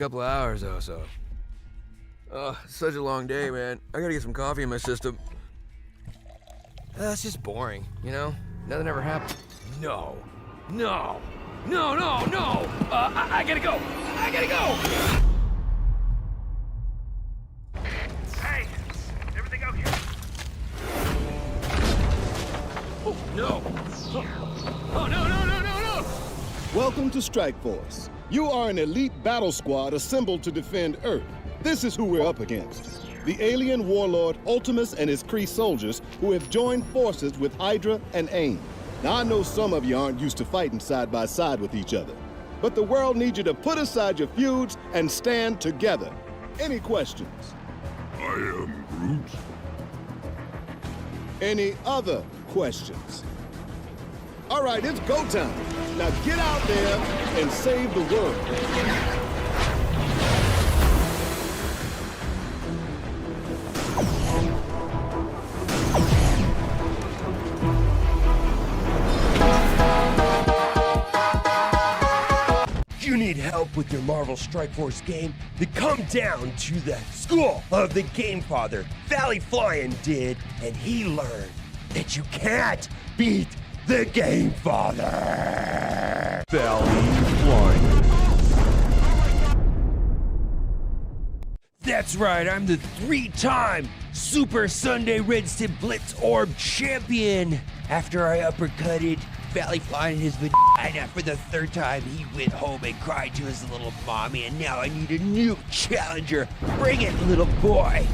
Couple of hours or so. Such a long day, man. I gotta get some coffee in my system. It's just boring, you know? Nothing ever happened. No. I gotta go. Hey, everything okay? Oh, no. Oh, no. Welcome to Strike Force. You are an elite battle squad assembled to defend Earth. This is who we're up against. The alien warlord Ultimus and his Kree soldiers who have joined forces with Hydra and AIM. Now, I know some of you aren't used to fighting side by side with each other, but the world needs you to put aside your feuds and stand together. Any questions? I am Groot. Any other questions? All right, it's go time. Now get out there and save the world. If you need help with your Marvel Strike Force game, then come down to the school of the Game Father. Valley Flyin' did, and he learned that you can't beat the Game Father. Valley Flyin'. That's right, I'm the 3-time Super Sunday Red Stip Blitz Orb champion. After I uppercutted Valley Flyin' in his vagina for the 3rd time, he went home and cried to his little mommy, and now I need a new challenger. Bring it, little boy.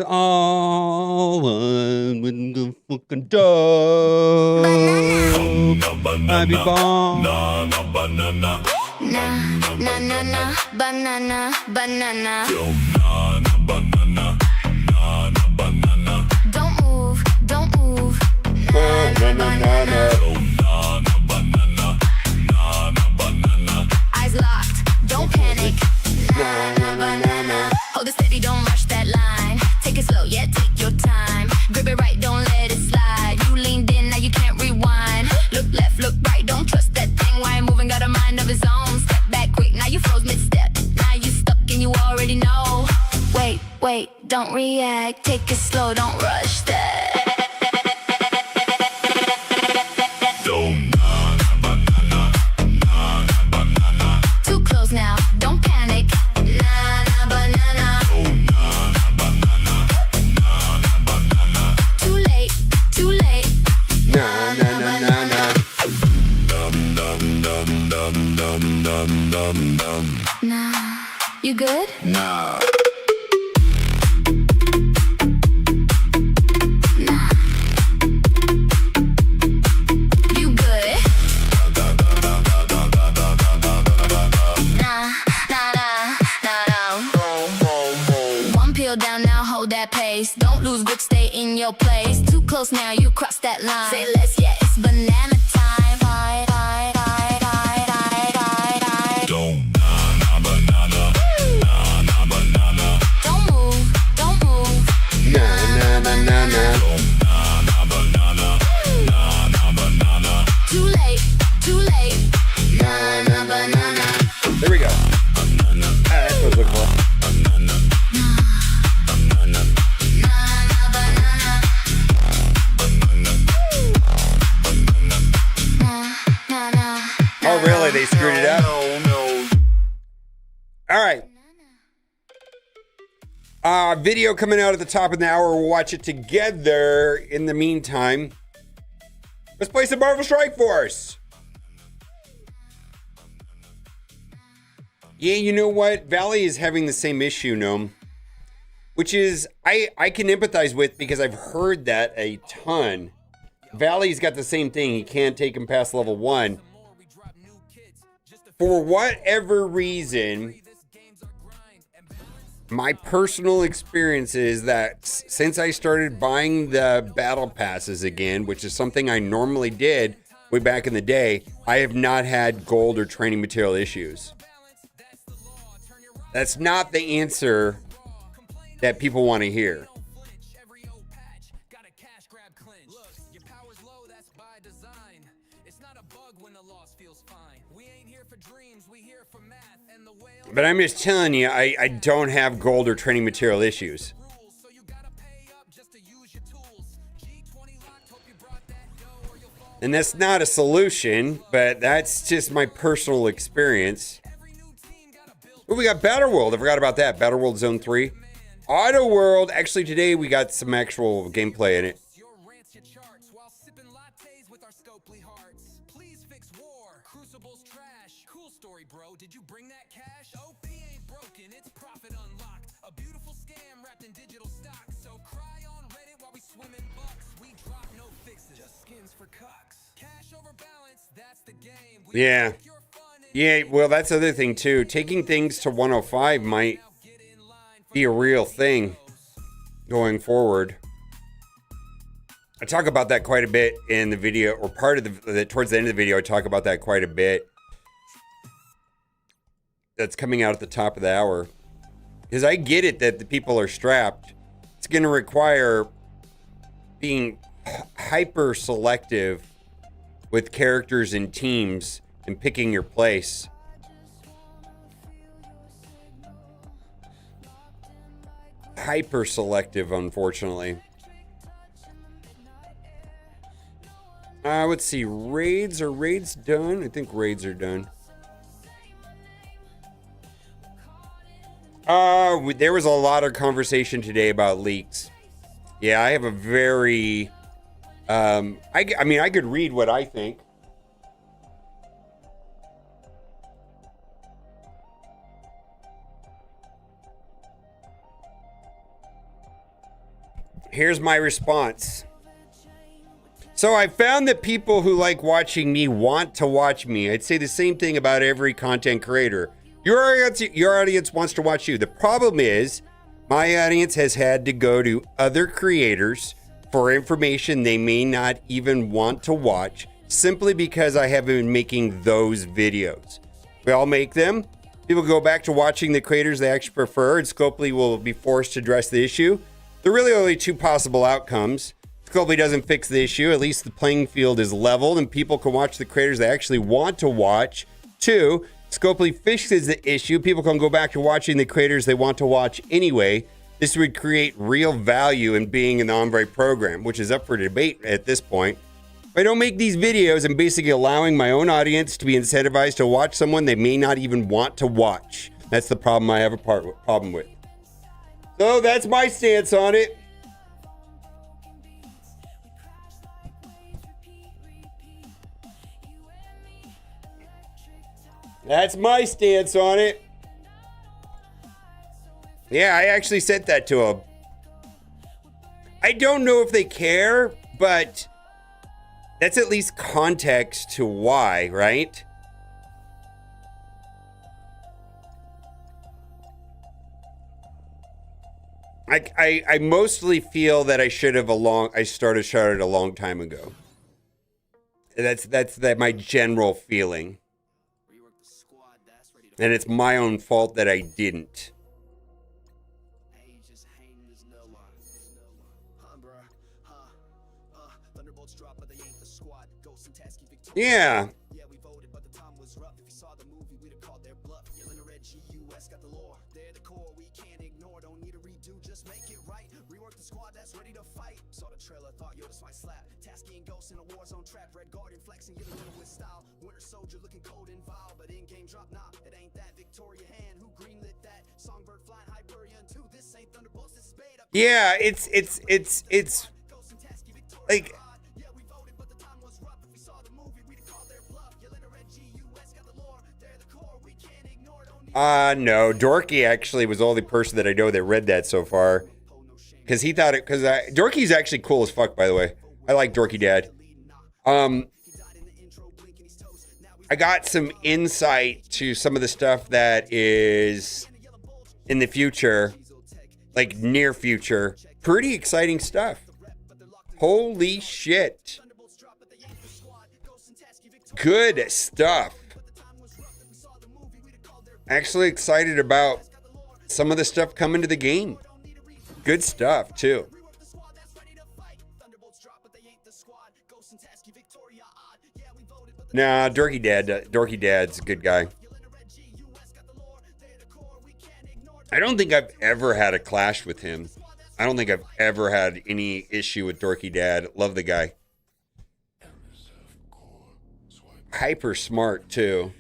All one with the fucking dog. I be born. Banana. Banana. Don't move. Eyes locked, don't panic. Hold it steady, don't rush that line. Take it slow, yeah, take your time. Grip it right, don't let it slide. You leaned in, now you can't rewind. Look left, look right, don't trust that thing. Why moving, got a mind of his own. Step back quick, now you froze mid-step. Now you stuck and you already know. Wait, don't react. Take it slow, don't rush that. Too close now, don't panic. Banana. Too late. Nah. You good? Nah. You good? Nah. One pill down now, hold that pace. Don't lose grip, stay in your place. Too close now, you cross that line. Say less, yeah, it's banana time. Don't banana. Don't move. Banana. Too late. Banana. There we go. That's what I was looking for. Oh, really? They screwed it up? No. All right. Video coming out at the top of the hour. We'll watch it together. In the meantime, let's play some Marvel Strike Force. Yeah, you know what? Valley is having the same issue, Gnome. Which is, I can empathize with because I've heard that a ton. Valley's got the same thing. He can't take him past level 1. For whatever reason, my personal experience is that since I started buying the battle passes again, which is something I normally did way back in the day, I have not had gold or training material issues. That's not the answer that people want to hear. grab clinch. Look, your power's low, that's by design. It's not a bug when the loss feels fine. We ain't here for dreams, we here for math. And the whale. But I'm just telling you, I don't have gold or training material issues. So you gotta pay up just to use your tools. G20 locked, hope you brought that dough or you'll fall. And that's not a solution, but that's just my personal experience. Oh, we got Battle World. I forgot about that. Battle World Zone 3. Auto World. Actually, today we got some actual gameplay in it. Your rants, your charts, while sipping lattes with our Scopely hearts. Please fix war. Crucible's trash. Cool story, bro. Did you bring that cash? OP ain't broken. It's profit unlocked. A beautiful scam wrapped in digital stock. So cry on Reddit while we swim in bucks. We drop no fixes. Just skins for cucks. Cash over balance. That's the game. We Yeah. Yeah, well, that's the other thing, too. Taking things to 105 might be a real thing going forward. I talk about that quite a bit in the video, or part of the towards the end of the video, I talk about that quite a bit. That's coming out at the top of the hour. Because I get it that the people are strapped. It's going to require being hyper selective with characters and teams and picking your place. Hyper selective, unfortunately. Let's see. Raids. Are raids done? I think raids are done. There was a lot of conversation today about leaks. Yeah, I have a very... I mean, I could read what I think. Here's my response. So I found that people who like watching me want to watch me. I'd say the same thing about every content creator. Your audience wants to watch you. The problem is my audience has had to go to other creators for information they may not even want to watch simply because I haven't been making those videos. We all make them. People go back to watching the creators they actually prefer, and Scopely will be forced to address the issue. There are really only two possible outcomes. Scopely doesn't fix the issue. At least the playing field is leveled and people can watch the creators they actually want to watch. 2, Scopely fixes the issue. People can go back to watching the creators they want to watch anyway. This would create real value in being an Ombre program, which is up for debate at this point. If I don't make these videos, I'm basically allowing my own audience to be incentivized to watch someone they may not even want to watch. That's the problem I have a problem with. So that's my stance on it. That's my stance on it. Yeah, I actually said that to them. I don't know if they care, but that's at least context to why, right? I mostly feel that I should have started a long time ago. That's my general feeling. And it's my own fault that I didn't. Yeah. Yeah, it's like no, Dorky actually was the only person that I know that read that so far. Because he thought it, because Dorky's actually cool as fuck, by the way. I like Dorky Dad. I got some insight to some of the stuff that is in the future, like near future. Pretty exciting stuff. Holy shit. Good stuff. Actually excited about some of the stuff coming to the game. Good stuff, too. Nah, Dorky Dad's a good guy. I don't think I've ever had a clash with him. I don't think I've ever had any issue with Dorky Dad. Love the guy. Hyper smart too.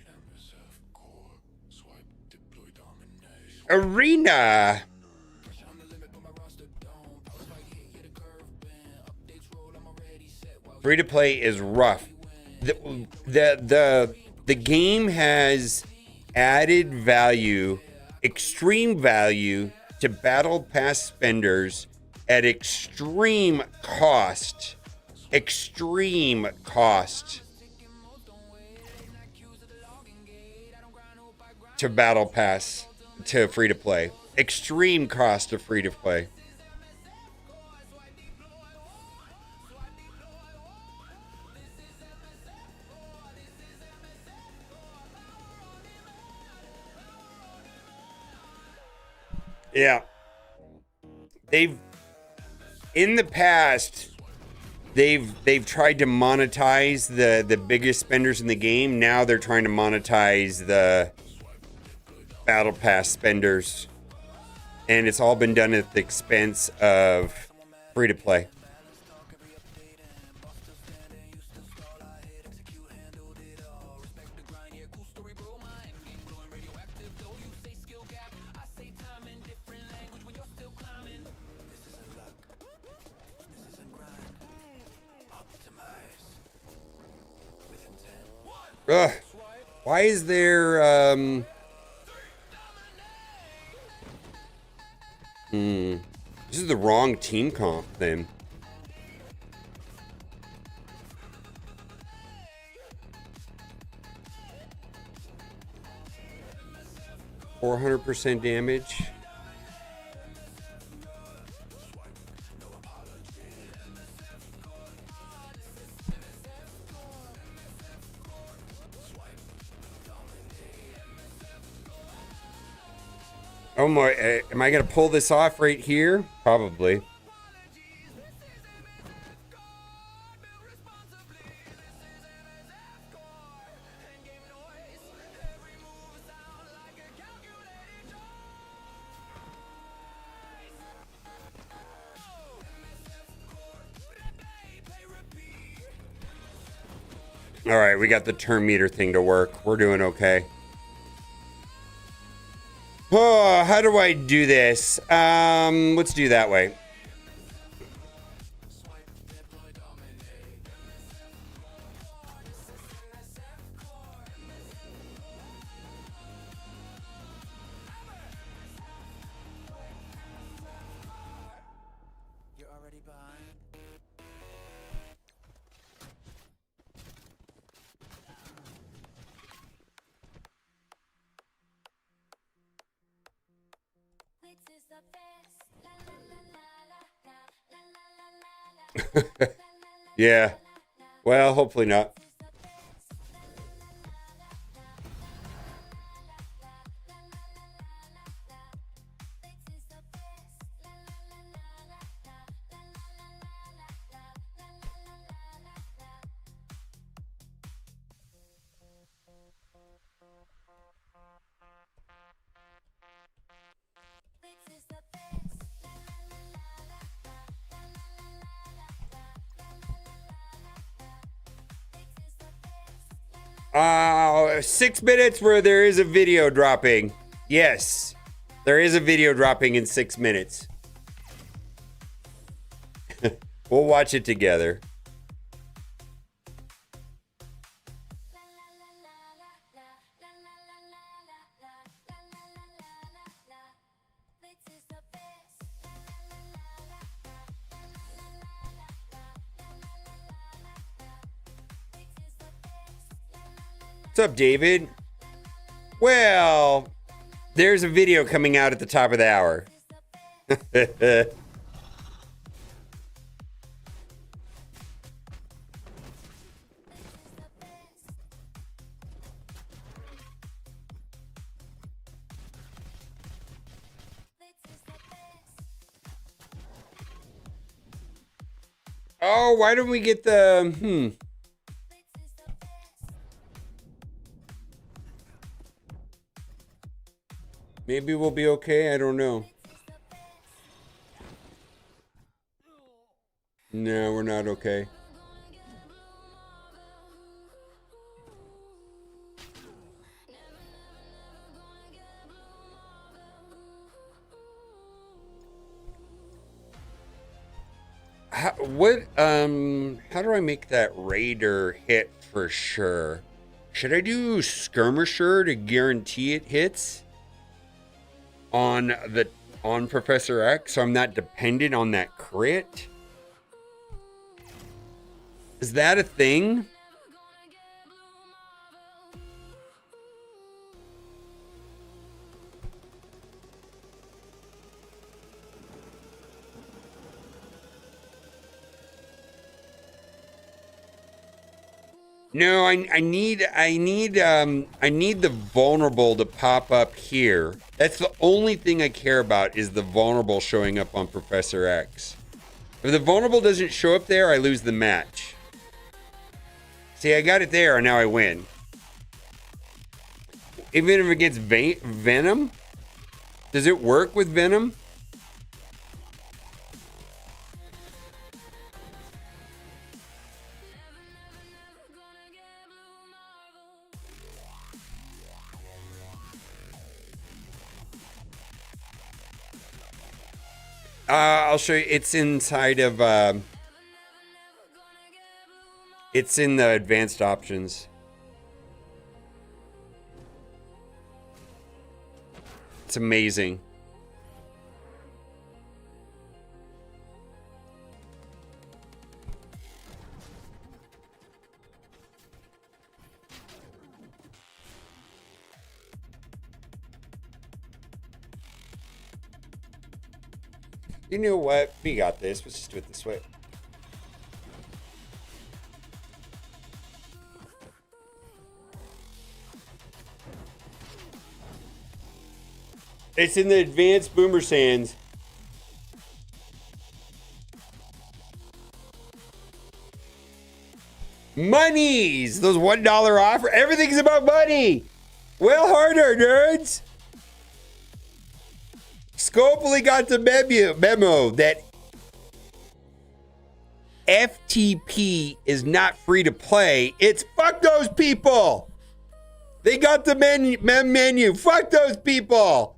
Arena. Free to play is rough. The game has added value, extreme value to battle pass spenders at extreme cost. Extreme cost to battle pass to free to play. Extreme cost of free to play. Yeah. In the past, they've tried to monetize the biggest spenders in the game. Now they're trying to monetize the battle pass spenders. And it's all been done at the expense of free to play. Ugh. Why is there this is the wrong team comp then. %400 damage. Oh my, am I going to pull this off right here? Probably. All right, we got the turn meter thing to work. We're doing okay. Oh, how do I do this? Let's do that way. Yeah. Well, hopefully not. Oh, 6 minutes where there is a video dropping. Yes, there is a video dropping in 6 minutes. We'll watch it together. What's up, David? Well, there's a video coming out at the top of the hour. Oh, why don't we get the... Maybe we'll be okay. I don't know. No, we're not okay. How do I make that raider hit for sure? Should I do skirmisher to guarantee it hits on Professor X so I'm not dependent on that crit? Is that a thing? No, I need the vulnerable to pop up here. That's the only thing I care about is the vulnerable showing up on Professor X. If the vulnerable doesn't show up there, I lose the match. See, I got it there, and now I win. Even if it gets Venom? Does it work with Venom? I'll show you. It's inside of... it's in the advanced options. It's amazing. You know what? We got this. Let's just do it this way. It's in the advanced boomer sands. Monies! Those $1 offer. Everything's about money. Well harder, nerds. Scopely got the memo that FTP is not free to play. It's fuck those people. They got the menu. Fuck those people.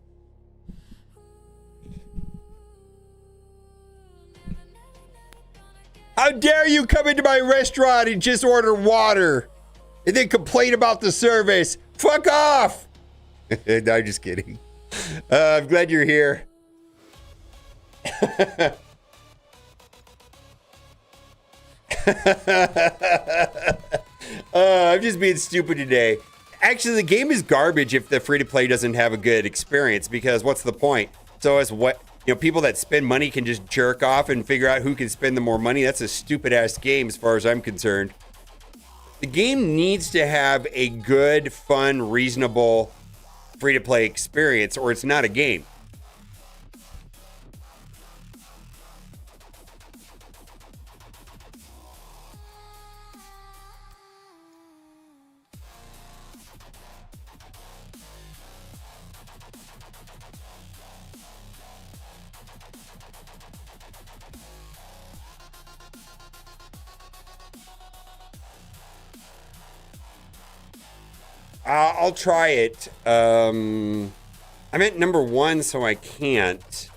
How dare you come into my restaurant and just order water and then complain about the service? Fuck off. No, I'm just kidding. I'm glad you're here. I'm just being stupid today. Actually, the game is garbage if the free-to-play doesn't have a good experience, because what's the point? So as what, people that spend money can just jerk off and figure out who can spend the more money. That's a stupid-ass game as far as I'm concerned. The game needs to have a good, fun, reasonable free-to-play experience, or it's not a game. I'll try it. I'm at number 1, so I can't.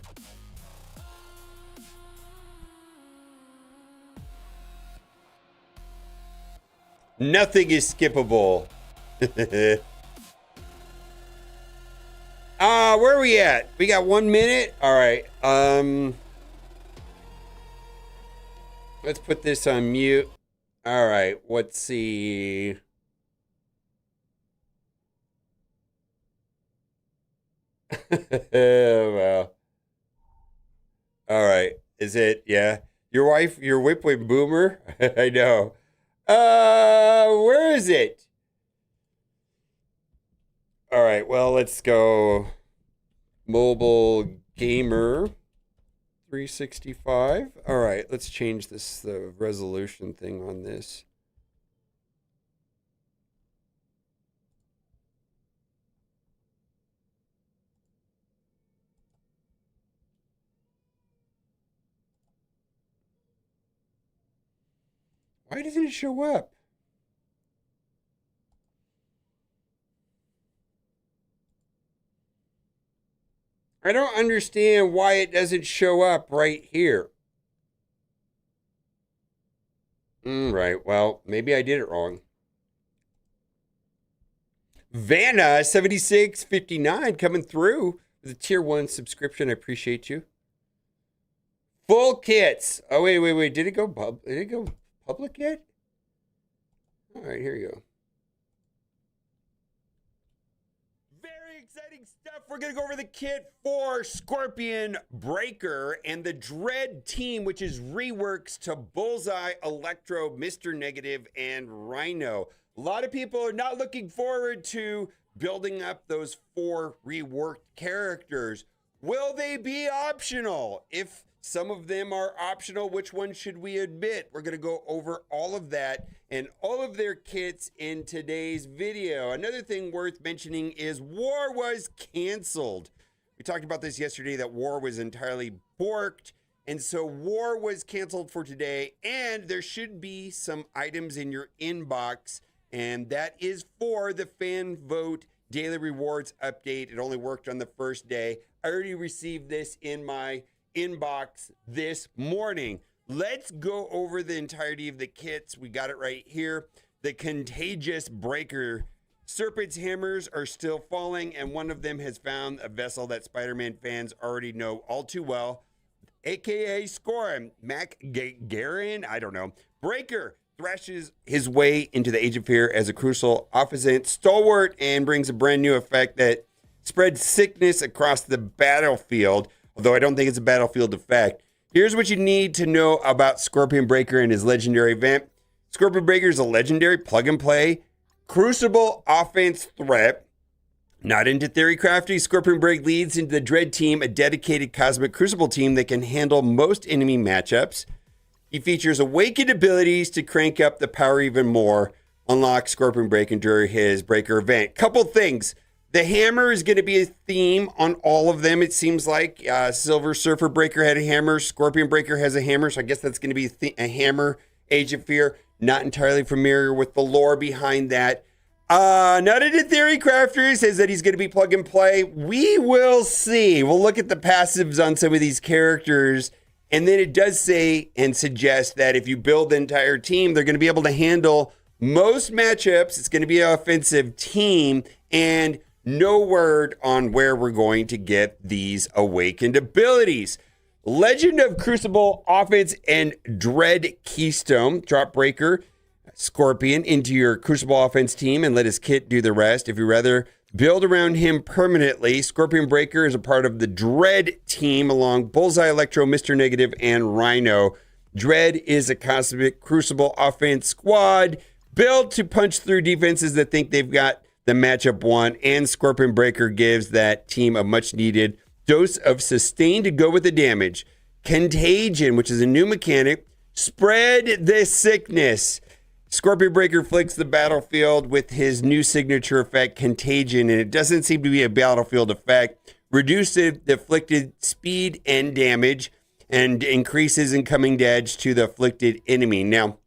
Nothing is skippable. Where are we at? We got 1 minute? All right. Let's put this on mute. All right. Let's see. Well. All right. Is it? Yeah. Your wife, your whip boomer? I know. Where is it? All right. Well, let's go. Mobile gamer 365. All right, let's change the resolution thing on this. Why doesn't it show up? I don't understand why it doesn't show up right here. Right, well, maybe I did it wrong. Vanna 7659 coming through with a tier 1 subscription. I appreciate you. Full kits. Oh wait. Did it go public yet? All right, here you go. Very exciting stuff. We're going to go over the kit for Scorpion Breaker and the Dread team, which is reworks to Bullseye, Electro, Mr. Negative, and Rhino. A lot of people are not looking forward to building up those 4 reworked characters. Will they be optional? If some of them are optional, which one should we admit? We're going to go over all of that and all of their kits in today's video. Another thing worth mentioning is War was canceled. We talked about this yesterday, that War was entirely borked. And so War was canceled for today. And there should be some items in your inbox. And that is for the fan vote daily rewards update. It only worked on the first day. I already received this in my inbox this morning. Let's go over the entirety of the kits. We got it right here. The Contagious Breaker. Serpent's hammers are still falling, and one of them has found a vessel that Spider-Man fans already know all too well, aka Scorum. Mac Garen, I don't know. Breaker thrashes his way into the Age of Fear as a crucial offensive stalwart and brings a brand new effect that spreads sickness across the battlefield. Although I don't think it's a battlefield effect. Here's what you need to know about Scorpion Breaker and his legendary event. Scorpion Breaker is a legendary plug-and-play Crucible offense threat. Not into theory crafty, Scorpion Break leads into the Dread team, a dedicated Cosmic Crucible team that can handle most enemy matchups. He features awakened abilities to crank up the power even more. Unlock Scorpion Break during his Breaker event. Couple things. The hammer is going to be a theme on all of them, it seems like. Silver Surfer Breaker had a hammer. Scorpion Breaker has a hammer, so I guess that's going to be a hammer. Age of Fear, not entirely familiar with the lore behind that. Not into Theory Crafter says that he's going to be plug and play. We will see. We'll look at the passives on some of these characters. And then it does say and suggest that if you build the entire team, they're going to be able to handle most matchups. It's going to be an offensive team. And no word on where we're going to get these awakened abilities. Legend of Crucible Offense and Dread Keystone. Drop Breaker Scorpion into your Crucible Offense team and let his kit do the rest. If you rather build around him permanently, Scorpion Breaker is a part of the Dread team along Bullseye, Electro, Mr. Negative, and Rhino. Dread is a Cosmic Crucible Offense squad built to punch through defenses that think they've got the matchup won, and Scorpion Breaker gives that team a much needed dose of sustain to go with the damage. Contagion, which is a new mechanic. Spread the sickness. Scorpion Breaker flicks the battlefield with his new signature effect, Contagion, and it doesn't seem to be a battlefield effect. Reduces the afflicted speed and damage and increases incoming damage to the afflicted enemy. Now,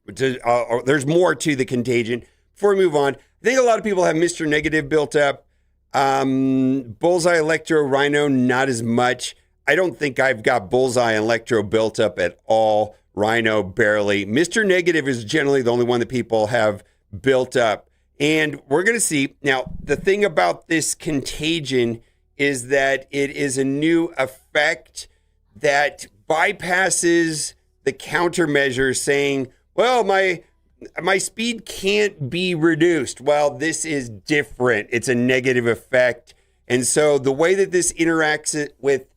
there's more to the Contagion. Before we move on, I think a lot of people have Mr. Negative built up. Bullseye, Electro, Rhino, not as much. I don't think I've got Bullseye and Electro built up at all. Rhino, barely. Mr. Negative is generally the only one that people have built up. And we're going to see. Now, the thing about this Contagion is that it is a new effect that bypasses the countermeasure saying, well, my speed can't be reduced. Well, this is different. It's a negative effect. And so the way that this interacts with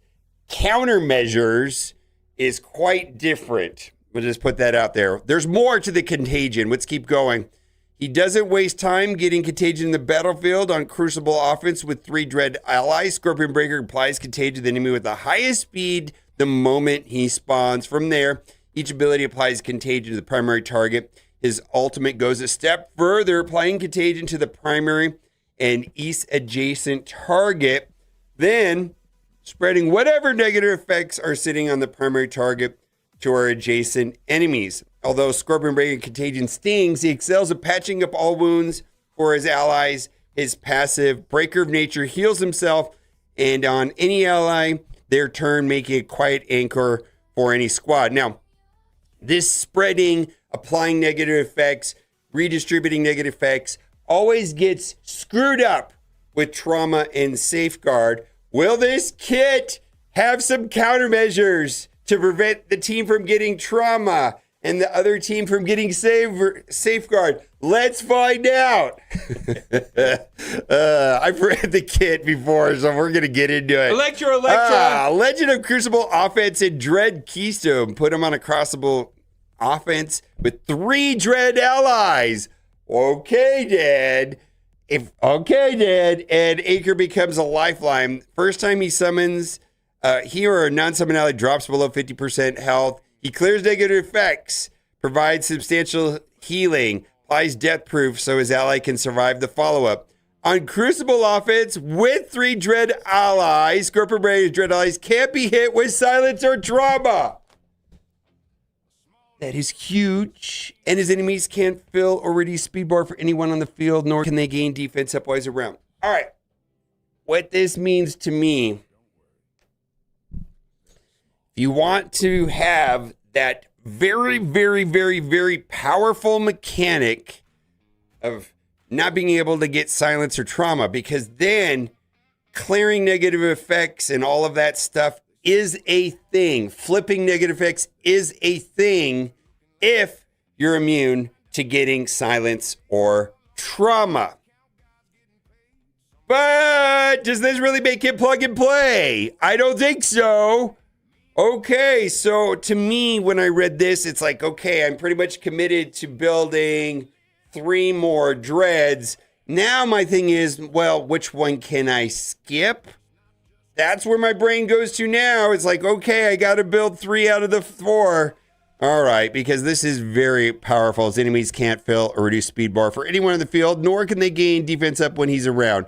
countermeasures is quite different. We'll just put that out there. There's more to the Contagion. Let's keep going. He doesn't waste time getting Contagion in the battlefield on Crucible offense with 3 Dread allies. Scorpion Breaker applies Contagion to the enemy with the highest speed the moment he spawns. From there, each ability applies contagion to the primary target. His ultimate goes a step further, applying contagion to the primary and east adjacent target, then spreading whatever negative effects are sitting on the primary target to our adjacent enemies. Although Scorpion Break and Contagion stings, he excels at patching up all wounds for his allies. His passive, Breaker of Nature, heals himself, and on any ally, their turn, making a quiet anchor for any squad. Now, this spreading, applying negative effects, redistributing negative effects, always gets screwed up with trauma and safeguard. Will this kit have some countermeasures to prevent the team from getting trauma and the other team from getting safeguard? Let's find out. I've read the kit before, so we're going to get into it. Electra. Legend of Crucible offense and Dread Keystone. Put him on a crossable offense with 3 Dread allies. Okay, Dad. And Acre becomes a lifeline. First time he summons, he or a non-summon ally drops below 50% health. He clears negative effects, provides substantial healing, applies death proof so his ally can survive the follow-up. On Crucible offense, with 3 Dread allies, Scorpion Break Dread allies can't be hit with silence or trauma. That is huge. And his enemies can't fill or reduce speed bar for anyone on the field, nor can they gain defense stepwise around. All right. What this means to me, if you want to have that very, very, very, very powerful mechanic of not being able to get silence or trauma, because then clearing negative effects and all of that stuff is a thing. Flipping negative effects is a thing if you're immune to getting silence or trauma. But does this really make it plug and play? I don't think so. Okay, so to me, when I read this, it's like, okay, I'm pretty much committed to building 3 more dreads. Now my thing is, well, which one can I skip? That's where my brain goes to now. It's like, okay, I got to build 3 out of the 4. All right, because this is very powerful. His enemies can't fill or reduce speed bar for anyone in the field, nor can they gain defense up when he's around.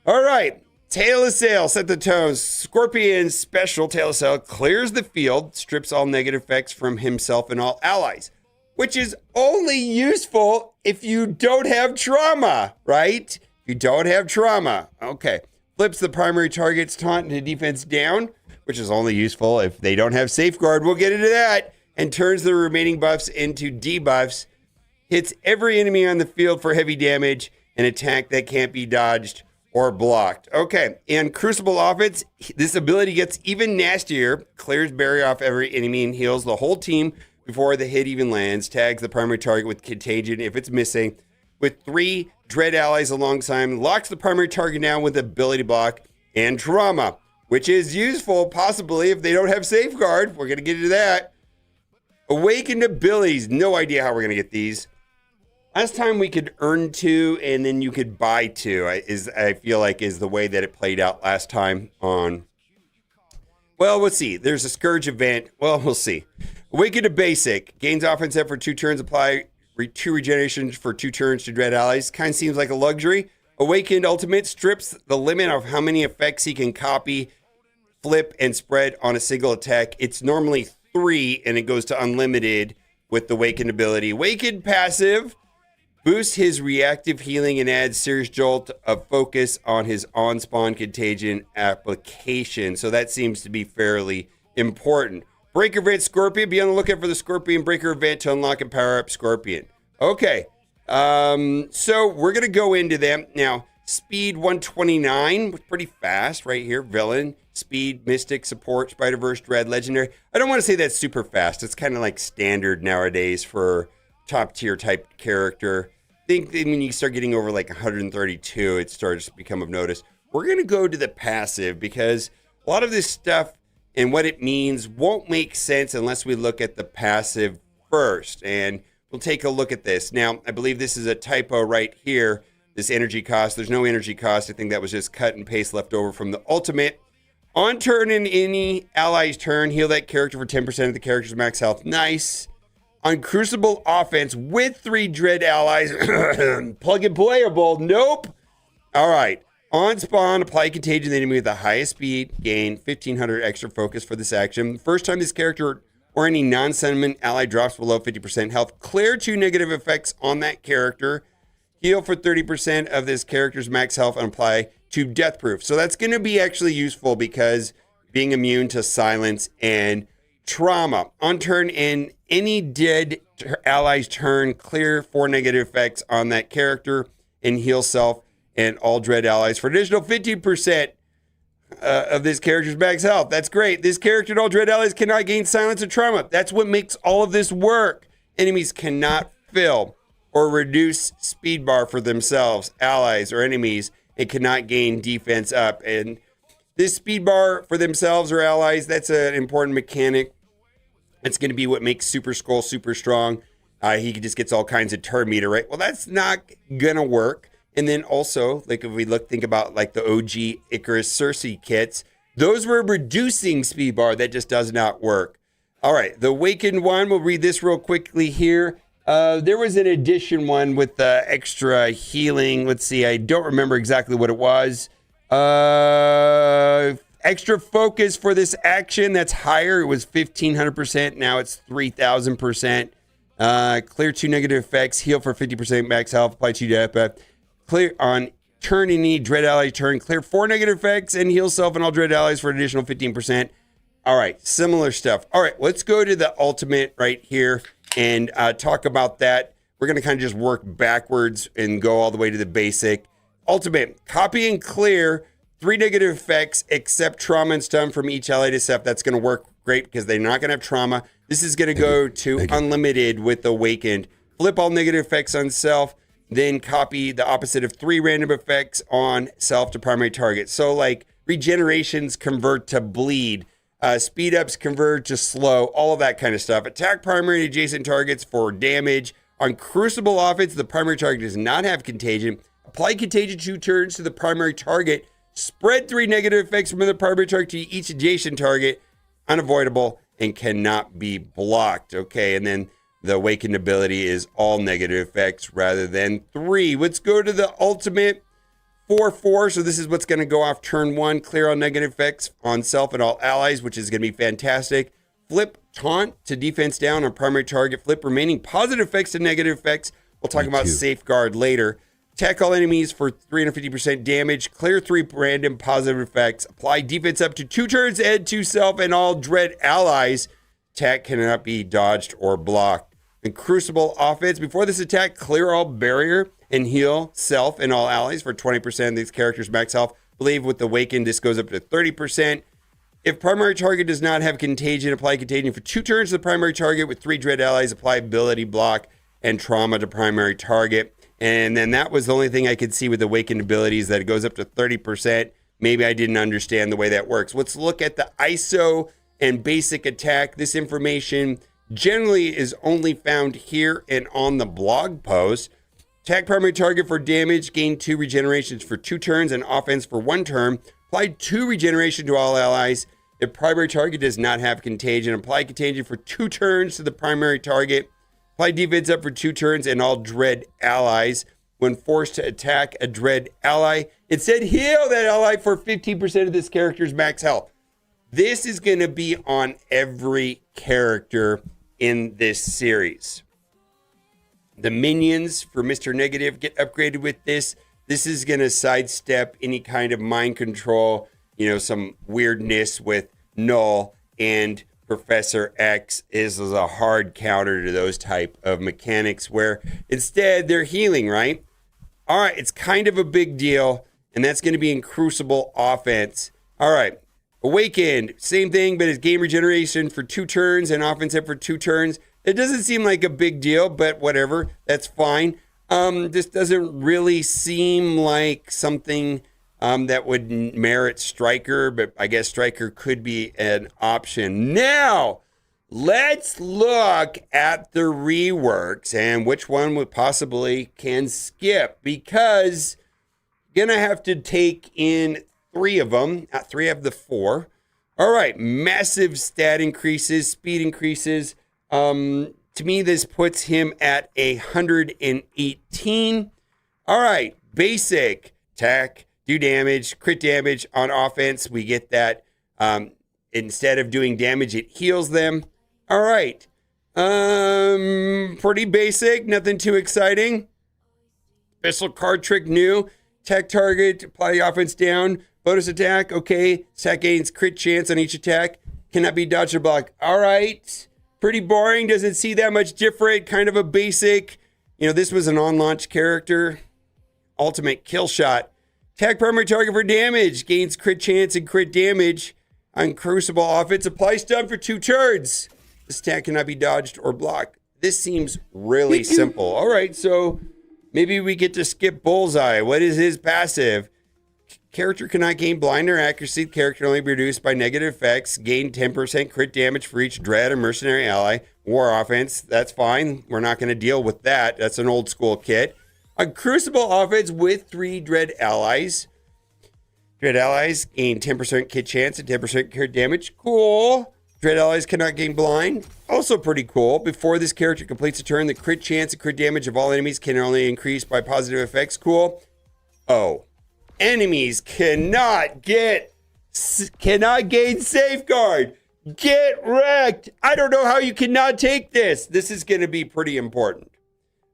All right, Tail of Sail, set the tone. Scorpion's special Tail of Sail clears the field, strips all negative effects from himself and all allies, which is only useful if you don't have trauma, right? If you don't have trauma, okay. Flips the primary target's taunt into defense down, which is only useful if they don't have safeguard. We'll get into that. And turns the remaining buffs into debuffs. Hits every enemy on the field for heavy damage. An attack that can't be dodged or blocked. Okay, and Crucible offense, this ability gets even nastier. Clears barrier off every enemy and heals the whole team before the hit even lands. Tags the primary target with contagion if it's missing. With 3 Dread allies alongside him, locks the primary target down with ability block and trauma, which is useful possibly if they don't have safeguard. We're going to get into that. Awakened abilities, no idea how we're going to get these. Last time we could earn 2 and then you could buy 2 I feel like is the way that it played out last time on. Well, we'll see. There's a Scourge event. Well, we'll see. Awakened to basic. Gains offense for 2 turns. Apply 2 regenerations for 2 turns to Dread allies. Kind of seems like a luxury. Awakened ultimate strips the limit of how many effects he can copy, flip, and spread on a single attack. It's normally 3 and it goes to unlimited with the Awakened ability. Awakened passive boosts his reactive healing and adds serious jolt of focus on his on-spawn contagion application. So that seems to be fairly important. Breaker event Scorpion. Be on the lookout for the Scorpion Breaker event to unlock and power up Scorpion. Okay. So we're going to go into them. Now, speed 129, pretty fast right here. Villain, speed, mystic, support, Spider-Verse, Dread, legendary. I don't want to say that's super fast. It's kind of like standard nowadays for top tier type character. I think when you start getting over like 132, it starts to become of notice. We're going to go to the passive because a lot of this stuff and what it means won't make sense unless we look at the passive first. And we'll take a look at this. Now, I believe this is a typo right here. This energy cost, there's no energy cost. I think that was just cut and paste left over from the ultimate. On turn in any ally's turn, heal that character for 10% of the character's max health. Nice. On Crucible offense with 3 Dread allies, plug and playable. Nope. All right. On spawn, apply contagion to the enemy with the highest speed, gain 1500 extra focus for this action. First time this character or any non-sentiment ally drops below 50% health, clear 2 negative effects on that character. Heal for 30% of this character's max health and apply to death proof. So that's going to be actually useful because being immune to silence and trauma. On turn in any dead ally's turn, clear 4 negative effects on that character and heal self and all dread allies for additional 15% of this character's max health. That's great. This character and all dread allies cannot gain silence or trauma. That's what makes all of this work. Enemies cannot fill or reduce speed bar for themselves, allies, or enemies, and cannot gain defense up. And this speed bar for themselves or allies, that's an important mechanic. It's going to be what makes Super Skull super strong. He just gets all kinds of turn meter, right? Well, that's not going to work. And then also, like if we think about like the OG Icarus Cersei kits, those were reducing speed bar. That just does not work. All right, the Awakened one, we'll read this real quickly here. There was an addition one with the extra healing. Let's see, I don't remember exactly what it was. Extra focus for this action, that's higher. It was 1,500%. Now it's 3,000%. Clear 2 negative effects. Heal for 50% max health. Apply 2 death. Clear on turn any dread ally turn. Clear 4 negative effects and heal self and all dread allies for an additional 15%. All right, similar stuff. All right, let's go to the ultimate right here and talk about that. We're going to kind of just work backwards and go all the way to the basic. Ultimate, copy and clear 3 negative effects except trauma and stun from each ally to self. That's going to work great because they're not going to have trauma. This is going to go to unlimited with Awakened. Flip all negative effects on self, then copy the opposite of 3 random effects on self to primary target. So like regenerations convert to bleed, speed ups convert to slow, all of that kind of stuff. Attack primary and adjacent targets for damage. On Crucible offense, the primary target does not have contagion. Apply contagion 2 turns to the primary target. Spread 3 negative effects from the primary target to each adjacent target. Unavoidable and cannot be blocked. Okay, and then the Awakened ability is all negative effects rather than 3. Let's go to the ultimate 4/4. So this is what's going to go off turn 1. Clear all negative effects on self and all allies, which is going to be fantastic. Flip taunt to defense down on primary target. Flip remaining positive effects to negative effects. We'll talk about safeguard later. Attack all enemies for 350% damage. Clear 3 random positive effects. Apply defense up to 2 turns. Add to self and all dread allies. Attack cannot be dodged or blocked. In Crucible offense, before this attack, clear all barrier and heal self and all allies for 20% of these characters' max health. I believe with Awakened, this goes up to 30%. If primary target does not have contagion, apply contagion for 2 turns to the primary target with 3 dread allies. Apply ability block and trauma to primary target. And then that was the only thing I could see with Awakened abilities, that it goes up to 30%. Maybe I didn't understand the way that works. Let's look at the ISO and basic attack. This information generally is only found here and on the blog post. Attack primary target for damage, gain 2 regenerations for 2 turns, and offense for 1 turn. Apply 2 regeneration to all allies. If primary target does not have contagion, apply contagion for 2 turns to the primary target. Apply defense up for 2 turns and all dread allies. When forced to attack a dread ally, instead heal that ally for 15% of this character's max health. This is going to be on every character in this series. The minions for Mr. Negative get upgraded with this. This is going to sidestep any kind of mind control, some weirdness with Null, and Professor X is a hard counter to those type of mechanics where instead they're healing, right? All right, it's kind of a big deal, and that's going to be in Crucible offense. All right, Awakened, same thing, but it's game regeneration for 2 turns and offense up for 2 turns. It doesn't seem like a big deal, but whatever, that's fine. This doesn't really seem like something that would merit Striker, but I guess Striker could be an option. Now, let's look at the reworks and which one we possibly can skip, because gonna have to take in 3 of them, 3 of the 4. All right, massive stat increases, speed increases. To me, this puts him at 118. All right, basic attack, do damage, crit damage on offense. We get that. Instead of doing damage, it heals them. All right, pretty basic, nothing too exciting. Special card trick new. Attack target, apply the offense down. Bonus attack, okay. Attack gains crit chance on each attack. Cannot be dodged or blocked. All right. Pretty boring. Doesn't see that much different. Kind of a basic. You know, this was an on-launch character. Ultimate kill shot. Attack primary target for damage. Gains crit chance and crit damage. On Crucible offense, apply stun for 2 turns. This attack cannot be dodged or blocked. This seems really simple. All right, so maybe we get to skip Bullseye. What is his passive? Character cannot gain blind or accuracy. Character only be reduced by negative effects. Gain 10% crit damage for each dread or mercenary ally. War offense, that's fine. We're not going to deal with that. That's an old school kit. A Crucible offense with 3 dread allies. Dread allies gain 10% kit chance and 10% crit damage. Cool. Dread allies cannot gain blind. Also pretty cool. Before this character completes a turn, the crit chance and crit damage of all enemies can only increase by positive effects. Cool. Oh. Enemies cannot gain safeguard. Get wrecked. I don't know how you cannot take this. This is going to be pretty important.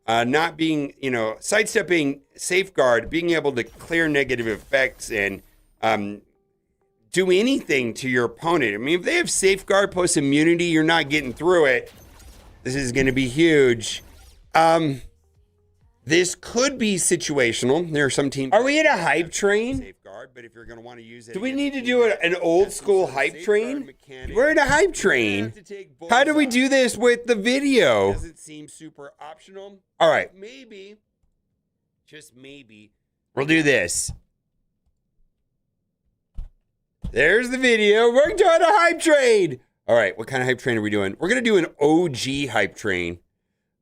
Not being, sidestepping safeguard, being able to clear negative effects and do anything to your opponent. I mean, if they have safeguard plus immunity, you're not getting through it. This is going to be huge. This could be situational. There are some teams. Are we in a hype train? Safeguard, but if you're going to want to use it, do we need to do an old school hype train? We're in a hype train. How do we do this with the video? Doesn't seem super optional. All right, maybe, just maybe, we'll do this. There's the video. We're doing a hype train. All right, what kind of hype train are we doing? We're going to do an OG hype train.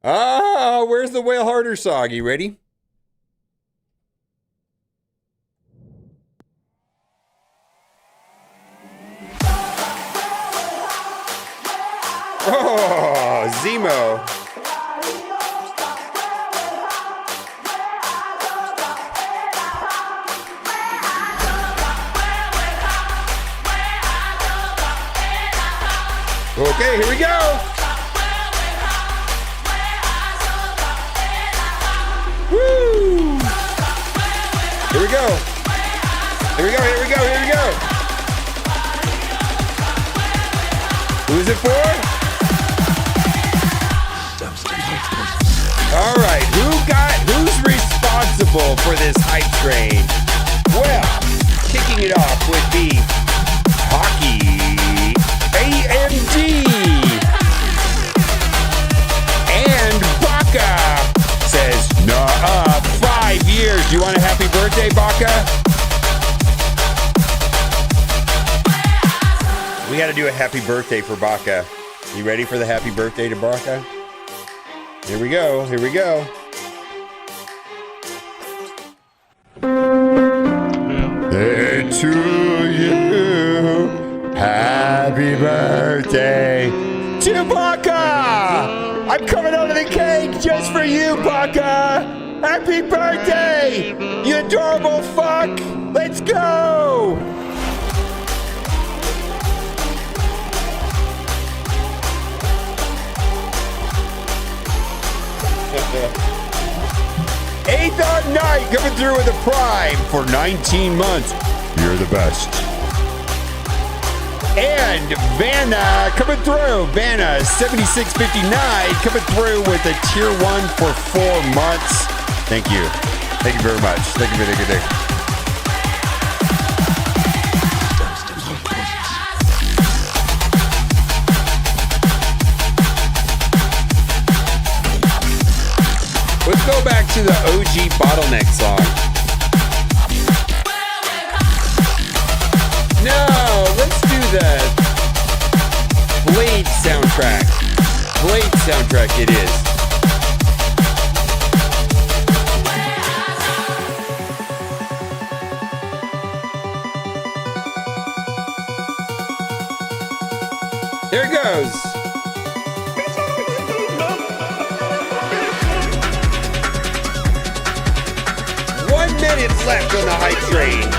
Ah, where's the Whale Harder song? You ready? Oh, Zemo. Okay, here we go. Woo! Here we go. Here we go, here we go, here we go. Who's it for? All right, who's responsible for this hype train? Well, kicking it off would be Hockey AMD and Baka says, nah, 5 years. You want a happy birthday, Baka? We got to do a happy birthday for Baka. You ready for the happy birthday to Baka? Here we go. Here we go. Hey, to you, happy birthday to Baka! I'm coming out of the cake just for you, Baka! Happy birthday, you adorable fuck! Let's go! Eighth on night coming through with a prime for 19 months. You're the best. And Vanna coming through. Vanna 7659 coming through with a tier 1 for 4 months. Thank you. Thank you very much. Thank you. Thank you. Thank you. Let's go back to the OG Bottleneck song. No, let's do the Blade soundtrack. Blade soundtrack it is. There it goes. 1 minute left on the hype train.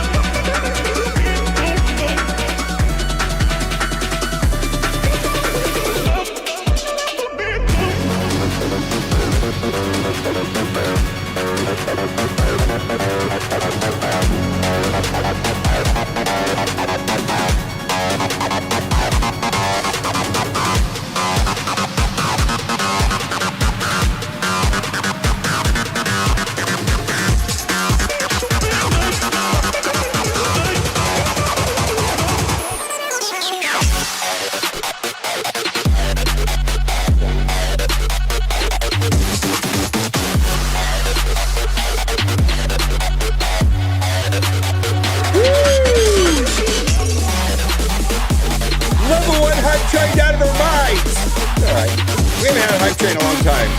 Level 1 hype train out of our minds. All right. We haven't had a hype train in a long time.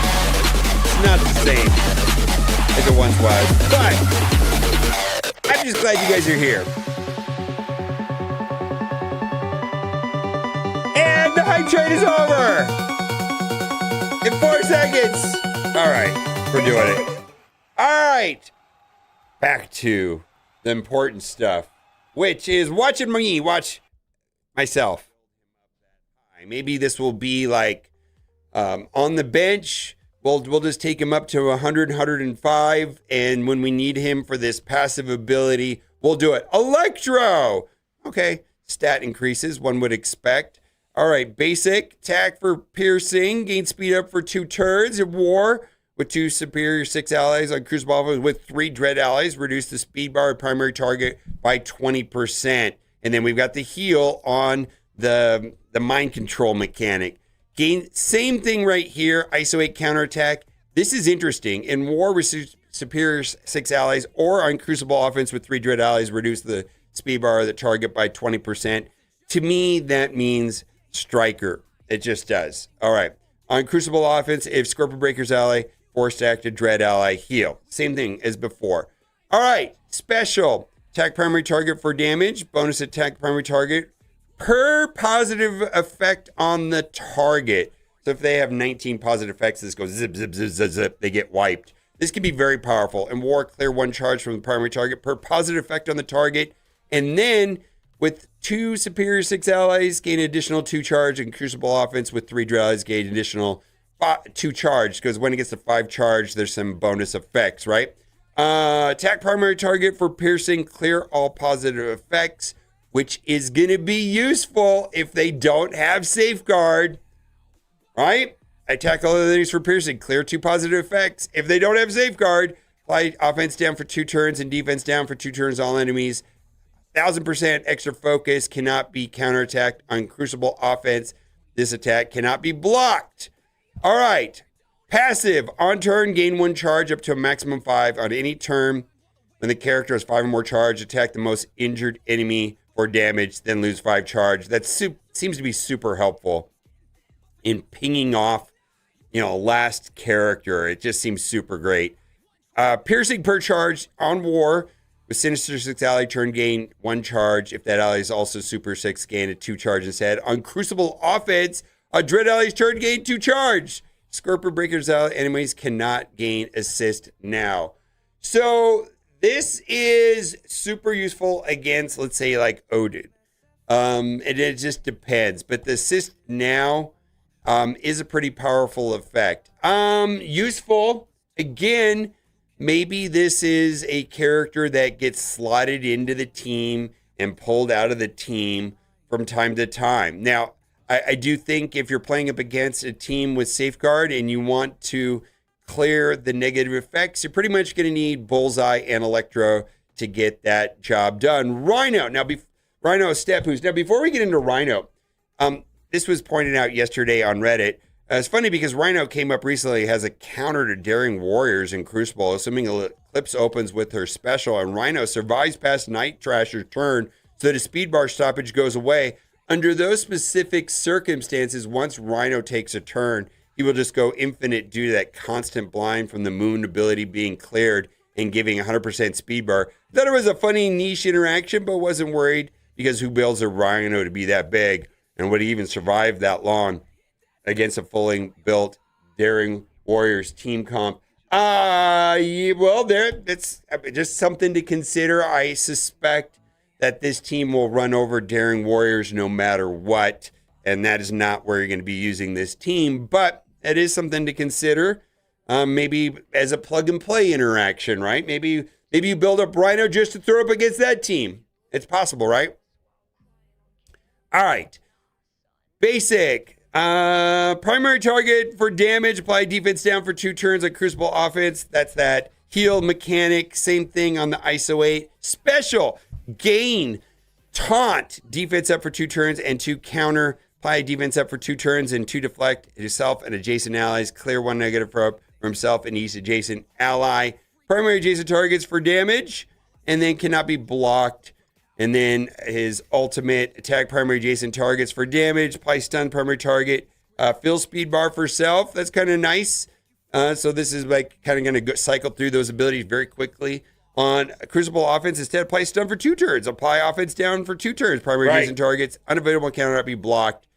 It's not the same as it once was. But I'm just glad you guys are here. And the hype train is over. In 4 seconds. All right. We're doing it. All right. Back to the important stuff, which is watching me watch myself. Maybe this will be like on the bench. We'll just take him up to 100, 105. And when we need him for this passive ability, we'll do it. Electro. Okay. Stat increases, one would expect. All right. Basic attack for piercing. Gain speed up for 2 turns. In war with 2 superior 6 allies on Crucible with 3 dread allies. Reduce the speed bar of primary target by 20%. And then we've got the heal on the mind control mechanic. Gain, same thing right here, ISO 8 counterattack. This is interesting. In war with superior 6 allies or on Crucible offense with 3 dread allies, reduce the speed bar of the target by 20%. To me, that means striker. It just does. All right. On Crucible offense, if Scorpion Breaker's ally, forced to act a dread ally, heal. Same thing as before. All right. Special. Attack primary target for damage. Bonus attack primary target per positive effect on the target. So if they have 19 positive effects, this goes zip, zip, zip, zip, zip. They get wiped. This can be very powerful. In war, clear 1 charge from the primary target per positive effect on the target. And then with 2 superior 6 allies, gain additional 2 charge. And Crucible offense with 3 dread allies, gain additional 2 charge. Because when it gets to 5 charge, there's some bonus effects, right? Attack primary target for piercing, clear all positive effects, which is going to be useful if they don't have safeguard, right? Attack all other enemies for piercing, clear 2 positive effects. If they don't have safeguard, apply offense down for 2 turns and defense down for 2 turns, all enemies. 1000% extra focus, cannot be counterattacked on Crucible offense. This attack cannot be blocked. All right. Passive, on turn, gain 1 charge up to a maximum 5 on any turn. When the character has 5 or more charge, attack the most injured enemy for damage, then lose 5 charge. That seems to be super helpful in pinging off, last character. It just seems super great. Piercing per charge on war with Sinister 6 ally turn, gain 1 charge. If that ally is also Super 6, gain a 2 charge instead. On Crucible offense, a Dread ally's turn, gain 2 charge. Scorpion Breaker's ally enemies cannot gain assist now. So this is super useful against, let's say, like Odin. And it just depends. But the assist now is a pretty powerful effect. Useful, again, maybe this is a character that gets slotted into the team and pulled out of the team from time to time. Now, I do think if you're playing up against a team with Safeguard and you want to clear the negative effects, you're pretty much going to need Bullseye and Electro to get that job done. Rhino. Now, Rhino Step Boost. Now, before we get into Rhino, this was pointed out yesterday on Reddit. It's funny because Rhino came up recently, has a counter to Daring Warriors in Crucible, assuming Eclipse opens with her special, and Rhino survives past Night Trasher's turn so that a speed bar stoppage goes away. Under those specific circumstances, once Rhino takes a turn, he will just go infinite due to that constant blind from the moon ability being cleared and giving 100% speed bar. Thought it was a funny niche interaction, but wasn't worried because who builds a Rhino to be that big? And would he even survive that long against a fully built Daring Warriors team comp? Well, it's just something to consider. I suspect that this team will run over Daring Warriors no matter what, and that is not where you're going to be using this team, but it is something to consider. Maybe as a plug and play interaction, right? Maybe you build up Rhino just to throw up against that team. It's possible, right? All right. Basic. Primary target for damage, apply defense down for 2 turns on Crucible offense. That's that heal mechanic. Same thing on the ISO 8. Special. Gain. Taunt. Defense up for 2 turns and 2 counter. Apply defense up for 2 turns and 2 deflect himself and adjacent allies. Clear 1 negative for himself and each adjacent ally. Primary adjacent targets for damage and then cannot be blocked. And then his ultimate attack primary adjacent targets for damage. Apply stun primary target. Fill speed bar for self. That's kind of nice. So this is like kind of going to cycle through those abilities very quickly. On Crucible offense, instead apply stun for 2 turns. Apply offense down for 2 turns. Primary adjacent targets. Unavailable cannot be blocked.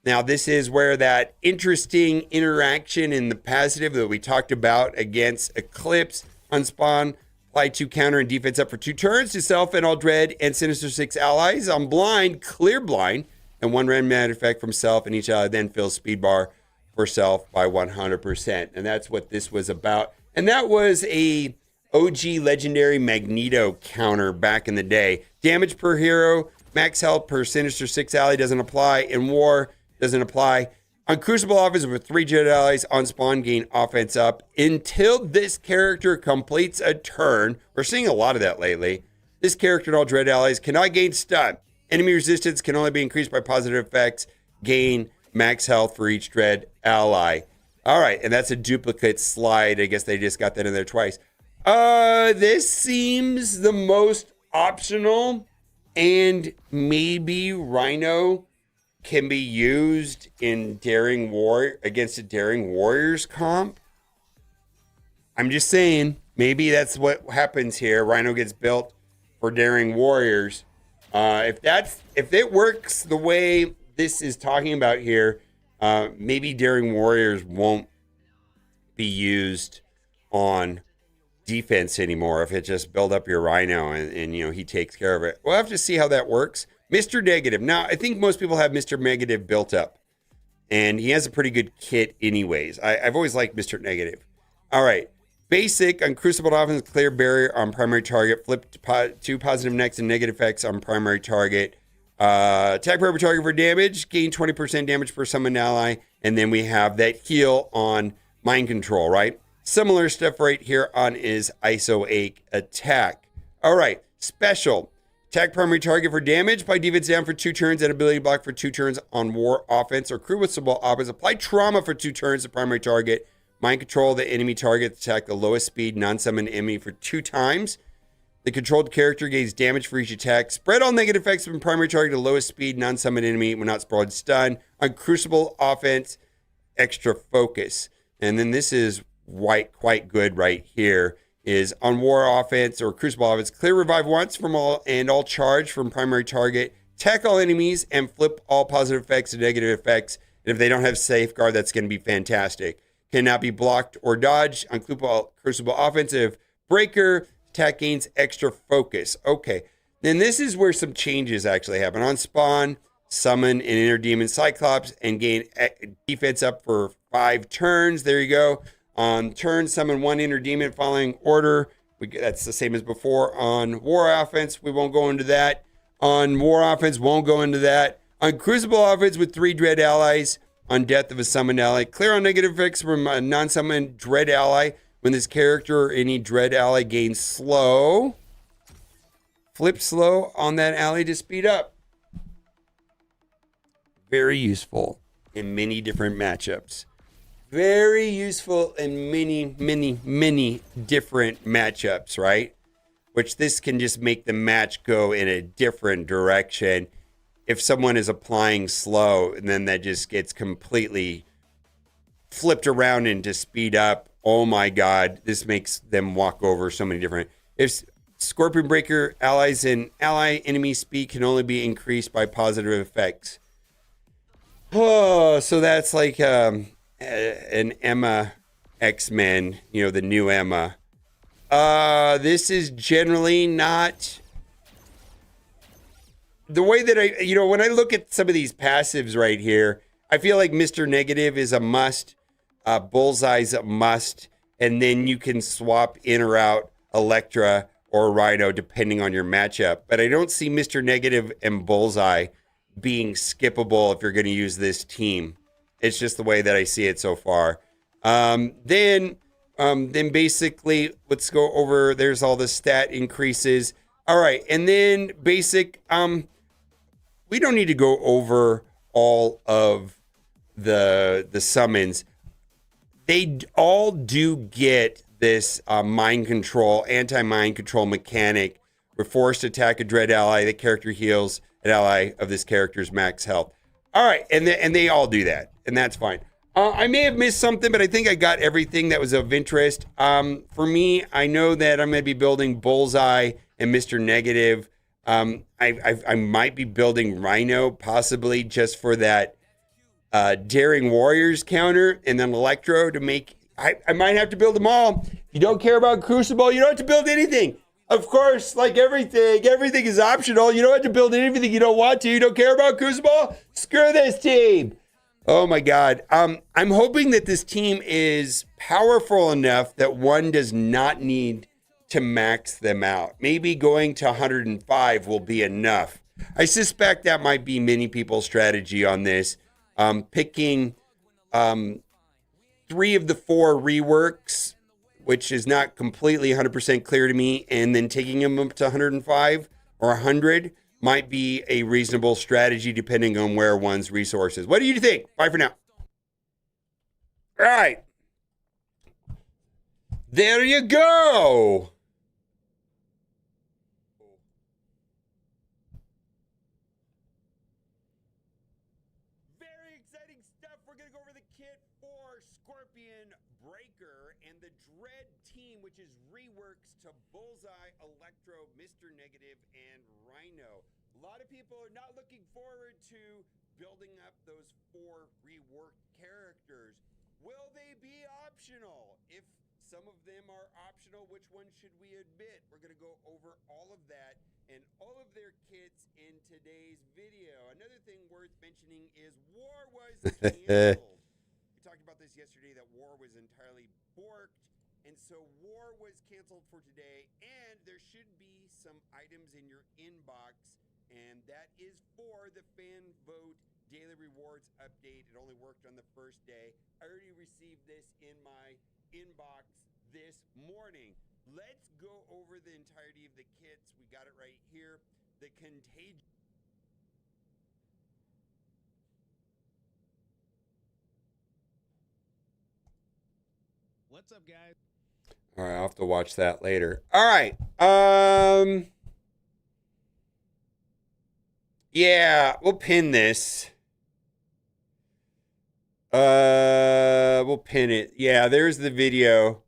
Now this is where that interesting interaction in the passive that we talked about against Eclipse on spawn. Apply 2 counter and defense up for 2 turns to self and all dread and Sinister 6 allies. On blind, clear blind, and 1 random mad effect from self and each ally then fills speed bar for self by 100%. And that's what this was about. And that was a OG legendary Magneto counter back in the day. Damage per hero, max health per Sinister 6 ally doesn't apply. In war, doesn't apply. On Crucible offense with 3 Dread allies on spawn, gain offense up until this character completes a turn. We're seeing a lot of that lately. This character and all Dread allies cannot gain stun. Enemy resistance can only be increased by positive effects. Gain max health for each Dread ally. All right, and that's a duplicate slide. I guess they just got that in there twice. This seems the most optional, and maybe Rhino can be used in against a Daring Warriors comp. I'm just saying, maybe that's what happens here. Rhino gets built for Daring Warriors. If it works the way this is talking about here, maybe Daring Warriors won't be used on defense anymore if it just build up your Rhino and he takes care of it. We'll have to see how that works. Mr. Negative. Now, I think most people have Mr. Negative built up. And he has a pretty good kit anyways. I've always liked Mr. Negative. All right. Basic on Crucible offense, clear barrier on primary target. Flip 2 positive next and negative effects on primary target. Attack primary target for damage. Gain 20% damage per summoned ally. And then we have that heal on mind control, right? Similar stuff right here on his ISO 8 attack. All right. Special. Attack primary target for damage. Apply defense down for 2 turns and ability block for 2 turns on war offense or Crucible offense. Apply trauma for 2 turns to primary target. Mind control the enemy target. Attack the lowest speed non-summoned enemy for 2 times. The controlled character gains damage for each attack. Spread all negative effects from primary target to lowest speed non-summoned enemy when not spread stun. On Crucible offense, extra focus. And then this is quite good right here. Is on war offense or Crucible offense, clear revive once from all charge from primary target, attack all enemies, and flip all positive effects to negative effects. And if they don't have safeguard, that's going to be fantastic. Cannot be blocked or dodged on Crucible offensive breaker. Attack gains extra focus. Okay, then this is where some changes actually happen. On spawn, summon an inner demon Cyclops and gain defense up for 5 turns. There you go. On turn, summon 1 inner demon following order. That's the same as before. On war offense, we won't go into that. On war offense, won't go into that. On Crucible offense with 3 Dread allies. On death of a summoned ally. Clear on negative effects from a non-summoned Dread ally. When this character or any Dread ally gains slow. Flip slow on that ally to speed up. Very useful in many different matchups. Very useful in many different matchups, right? Which this can just make the match go in a different direction. If someone is applying slow and then that just gets completely flipped around into speed up, oh my God, this makes them walk over so many different. If Scorpion Breaker allies and ally enemy speed can only be increased by positive effects. Oh, so that's like an Emma X-Men, you know, the new Emma. This is generally not the way that I, you know, when I look at some of these passives right here, I feel like Mr. Negative is a must, Bullseye's a must, and then you can swap in or out Elektra or Rhino depending on your matchup. But I don't see Mr. Negative and Bullseye being skippable if you're going to use this team. It's just the way that I see it so far. Then basically, let's go over, there's all the stat increases. All right, and then basic, we don't need to go over all of the summons. They all do get this mind control, anti-mind control mechanic where forced attack a dread ally, the character heals an ally of this character's max health. All right, and they all do that, and that's fine. I may have missed something, but I think I got everything that was of interest. For me, I know that I'm going to be building Bullseye and Mr. Negative. I might be building Rhino, possibly just for that Daring Warriors counter, and then Electro to make... I might have to build them all. If you don't care about Crucible, you don't have to build anything. Of course, like everything is optional. You don't have to build anything you don't want to. You don't care about Crucible? Screw this team. Oh my God. I'm hoping that this team is powerful enough that one does not need to max them out. Maybe going to 105 will be enough. I suspect that might be many people's strategy on this. Picking 3 of the 4 reworks, which is not completely 100% clear to me, and then taking them up to 105 or 100 might be a reasonable strategy depending on where one's resources. What do you think? Bye for now. All right. There you go. Very exciting stuff. We're going to go over the kit for Scorpion Breaker and the Dread team, which is reworks to Bullseye, Electro, Mr. Negative, and Rhino. A lot of people are not looking forward to building up those 4 reworked characters. Will they be optional? If some of them are optional, which one should we admit? We're going to go over all of that and all of their kits in today's video. Another thing worth mentioning is War was canceled. We talked about this yesterday, that War was entirely borked. And so War was canceled for today, and there should be some items in your inbox, and that is for the fan vote daily rewards update. It only worked on the first day. I already received this in my inbox this morning. Let's go over the entirety of the kits. We got it right here. The Contagion. What's up, guys? All right, I'll have to watch that later. All right. Yeah, we'll pin this. We'll pin it. Yeah, there's the video.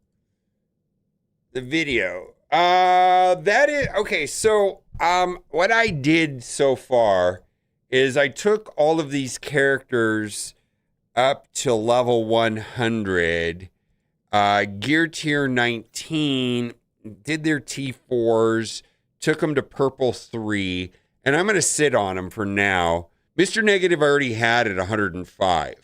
The video. That is okay. So, what I did so far is I took all of these characters up to level 100. Gear tier 19, did their T4s, took them to purple 3, and I'm going to sit on them for now. Mr. Negative I already had at 105.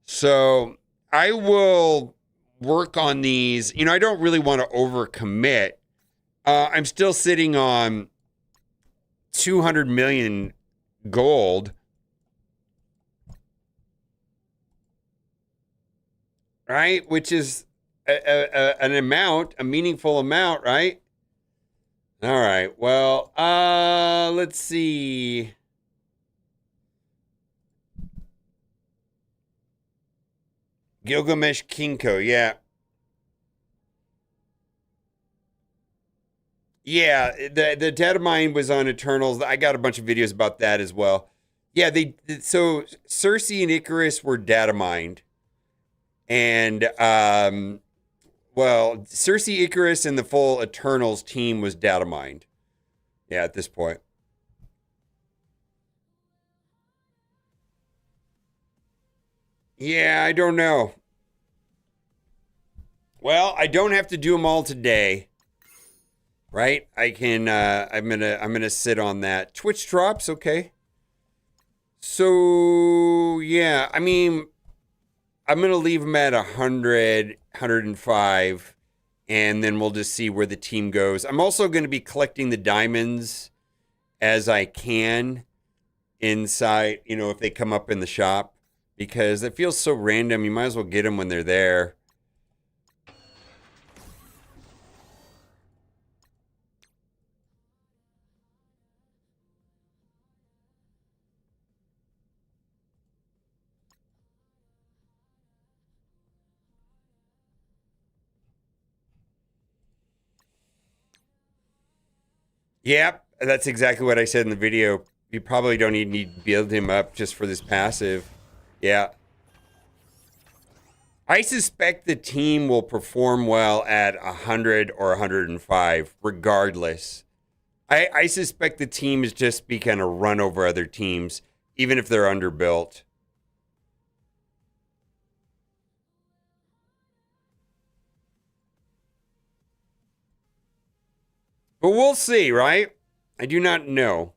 So I will work on these. You know, I don't really want to overcommit. I'm still sitting on 200 million gold. Right? Which is an amount, a meaningful amount, right? All right. Well, let's see. Gilgamesh Kinko, yeah. Yeah, the data mine was on Eternals. I got a bunch of videos about that as well. Yeah, so Cersei and Icarus were data mined. And, well, Cersei, Icarus, and the full Eternals team was data mined. Yeah, at this point. Yeah, I don't know. Well, I don't have to do them all today. Right? I can I'm gonna sit on that. Twitch drops, okay. So yeah, I mean, I'm gonna leave them at 100, 105, and then we'll just see where the team goes. I'm also gonna be collecting the diamonds as I can inside, you know, if they come up in the shop, because it feels so random. You might as well get them when they're there. Yep, that's exactly what I said in the video. You probably don't even need to build him up just for this passive. Yeah. I suspect the team will perform well at 100 or 105, regardless. I suspect the team is just be kind of run over other teams, even if they're underbuilt. But we'll see, right? I do not know.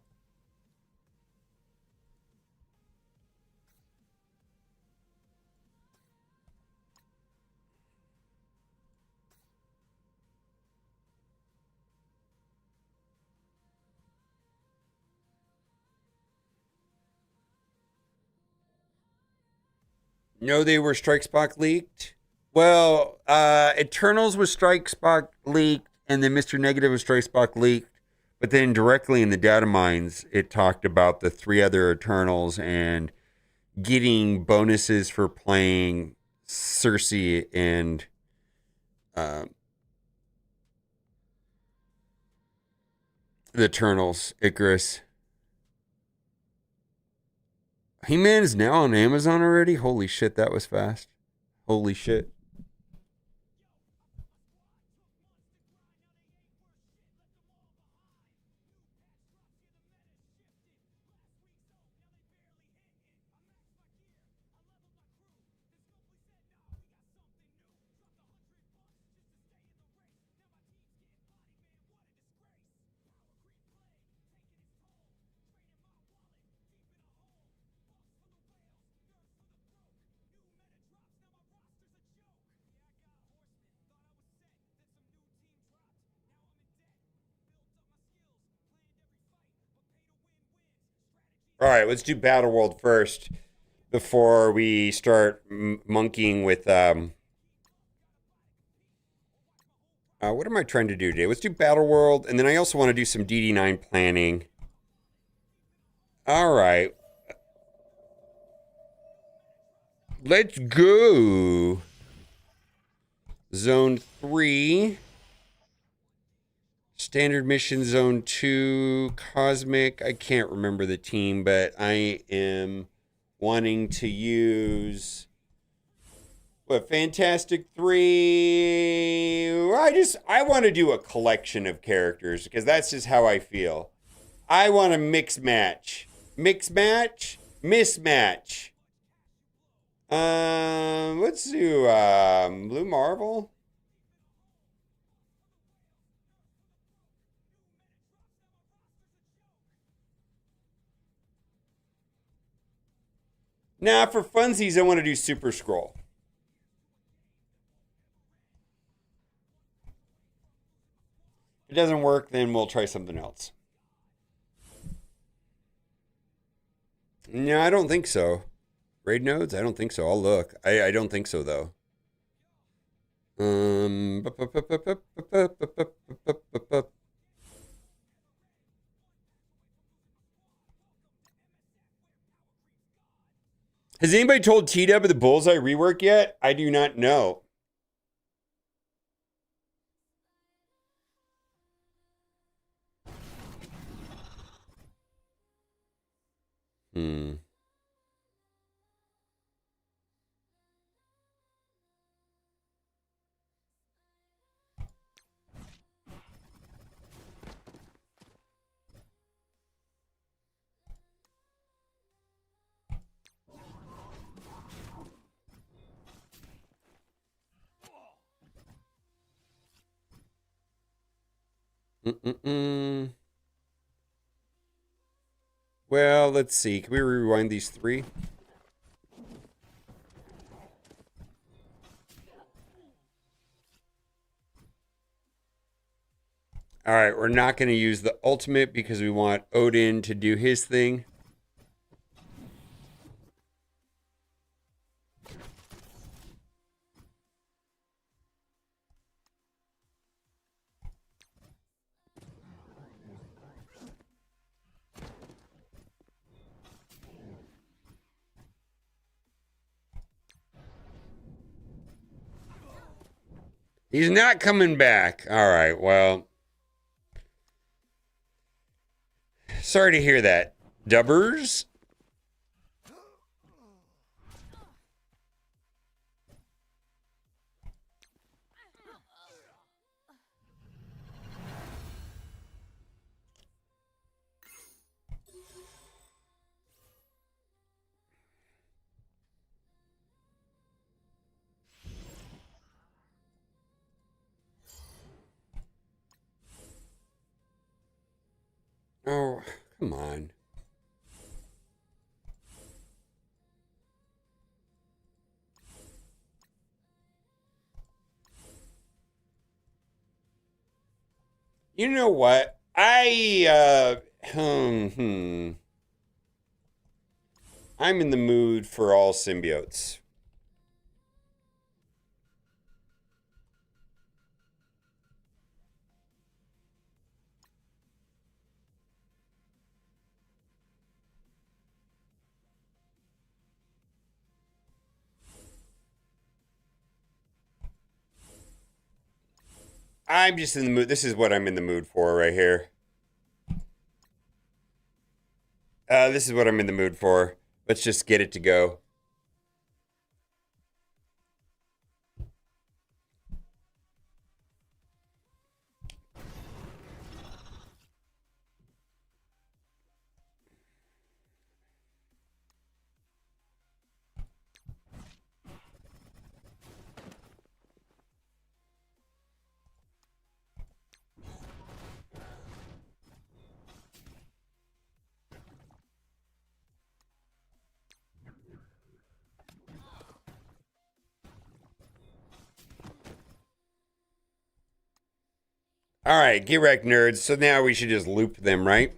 No, they were Strike Spot leaked. Well, Eternals was Strike Spot leaked, and then Mr. Negative was Strike Spot leaked. But then directly in the data mines, it talked about the 3 other Eternals and getting bonuses for playing Cersei and the Eternals, Icarus. He-Man is now on Amazon already? Holy shit, that was fast. Holy shit. All right, let's do Battle World first before we start monkeying with what am I trying to do today? Let's do Battle World, and then I also want to do some DD9 planning. All right. Let's go. Zone 3. Standard Mission Zone 2. Cosmic. I can't remember the team, but I am wanting to use... What, Fantastic 3? I want to do a collection of characters because that's just how I feel. I want to mix match. Mix match? Mismatch. Let's do Blue Marvel. Nah, for funsies, I want to do Super Scroll. If it doesn't work, then we'll try something else. No, I don't think so. Raid nodes? I don't think so. I'll look. I don't think so, though. Has anybody told T-Dub of the Bullseye rework yet? I do not know. Mm-mm-mm. Well, let's see. Can we rewind these 3? All right, we're not going to use the ultimate because we want Odin to do his thing. He's not coming back. All right, well. Sorry to hear that. Dubbers? Oh, come on. You know what? I'm in the mood for all symbiotes. I'm just in the mood. This is what I'm in the mood for right here. This is what I'm in the mood for. Let's just get it to go. All right, get wrecked, nerds. So now we should just loop them, right?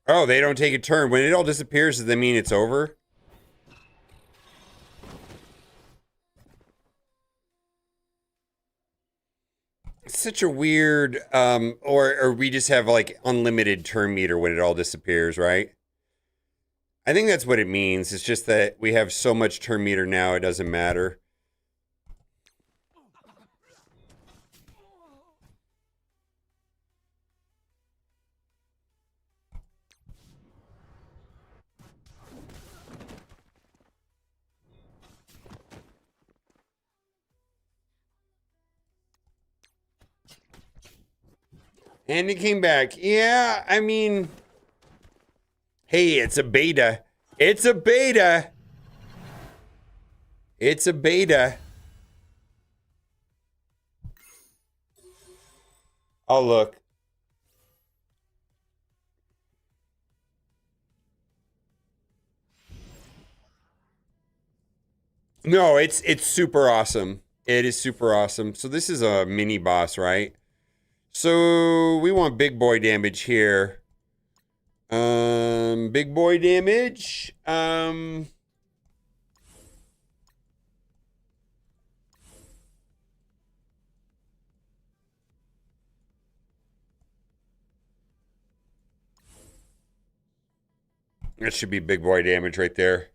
Oh, they don't take a turn. When it all disappears, does that mean it's over? It's such a weird, or we just have like unlimited turn meter when it all disappears, right? I think that's what it means. It's just that we have so much turn meter now, it doesn't matter. And it came back. Yeah, I mean, hey, it's a beta. It's a beta. It's a beta. Oh, look. No, it's super awesome. It is super awesome. So this is a mini boss, right? So we want big boy damage here. Big boy damage. That should be big boy damage right there.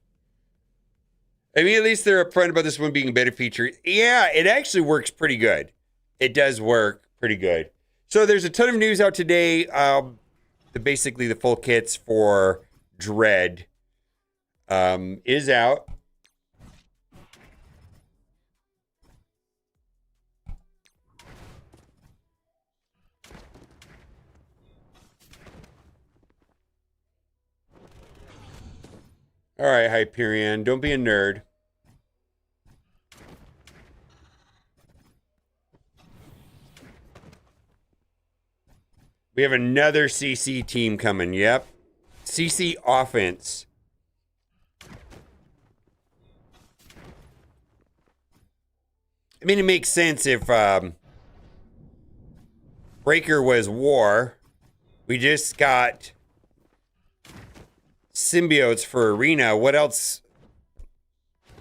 I mean, at least they're upfront about this one being a better feature. Yeah, it actually works pretty good. It does work pretty good. So there's a ton of news out today. Basically, the full kits for Dread is out. All right, Hyperion, don't be a nerd. We have another CC team coming. Yep. CC offense. I mean, it makes sense if Breaker was war. We just got symbiotes for Arena. What else?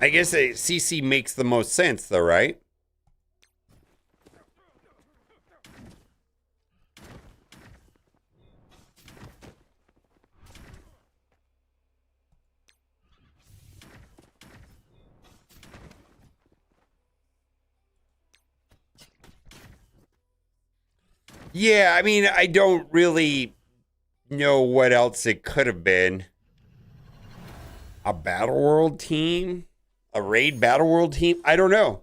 I guess a CC makes the most sense, though, right? Yeah, I mean, I don't really know what else it could have been. A Battle World team? A Raid Battle World team? I don't know.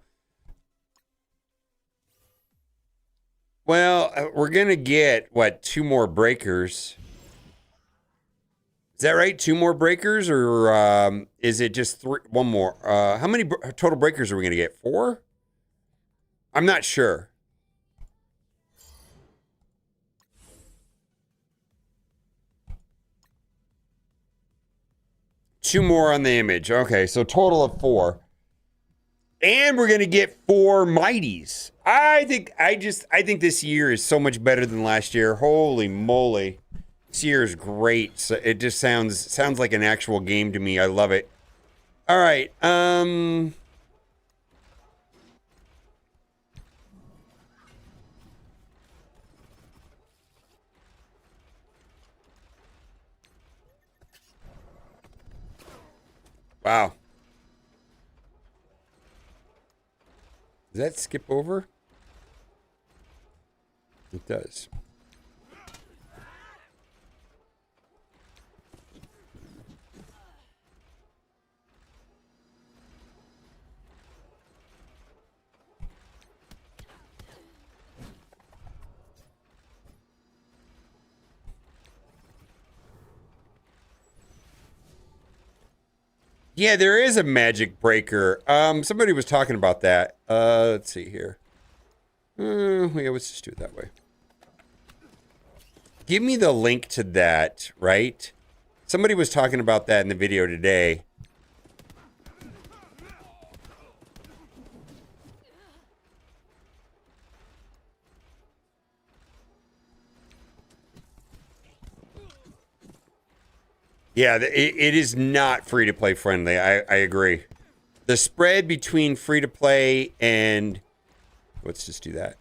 Well, we're going to get, what, 2 more breakers? Is that right? 2 more breakers? Or is it just 1 more? How many total breakers are we going to get? 4? I'm not sure. Two more on the image. Okay, so total of 4. And we're gonna get 4 mighties. I think this year is so much better than last year. Holy moly. This year is great. So it just sounds like an actual game to me. I love it. All right. Wow. Does that skip over? It does. Yeah, there is a magic breaker. Somebody was talking about that. Let's see here. Yeah, let's just do it that way. Give me the link to that, right? Somebody was talking about that in the video today. Yeah, it is not free-to-play friendly. I agree. The spread between free-to-play and... Let's just do that.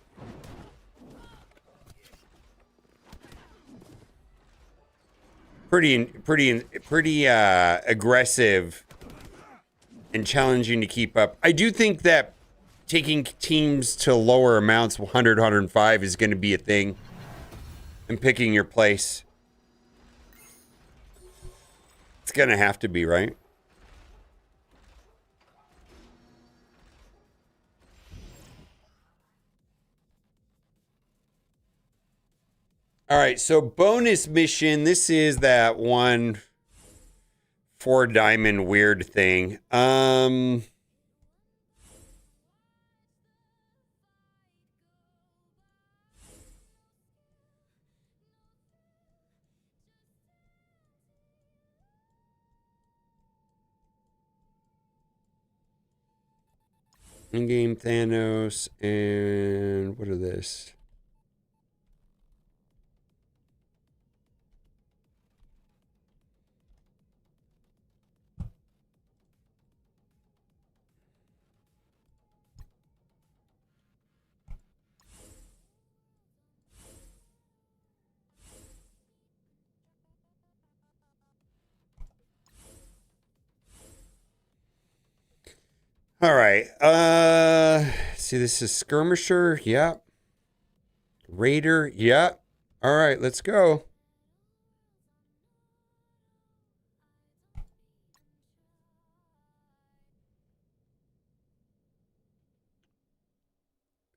Pretty aggressive and challenging to keep up. I do think that taking teams to lower amounts, 100, 105, is going to be a thing. And picking your place. It's gonna have to be, right? All right, so bonus mission. This is that one 4 diamond weird thing. In-game Thanos, and what are this? All right. See, this is Skirmisher. Yep. Raider. Yep. All right, let's go.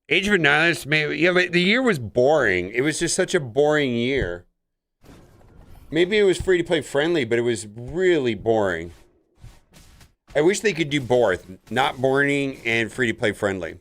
Age of Annihilus, maybe. Yeah, but the year was boring. It was just such a boring year. Maybe it was free to play friendly, but it was really boring. I wish they could do both, not boring and free to play friendly.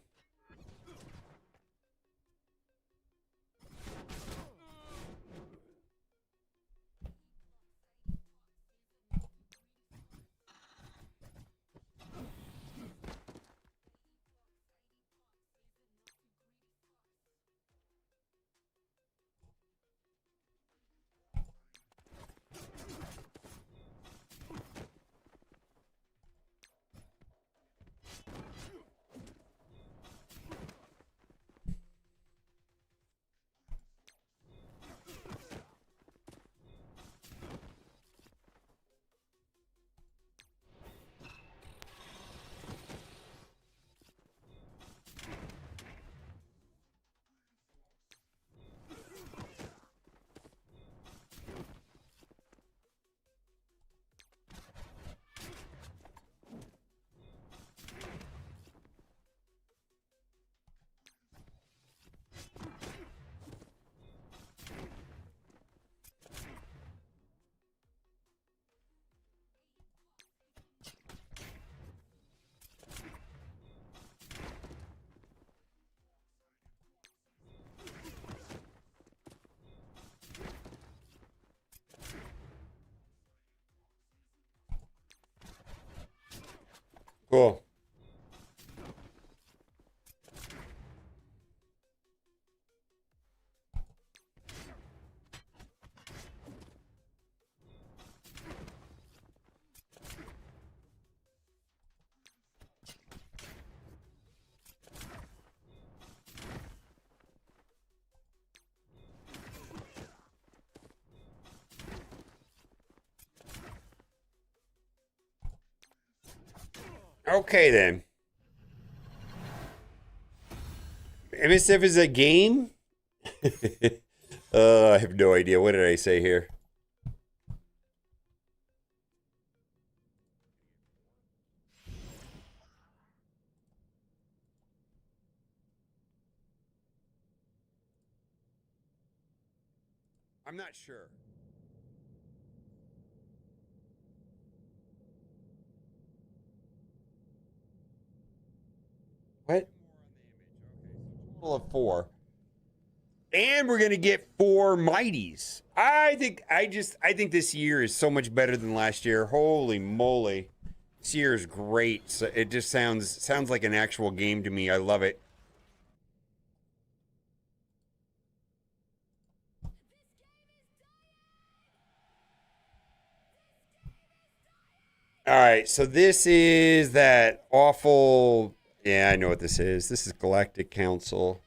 Cool. Okay then. MSF is a game? I have no idea. What did I say here? I'm not sure. What? Total of 4. And we're gonna get 4 mighties. I think this year is so much better than last year. Holy moly. This year is great. So it just sounds like an actual game to me. I love it. All right, so this is that awful. Yeah, I know what this is. This is Galactic Council.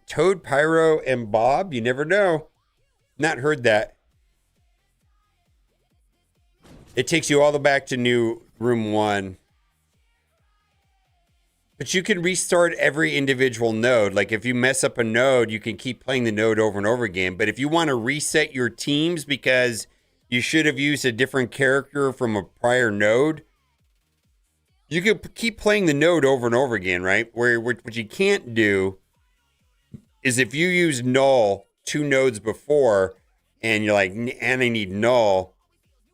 Toad, Pyro, and Bob. You never know. Not heard that. It takes you all the back to new room 1. But you can restart every individual node. Like if you mess up a node, you can keep playing the node over and over again. But if you want to reset your teams because you should have used a different character from a prior node, you can keep playing the node over and over again, right? What you can't do is if you use null 2 nodes before and you're like, and I need null,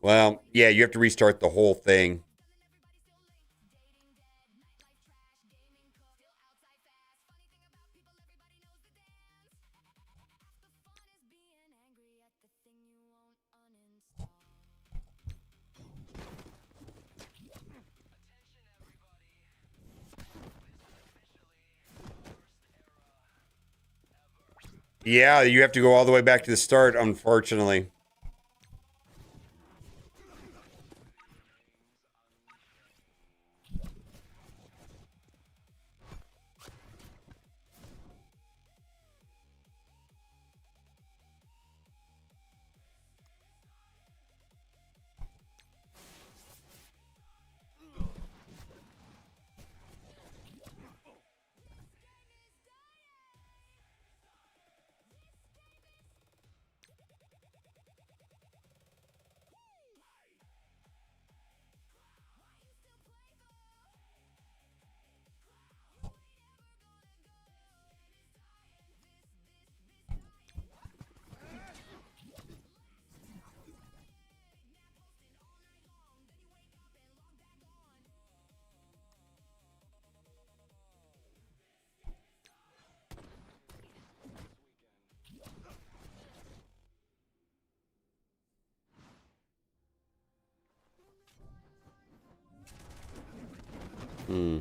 well, yeah, you have to restart the whole thing. Yeah, you have to go all the way back to the start, unfortunately. Hmm.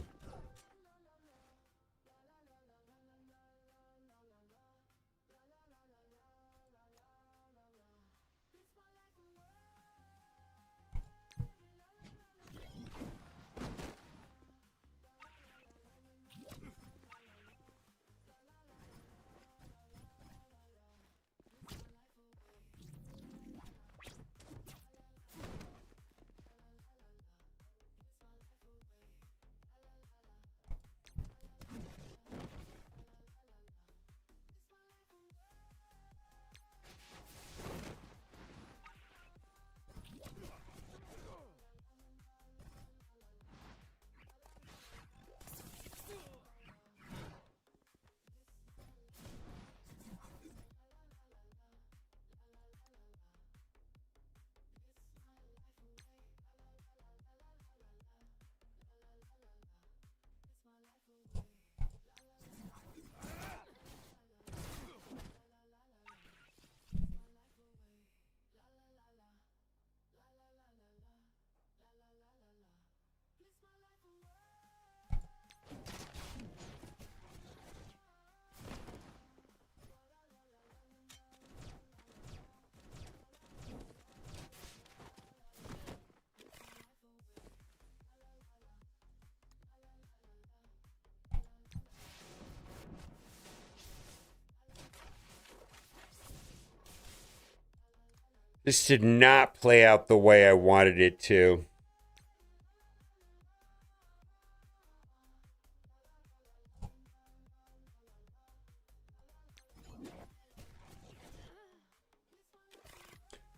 This did not play out the way I wanted it to.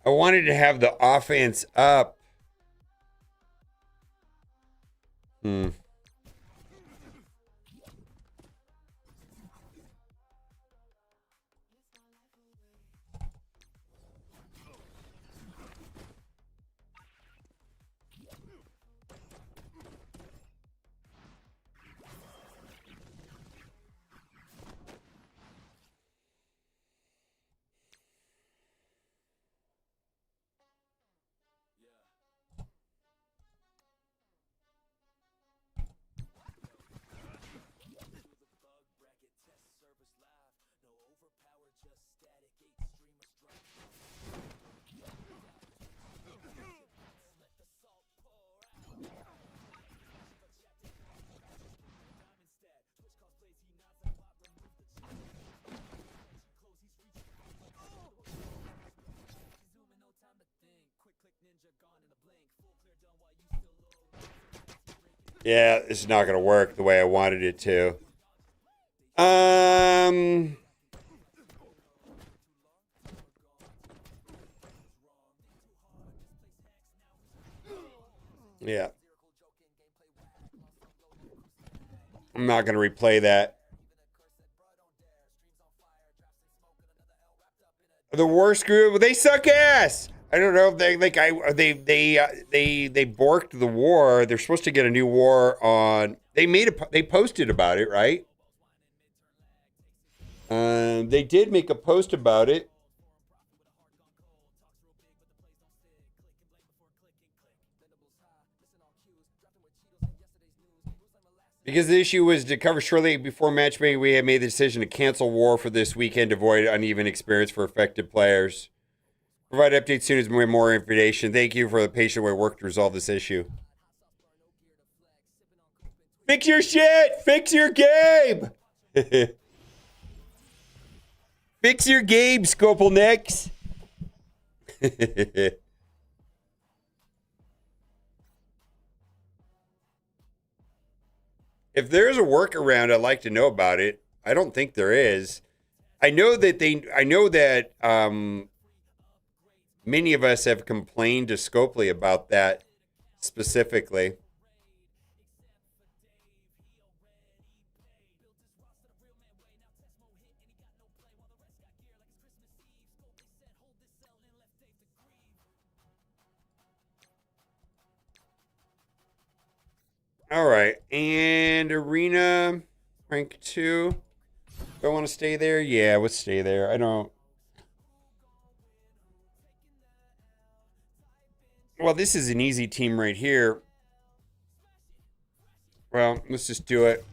I wanted to have the offense up. Hmm. Yeah, it's not going to work the way I wanted it to. Yeah. I'm not going to replay that. The worst group, they suck ass. I don't know if they they borked the war. They're supposed to get a new war on. They posted about it, right? They did make a post about it. Because the issue was to cover shortly before matchmaking, we had made the decision to cancel war for this weekend to avoid uneven experience for affected players. Provide updates soon as we have more information. Thank you for the patient way work to resolve this issue. Fix your shit! Fix your game! Fix your game, Scopel Nicks! If there's a workaround, I'd like to know about it. I don't think there is. I know that many of us have complained to Scopely about that specifically. All right, and Arena rank 2. Do I want to stay there? Yeah, let's stay there. I don't. Well, this is an easy team right here. Well, let's just do it.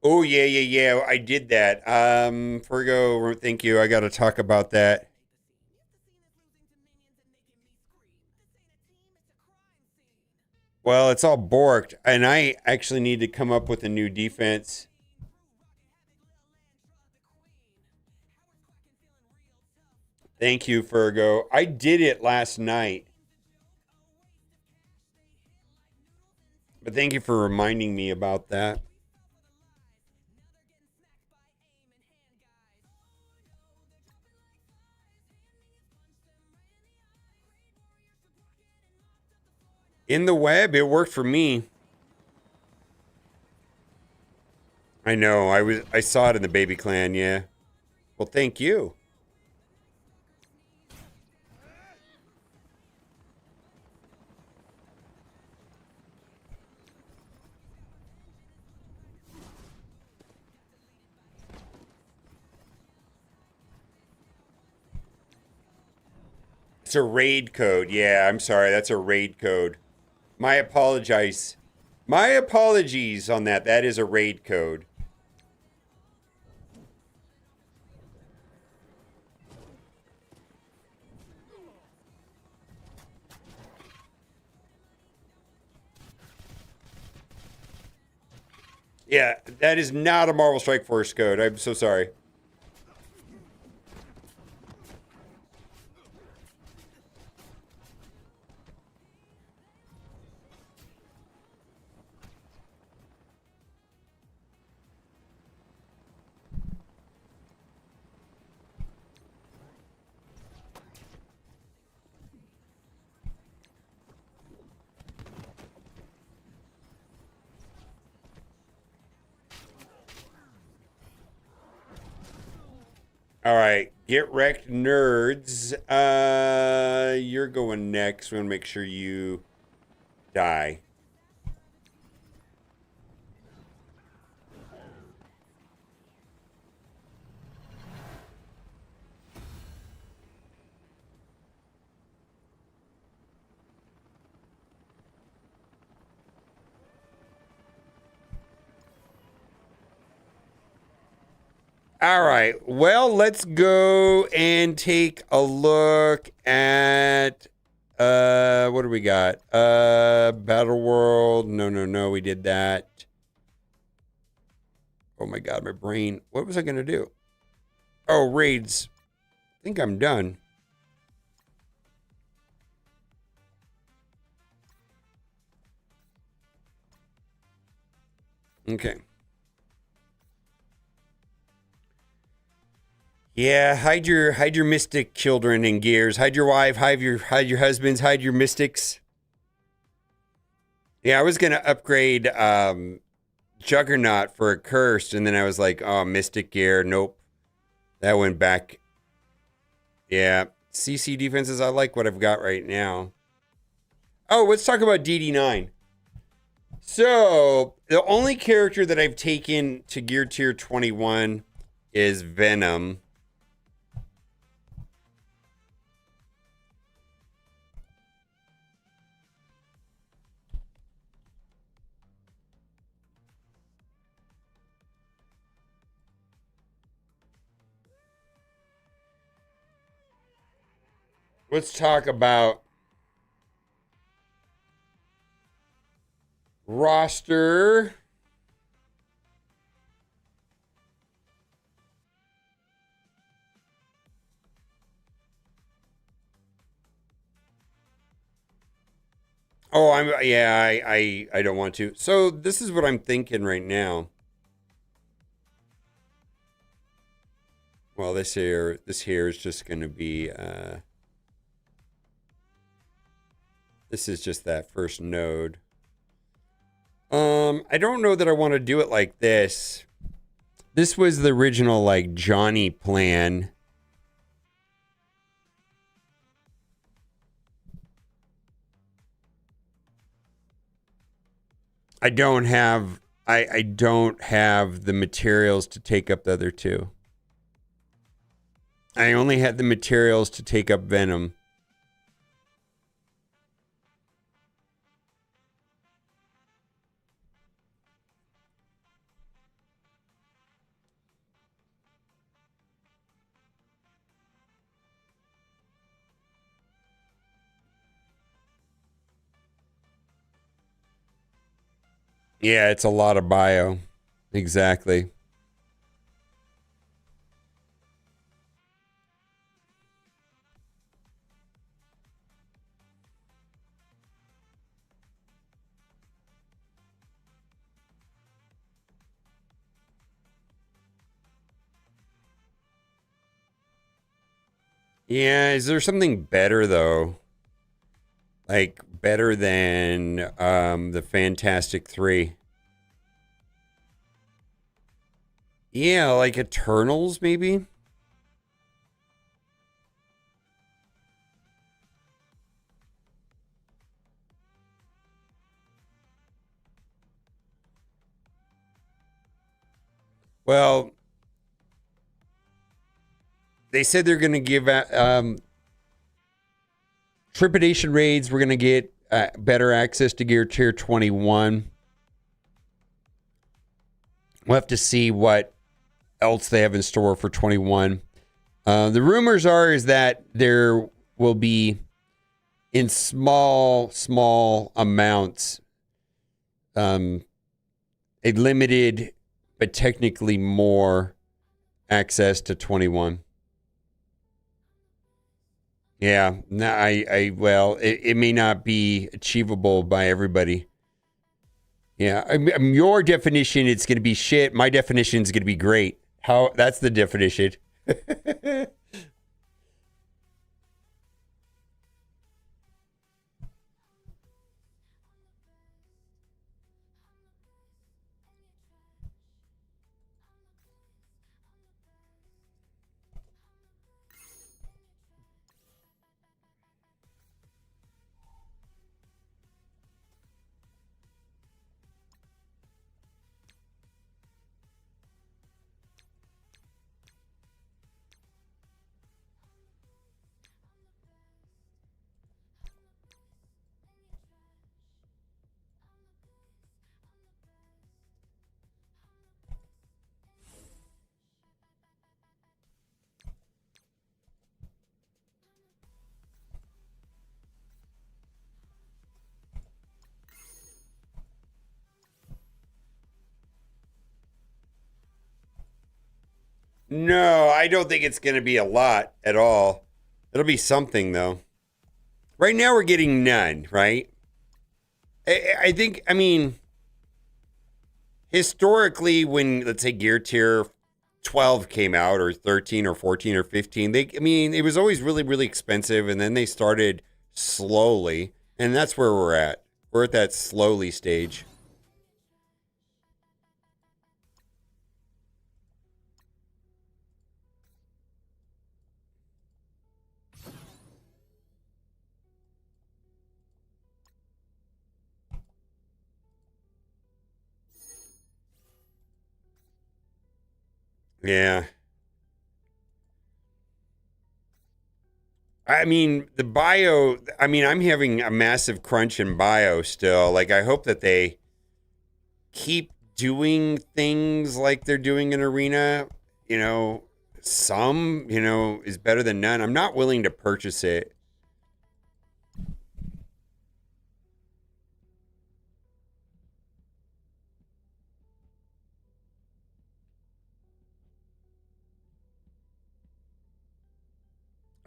Oh, yeah. I did that. Fergo, thank you. I got to talk about that. Well, it's all borked, and I actually need to come up with a new defense. Thank you, Fergo. I did it last night. But thank you for reminding me about that. In the web, it worked for me. I know. I saw it in the baby clan, yeah. Well, thank you. It's a raid code. Yeah, I'm sorry. That's a raid code. My apologies. My apologies on that. That is a raid code. Yeah, that is not a Marvel Strike Force code. I'm so sorry. All right, get wrecked, nerds. You're going next. We want to make sure you die. All right. Well, let's go and take a look at what do we got? Battle World. No, we did that. Oh my god, my brain. What was I gonna do? Oh, raids. I think I'm done. Okay. Yeah, hide your mystic children in gears. Hide your wife, hide your husbands, hide your mystics. Yeah, I was gonna upgrade Juggernaut for a cursed, and then I was like, oh, mystic gear. Nope. That went back. Yeah. CC defenses, I like what I've got right now. Oh, let's talk about DD9. So the only character that I've taken to gear tier 21 is Venom. Let's talk about roster. Oh, I don't want to. So this is what I'm thinking right now. Well, this here is just going to be this is just that first node. I don't know that I want to do it like this. This was the original like Johnny plan. I don't have I don't have the materials to take up the other two. I only had the materials to take up Venom. Yeah, it's a lot of bio. Exactly. Yeah, is there something better though? Like better than the Fantastic Three? Yeah, like Eternals maybe? Well, they said they're going to give trepidation raids. We're going to get better access to Gear Tier 21. We'll have to see what else they have in store for 21. The rumors is that there will be in small amounts, a limited but technically more access to 21. Yeah, no, well, it may not be achievable by everybody. Yeah, your definition, it's going to be shit. My definition is going to be great. How? That's the definition. No, I don't think it's going to be a lot at all. It'll be something, though. Right now, we're getting none, right? I think, I mean, historically, when, let's say, Gear Tier 12 came out, or 13 or 14 or 15, it was always really, really expensive, and then they started slowly, and that's where we're at. We're at that slowly stage. Yeah. I mean, the bio, I'm having a massive crunch in bio still. Like, I hope that they keep doing things like they're doing in Arena. Some, is better than none. I'm not willing to purchase it.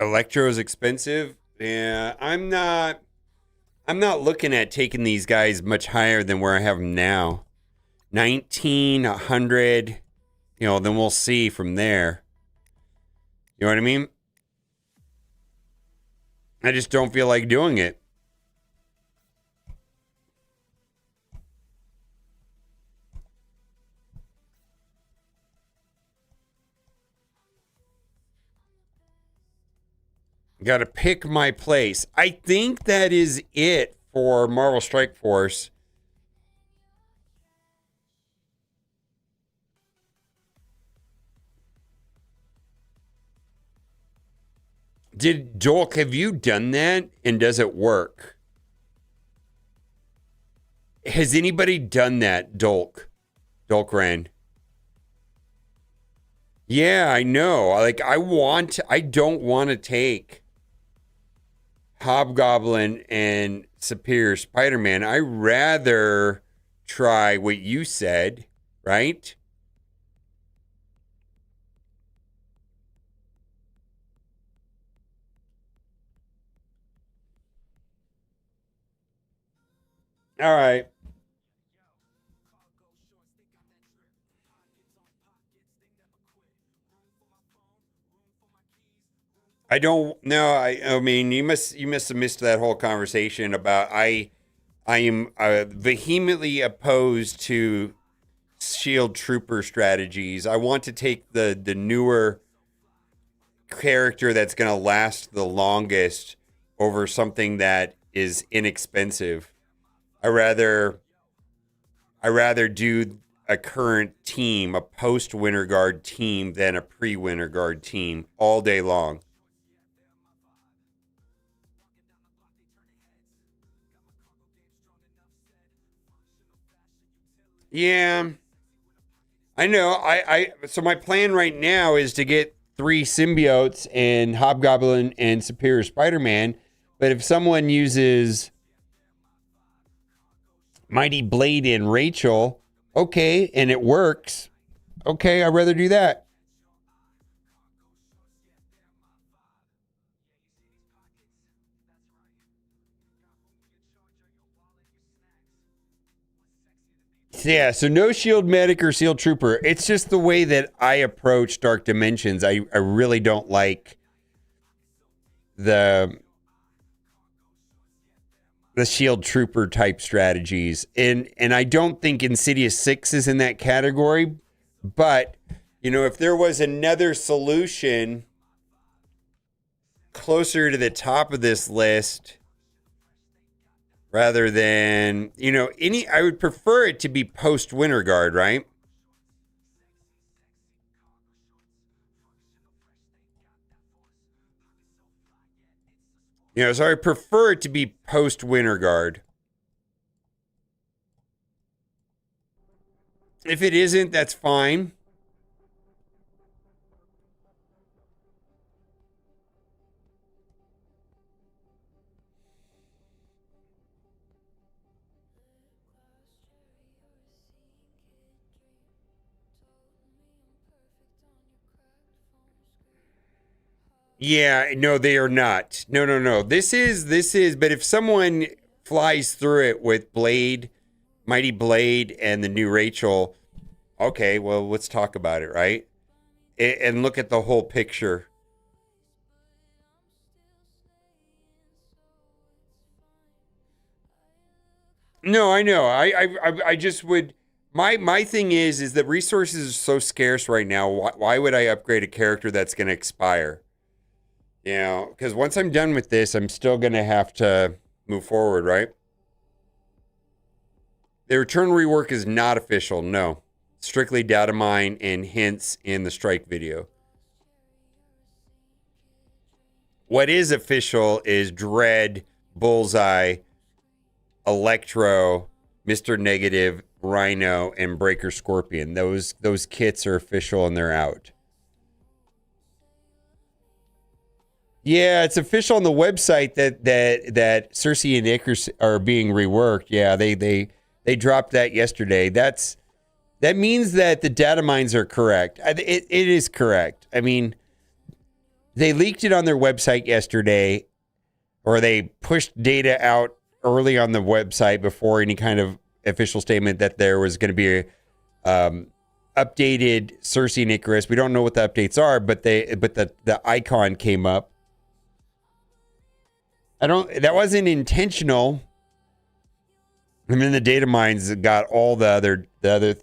Electro is expensive. Yeah, I'm not looking at taking these guys much higher than where I have them now. 19, 100, then we'll see from there. You know what I mean? I just don't feel like doing it. Got to pick my place. I think that is it for Marvel Strike Force. Dolk, have you done that? And does it work? Has anybody done that, Dolk? Dolkran. Yeah, I know. Like, I don't want to take Hobgoblin and Superior Spider-Man. I rather try what you said, right? All right. I don't know. I mean, you must have missed that whole conversation about I am vehemently opposed to shield trooper strategies. I want to take the newer character that's going to last the longest over something that is inexpensive. I rather do a current team, a post Winter Guard team, than a pre Winter Guard team all day long. Yeah, I know. So my plan right now is to get 3 symbiotes and Hobgoblin and Superior Spider-Man. But if someone uses Mighty Blade and Rachel, okay, and it works, okay, I'd rather do that. Yeah, so no shield medic or seal trooper. It's just the way that I approach Dark Dimensions. I really don't like the shield trooper type strategies. And I don't think Insidious 6 is in that category. But, you know, if there was another solution closer to the top of this list, rather than, you know, I would prefer it to be post Winter Guard, right? You know, so I prefer it to be post Winter Guard. If it isn't, that's fine. Yeah, no, they are not. No. This is, but if someone flies through it with Blade, Mighty Blade, and the new Rachel, okay, well, let's talk about it, right? And look at the whole picture. No, I know. I just would. My thing is that resources are so scarce right now. Why would I upgrade a character that's going to expire? You know, because once I'm done with this, I'm still going to have to move forward, right? The return rework is not official, no. Strictly data mine and hints in the strike video. What is official is Dread, Bullseye, Electro, Mr. Negative, Rhino, and Breaker Scorpion. Those kits are official and they're out. Yeah, it's official on the website that Cersei and Icarus are being reworked. Yeah, they dropped that yesterday. That means that the data mines are correct. It is correct. I mean, they leaked it on their website yesterday, or they pushed data out early on the website before any kind of official statement that there was going to be updated Cersei and Icarus. We don't know what the updates are, but the icon came up. That wasn't intentional. I mean, the data mines got all the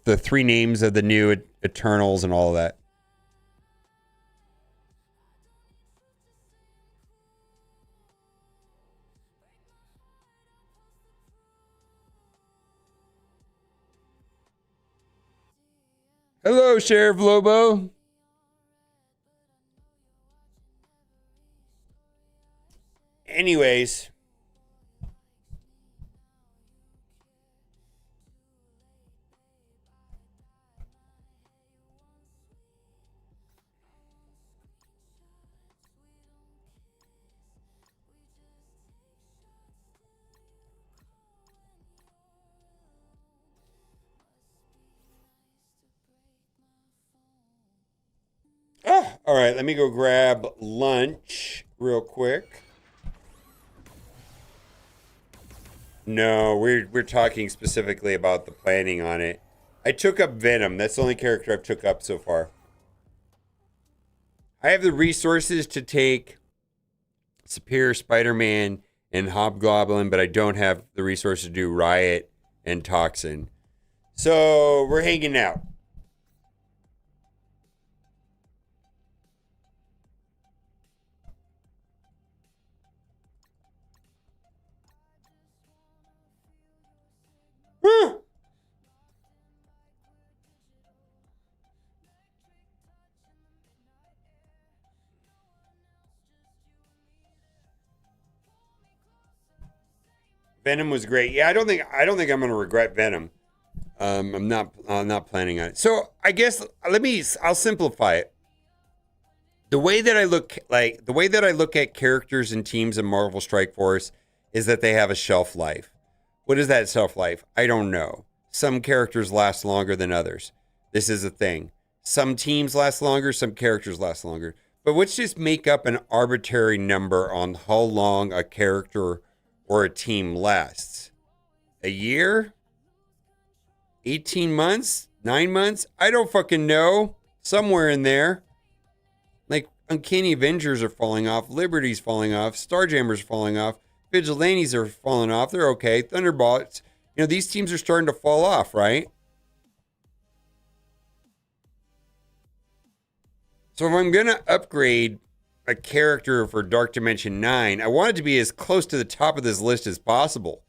3 names of the new Eternals and all of that. Hello, Sheriff Lobo. Anyways. Oh, all right, let me go grab lunch real quick. No, we're talking specifically about the planning on it. I took up Venom. That's the only character I've took up so far. I have the resources to take Superior Spider-Man and Hobgoblin, but I don't have the resources to do Riot and Toxin. So we're hanging out. Venom was great. Yeah, I don't think I'm going to regret Venom. I'm not planning on it. So I guess I'll simplify it. The way that I look at characters and teams in Marvel Strike Force is that they have a shelf life. What is that shelf life? I don't know. Some characters last longer than others. This is a thing. Some teams last longer, some characters last longer. But let's just make up an arbitrary number on how long a character or a team lasts. A year? 18 months? 9 months? I don't fucking know. Somewhere in there. Like, Uncanny Avengers are falling off. Liberty's falling off. Starjammers falling off. Vigilantes are falling off. They're okay. Thunderbolts. You know, these teams are starting to fall off, right? So if I'm going to upgrade a character for Dark Dimension 9, I want it to be as close to the top of this list as possible.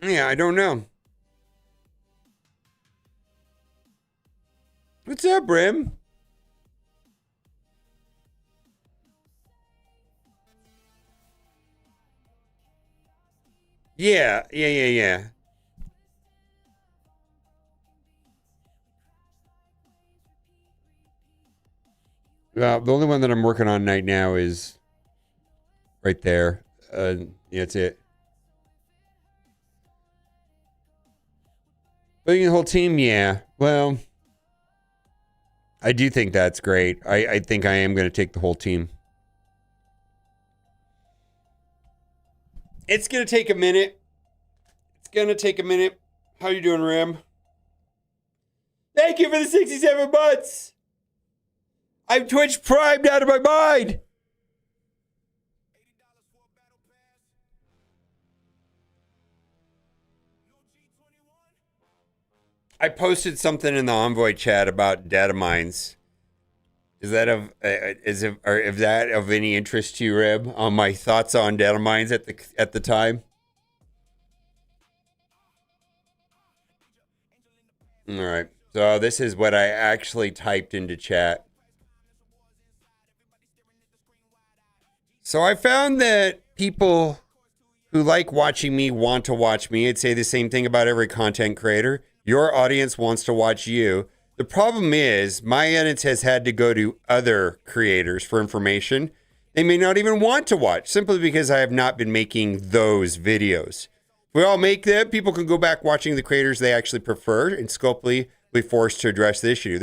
Yeah, I don't know. What's up, Brim? Yeah. The only one that I'm working on right now is right there. Yeah, that's it. Building the whole team, yeah. Well, I do think that's great. I think I am going to take the whole team. It's going to take a minute. How you doing, Rim? Thank you for the 67 months. I'm Twitch primed out of my mind. I posted something in the Envoy chat about data mines. Is that of any interest to you, Rib? On my thoughts on data mines at the time. All right. So this is what I actually typed into chat. So I found that people who like watching me want to watch me. I'd say the same thing about every content creator. Your audience wants to watch you. The problem is my audience has had to go to other creators for information they may not even want to watch simply because I have not been making those videos. If we all make them, people can go back watching the creators they actually prefer, and Scopely will be forced to address the issue.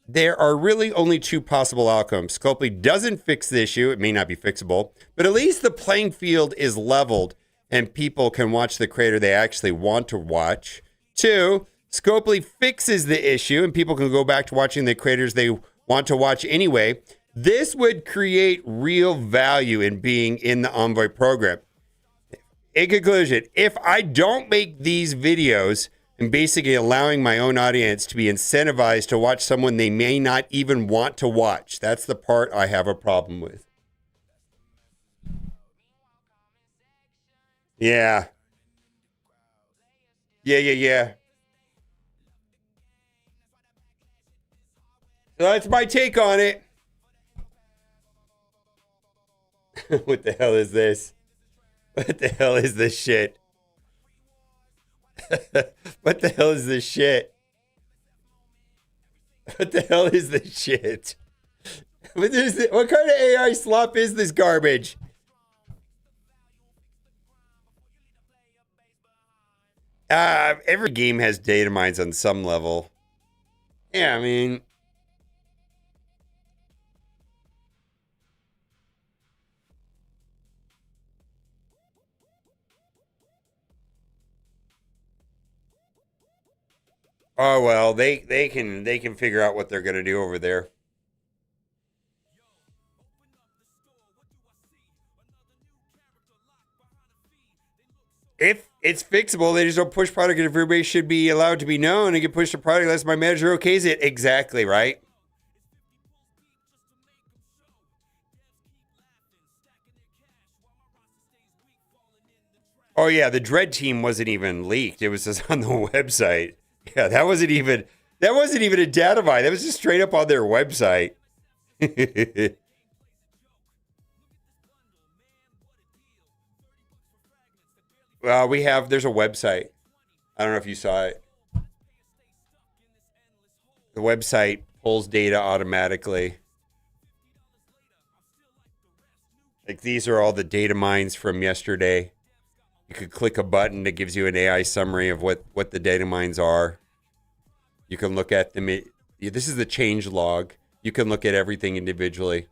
There are really only two possible outcomes. Scopely doesn't fix the issue. It may not be fixable, but at least the playing field is leveled and people can watch the creator they actually want to watch. Two, Scopely fixes the issue and people can go back to watching the creators they want to watch anyway. This would create real value in being in the Envoy program. In conclusion, if I don't make these videos, and basically allowing my own audience to be incentivized to watch someone they may not even want to watch. That's the part I have a problem with. Yeah. Yeah. That's my take on it. What the hell is this? What the hell is this shit? What the hell is this shit? What the hell is this shit? What kind of AI slop is this garbage? Every game has data mines on some level. Yeah, I mean... Oh well, they can figure out what they're gonna do over there. If it's fixable, they just don't push product, and everybody should be allowed to be known and get pushed to product unless my manager okays it. Exactly right. Oh yeah, the Dread Team wasn't even leaked. It was just on the website. Yeah, that wasn't even a data mine. That was just straight up on their website. Well, there's a website. I don't know if you saw it. The website pulls data automatically. Like these are all the data mines from yesterday. You could click a button that gives you an AI summary of what the data mines are. You can look at them. This is the change log. You can look at everything individually.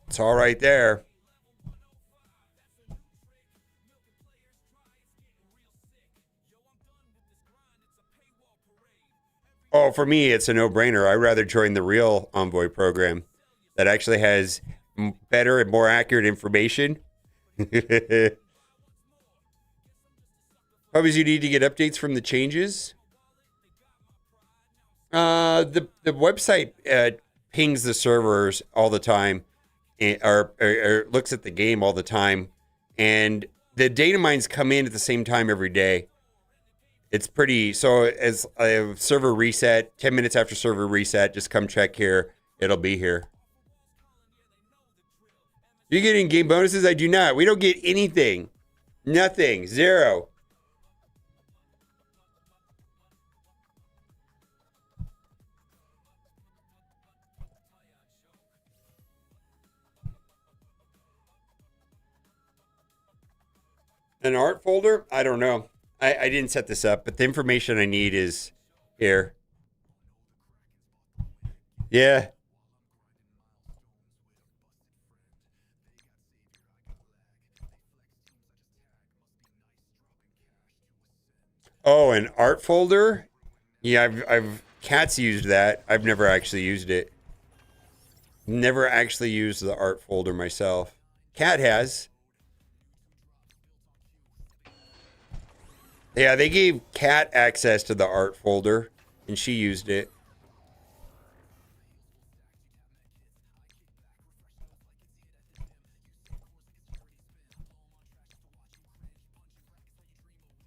It's all right there. Oh, for me, it's a no-brainer. I'd rather join the real Envoy program that actually has better and more accurate information. Probably you need to get updates from the changes. The website pings the servers all the time, or looks at the game all the time, and the data mines come in at the same time every day. It's pretty, so as a server reset, 10 minutes after server reset, just come check here. It'll be here. You get in-game bonuses? I do not. We don't get anything. Nothing. Zero. An art folder? I don't know. I didn't set this up, but the information I need is here. Yeah. Oh, an art folder? Yeah, I've Cat's used that. I've never actually used it. Never actually used the art folder myself. Cat has. Yeah, they gave Cat access to the art folder, and she used it.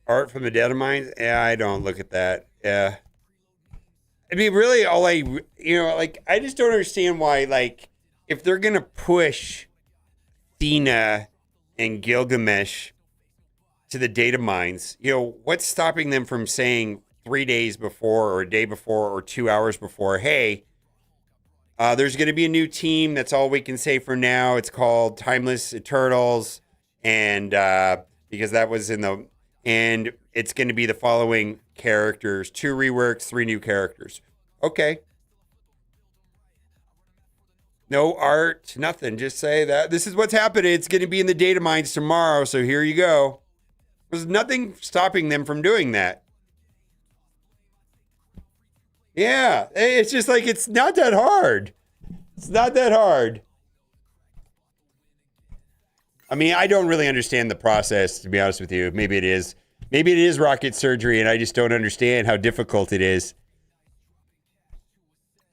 Art from the data mines? Yeah, I don't look at that. Yeah. I mean, really, I just don't understand why, like, if they're going to push Thena and Gilgamesh to the data mines, what's stopping them from saying 3 days before or a day before or 2 hours before, hey, there's going to be a new team. That's all we can say for now. It's called Timeless Eternals. And because that was and it's going to be the following characters, 2 reworks, 3 new characters. Okay. No art, nothing. Just say that this is what's happening. It's going to be in the data mines tomorrow. So here you go. There's nothing stopping them from doing that. Yeah, it's just like, it's not that hard. It's not that hard. I mean, I don't really understand the process, to be honest with you. Maybe it is. Maybe it is rocket surgery, and I just don't understand how difficult it is.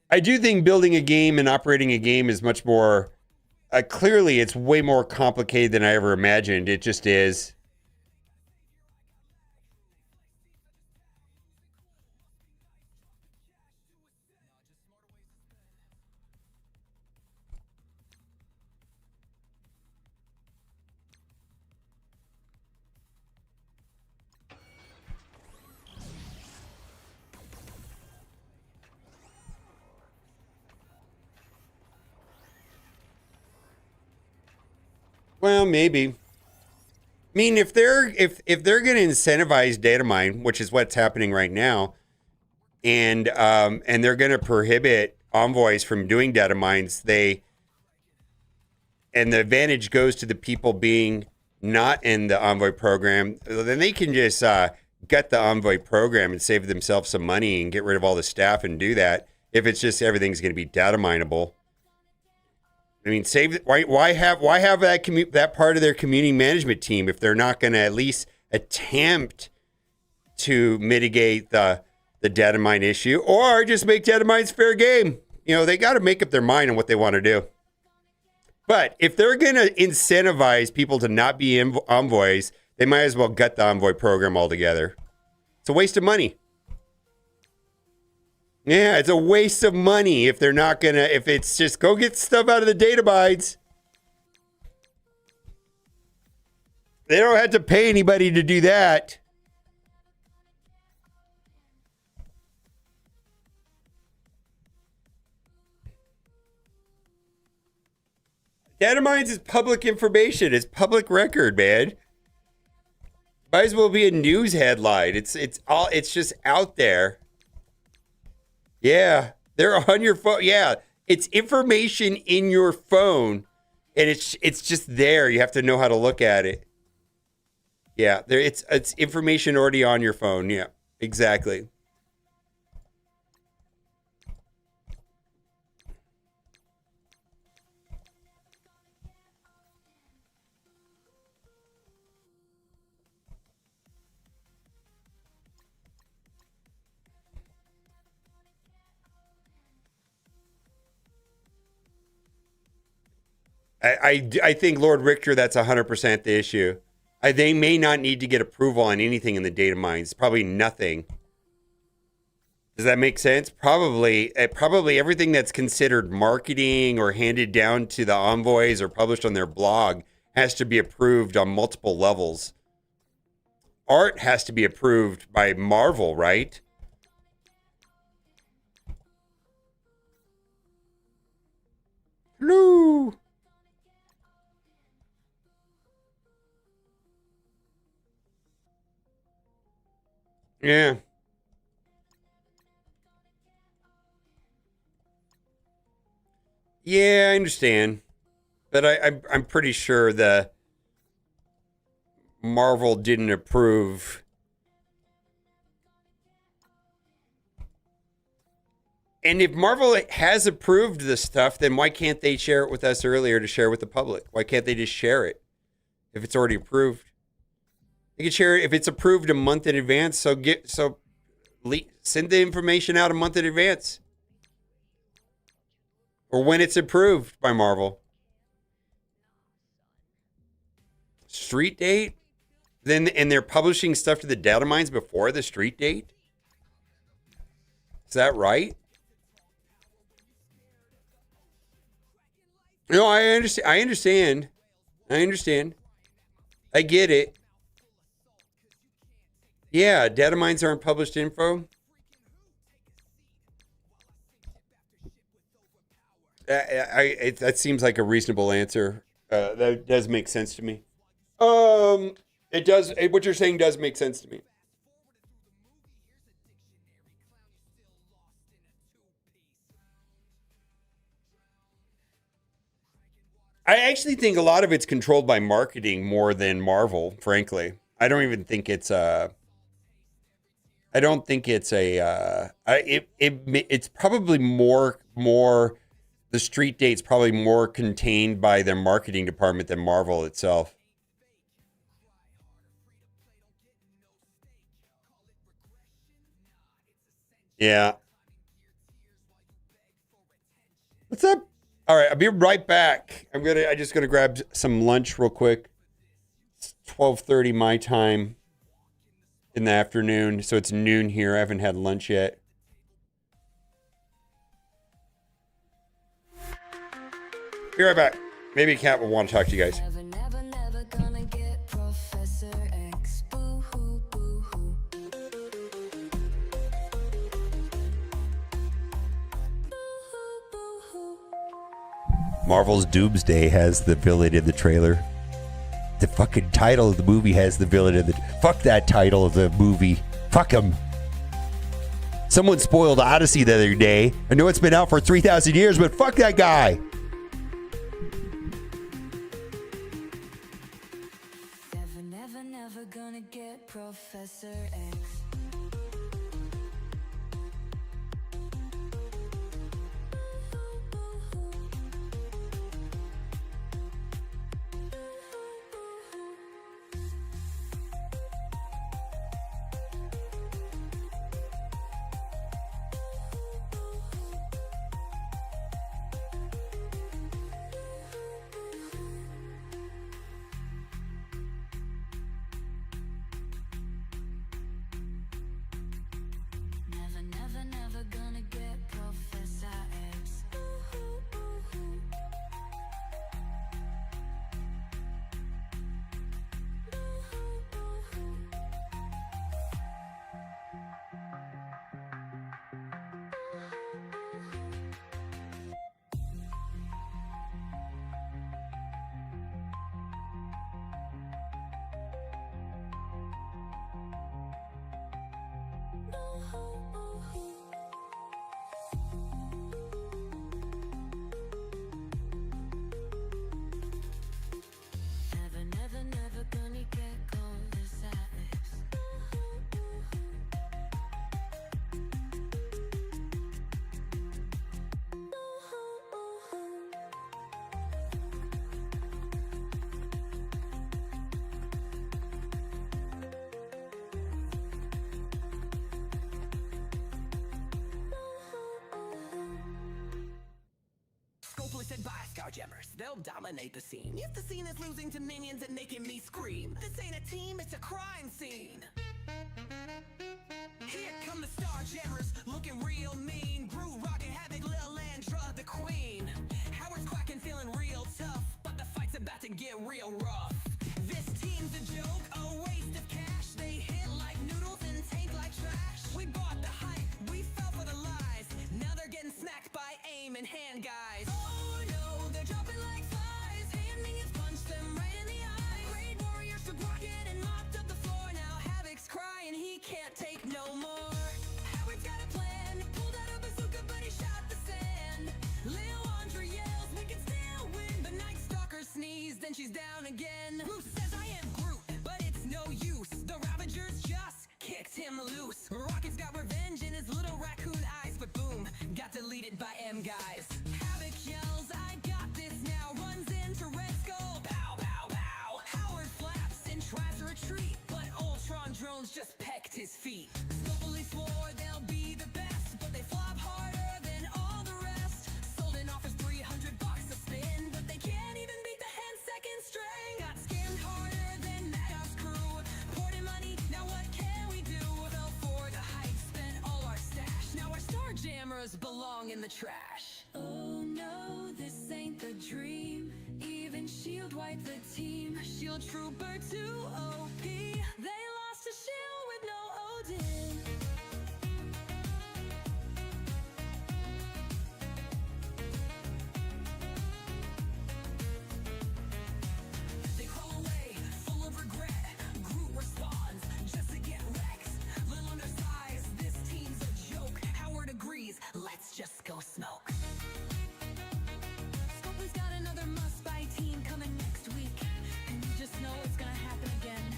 I do think building a game and operating a game is much more... clearly, it's way more complicated than I ever imagined. It just is. Well, maybe. I mean, if they're going to incentivize data mine, which is what's happening right now, and they're going to prohibit envoys from doing data mines, and the advantage goes to the people being not in the envoy program, then they can just gut the envoy program and save themselves some money and get rid of all the staff and do that. If it's just everything's going to be data mineable. I mean, why have that part of their community management team if they're not going to at least attempt to mitigate the data mine issue, or just make data mines fair game? You know, they got to make up their mind on what they want to do. But if they're going to incentivize people to not be envoys, they might as well gut the envoy program altogether. It's a waste of money. Yeah, it's a waste of money if they're not going to, if it's just go get stuff out of the data mines. They don't have to pay anybody to do that. Data mines is public information. It's public record, man. Might as well be a news headline. It's just out there. Yeah, they're on your phone. Yeah, it's information in your phone, and it's just there. You have to know how to look at it. Yeah, it's information already on your phone. Yeah, exactly. I think Lord Richter, that's 100% the issue. They may not need to get approval on anything in the data mines. Probably nothing. Does that make sense? Probably everything that's considered marketing or handed down to the envoys or published on their blog has to be approved on multiple levels. Art has to be approved by Marvel, right? Hello. Yeah. Yeah, I understand. But I'm pretty sure the Marvel didn't approve. And if Marvel has approved this stuff, then why can't they share it with us earlier to share with the public? Why can't they just share it if it's already approved? They can share it if it's approved a month in advance. Send the information out a month in advance, or when it's approved by Marvel. Street date, and they're publishing stuff to the data mines before the street date. Is that right? No, I understand. I get it. Yeah, data mines aren't published info. That seems like a reasonable answer. That does make sense to me. It does. What you're saying does make sense to me. I actually think a lot of it's controlled by marketing more than Marvel, frankly. I don't even think it's it's probably more the street date's probably more contained by their marketing department than Marvel itself. Yeah. What's up? All right, I'll be right back. I'm just gonna grab some lunch real quick. It's 12:30 my time in the afternoon, so it's noon here. I haven't had lunch yet. Be right back. Maybe Kat will want to talk to you guys. Marvel's Doomsday has the ability of the trailer. the fucking title of the movie has the villain in the... Fuck that title of the movie. Fuck him. Someone spoiled Odyssey the other day. I know it's been out for 3,000 years, but fuck that guy. Never gonna get Professor X. Never gonna get Professor X. Never gonna get Professor X. Scopeless by Scoutjammers, they'll dominate the scene. If the scene is losing to minions and making me scream, this ain't a team, it's a crime scene. Here come the Starjammers, looking real mean. Groove rockin' havoc, Lil Landra, the queen. Howard's quacking, feeling real tough, but the fight's about to get real rough. This team's a joke, a waste of cash. They hit like noodles and tank like trash. We bought the hype, we fell for the lies. Now they're getting smacked by aim and hand guys. Oh no, they're dropping like flies. Hand minions punched them right in the eye. Raid warriors took rocket and mopped up the floor. Now Havoc's crying, he can't take no more. Howard's got a plan, pulled out a bazooka but he shot the sand. Lil Andre yells, we can still win. But Night Stalker sneezed, then she's down again. Bruce says I am Groot, but it's no use. The Ravagers just kicked him loose. Rocket's got revenge in his little raccoon eyes, but boom, got deleted by M guys. Havoc yells, I got this now. Runs into Red Skull, pow, pow, pow. Howard flaps and tries to retreat, but Ultron drones just pecked his feet. Scopely swore they'll be the best, but they flop harder than all the rest. Solden offers $300 a spin, but they can't even beat the hand-second string. Got scammed harder than Madhouse crew. Poured in money, now what can we do? Fell for the hype, spent all our stash. Now our Starjammers belong in the trash. Oh no, this ain't the dream. Even Shield wiped the team. Shield Trooper 2 OP. They lost to Shield with no Odin. They crawl away, full of regret. Groot responds just to get wrecked. Little undersized, this team's a joke. Howard agrees, let's just go smoke. Scopely's got another must-buy team coming next week, and you just know it's gonna happen again.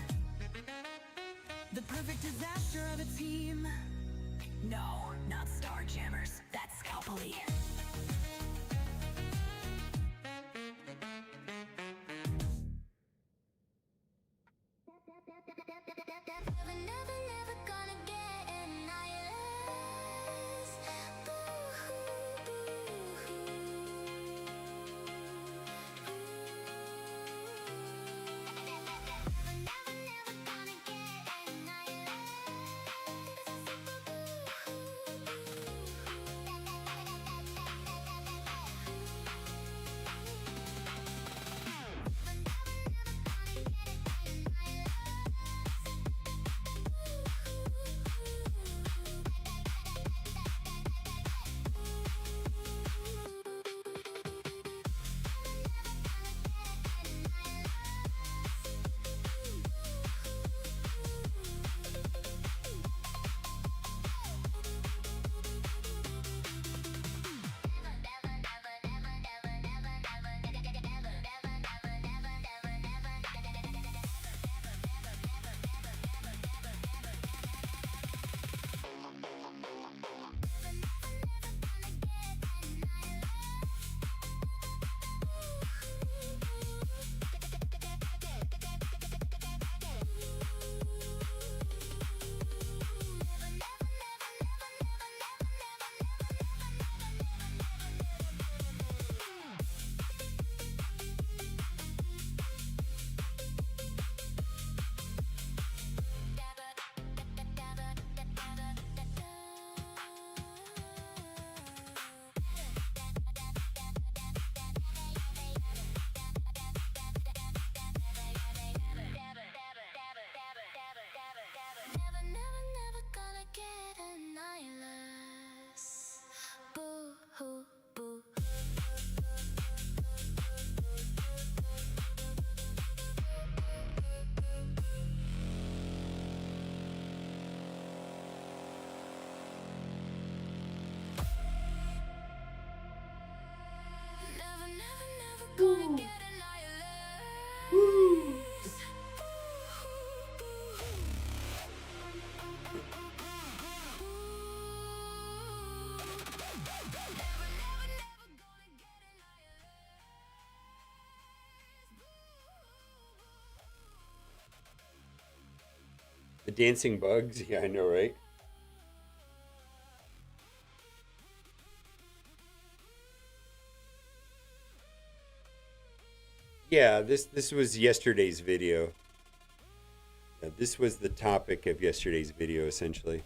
The perfect disaster of a team. No, not Starjammers. That's Scalpely. Never gonna get annihilized. Never gonna get annihilized. The dancing bugs. Yeah, I know, right? Yeah, this was yesterday's video. Yeah, this was the topic of yesterday's video, essentially.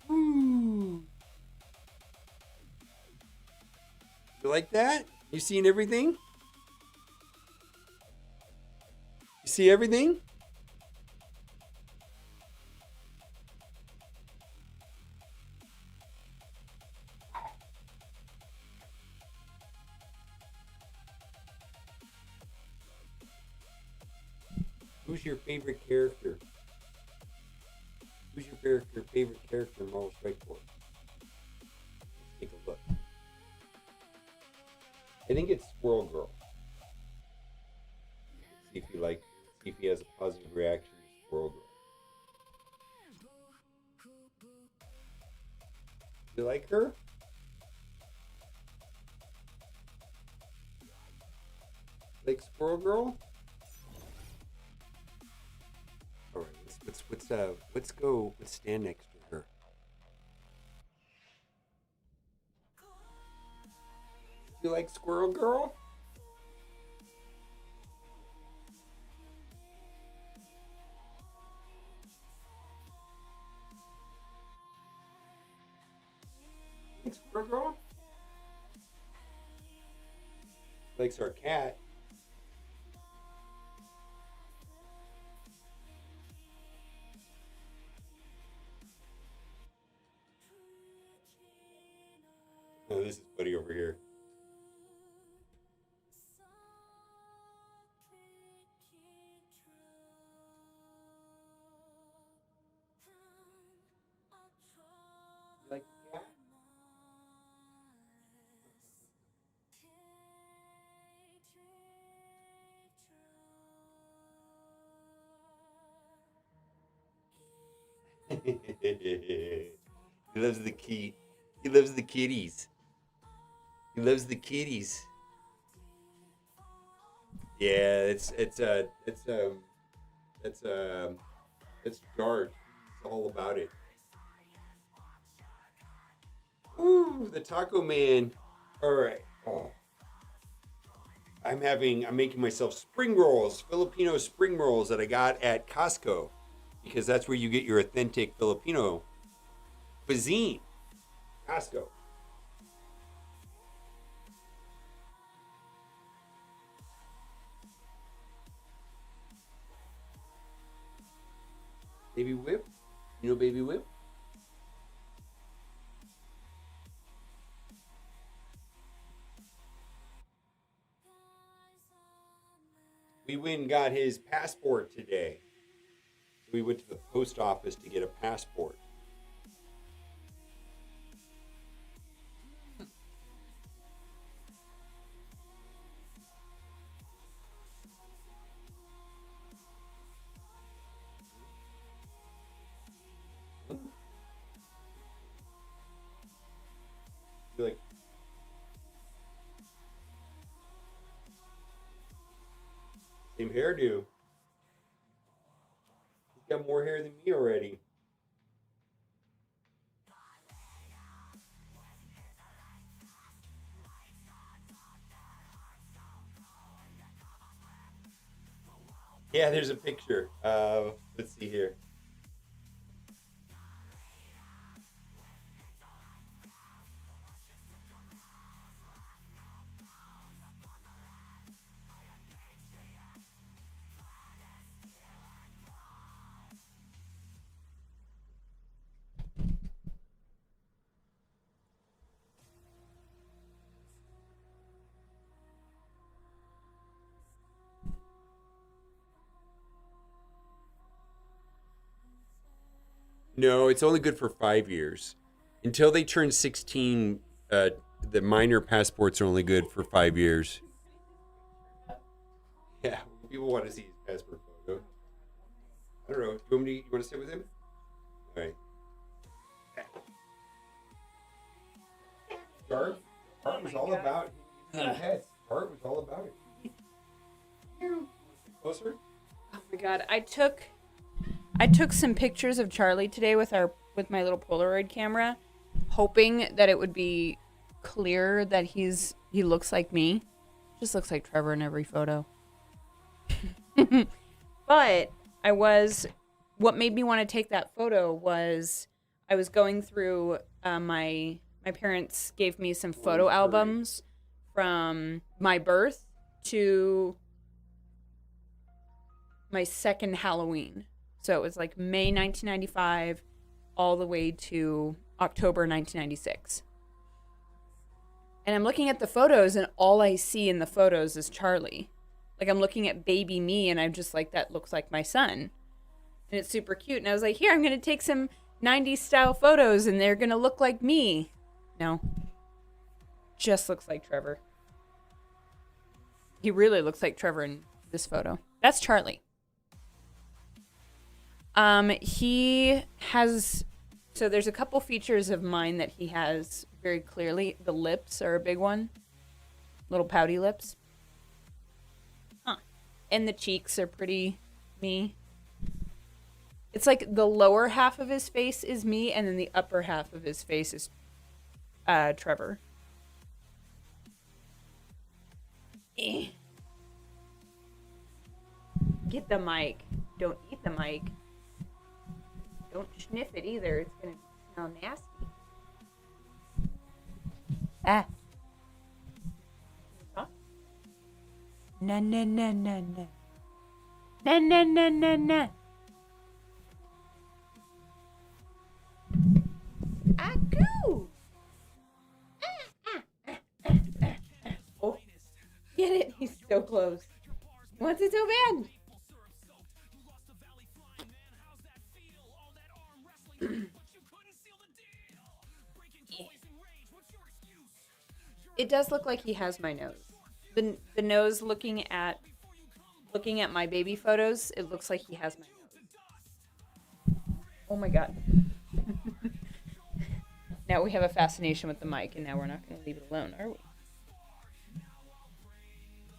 Ooh. You like that? You seen everything? You see everything? Who's your favorite character? Who's your favorite character in Marvel Strike Force? Let's take a look. I think it's Squirrel Girl. See if you like. See if he has a positive reaction to Squirrel Girl. You like her? Like Squirrel Girl? All right, let's stand next to her. You like Squirrel Girl? Like Squirrel Girl? Likes our cat. Oh, this is Buddy over here. You like the cat? He loves the key. He loves the kitties. He loves the kitties. Yeah, it's George. It's all about it. Ooh, the Taco Man. All right. Oh. I'm making myself spring rolls, Filipino spring rolls that I got at Costco, because that's where you get your authentic Filipino cuisine. Costco. Baby Whip? You know Baby Whip? We went and got his passport today. So we went to the post office to get a passport. You're like, same hairdo. He's got more hair than me already. Yeah, there's a picture. Let's see here. No, it's only good for 5 years. Until they turn 16, the minor passports are only good for 5 years. Yeah, people want to see his passport photo. I don't know. You want to sit with him? All right. Art was all about pets. Art was all about it. Closer. my god, I took some pictures of Charlie today with my little Polaroid camera, hoping that it would be clear that he looks like me. Just looks like Trevor in every photo. But what made me want to take that photo was I was going through my parents gave me some photo albums from my birth to my second Halloween. So it was like May 1995 all the way to October 1996. And I'm looking at the photos and all I see in the photos is Charlie. Like I'm looking at baby me and I'm just like, that looks like my son. And it's super cute. And I was like, here, I'm going to take some 90s style photos and they're going to look like me. No. Just looks like Trevor. He really looks like Trevor in this photo. That's Charlie. He has, so there's a couple features of mine that he has very clearly. The lips are a big one. Little pouty lips. Huh. And the cheeks are pretty me. It's like the lower half of his face is me, and then the upper half of his face is Trevor. Get the mic. Don't eat the mic. Don't sniff it either. It's gonna smell nasty. Ah. Na na na na na. Na na na na na. Agoo! Oh, get it? He's so close. He wants it so bad. It does look like he has my nose. The nose looking at my baby photos, it looks like he has my nose. Oh my god. Now we have a fascination with the mic, and now we're not going to leave it alone, are we?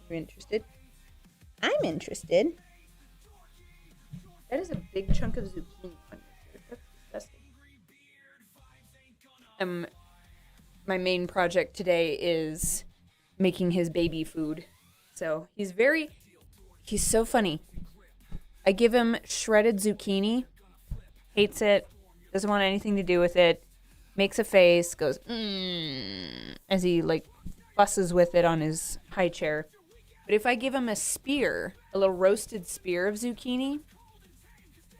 Are you interested? I'm interested. That is a big chunk of zucchini on your shirt. That's disgusting. My main project today is making his baby food. So he's so funny. I give him shredded zucchini, hates it, doesn't want anything to do with it, makes a face, goes, as he like fusses with it on his high chair. But if I give him a spear, a little roasted spear of zucchini,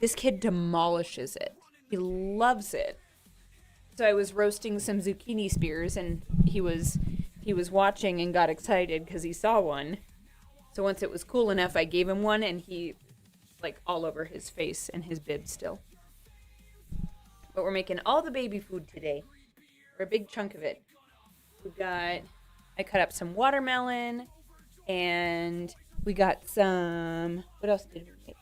this kid demolishes it. He loves it. So I was roasting some zucchini spears, and he was watching and got excited because he saw one. So once it was cool enough, I gave him one, and he, like, all over his face and his bib still. But we're making all the baby food today, or a big chunk of it. I cut up some watermelon, and we got some, what else did we make?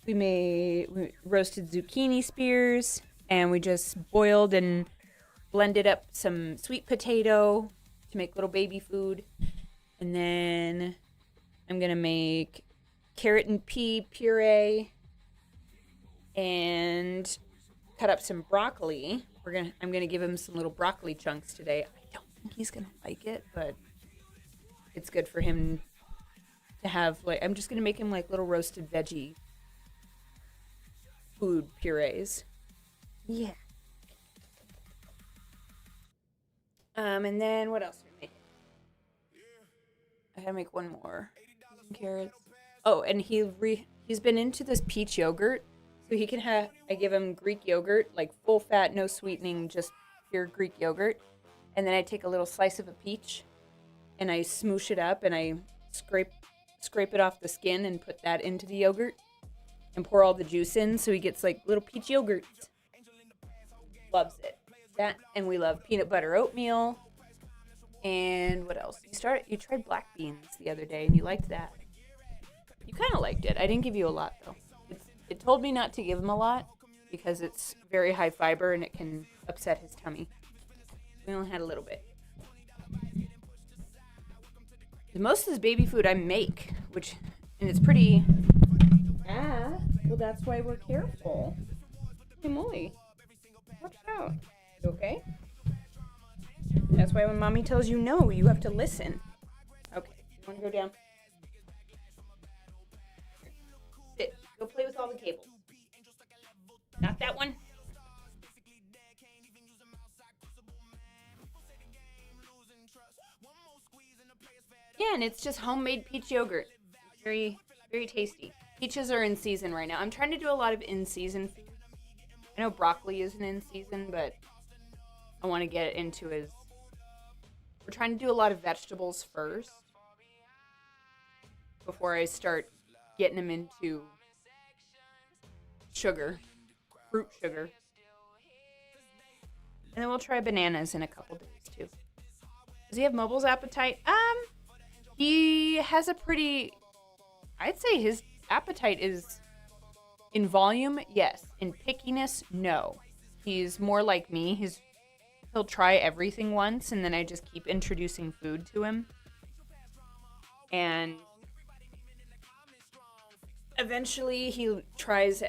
We roasted zucchini spears, and we just boiled and blended up some sweet potato to make little baby food. And then I'm going to make carrot and pea puree and cut up some broccoli. I'm going to give him some little broccoli chunks today. I don't think he's going to like it, but it's good for him to have, like, I'm just going to make him like little roasted veggie food purees. Yeah. And then what else are we making? I gotta make one more. Carrots. Oh, and he's been into this peach yogurt, so he can have. I give him Greek yogurt, like full fat, no sweetening, just pure Greek yogurt. And then I take a little slice of a peach, and I smoosh it up, and I scrape it off the skin and put that into the yogurt, and pour all the juice in, so he gets like little peach yogurts. Loves it. That, and we love peanut butter oatmeal. And what else? You tried black beans the other day, and you liked that. You kind of liked it. I didn't give you a lot, though. It told me not to give him a lot because it's very high fiber and it can upset his tummy. We only had a little bit. Most of this baby food I make, and it's pretty Well, that's why we're careful. Holy moly. Watch out. You okay? That's why when mommy tells you no, you have to listen. Okay, you want to go down? Sit. Go play with all the cables. Not that one. Yeah, and it's just homemade peach yogurt. Very, very tasty. Peaches are in season right now. I'm trying to do a lot of in-season food. I know broccoli isn't in season, but I want to get into his... We're trying to do a lot of vegetables first before I start getting him into sugar, fruit sugar. And then we'll try bananas in a couple days too. Does he have Mobile's appetite? He has a pretty... I'd say his appetite is... In volume, yes. In pickiness, no. He's more like me. He'll try everything once, and then I just keep introducing food to him. And eventually he tries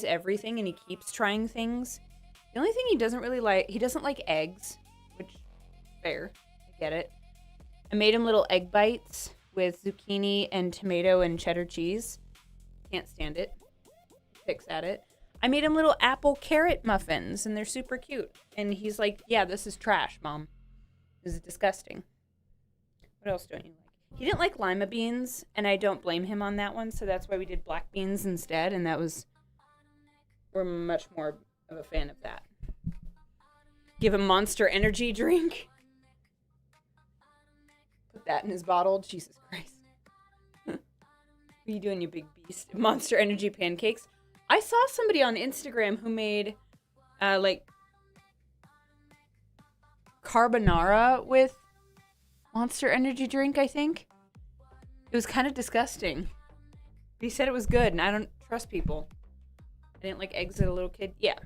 everything, and he keeps trying things. The only thing he doesn't like eggs, which, fair, I get it. I made him little egg bites with zucchini and tomato and cheddar cheese. Can't stand it. Picks at it. I made him little apple carrot muffins, and they're super cute. And he's like, yeah, this is trash, Mom. This is disgusting. What else don't you like? He didn't like lima beans, and I don't blame him on that one, so that's why we did black beans instead, and we're much more of a fan of that. Give him Monster Energy drink. Put that in his bottle. Jesus Christ. What are you doing, you big beast? Monster Energy pancakes. I saw somebody on Instagram who made, carbonara with Monster Energy drink, I think. It was kind of disgusting. But he said it was good, and I don't trust people. I didn't like eggs as a little kid. Yeah.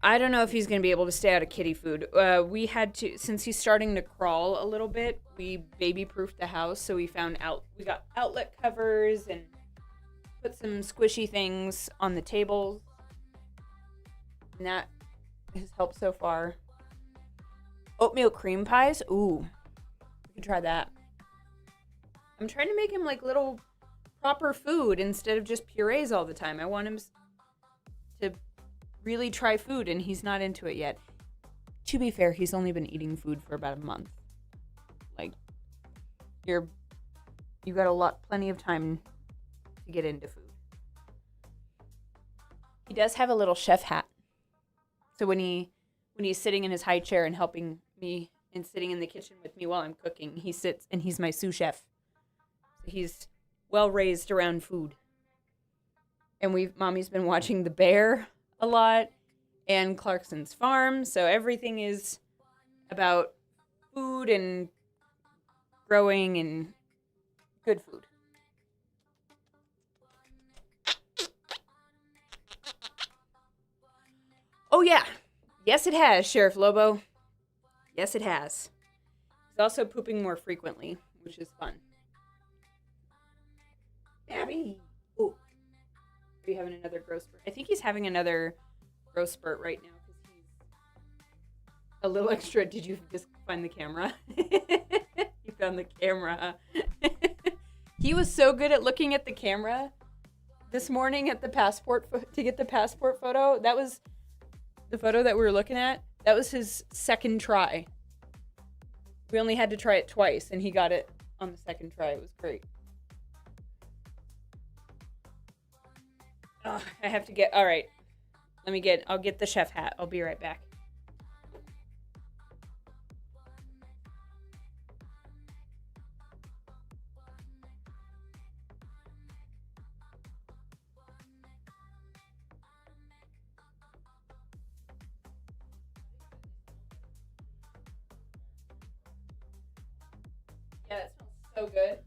I don't know if he's going to be able to stay out of kitty food. We had to, since he's starting to crawl a little bit, we baby-proofed the house, so we got outlet covers and put some squishy things on the tables. And that has helped so far. Oatmeal cream pies? Ooh. We could try that. I'm trying to make him like little proper food instead of just purees all the time. I want him to really try food, and he's not into it yet. To be fair, he's only been eating food for about a month. Like, you got plenty of time to get into food. He does have a little chef hat. So when he's sitting in his high chair and helping me and sitting in the kitchen with me while I'm cooking, he sits and he's my sous chef. So he's well raised around food. And Mommy's been watching The Bear a lot and Clarkson's Farm, so everything is about food and growing and good food. Oh, yeah. Yes, it has, Sheriff Lobo. Yes, it has. He's also pooping more frequently, which is fun. Abby. Oh. Are you having another growth spurt? I think he's having another growth spurt right now because he's a little extra. Did you just find the camera? You found the camera. He was so good at looking at the camera this morning at the to get the passport photo. That was the photo that we were looking at. That was his second try. We only had to try it twice, and he got it on the second try. It was great. Oh, I have to get... All right. I'll get the chef hat. I'll be right back. Yeah, that smells so good.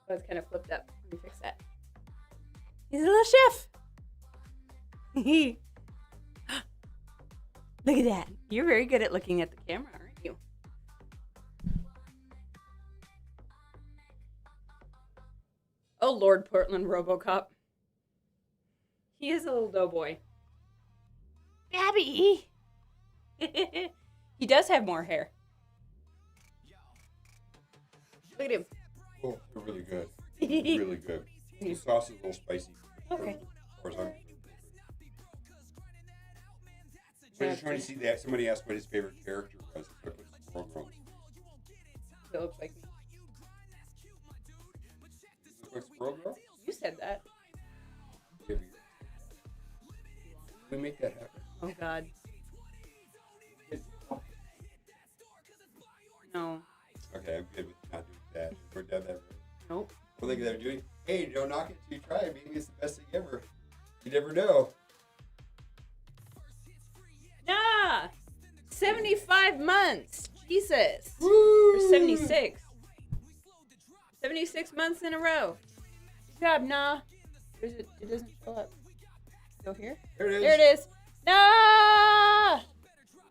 Oh, it's kind of flipped up. Let me fix that. He's a little chef. Look at that. You're very good at looking at the camera, aren't you? Oh, Lord Portland Robocop. He is a little doughboy. Babby! He does have more hair. Look at him. Oh, they're really good. Really good. The sauce is a little spicy. Okay. As far as I'm I'm just trying to see that. Somebody asked what his favorite character was. So I put Squirrel Girl. It looks like me. Does it look like Squirrel Girl? You said that. Can we make that happen? Oh, God. No. Okay, I'm good with not doing that. We're done that. Right? Nope. One thing they're doing, hey, don't knock it till you try it. Maybe it's the best thing ever. You never know. Nah! 75 months. Jesus. Woo! Or 76. 76 months in a row. Good job, Nah. It doesn't show up. Go here? There it is. There it is. Nah!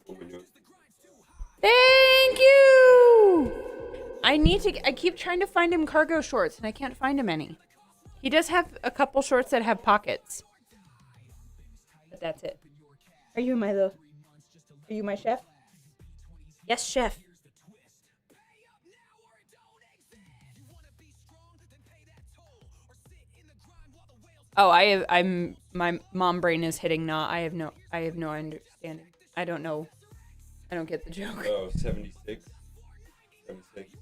Oh, my nose. Thank you! I keep trying to find him cargo shorts, and I can't find him any. He does have a couple shorts that have pockets. But that's it. Are you my chef? Yes, chef. Oh, my mom brain is hitting nah. I have no understanding. I don't know. I don't get the joke. Oh, 76. 76.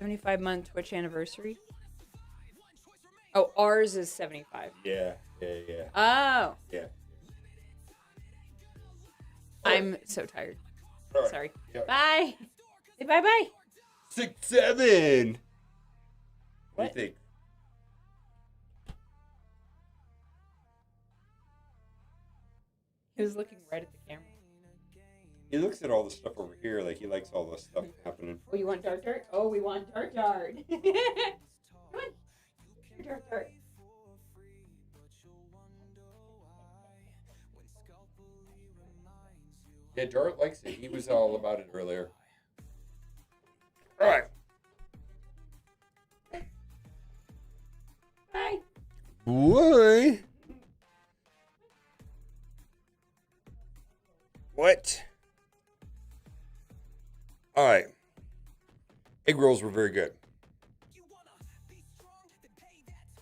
75-month Twitch anniversary. Oh, ours is 75. Yeah. Oh. Yeah. I'm so tired. Right. Sorry. Yep. Bye. Say bye-bye. 6, 7. What do you think? He was looking right at the camera. He looks at all the stuff over here, like he likes all the stuff happening. Oh, you want dart dart? Oh, we want dart dart. Come on. Dart dart. Yeah, Dart likes it. He was all about it earlier. All right. Bye. Why? What? All right. Egg rolls were very good.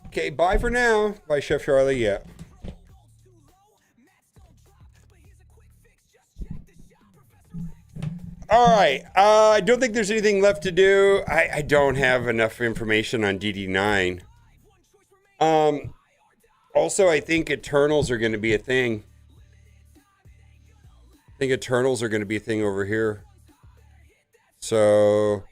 Okay, bye for now. Bye, Chef Charlie. Yeah. All right. I don't think there's anything left to do. I don't have enough information on DD9. Also, I think Eternals are going to be a thing. I think Eternals are going to be a thing over here. So...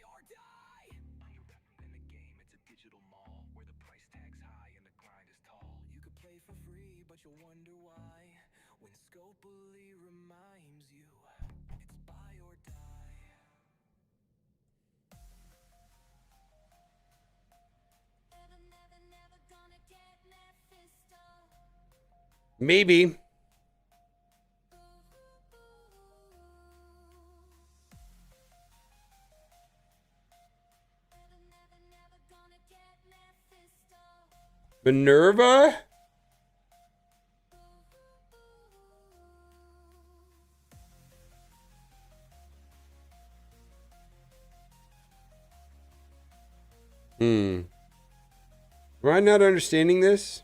maybe. Minerva? Am I not understanding this?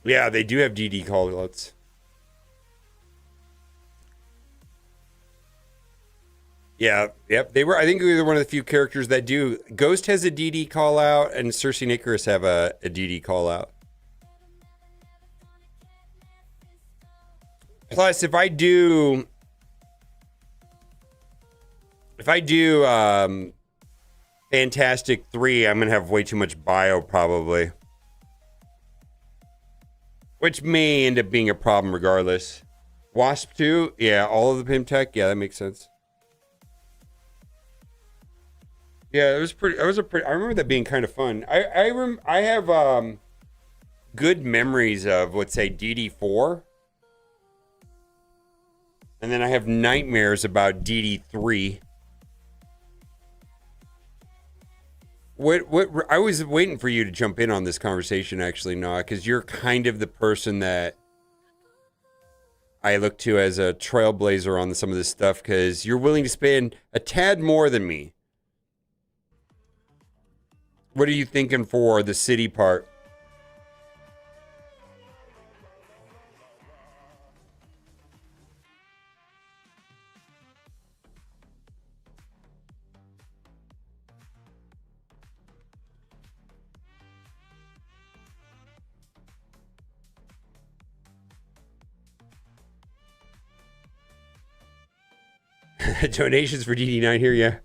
Yeah, they do have DD callouts. Yeah, yep. They were. I think we were one of the few characters that do. Ghost has a DD call out, and Cersei and Icarus have a DD call out. Plus, if I do, Fantastic 3, I'm going to have way too much bio probably. Which may end up being a problem regardless. Wasp 2, yeah, all of the pimp tech, yeah, that makes sense. Yeah, it was pretty. I remember that being kind of fun. I have good memories of, let's say, DD4, and then I have nightmares about DD3. What? I was waiting for you to jump in on this conversation, actually, Noah, because you're kind of the person that I look to as a trailblazer on some of this stuff, because you're willing to spend a tad more than me. What are you thinking for the city part? Donations for DD9 here, yeah.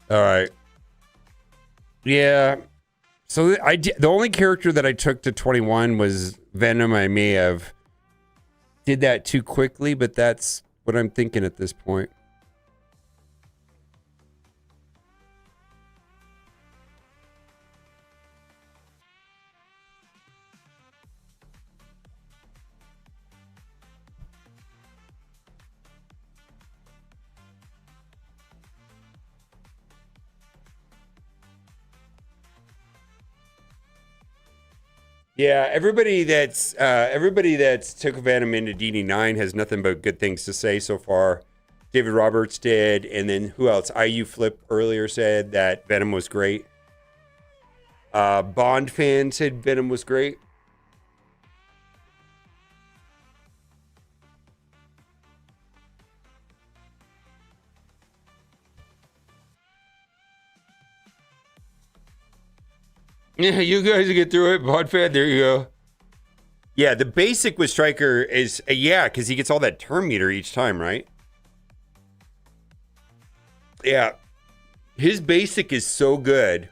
All right. Yeah. So the only character that I took to 21 was Venom. I may have did that too quickly, but that's what I'm thinking at this point. Yeah, everybody that's took Venom into DD9 has nothing but good things to say so far. David Roberts did, and then who else? IU Flip earlier said that Venom was great. Bond fan said Venom was great. Yeah, you guys get through it. Bond fan, there you go. Yeah, the basic with Stryker is, yeah, because he gets all that term meter each time, right? Yeah. His basic is so good.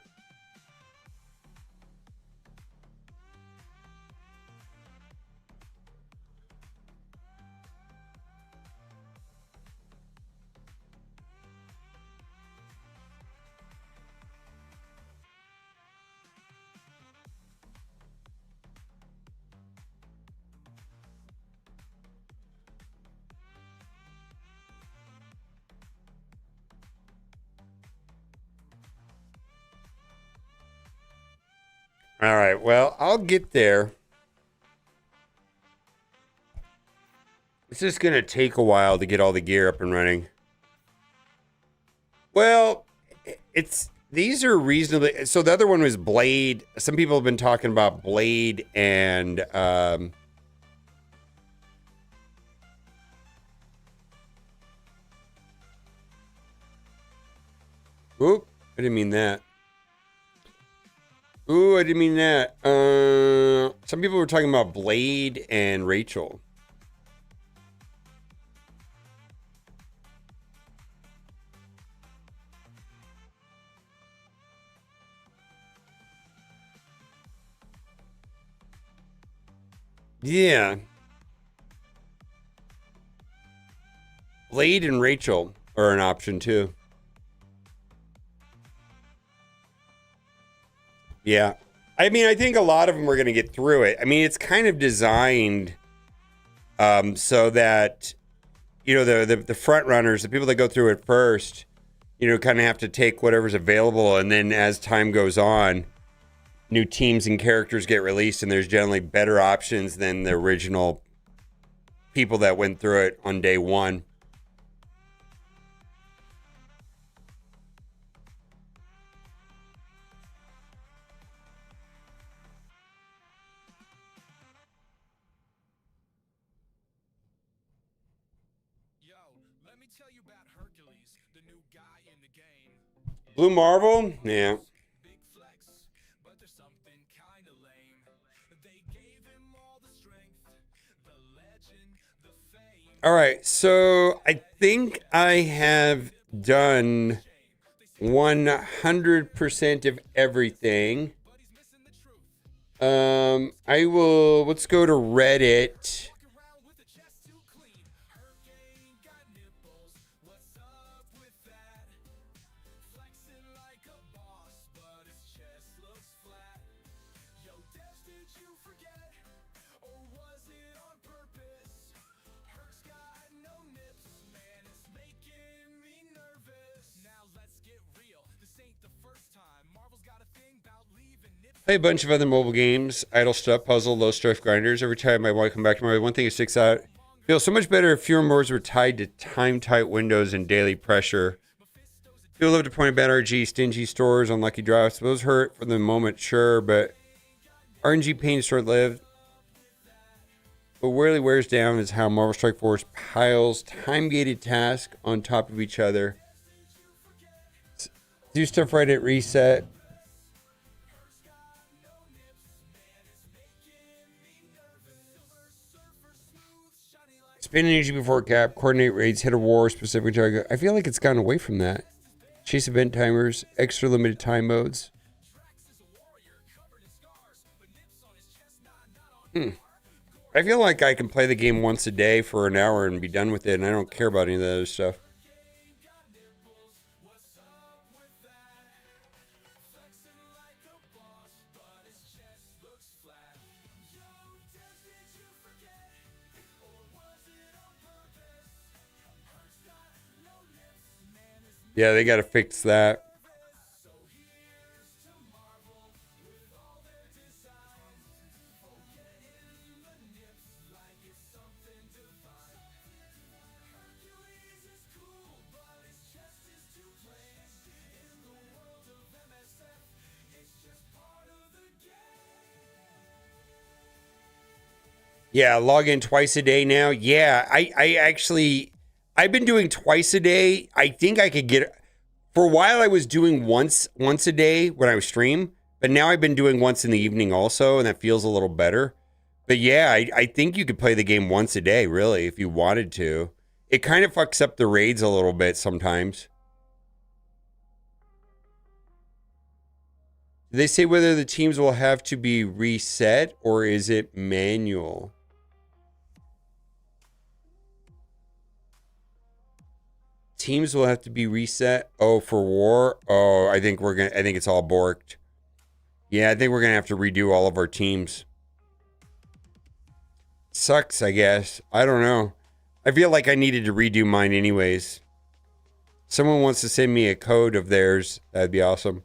All right, well, I'll get there. It's just going to take a while to get all the gear up and running. Well, these are reasonably... So the other one was Blade. Some people have been talking about Blade and... Oop, I didn't mean that. Ooh, I didn't mean that. Some people were talking about Blade and Rachel. Yeah. Blade and Rachel are an option too. Yeah. I mean, I think a lot of them are going to get through it. I mean, it's kind of designed so that, you know, the front runners, the people that go through it first, you know, kind of have to take whatever's available. And then as time goes on, new teams and characters get released, and there's generally better options than the original people that went through it on day one. Blue Marvel? Yeah. All right, so I think I have done 100% of everything. Let's go to Reddit. Play a bunch of other mobile games, idle stuff, puzzle, low stress grinders. Every time I want to come back to my one thing that sticks out. Feels so much better if fewer modes were tied to time-tight windows and daily pressure. People love to point at bad RG, stingy stores, unlucky drops. Those hurt for the moment, sure, but RNG pain is short-lived. What really wears down is how Marvel Strike Force piles time-gated tasks on top of each other. Do stuff right at reset. Spend energy before cap, coordinate raids, hit a war, specific target. I feel like it's gone away from that. Chase event timers, extra limited time modes. I feel like I can play the game once a day for an hour and be done with it, and I don't care about any of that other stuff. Yeah, they got to fix that. Yeah, log in twice a day now. Yeah, I've been doing twice a day. I think I could get, for a while I was doing once a day when I was stream, but now I've been doing once in the evening also, and that feels a little better. But yeah, I think you could play the game once a day, really, if you wanted to. It kind of fucks up the raids a little bit sometimes. Do they say whether the teams will have to be reset or is it manual? Teams will have to be reset. Oh, for war? Oh, I think it's all borked. Yeah, I think we're gonna have to redo all of our teams. Sucks, I guess. I don't know. I feel like I needed to redo mine anyways. Someone wants to send me a code of theirs. That'd be awesome.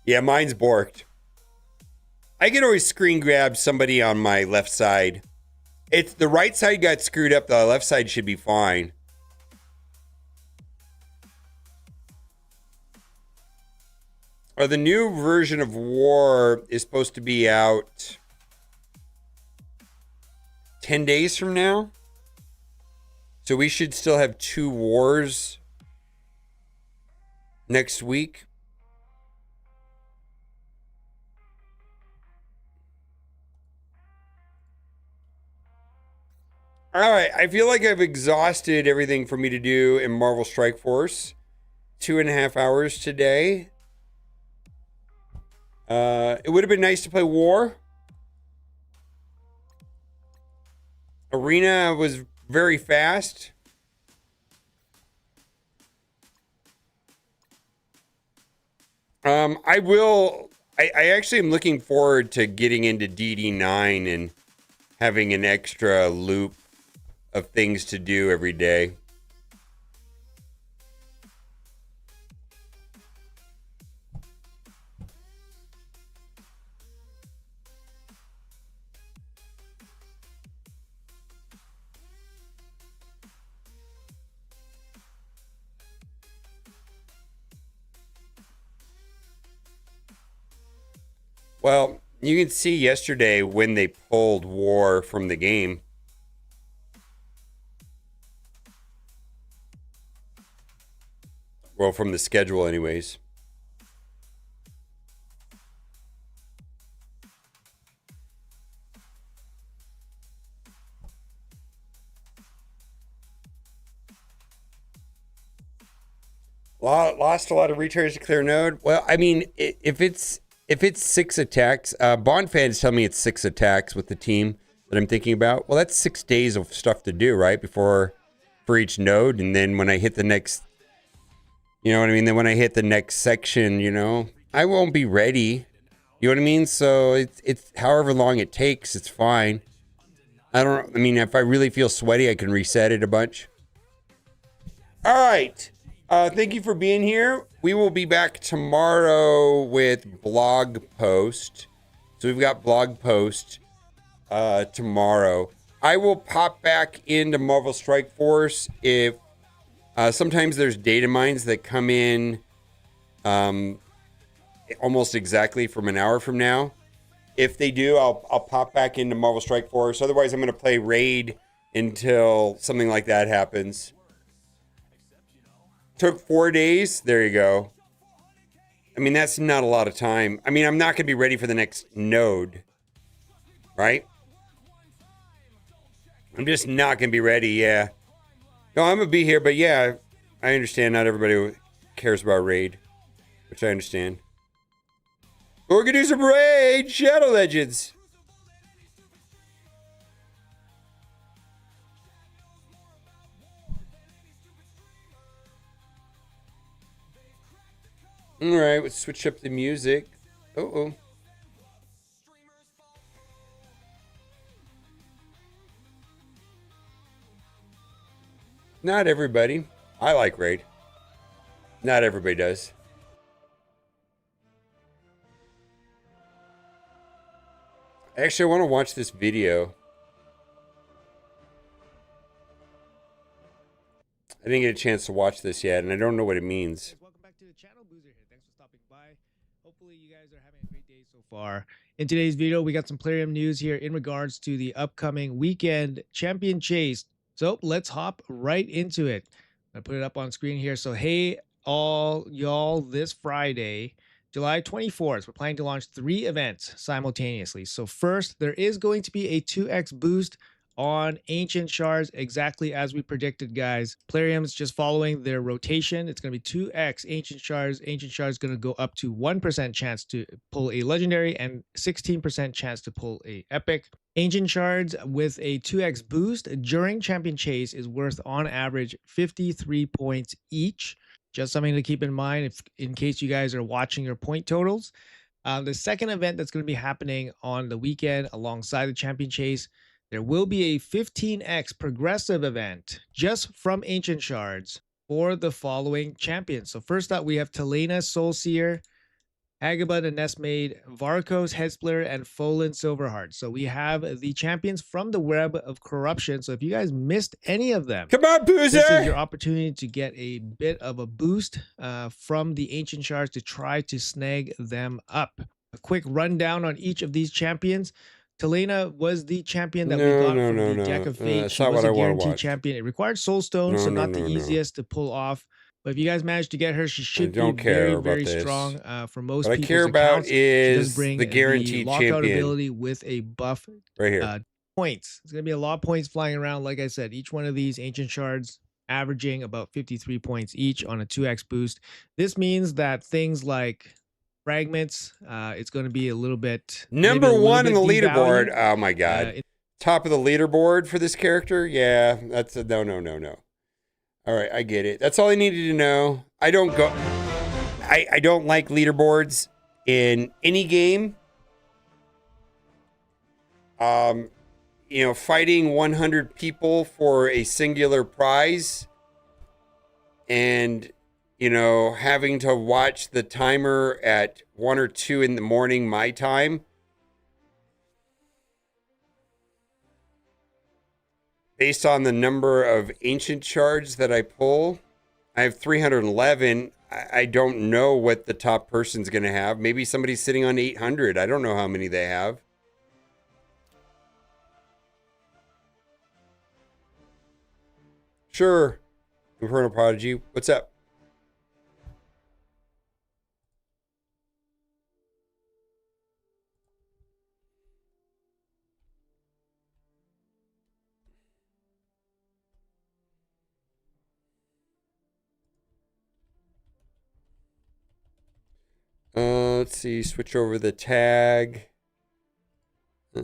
Yeah, mine's borked. I can always screen grab somebody on my left side. It's the right side got screwed up. The left side should be fine. The new version of War is supposed to be out 10 days from now. So we should still have 2 wars next week. All right, I feel like I've exhausted everything for me to do in Marvel Strike Force. 2.5 hours today. It would have been nice to play War. Arena was very fast. I actually am looking forward to getting into DD9 and having an extra loop of things to do every day. Well, You can see yesterday when they pulled War from the game. Well, from the schedule anyways. Lost a lot of retries to clear node. Well, I mean, if it's 6 attacks, Bond fans tell me it's 6 attacks with the team that I'm thinking about. Well, that's 6 days of stuff to do, right? For each node, and then when I hit the next, you know what I mean? Then when I hit the next section, you know, I won't be ready. You know what I mean? So it's however long it takes, it's fine. I mean, if I really feel sweaty, I can reset it a bunch. All right. Thank you for being here. We will be back tomorrow with blog post. So we've got blog post tomorrow. I will pop back into Marvel Strike Force if sometimes there's data mines that come in almost exactly from an hour from now. If they do, I'll pop back into Marvel Strike Force. Otherwise, I'm going to play Raid until something like that happens. Took 4 days. There you go. I mean, that's not a lot of time. I mean, I'm not going to be ready for the next node. Right? I'm just not going to be ready, yeah. No, I'm going to be here, but yeah, I understand not everybody cares about Raid, which I understand. But we're going to do some Raid Shadow Legends. All right, let's switch up the music. Uh-oh. Not everybody. I like Raid. Not everybody does. Actually, I want to watch this video. I didn't get a chance to watch this yet, and I don't know what it means. Welcome back to the channel. Boozer here. Thanks for stopping by. Hopefully you guys are having a great day so far. In today's video, we got some Plarium news here in regards to the upcoming weekend champion chase. So let's hop right into it. I put it up on screen here. So hey, all y'all, this Friday, July 24th, we're planning to launch 3 events simultaneously. So first, there is going to be a 2x boost on Ancient Shards, exactly as we predicted, guys. Plarium's just following their rotation. It's going to be 2x Ancient Shards. Ancient Shards going to go up to 1% chance to pull a Legendary and 16% chance to pull a Epic. Ancient Shards with a 2x boost during Champion Chase is worth on average 53 points each. Just something to keep in mind if, in case you guys are watching your point totals. The second event that's going to be happening on the weekend alongside the Champion Chase, there will be a 15x progressive event just from Ancient Shards for the following champions. So first up, we have Talena, Soulseer, Hagabud, and Nestmaid, Varkos, Headsplitter, and Folan Silverheart. So we have the champions from the Web of Corruption. So if you guys missed any of them, come on, Boozer! This is your opportunity to get a bit of a boost from the Ancient Shards to try to snag them up. A quick rundown on each of these champions. Talena was the champion that we got from the Deck of Fate. She was a guaranteed champion. It required Soulstone, so not the easiest to pull off. But if you guys manage to get her, she should be very strong for most people. What I care about is the guaranteed lockout champion ability with a buff right here. Points. It's going to be a lot of points flying around. Like I said, each one of these Ancient Shards averaging about 53 points each on a 2x boost. This means that things like fragments, it's going to be a little bit number one in the leaderboard. Oh my god, top of the leaderboard for this character. Yeah, that's a no. All right, I get it. That's all I needed to know. I don't like leaderboards in any game. You know, fighting 100 people for a singular prize, and you know, having to watch the timer at 1 or 2 in the morning, my time. Based on the number of Ancient Shards that I pull, I have 311. I don't know what the top person's going to have. Maybe somebody's sitting on 800. I don't know how many they have. Sure. Infernal Prodigy. What's up? Let's see. Switch over the tag. Do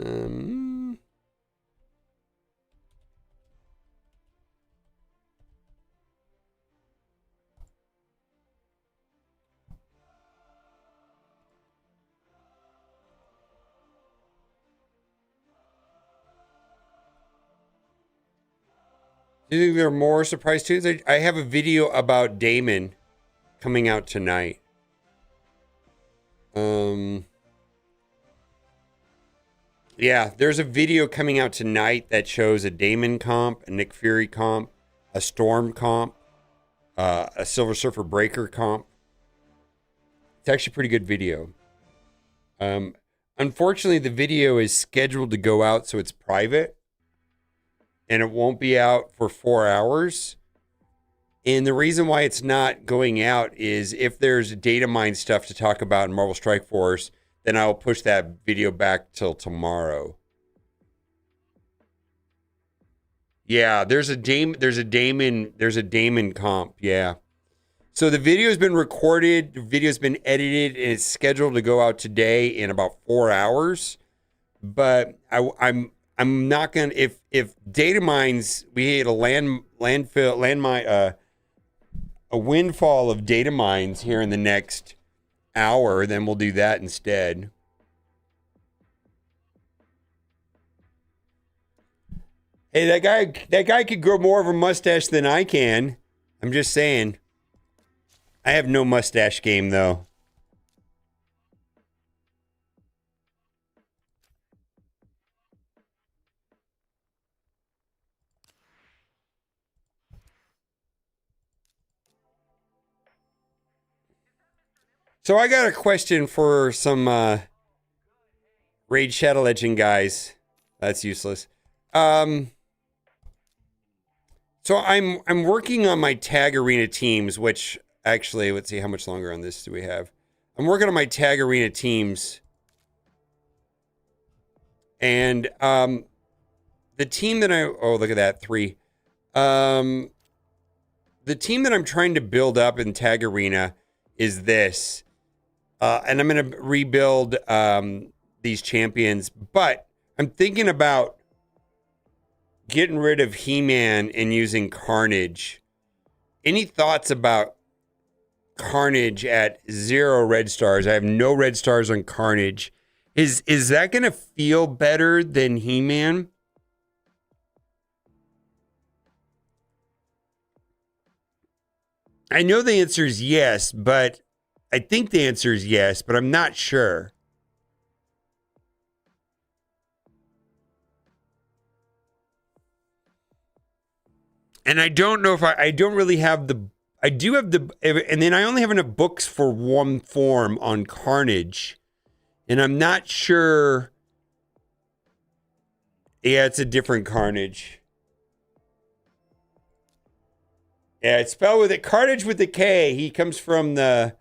you think there are more surprise tunes? I have a video about Damon coming out tonight. Yeah, there's a video coming out tonight that shows a Damon comp, a Nick Fury comp, a Storm comp, a Silver Surfer Breaker comp. It's actually a pretty good video. Unfortunately, the video is scheduled to go out, so it's private. And it won't be out for 4 hours. And the reason why it's not going out is if there's data mine stuff to talk about in Marvel Strike Force, then I'll push that video back till tomorrow. Yeah, there's a Damon comp, yeah. So the video has been recorded, the video's been edited, and it's scheduled to go out today in about 4 hours. But I'm not gonna, if data mines, we had a windfall of data mines here in the next hour, then we'll do that instead. Hey, that guy could grow more of a mustache than I can. I'm just saying. I have no mustache game though. So I got a question for some Raid Shadow Legend guys. That's useless. So I'm working on my Tag Arena teams, which actually, let's see, how much longer on this do we have? I'm working on my Tag Arena teams. And the team that look at that, 3. The team that I'm trying to build up in Tag Arena is this. And I'm going to rebuild these champions. But I'm thinking about getting rid of He-Man and using Carnage. Any thoughts about Carnage at 0 red stars? I have no red stars on Carnage. Is that going to feel better than He-Man? I know the answer is yes, but I think the answer is yes, but I'm not sure. And I don't know if I don't really have I do have and then I only have enough books for one form on Carnage. And I'm not sure. Yeah, it's a different Carnage. Yeah, it's spelled with it. Carnage with a K. He comes from the...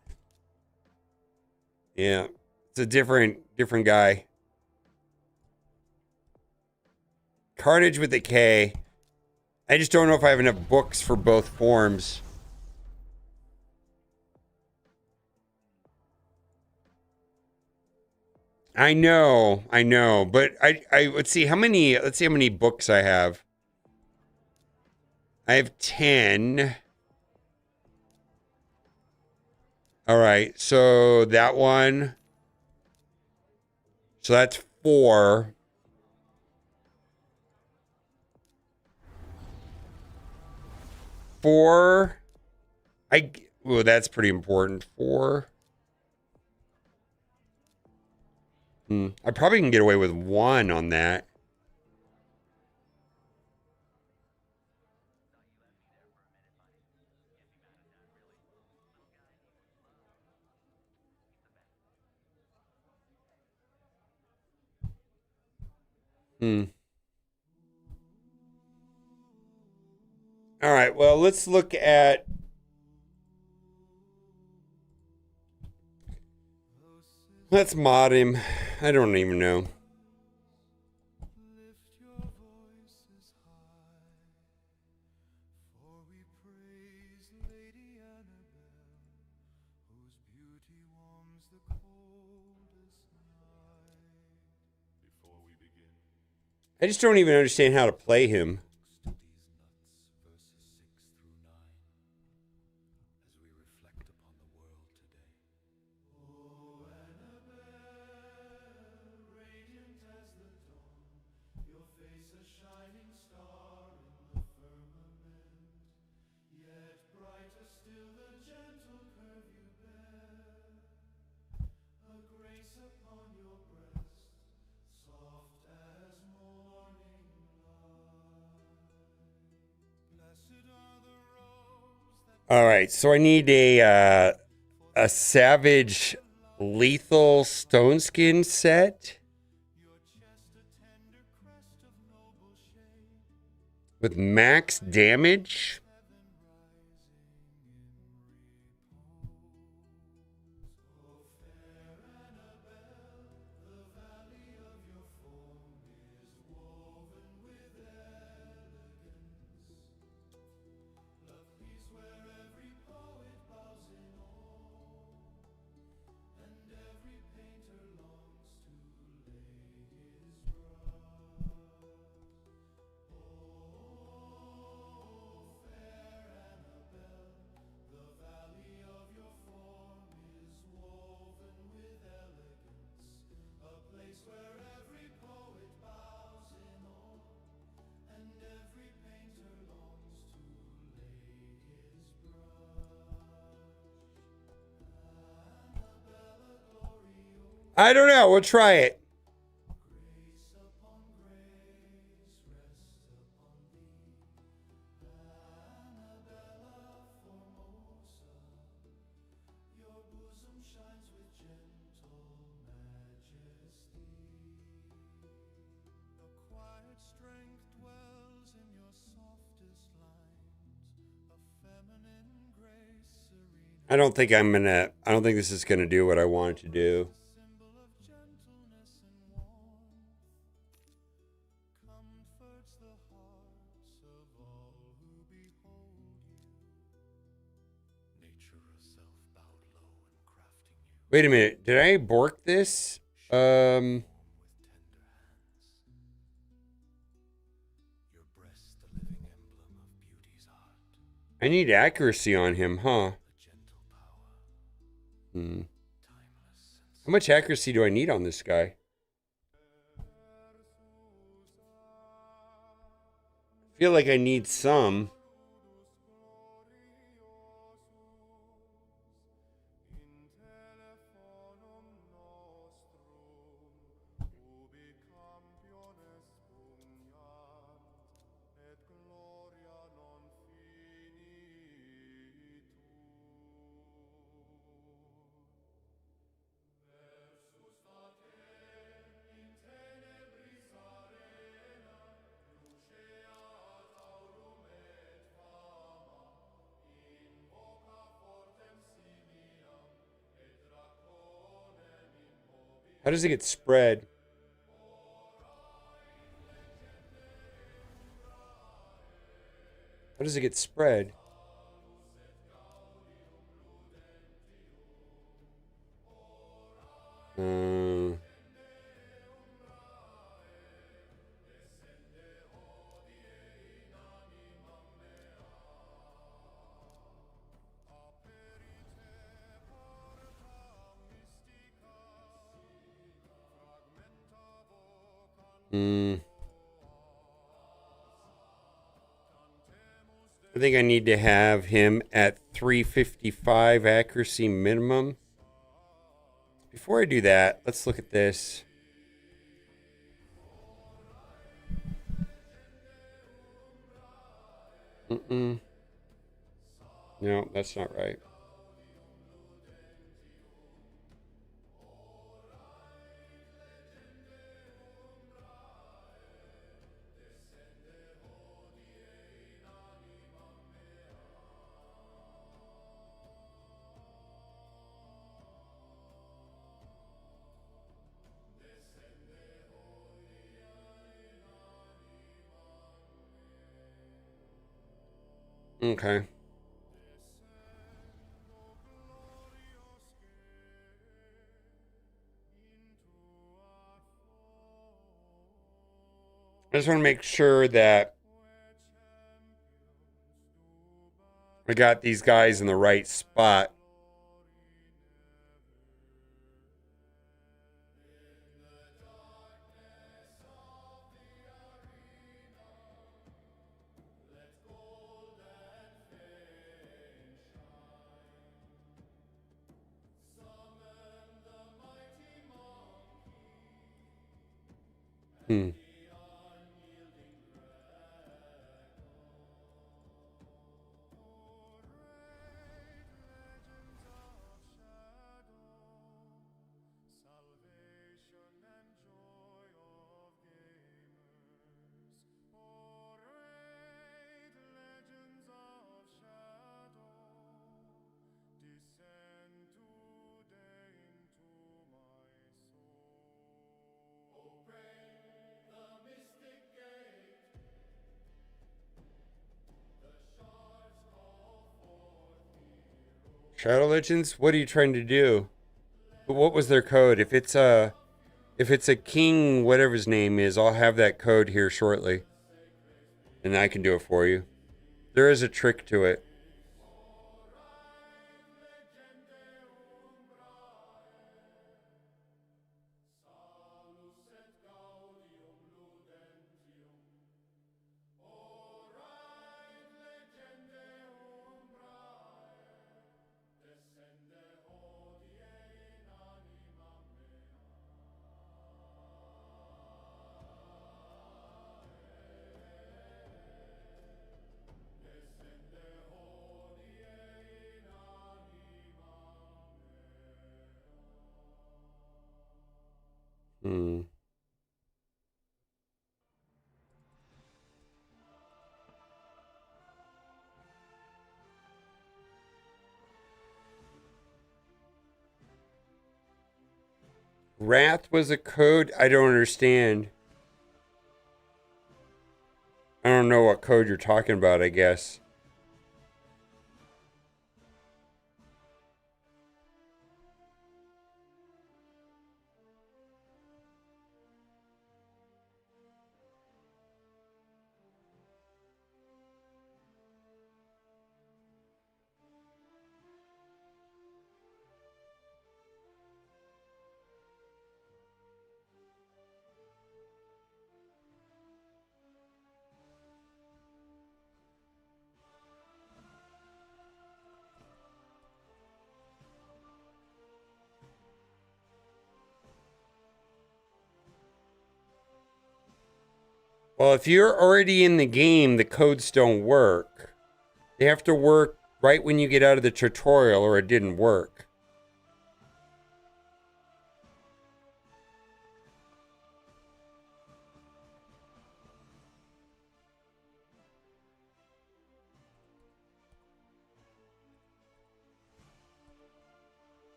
Yeah, it's a different guy. Carnage with a K. I just don't know if I have enough books for both forms. I know, but let's see how many books I have. I have 10. All right, so that one. So that's 4. Well, that's pretty important. 4. I probably can get away with 1 on that. Hmm. All right, well, let's look at... Let's mod him. I don't even know. I just don't even understand how to play him. All right, so I need a savage lethal stone skin set with max damage. I don't know. We'll try it. I don't think this is gonna do what I want it to do. Wait a minute, did I bork this? I need accuracy on him, huh? How much accuracy do I need on this guy? I feel like I need some. How does it get spread? How does it get spread? I think I need to have him at 355 accuracy minimum. Before I do that, let's look at this. No, that's not right. Okay. I just want to make sure that I got these guys in the right spot. Hmm. Shadow Legends? What are you trying to do? What was their code? If it's a king, whatever his name is, I'll have that code here shortly. And I can do it for you. There is a trick to it. Hmm. Wrath was a code? I don't understand. I don't know what code you're talking about, I guess. Well, if you're already in the game, the codes don't work. They have to work right when you get out of the tutorial or it didn't work.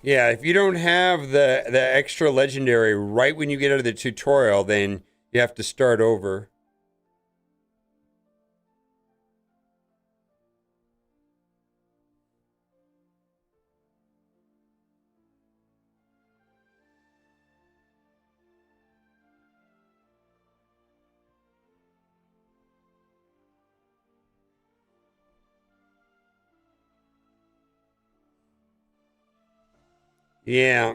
Yeah, if you don't have the extra legendary right when you get out of the tutorial, then you have to start over. Yeah.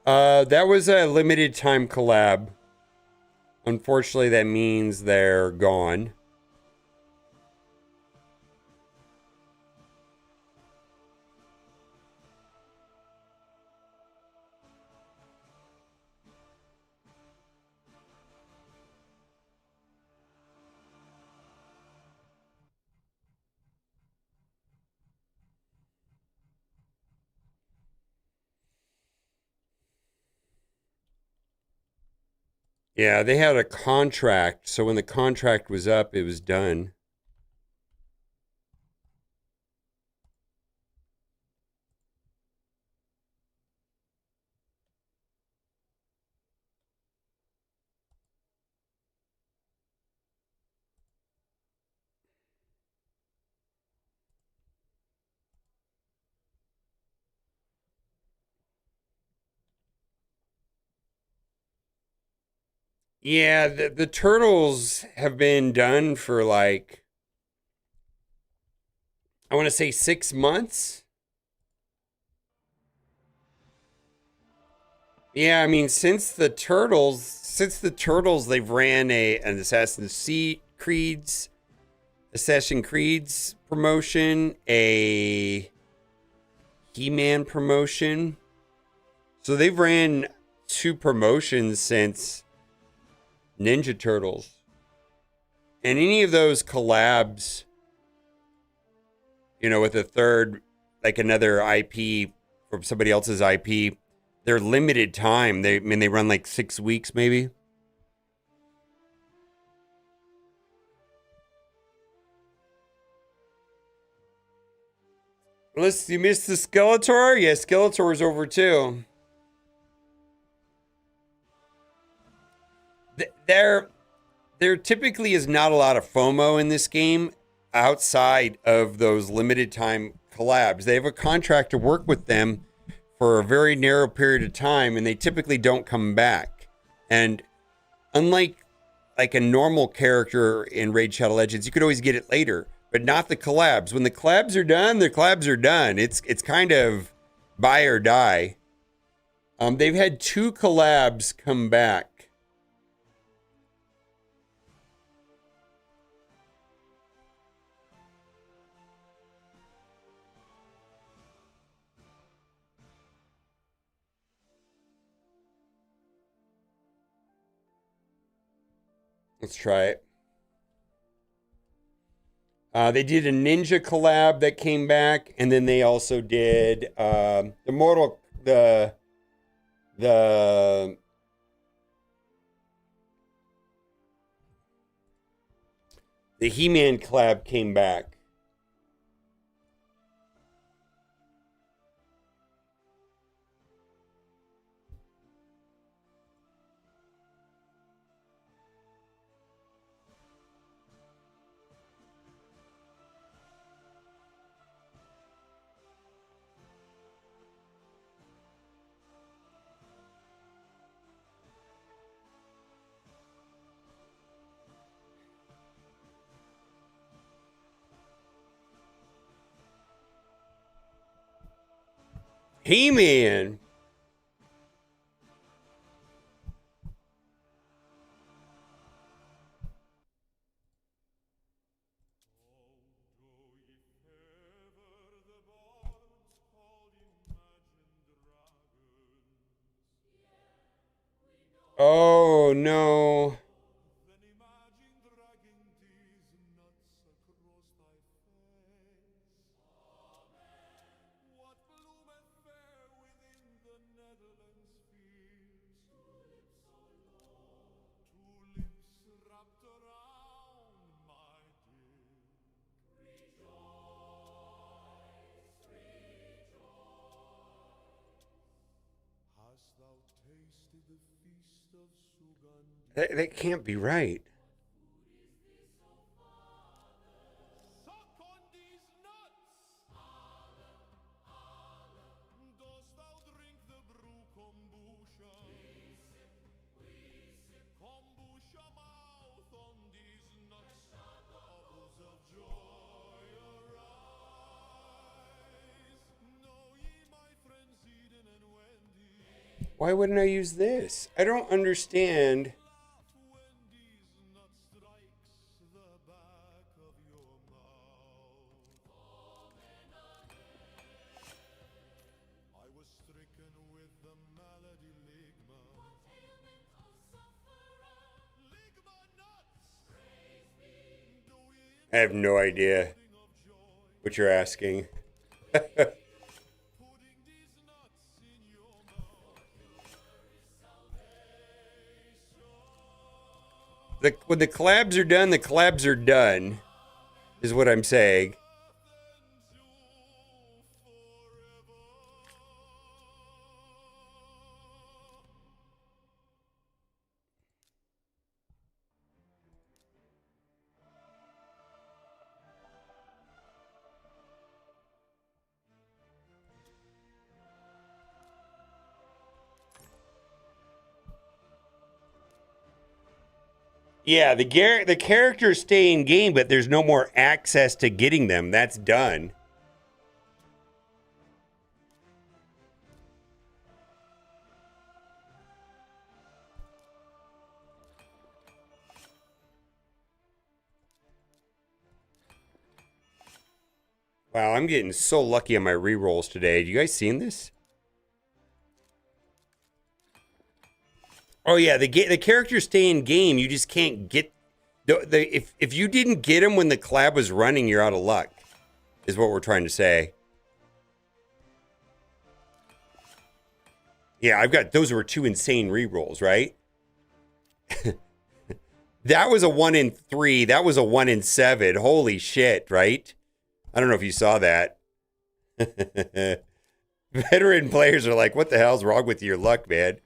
That was a limited time collab. Unfortunately, that means they're gone. Yeah, they had a contract, so when the contract was up, it was done. Yeah, the turtles have been done for like, I want to say 6 months. Yeah, I mean, since the turtles, they've ran an Assassin's Creed's promotion, a He-Man promotion. So they've ran 2 promotions since Ninja Turtles. And any of those collabs, you know, with a third, like another IP from somebody else's IP, they're limited time. They run like 6 weeks maybe. Unless you missed the Skeletor? Yeah, Skeletor's over too. There typically is not a lot of FOMO in this game outside of those limited time collabs. They have a contract to work with them for a very narrow period of time, and they typically don't come back. And unlike like a normal character in Raid Shadow Legends, you could always get it later, but not the collabs. When the collabs are done, the collabs are done. It's kind of buy or die. They've had 2 collabs come back. Let's try it. They did a Ninja collab that came back, and then they also did the He-Man collab came back. He-Man. Oh no. That can't be right. Why wouldn't I use this? I don't understand. I have no idea what you're asking. When the collabs are done, the collabs are done, is what I'm saying. Yeah, the characters stay in game, but there's no more access to getting them. That's done. Wow, I'm getting so lucky on my rerolls today. You guys seen this? Oh yeah, the characters stay in game. You just can't get if you didn't get them when the collab was running, you're out of luck. Is what we're trying to say. Yeah, I've got those were 2 insane rerolls, right? That was a 1 in 3. That was a 1 in 7. Holy shit, right? I don't know if you saw that. Veteran players are like, "What the hell's wrong with your luck, man?"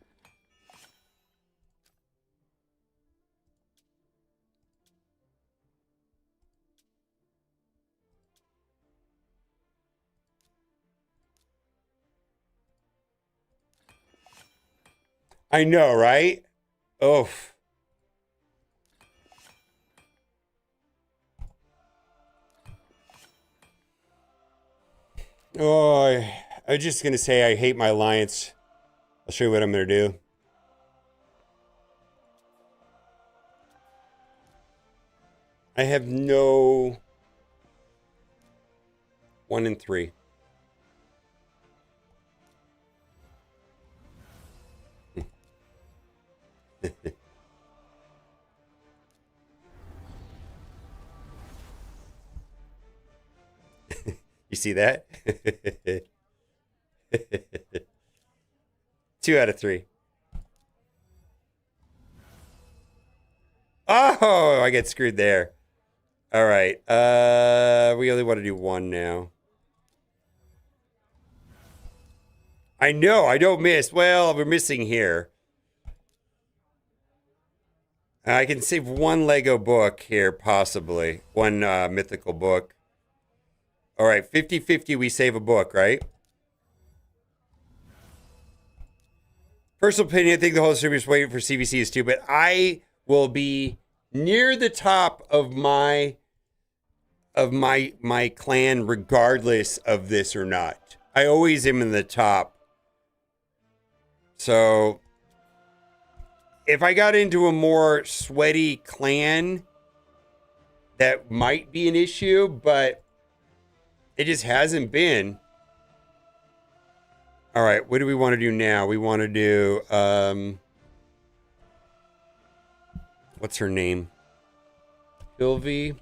I know, right? Oh. Oh, I'm just going to say I hate my alliance. I'll show you what I'm going to do. I have no 1 in 3. You see that? 2 out of 3. Oh, I get screwed there. All right. We only want to do 1 now. I know, I don't miss. Well, we're missing here. I can save 1 Lego book here, possibly. 1 mythical book. All right, 50-50, we save a book, right? Personal opinion, I think the whole stream is waiting for CVC is stupid. I will be near the top of my clan regardless of this or not. I always am in the top. So if I got into a more sweaty clan, that might be an issue, but it just hasn't been. All right, what do we want to do now? We want to do, what's her name? Sylvie.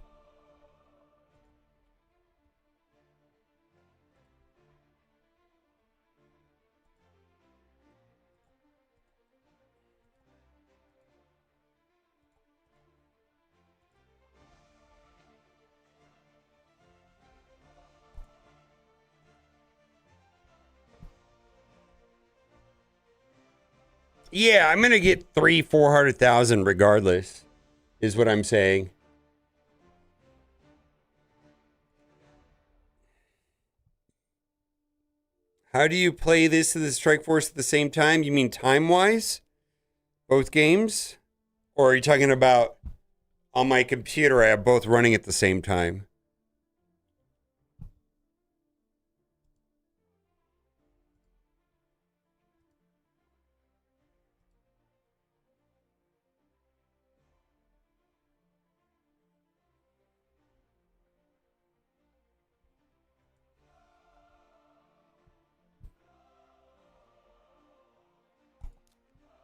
Yeah, I'm gonna get 400,000 regardless, is what I'm saying. How do you play this to the Strike Force at the same time? You mean time-wise? Both games? Or are you talking about on my computer I have both running at the same time?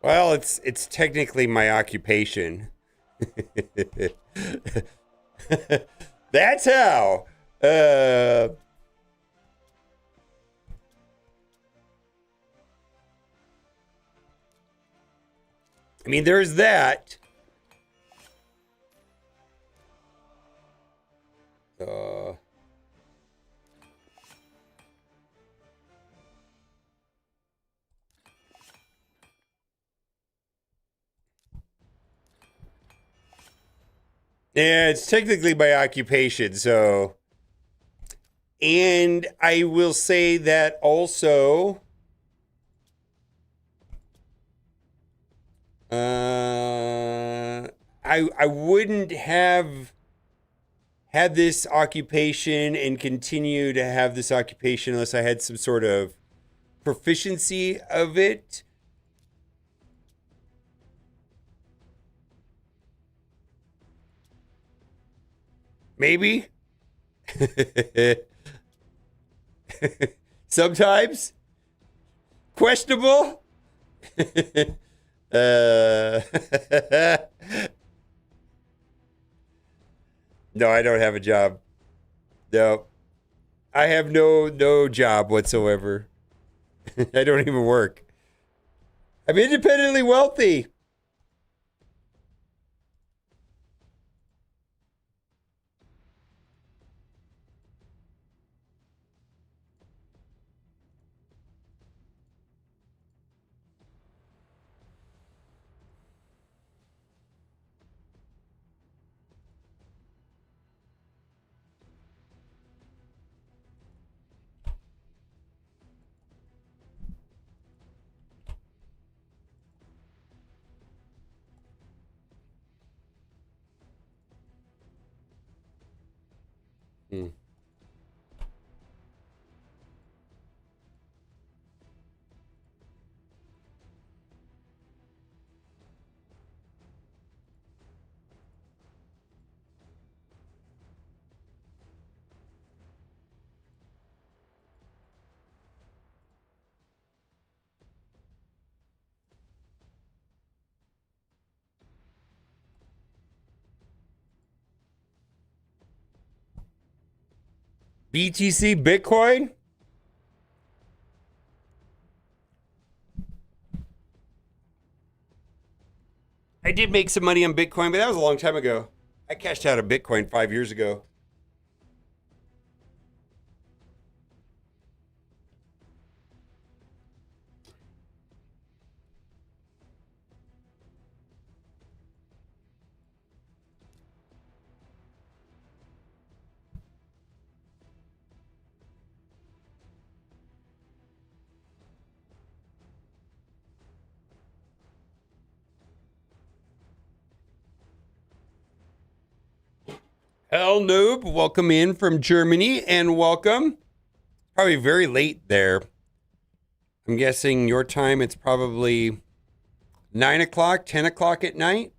Well, it's technically my occupation. That's how. I mean, there's that. Yeah, it's technically my occupation, so. And I will say that also, I wouldn't have had this occupation and continue to have this occupation unless I had some sort of proficiency of it. Maybe. Sometimes. Questionable. uh, no, I don't have a job. No. I have no job whatsoever. I don't even work. I'm independently wealthy. Hmm. BTC Bitcoin? I did make some money on Bitcoin, but that was a long time ago. I cashed out a Bitcoin 5 years ago. Hell Noob, welcome in from Germany and welcome. Probably very late there. I'm guessing your time it's probably 9 o'clock, 10 o'clock at night.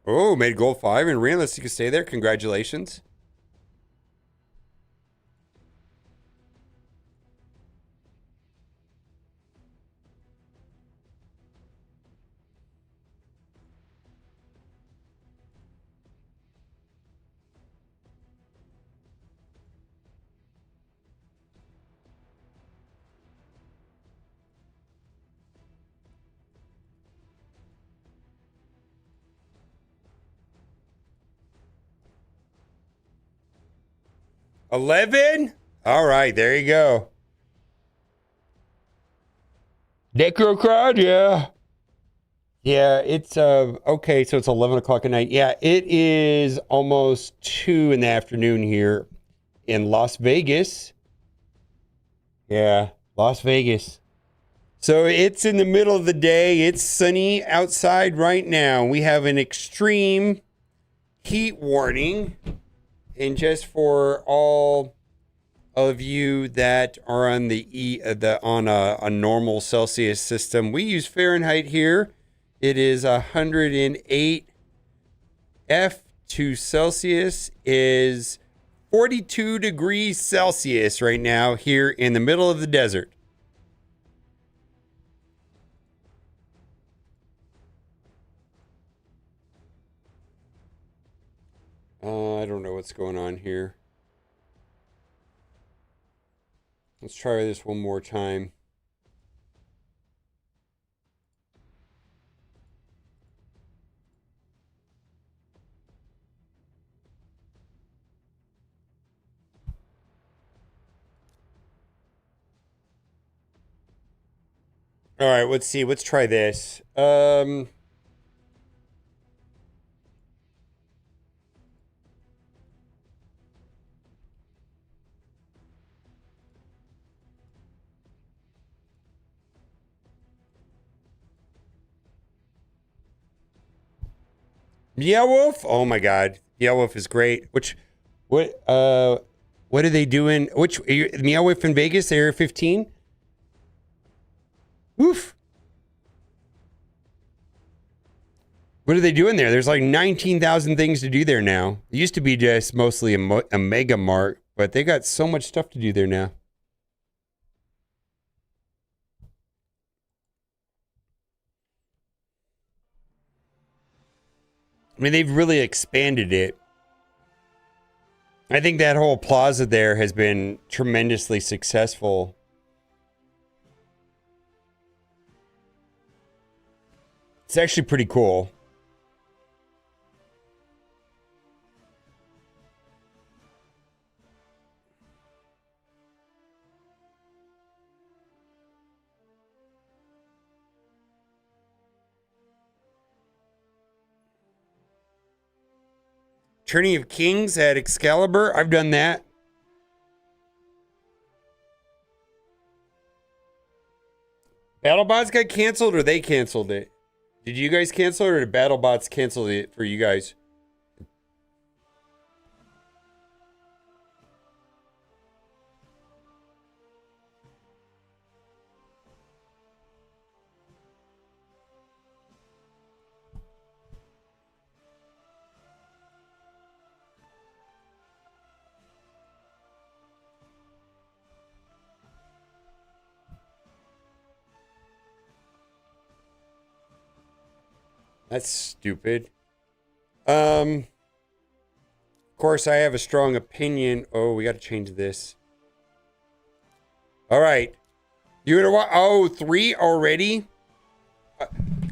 Oh, made gold 5 and Relentless. You can stay there. Congratulations. $11? All right, there you go. Necrocrod, yeah. Yeah, it's okay, so it's 11 o'clock at night. Yeah, it is almost 2 in the afternoon here in Las Vegas. Yeah, Las Vegas. So it's in the middle of the day. It's sunny outside right now. We have an extreme heat warning. And just for all of you that are on a normal Celsius system, we use Fahrenheit here. It is 108 F to Celsius is 42 degrees Celsius right now here in the middle of the desert. I don't know what's going on here. Let's try this one more time. All right, let's see. Let's try this. Wolf. Oh my God, Wolf is great. What are they doing? Wolf in Vegas, Area 15? Oof. What are they doing there? There's like 19,000 things to do there now. It used to be just mostly a mega mart, but they got so much stuff to do there now. I mean, they've really expanded it. I think that whole plaza there has been tremendously successful. It's actually pretty cool. Tourney of Kings at Excalibur. I've done that. BattleBots got canceled or they canceled it? Did you guys cancel it or did BattleBots cancel it for you guys? That's stupid. Of course, I have a strong opinion. Oh, we got to change this. All right. You gonna watch? Oh, 3 already?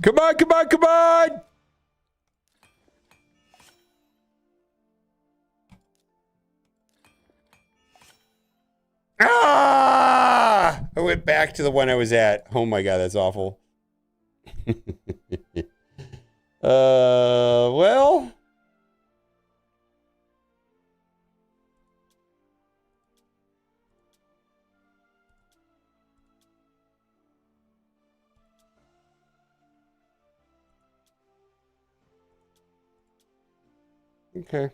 Come on, come on, come on! Ah! I went back to the one I was at. Oh my God, that's awful. Well. Okay.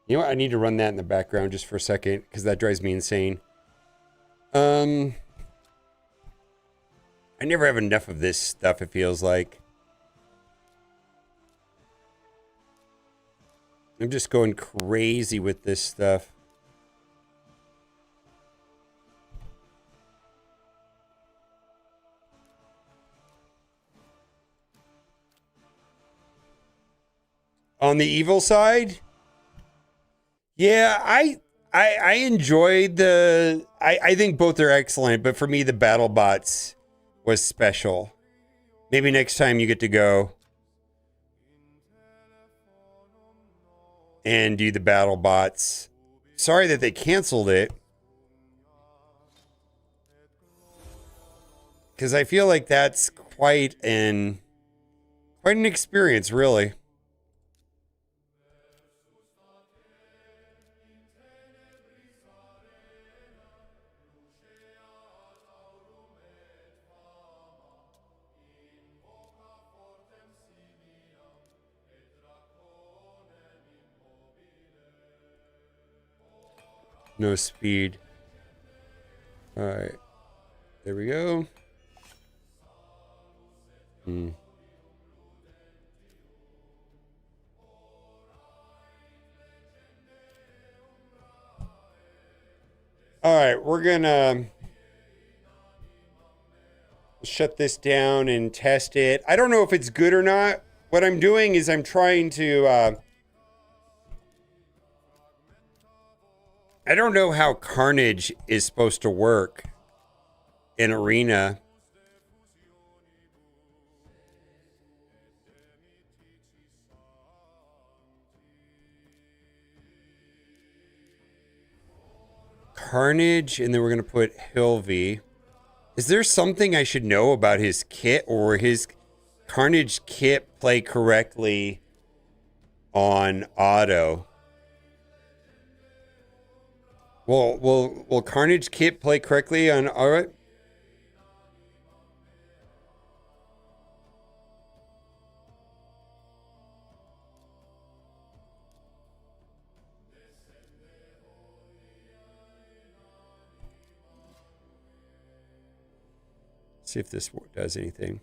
You know what? I need to run that in the background just for a second because that drives me insane. I never have enough of this stuff, it feels like. I'm just going crazy with this stuff. On the evil side? Yeah, I enjoyed the... I think both are excellent, but for me, the BattleBots was special. Maybe next time you get to go and do the BattleBots. Sorry that they canceled it. Because I feel like that's quite an experience, really. No speed. All right. There we go. All right, we're gonna shut this down and test it. I don't know if it's good or not. What I'm doing is I'm trying to... I don't know how Carnage is supposed to work in Arena. Carnage, and then we're going to put Hilvy. Is there something I should know about his kit, or his Carnage kit play correctly on auto? Will Carnage kit play correctly on auto? See if this does anything.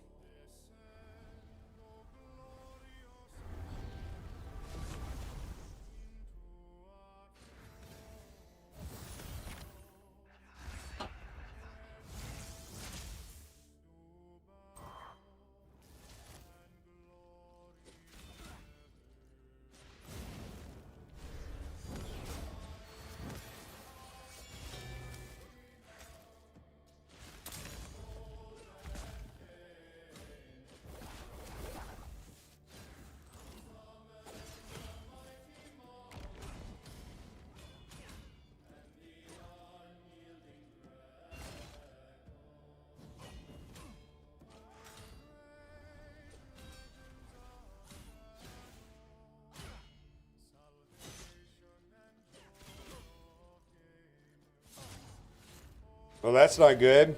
Well, that's not good.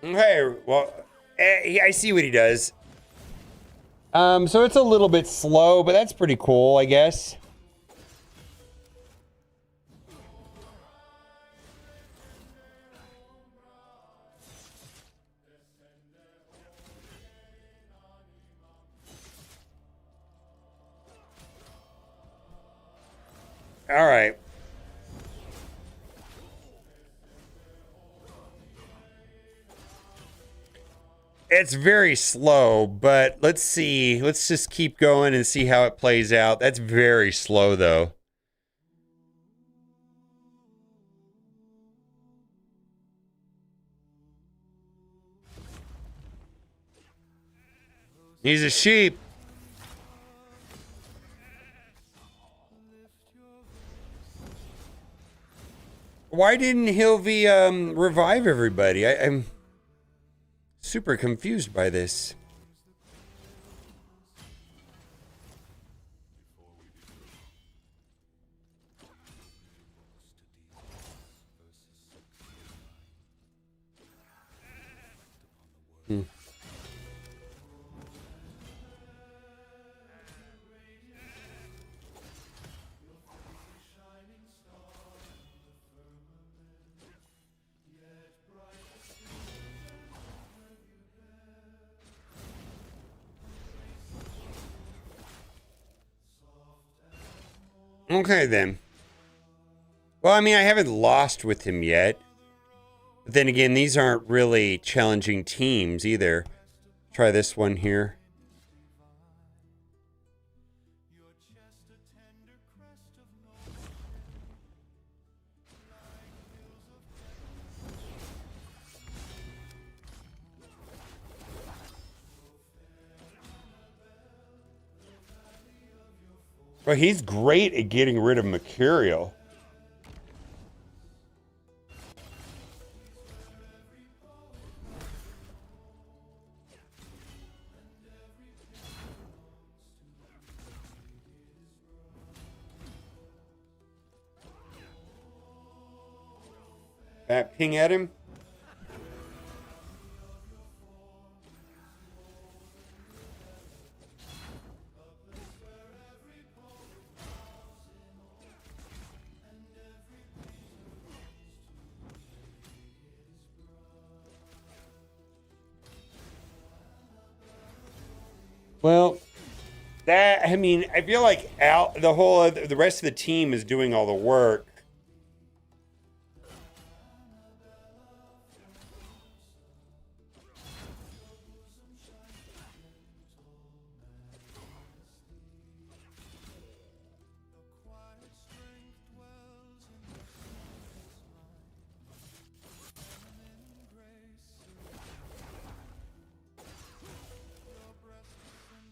Okay, well, I see what he does. So it's a little bit slow, but that's pretty cool, I guess. All right. It's very slow, but let's see. Let's just keep going and see how it plays out. That's very slow, though. He's a sheep. Why didn't Hilvy revive everybody? I'm super confused by this. Okay, then. Well, I mean, I haven't lost with him yet. But then again, these aren't really challenging teams either. Try this one here. Well, he's great at getting rid of material. That ping at him. Well, That, I mean, I feel like the rest of the team is doing all the work.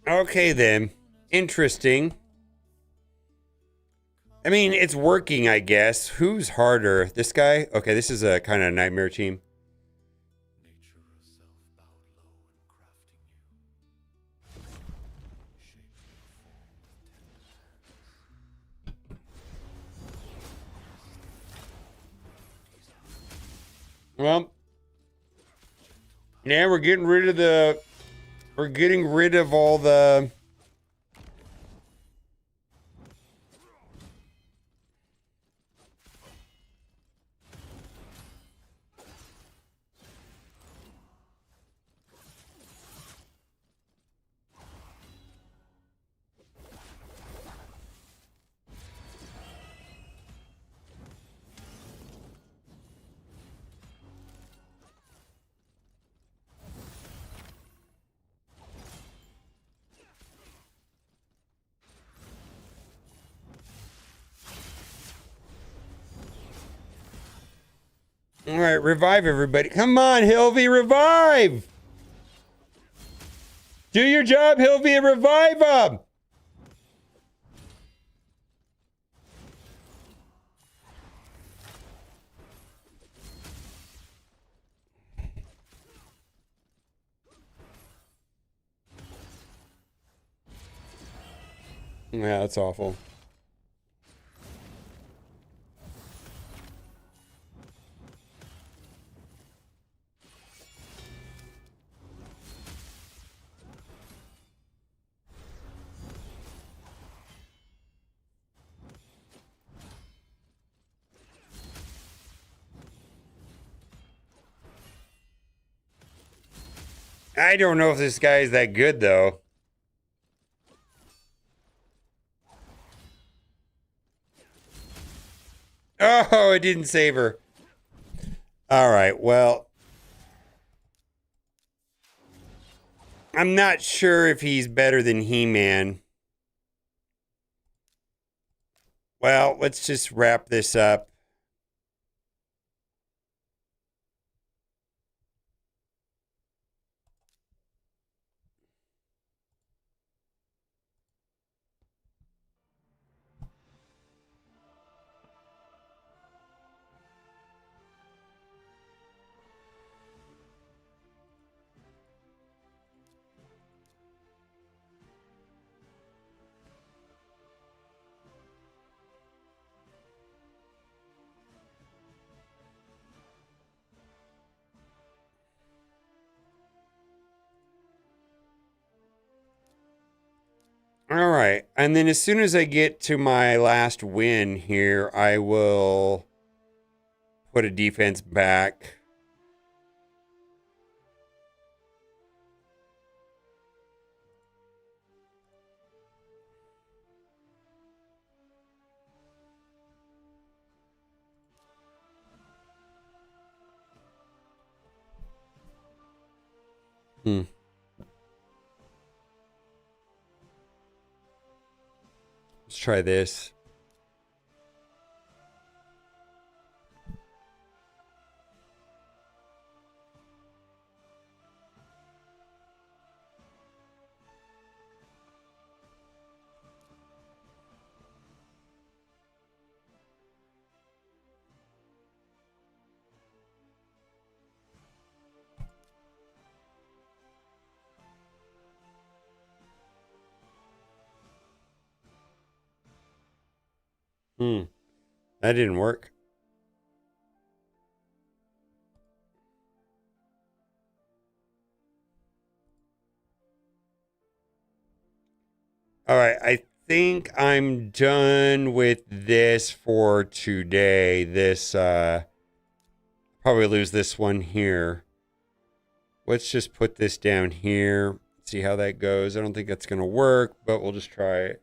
Okay, then. Interesting. I mean, it's working, I guess. Who's harder? This guy? Okay, this is a kind of nightmare team. Well, yeah, we're getting rid of all the All right, revive everybody. Come on, Hilvy, revive! Do your job, Hilvy, and revive them! Yeah, that's awful. I don't know if this guy is that good, though. Oh, it didn't save her. All right, well. I'm not sure if he's better than He-Man. Well, let's just wrap this up. All right. And then as soon as I get to my last win here, I will put a defense back. Let's try this. That didn't work. All right, I think I'm done with this for today. This, probably lose this one here. Let's just put this down here. See how that goes. I don't think that's going to work, but we'll just try it.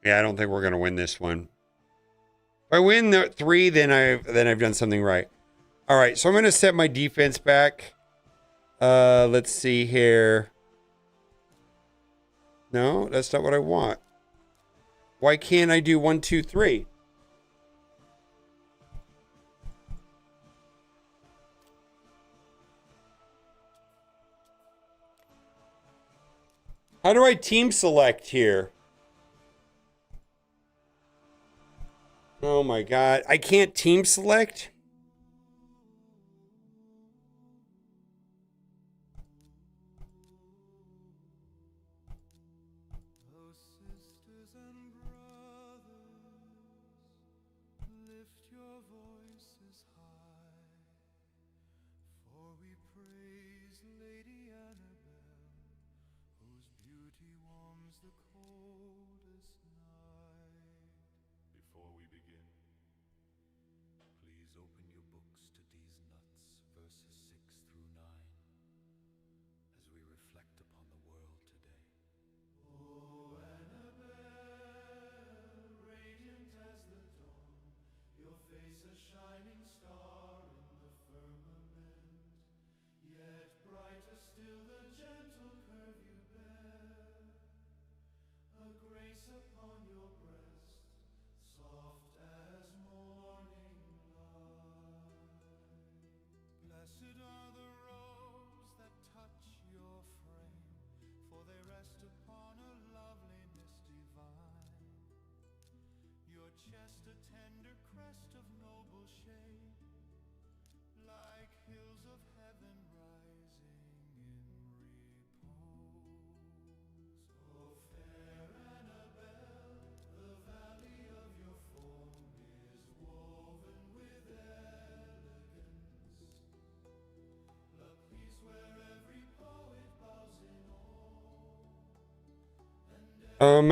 Yeah, I don't think we're going to win this one. If I win the 3, then I've done something right. All right, so I'm going to set my defense back. Let's see here. No, that's not what I want. Why can't I do 1, 2, 3? How do I team select here? Oh my God. I can't team select?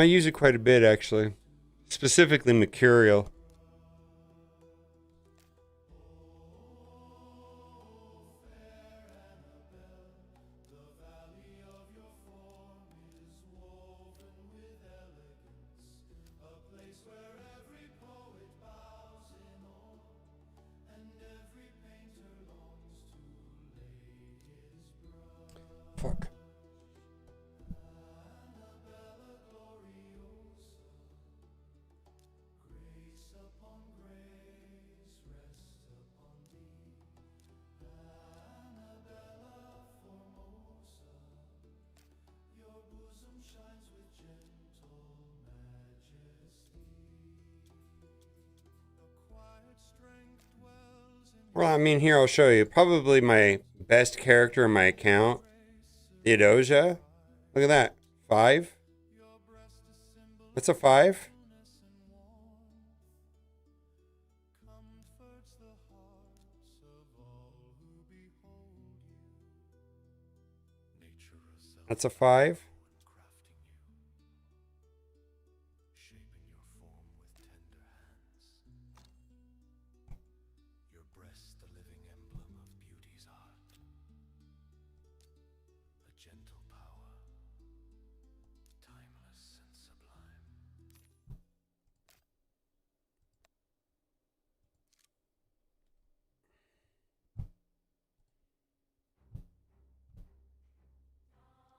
I use it quite a bit, actually. Specifically Mercurial. Fuck. Well, I mean, here, I'll show you. Probably my best character in my account, Theodosia. Look at that. 5. What's a 5? That's a 5.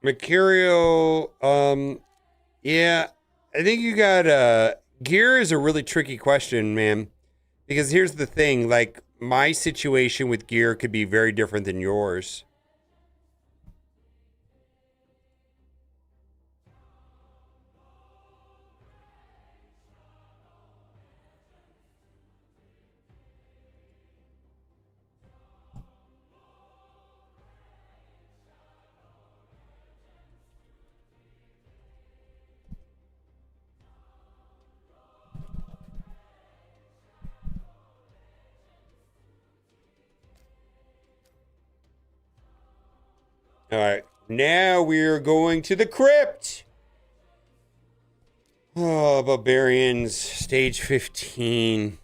Mercurial, yeah, I think you got, gear is a really tricky question, man. Because here's the thing, like, my situation with gear could be very different than yours. All right, now we're going to the crypt. Oh, barbarians, stage 15.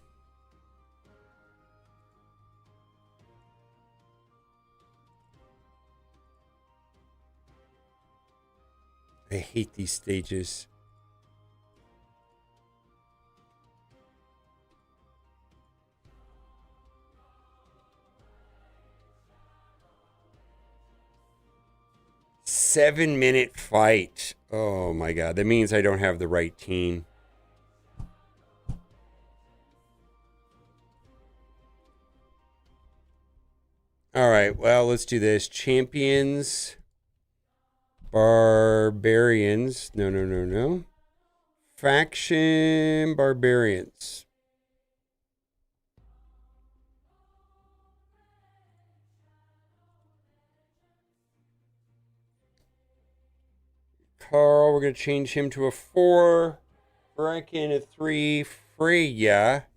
I hate these stages. Seven-minute fight. Oh my god. That means I don't have the right team. All right, well, let's do this. Champions. Barbarians. No, no, no, no. Faction Barbarians. Carl, we're going to change him to a 4. Bracken a 3. Freya.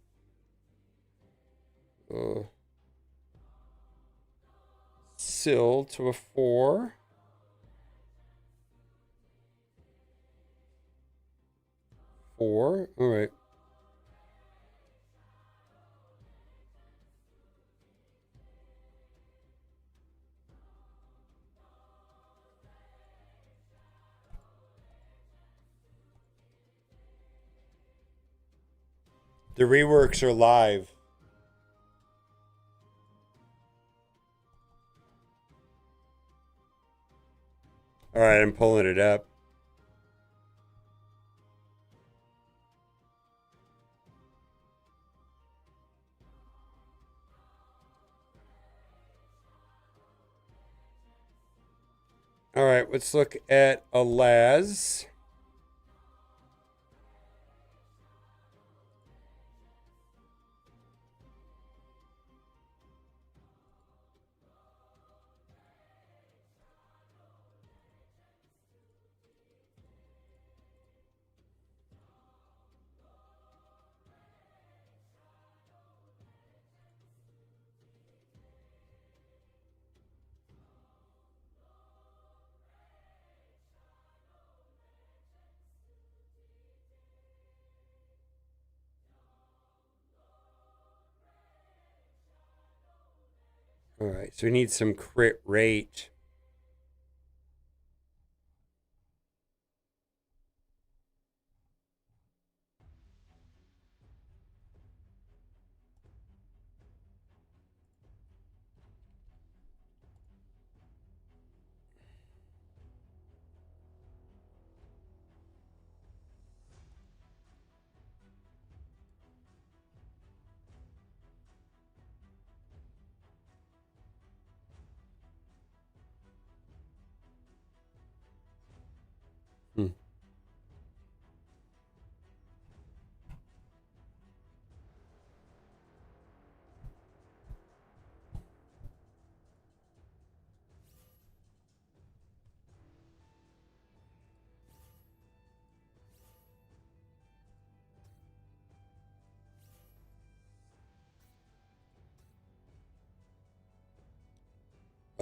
Syl to a 4. All right. The reworks are live. All right, I'm pulling it up. All right, let's look at Alaz. All right, so we need some crit rate.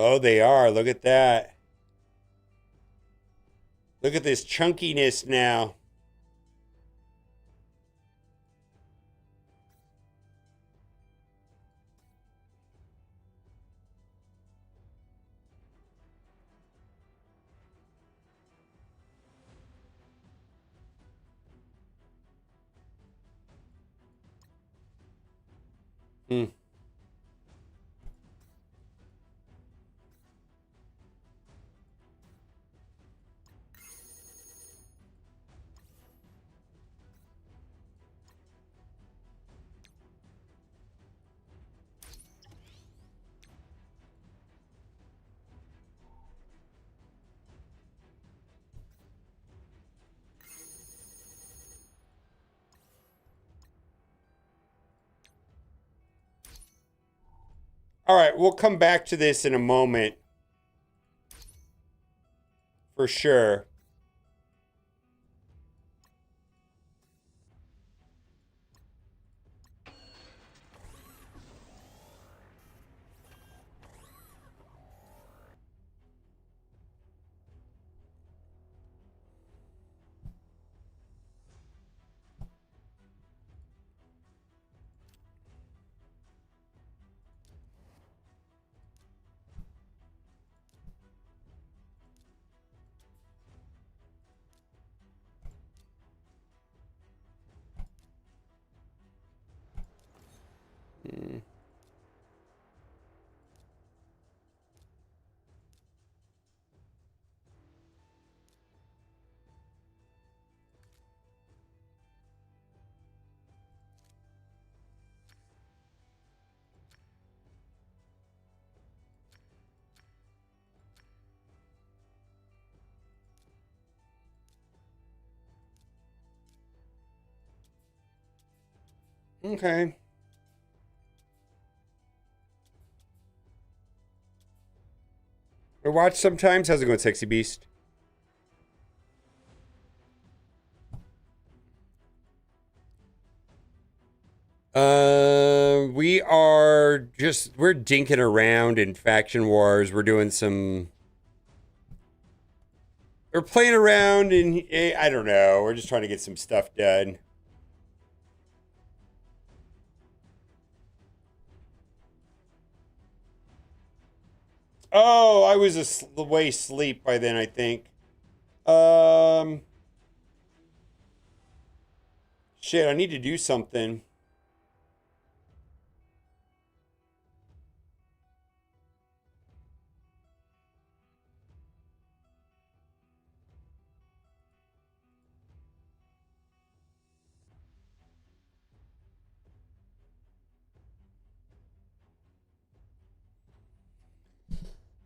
Oh, they are. Look at that. Look at this chunkiness now. All right, we'll come back to this in a moment. For sure. Okay. I watch sometimes. How's it going, Sexy Beast? We're dinking around in faction wars. We're playing around and I don't know. We're just trying to get some stuff done. Oh, I was way asleep by then, I think. Shit, I need to do something.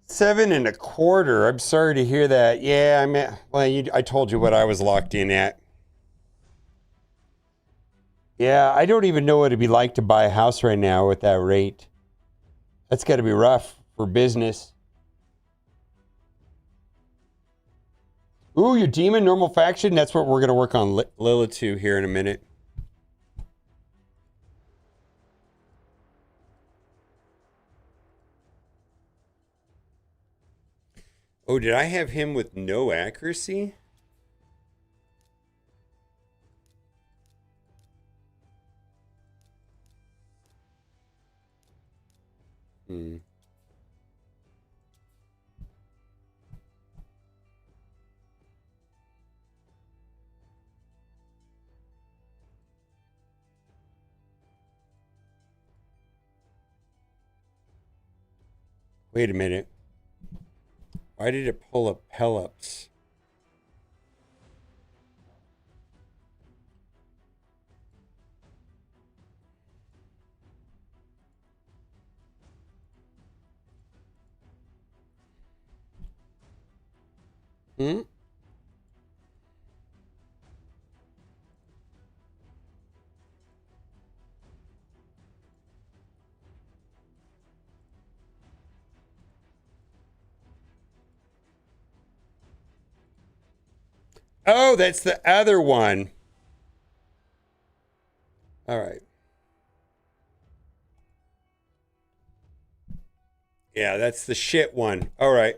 $7.25. I'm sorry to hear that. Yeah, I told you what I was locked in at. Yeah, I don't even know what it'd be like to buy a house right now with that rate. That's got to be rough for business. Ooh, your demon normal faction. That's what we're gonna work on Lilith 2 here in a minute. Oh, did I have him with no accuracy? Wait a minute. Why did it pull up Pelops? Hmm? Oh, that's the other one. All right. Yeah, that's the shit one. All right.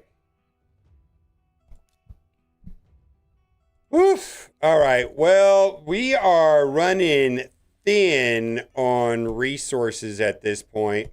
Oof. All right. Well, we are running thin on resources at this point.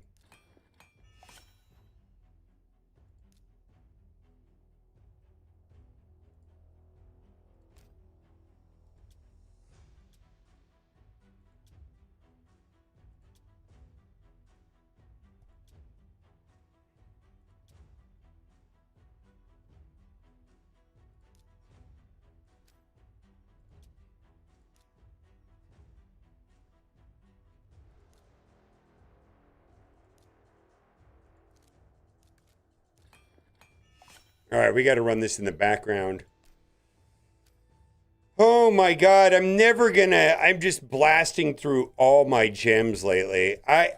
All right, we got to run this in the background. Oh my God, I'm just blasting through all my gems lately. I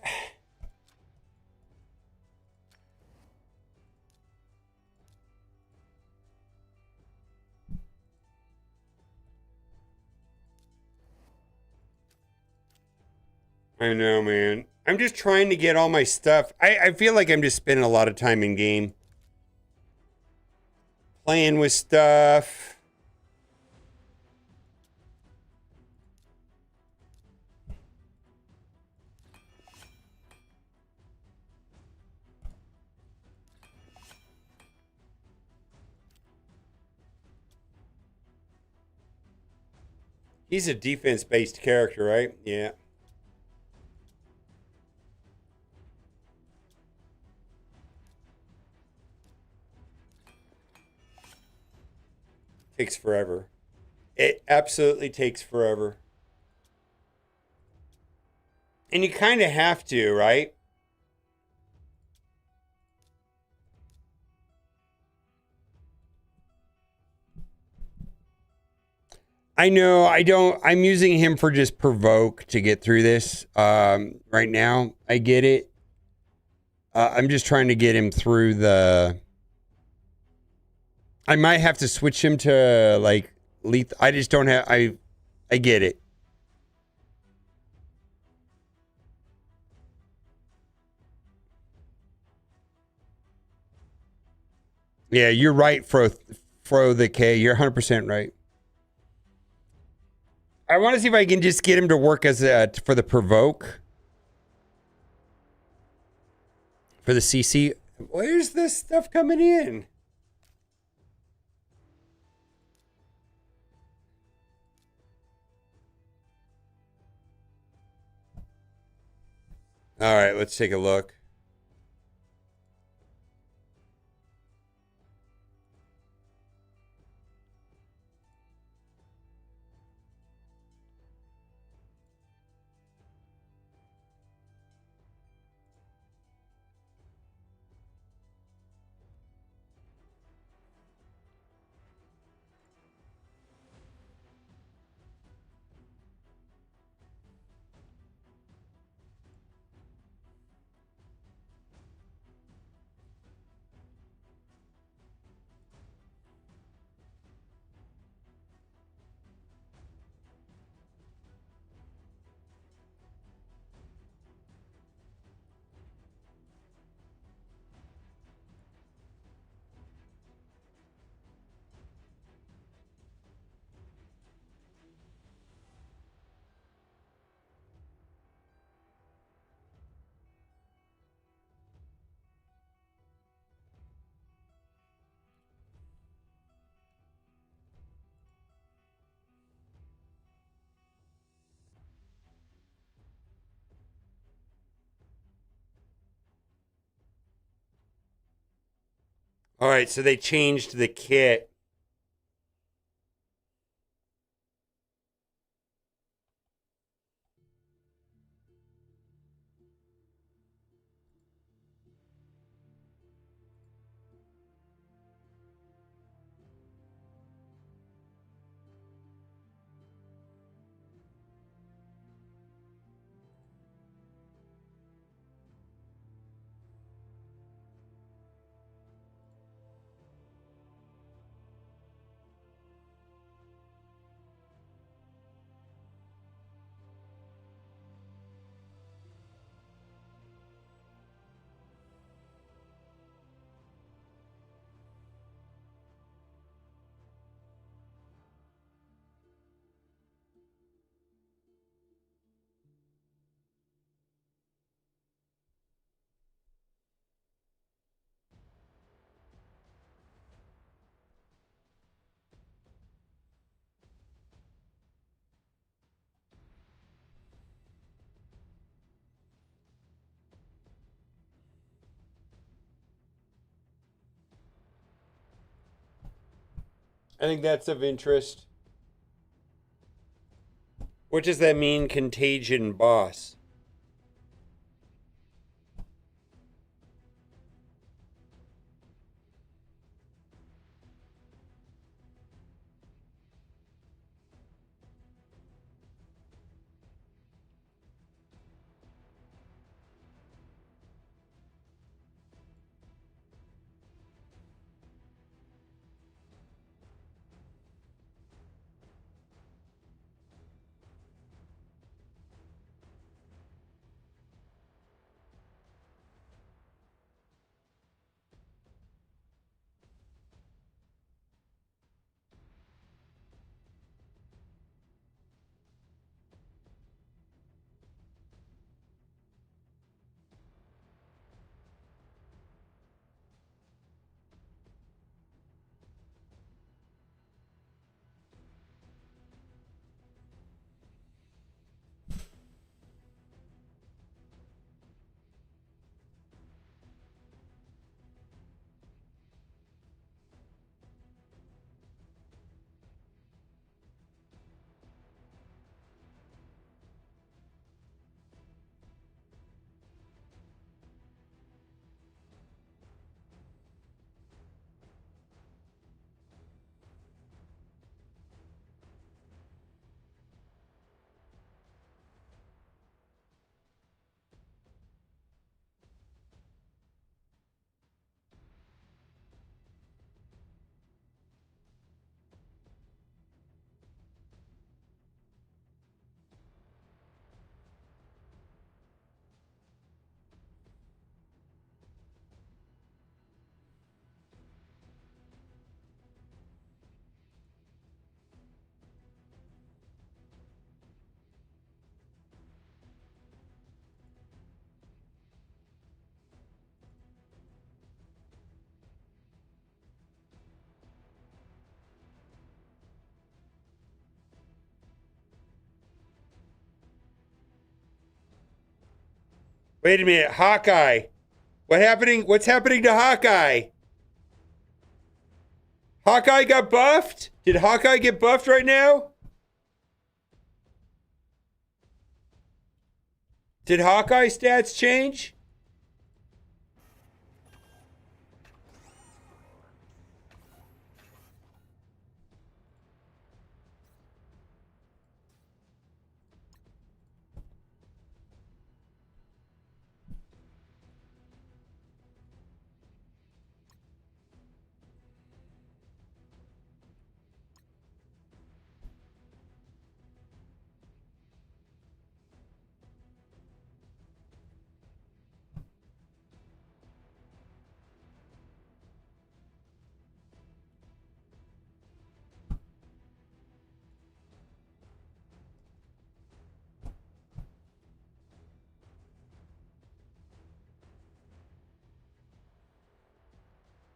know, man. I'm just trying to get all my stuff. I feel like I'm just spending a lot of time in game. Playing with stuff. He's a defense-based character, right? Yeah. Takes forever. It absolutely takes forever. And you kind of have to, right? I know. I don't. I'm using him for just provoke to get through this. Right now, I get it. I'm just trying to get him through the. I might have to switch him to like lethal. I just don't have. I get it. Yeah, you're right, Fro the K. You're 100% right. I want to see if I can just get him to work as for the provoke. For the CC. Where's this stuff coming in? All right, let's take a look. All right, so they changed the kit. I think that's of interest. What does that mean, contagion boss? Wait a minute, Hawkeye. What's happening to Hawkeye? Hawkeye got buffed? Did Hawkeye get buffed right now? Did Hawkeye stats change?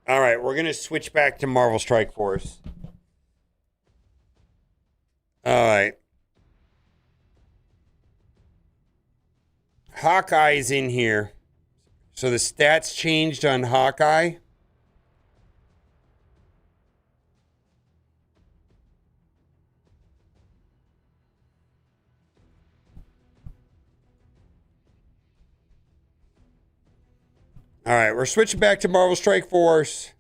All right, we're going to switch back to Marvel Strike Force. All right. Hawkeye's in here. So the stats changed on Hawkeye. All right, we're switching back to Marvel Strike Force.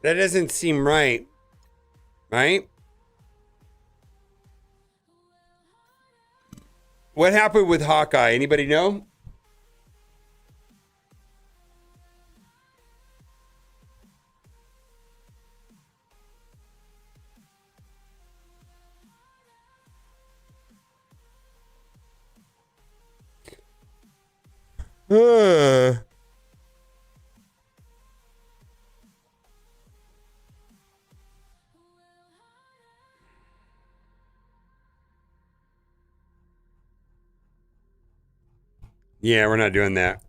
That doesn't seem right. Right? What happened with Hawkeye? Anybody know? Yeah, we're not doing that.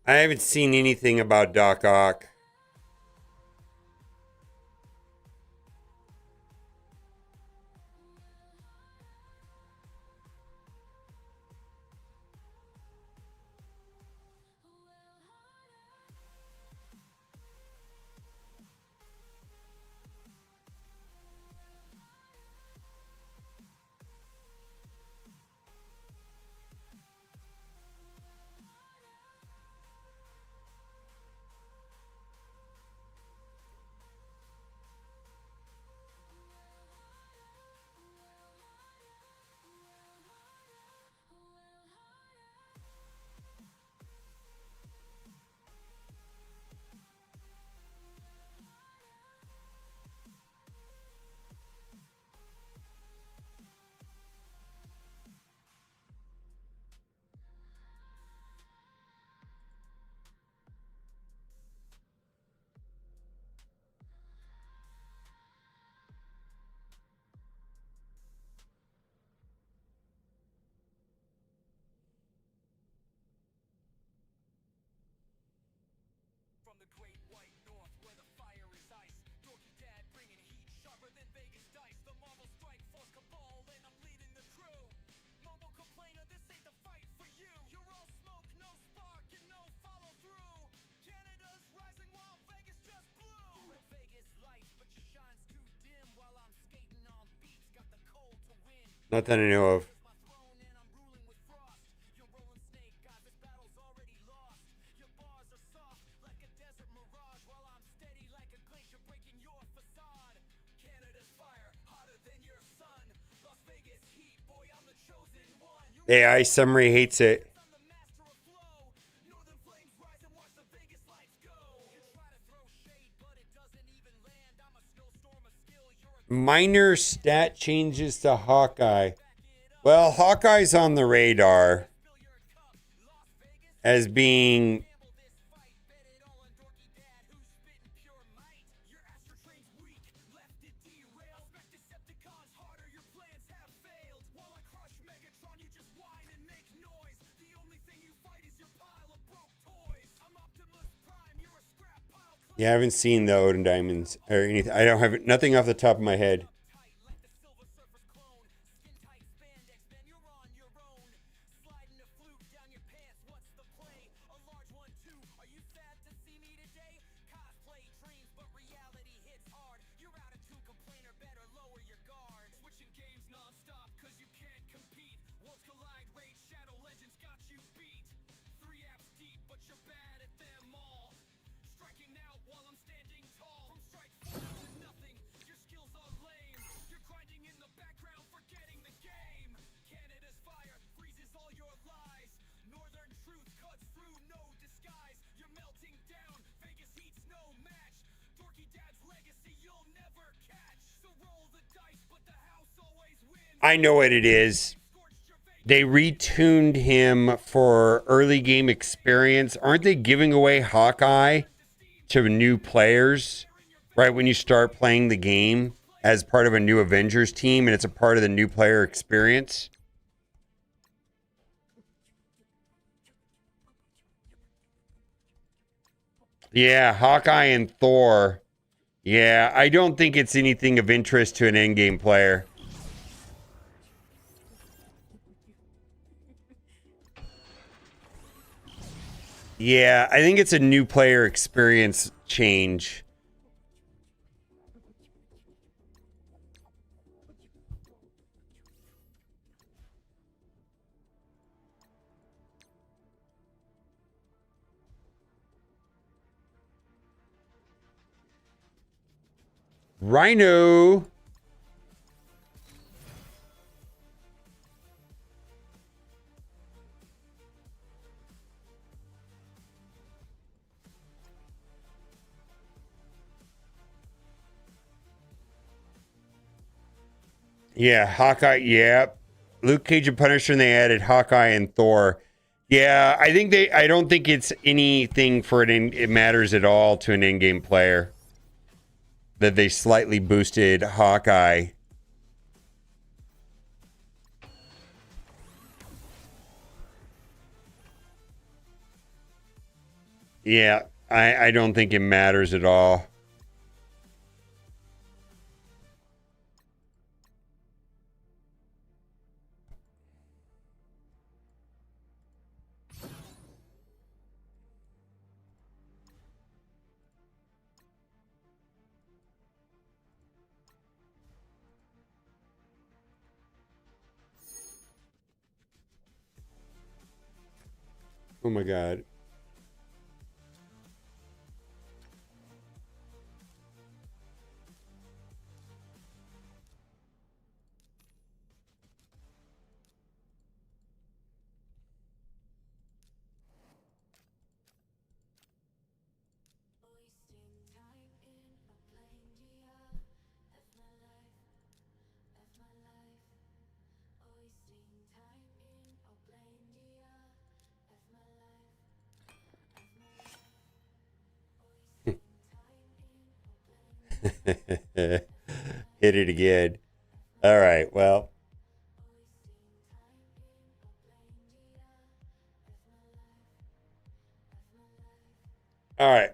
I haven't seen anything about Doc Ock. from the great white north where the fire is ice. Dorky dad bringing heat sharper than Vegas dice. The Marvel strike force cabal and I'm leading the crew. Mobile complainer, this ain't the fight for you. You're all smoke, no spark, and no follow through. Canada's rising while Vegas just blew. Vegas lights, but your shine's too dim while I'm skating on beats. Got the cold to win. Not that I know of. My throne and I'm ruling with frost. You're rolling snake, God, this battle's already lost. Your bars are soft like a desert mirage, while I'm steady like a glacier breaking your facade. Canada's fire, hotter than your sun. Las Vegas heat, boy, I'm the chosen one. AI summary hates it. I'm the master of flow. Northern flames rise and watch the Vegas lights go. You try to throw shade, but it doesn't even land. I'm a snowstorm of skill. You're a Minor stat changes to Hawkeye. Well, Hawkeye's on the radar as being yeah, I haven't seen the Odin Diamonds or anything. I don't have nothing off the top of my head. I know what it is. They retuned him for early game experience. Aren't they giving away Hawkeye to new players right when you start playing the game as part of a new Avengers team, and it's a part of the new player experience? Yeah, Hawkeye and Thor. Yeah, I don't think it's anything of interest to an endgame player. Yeah, I think it's a new player experience change. Rhino. Yeah, Hawkeye, yeah. Luke Cage and Punisher, and they added Hawkeye and Thor. Yeah, I don't think it's anything for it matters at all to an in-game player that they slightly boosted Hawkeye. Yeah, I don't think it matters at all. Oh my God. Hit it again. All right, well. All right.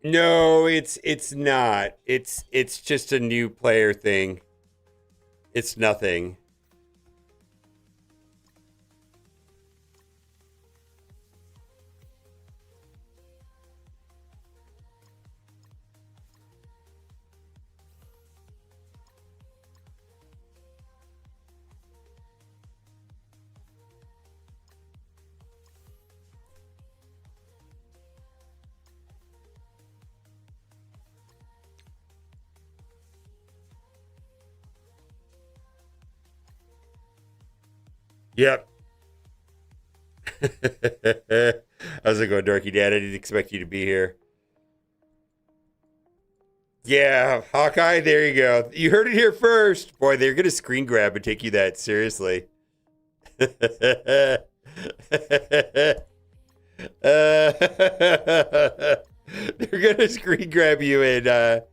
No, it's not. It's just a new player thing. It's nothing. Yep. How's it going, Dorky Dad? I didn't expect you to be here. Yeah, Hawkeye, there you go. You heard it here first. Boy, they're going to screen grab and take you that seriously. They're going to screen grab you and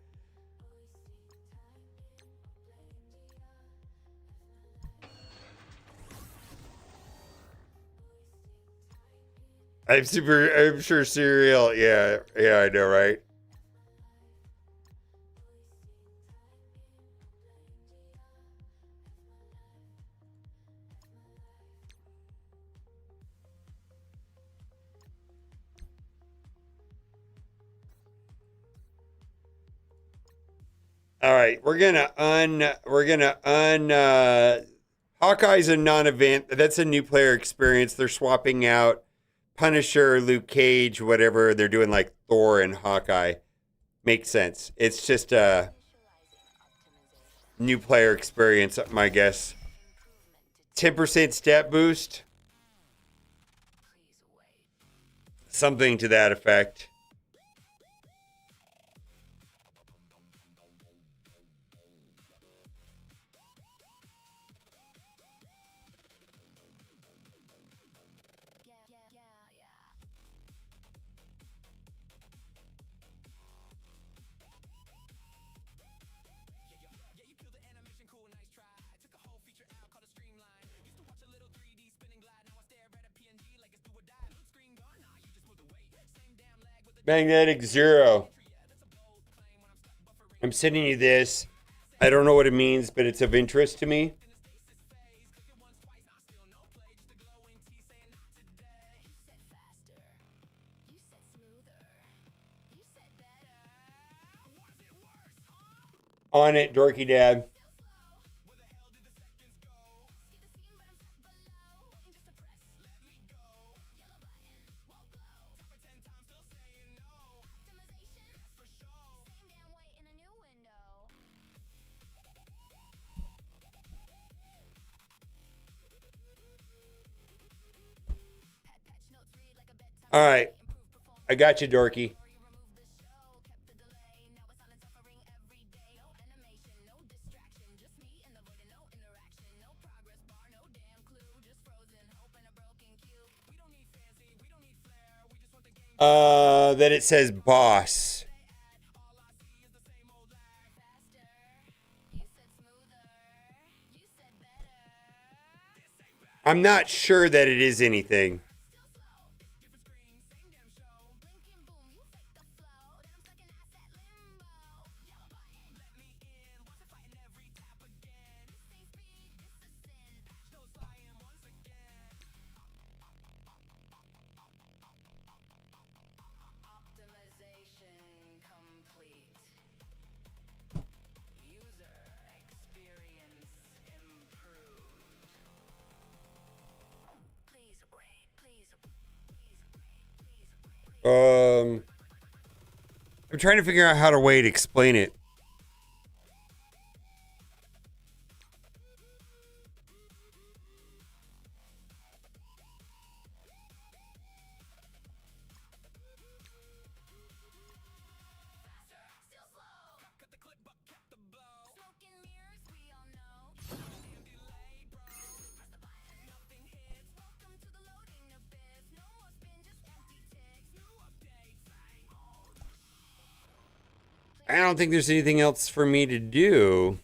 I'm sure Serial. Yeah, I know, right? All right, we're gonna Hawkeye's a non-event. That's a new player experience. They're swapping out Punisher, Luke Cage, whatever. They're doing like Thor and Hawkeye. Makes sense. It's just a new player experience, my guess. 10% stat boost. Something to that effect. Magnetic Zero. I'm sending you this. I don't know what it means, but it's of interest to me. On it, Dorky Dad. All right. I got you, Dorky. Then it says boss. I'm not sure that it is anything. I'm trying to figure out how to explain it. I don't think there's anything else for me to do.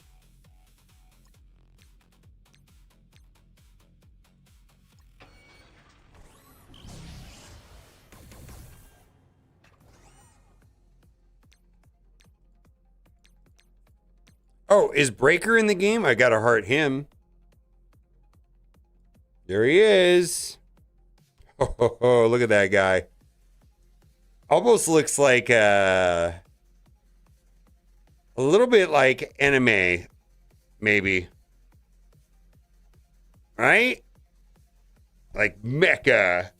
Oh, is Breaker in the game? I gotta heart him. There he is. Oh, look at that guy. Almost looks like a little bit like anime, maybe. Right? Like Mecha.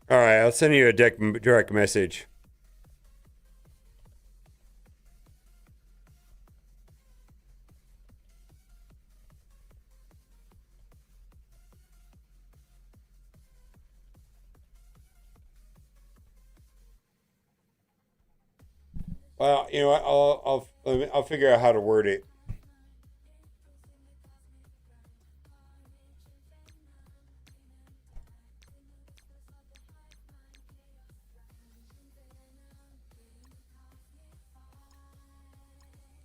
All right, I'll send you a direct message. Well, you know what? I'll figure out how to word it.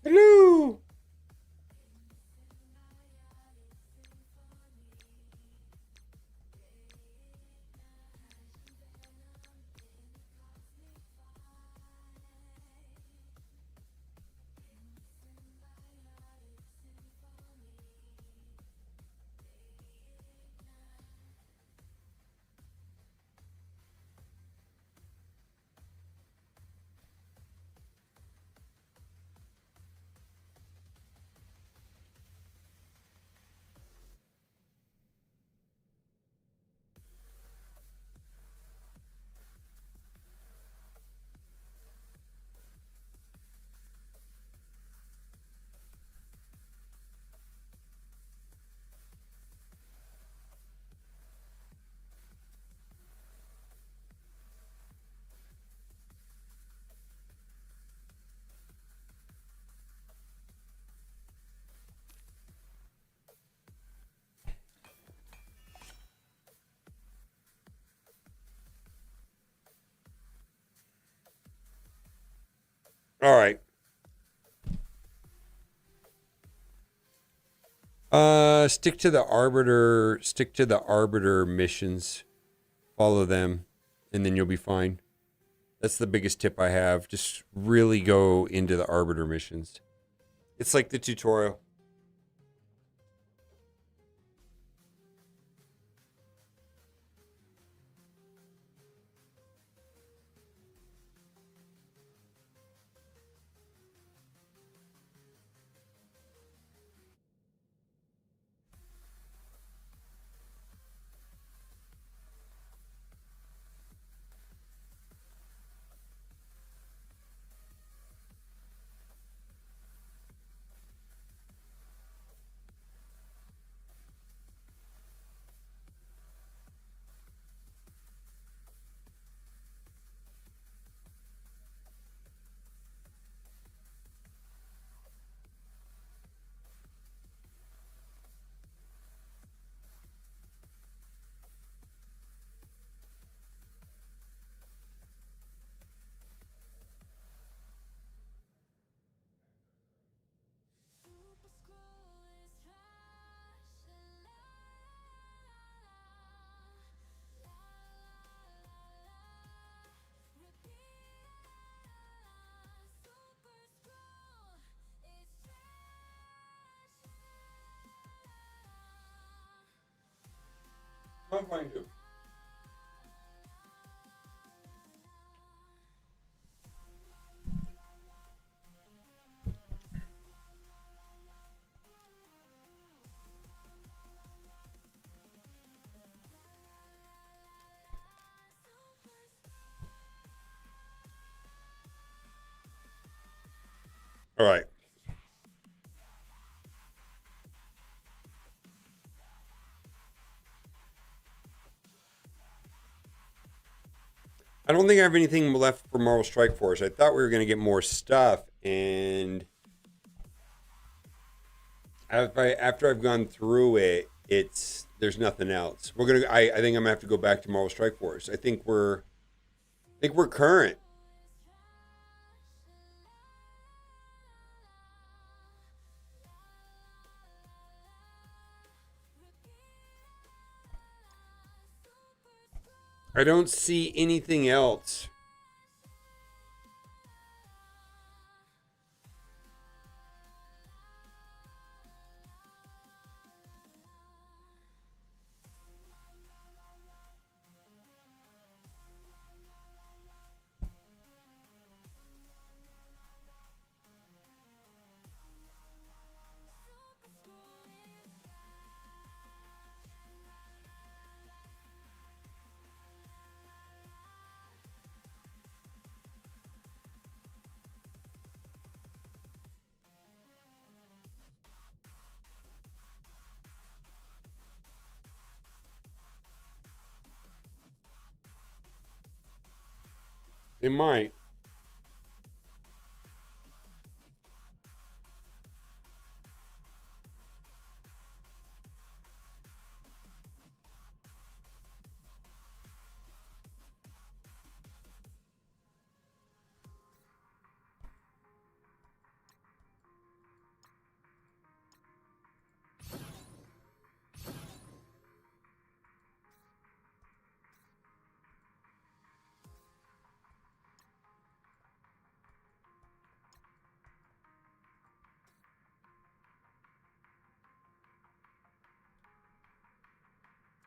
Hello. All right. Stick to the arbiter missions. Follow them, and then you'll be fine. That's the biggest tip I have. Just really go into the arbiter missions. It's like the tutorial. I'm going to. All right. I don't think I have anything left for Marvel Strike Force. I thought we were going to get more stuff, and after I've gone through it, there's nothing else. I think I'm gonna have to go back to Marvel Strike Force. I think we're current. I don't see anything else. It might.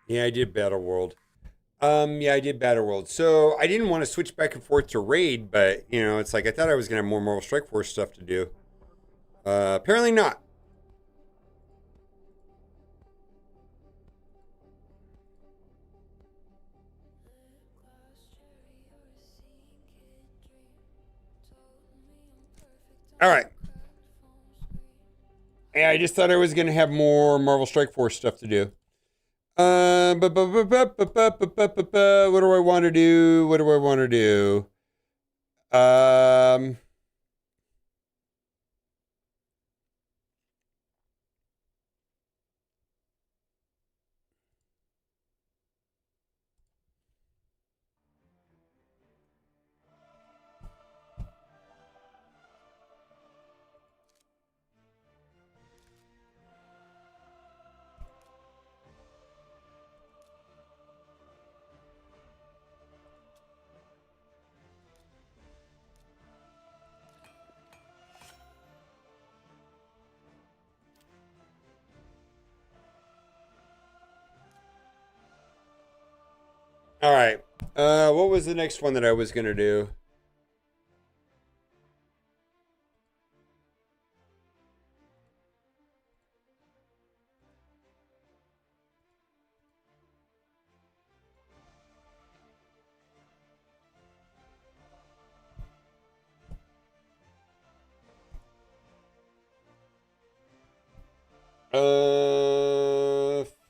Yeah, I did Battle World. Yeah, I did Battle World. So I didn't want to switch back and forth to Raid, but it's like I thought I was gonna have more Marvel Strike Force stuff to do. Apparently not. All right. Yeah, I just thought I was gonna have more Marvel Strike Force stuff to do. What do I want to do? What do I want to do? All right. What was the next one that I was gonna do?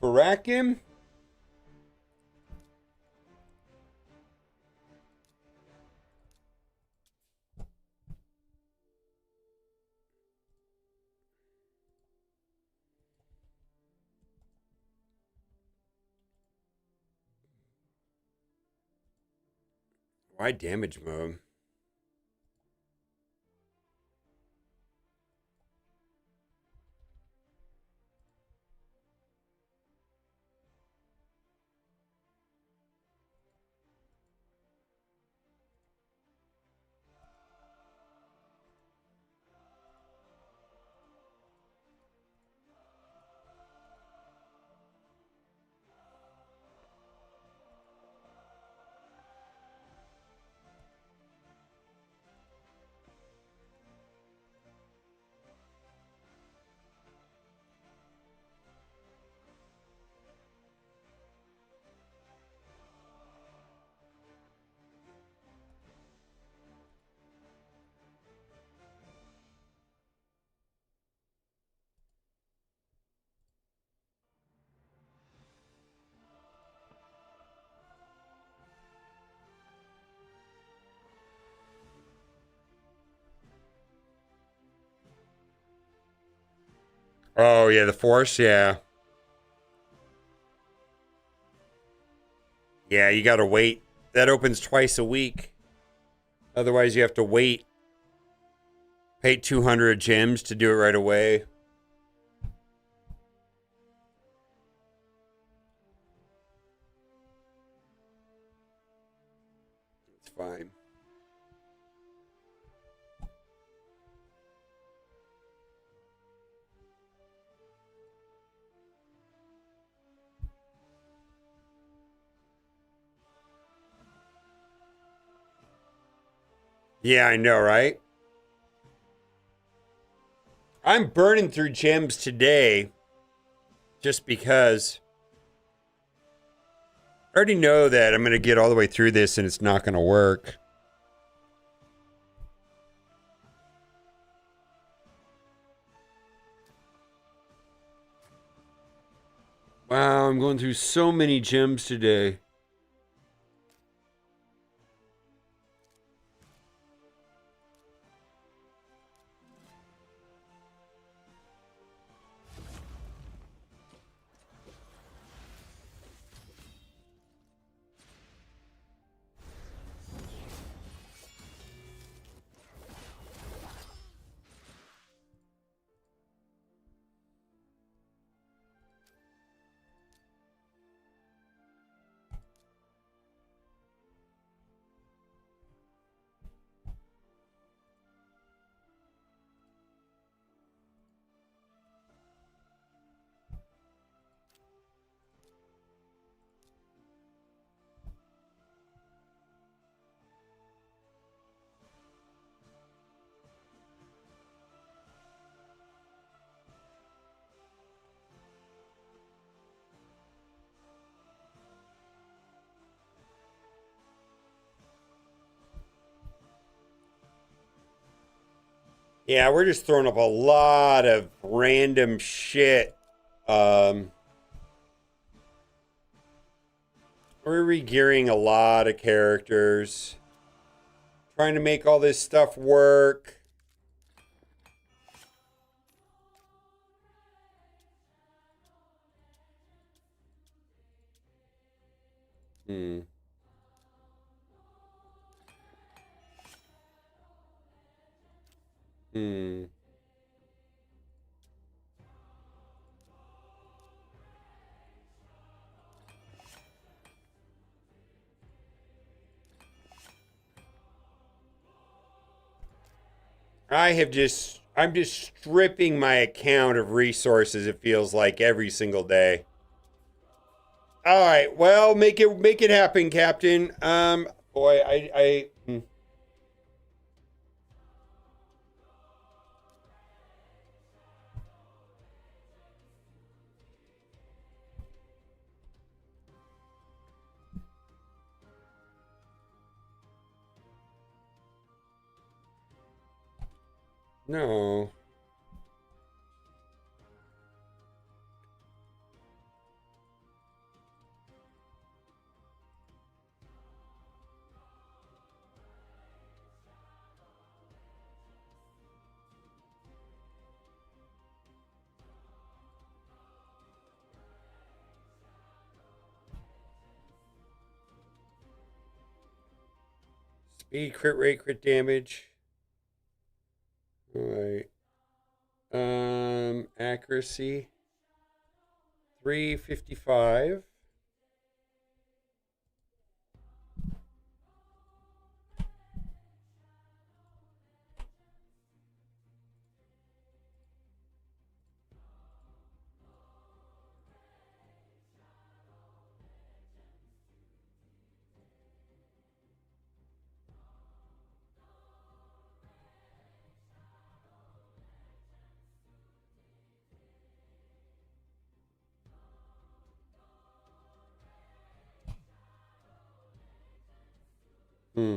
Farakim? Why damage mode? Oh, yeah, the Force, yeah. Yeah, you gotta wait. That opens twice a week. Otherwise, you have to wait. Pay 200 gems to do it right away. It's fine. Yeah, I know, right? I'm burning through gems today just because I already know that I'm going to get all the way through this and it's not going to work. Wow, I'm going through so many gems today. Yeah, we're just throwing up a lot of random shit. We're regearing a lot of characters. Trying to make all this stuff work. Hmm. Hmm. I'm just stripping my account of resources, it feels like, every single day. All right, well, make it happen, Captain. Boy, no. Speed, crit rate, crit damage. All right. Accuracy 355. Hmm.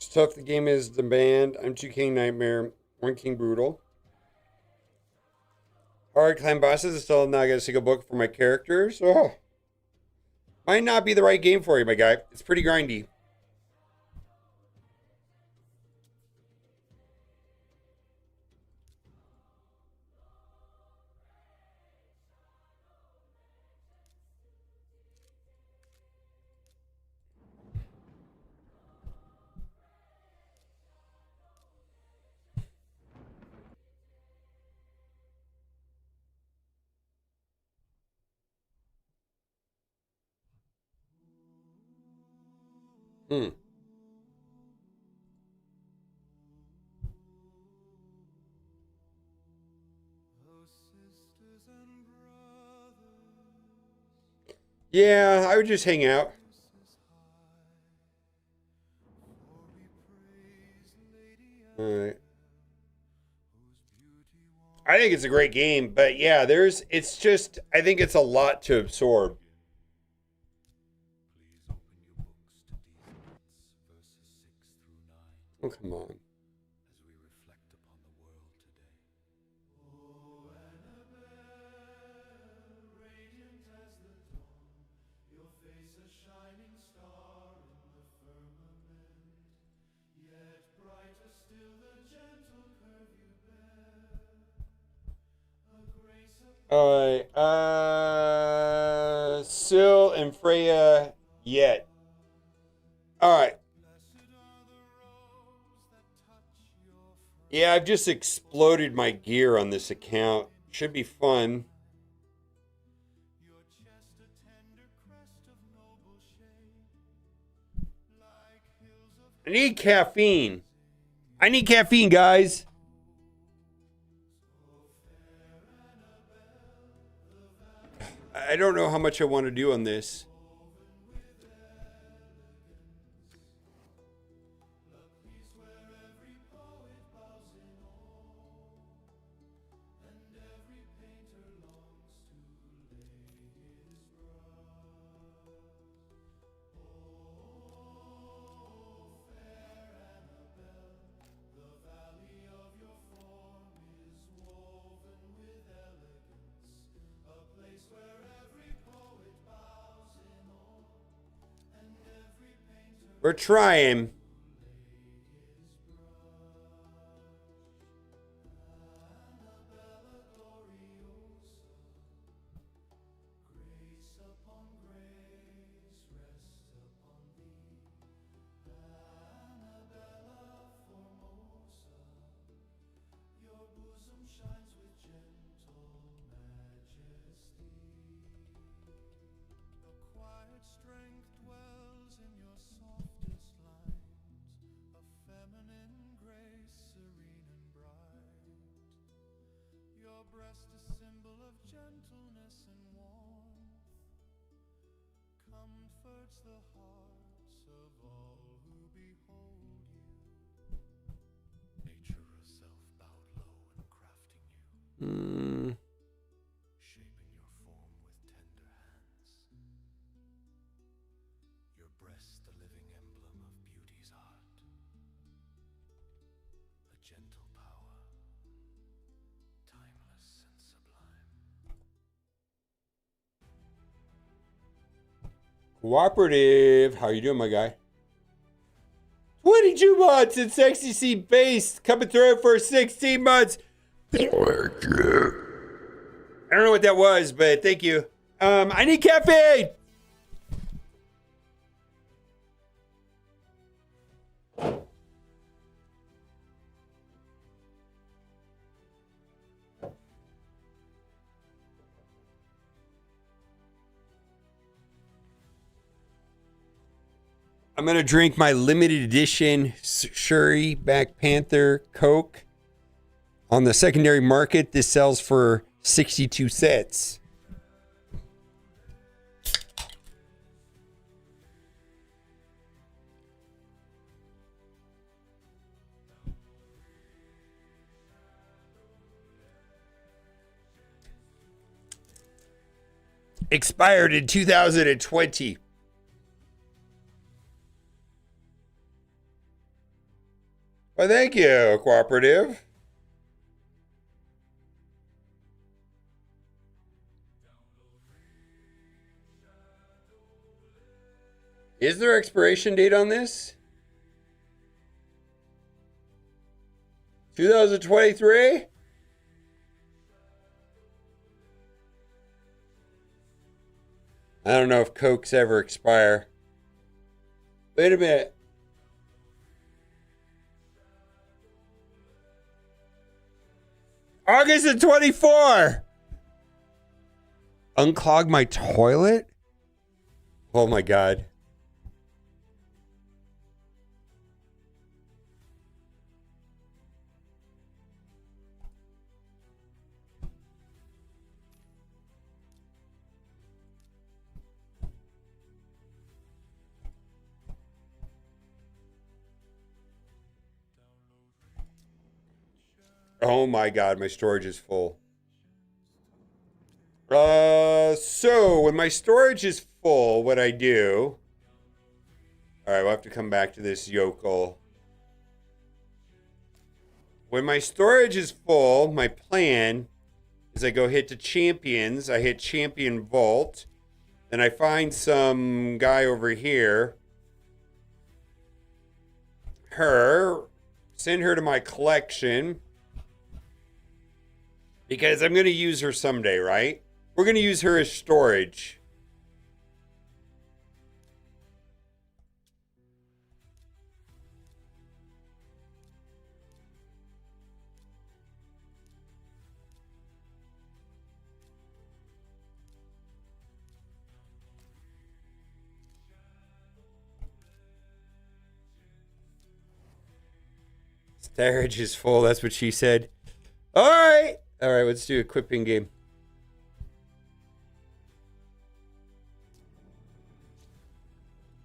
It's tough. The game is demand. I'm 2 King Nightmare, 1 King Brutal. Hard climb bosses. I still not got a single book for my characters. Oh. Might not be the right game for you, my guy. It's pretty grindy. Hmm. Yeah, I would just hang out. All right. I think it's a great game, but yeah, it's just, I think it's a lot to absorb. Oh, come on. All right. Syl and Freya yet. All right. Yeah, I've just exploded my gear on this account. Should be fun. I need caffeine. I need caffeine, guys. I don't know how much I want to do on this. We're trying. Mm. Cooperative. How you doing, my guy? 22 months and Sexy C base coming through for 16 months. I don't know what that was, but thank you. I need caffeine. I'm going to drink my limited edition Shuri Black Panther Coke. On the secondary market, this sells for 62 cents. Expired in 2020. Well, thank you, Cooperative. Is there expiration date on this? 2023? I don't know if Cokes ever expire. Wait a minute. August of 24. Unclog my toilet? Oh my God. Oh my God, my storage is full. So when my storage is full, what I do... All right, we'll have to come back to this yokel. When my storage is full, my plan is I go hit the champions. I hit champion vault. Then I find some guy over here. Send her to my collection. Because I'm going to use her someday, right? We're going to use her as storage. Storage is full. That's what she said. All right. All right, let's do a equipping game.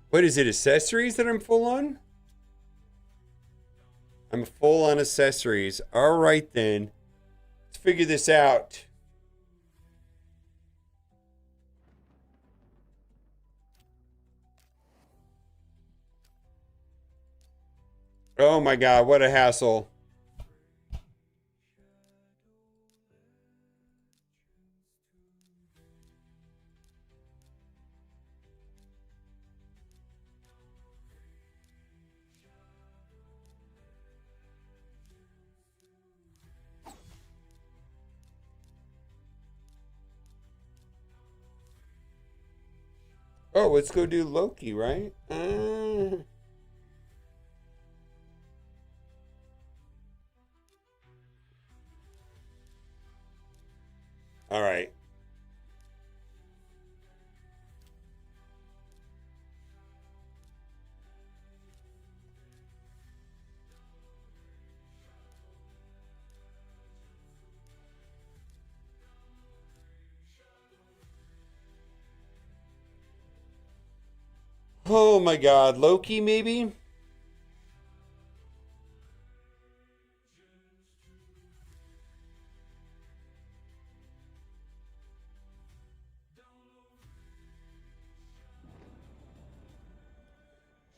What is it, accessories that I'm full on? I'm full on accessories. All right, then. Let's figure this out. Oh my God, what a hassle. Oh, let's go do Loki, right? All right. Oh my God, Loki maybe?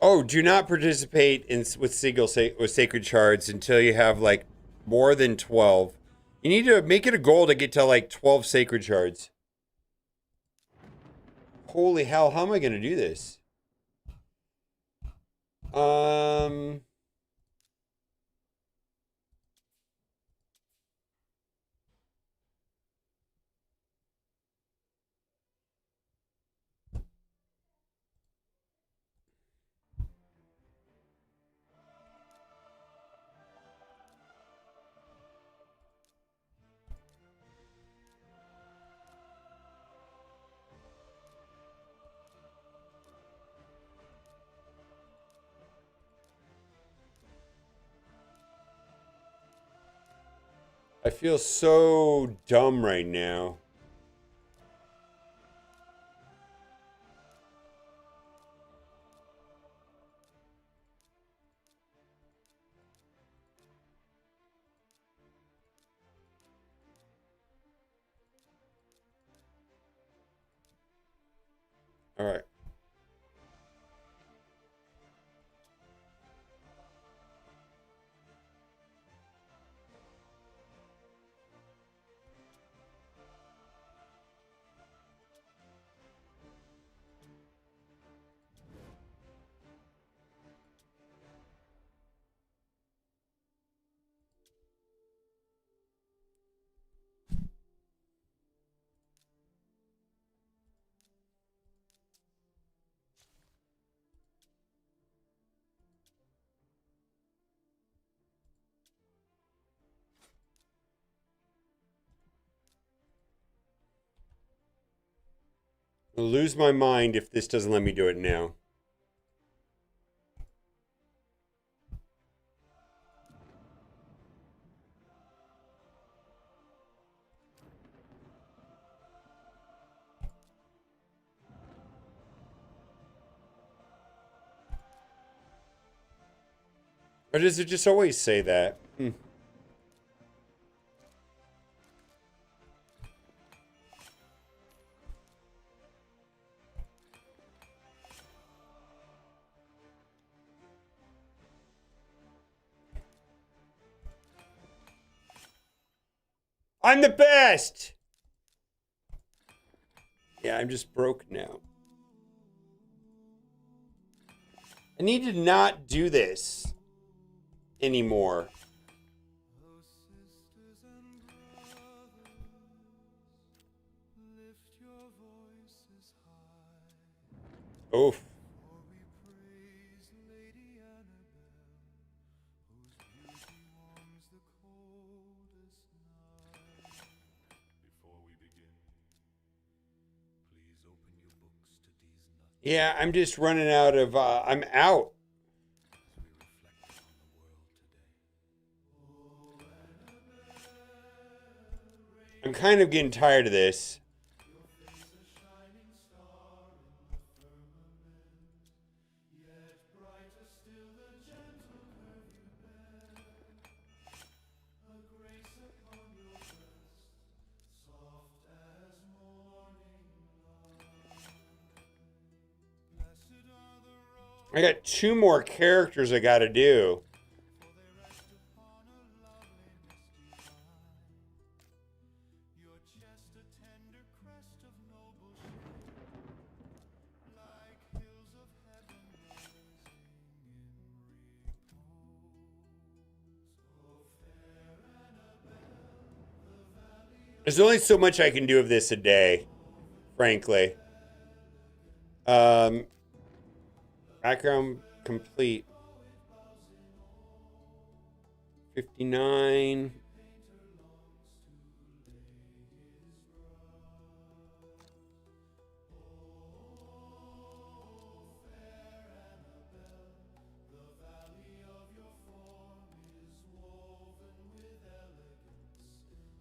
Oh, do not participate with sacred shards until you have like more than 12. You need to make it a goal to get to like 12 sacred shards. Holy hell, how am I going to do this? I feel so dumb right now. All right. I'll lose my mind if this doesn't let me do it now. Or does it just always say that? I'm the best! Yeah, I'm just broke now. I need to not do this anymore. Oof. Yeah, I'm just running out of, I'm out. I'm kind of getting tired of this. I got 2 more characters I gotta do. There's only so much I can do of this a day, frankly. Background complete. 59.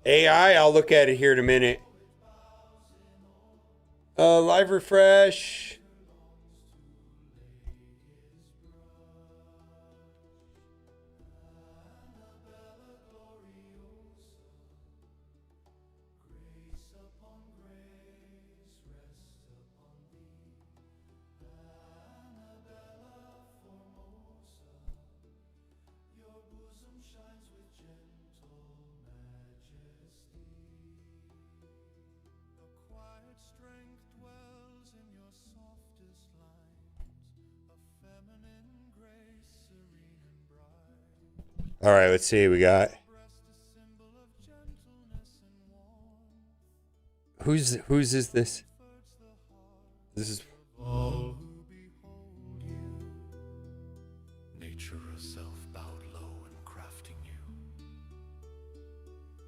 AI, I'll look at it here in a minute. Live refresh. All right, let's see what we got. Whose is this? This is Nature herself bowed low in crafting you,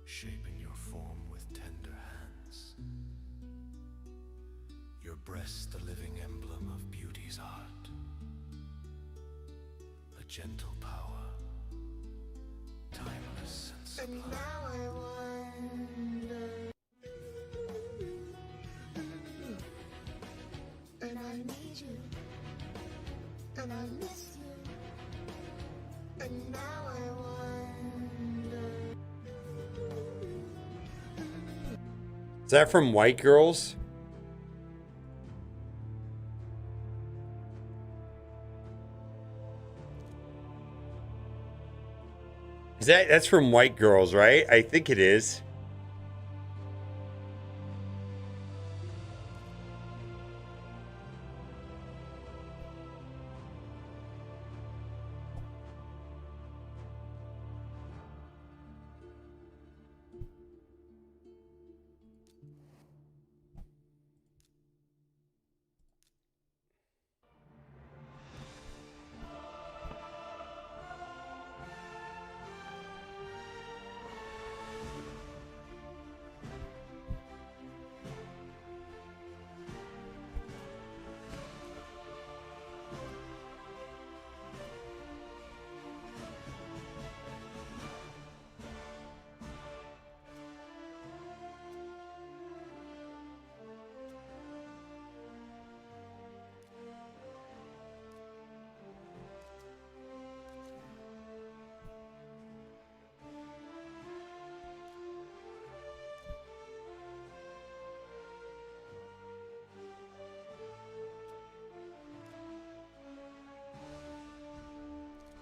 shaping your form with tender hands. Your breast, the living emblem of beauty's art, a gentle power, timeless and sublime. And now I wonder, and I need you, and I miss you, and now I wonder. Is that from White Girls? That's from White Girls, right? I think it is.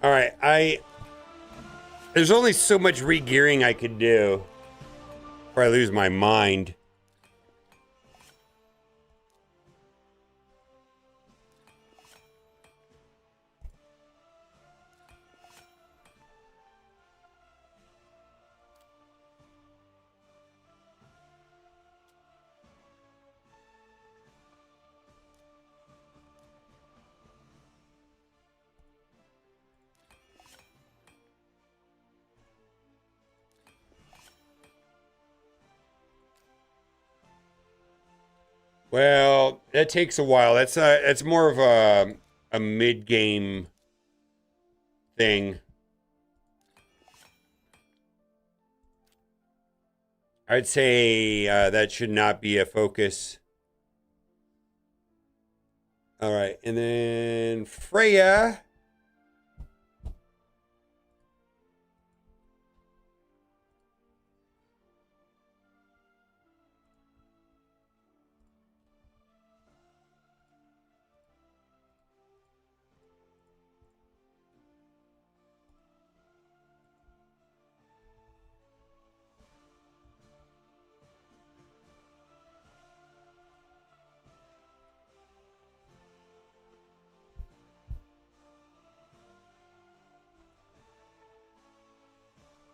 All right, there's only so much re-gearing I could do before I lose my mind. Well, that takes a while. That's more of a mid-game thing. I'd say that should not be a focus. All right, and then Freya.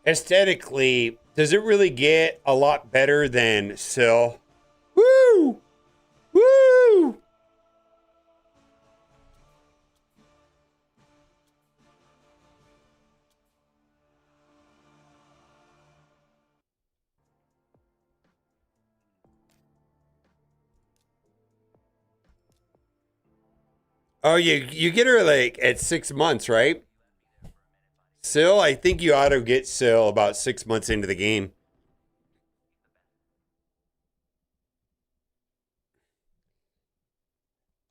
Aesthetically, does it really get a lot better than Syl? Woo! Woo! Oh, you get her like at 6 months, right? Syl, I think you ought to get Syl about 6 months into the game.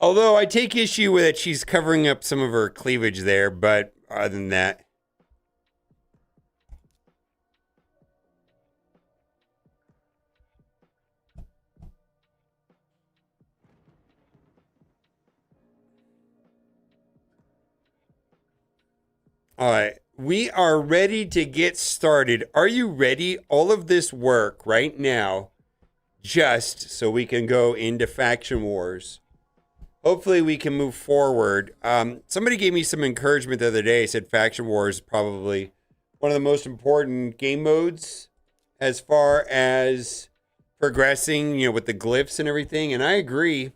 Although I take issue with it, she's covering up some of her cleavage there, but other than that. All right, we are ready to get started. Are you ready? All of this work right now, just so we can go into faction wars. Hopefully we can move forward. Somebody gave me some encouragement the other day. Said faction wars is probably one of the most important game modes as far as progressing, with the glyphs and everything. And I agree.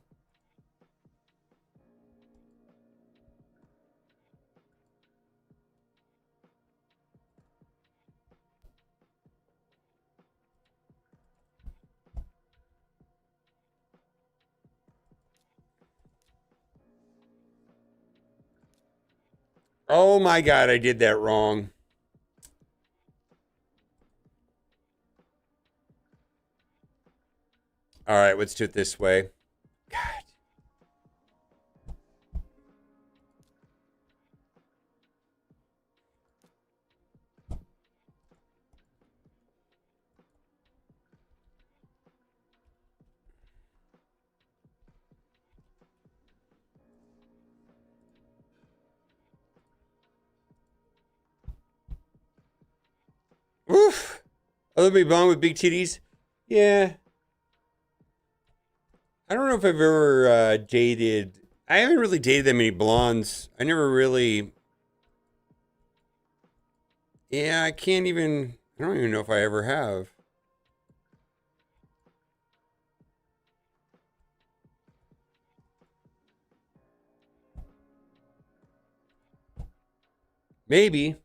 Oh my God, I did that wrong. All right, let's do it this way. God. Oof. Other be blonde with big titties? Yeah. I don't know if I've ever dated. I haven't really dated that many blondes. I never really. Yeah, I can't even. I don't even know if I ever have. Maybe.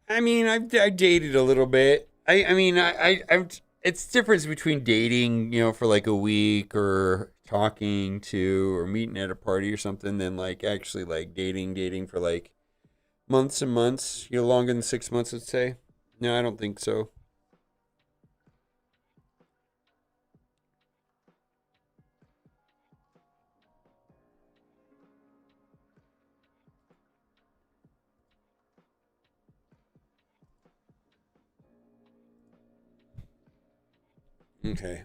I mean, I've dated a little bit. I mean, I've. It's difference between dating, for like a week or talking to or meeting at a party or something, than like actually like dating for like months and months. Longer than 6 months, let's say. No, I don't think so. Okay.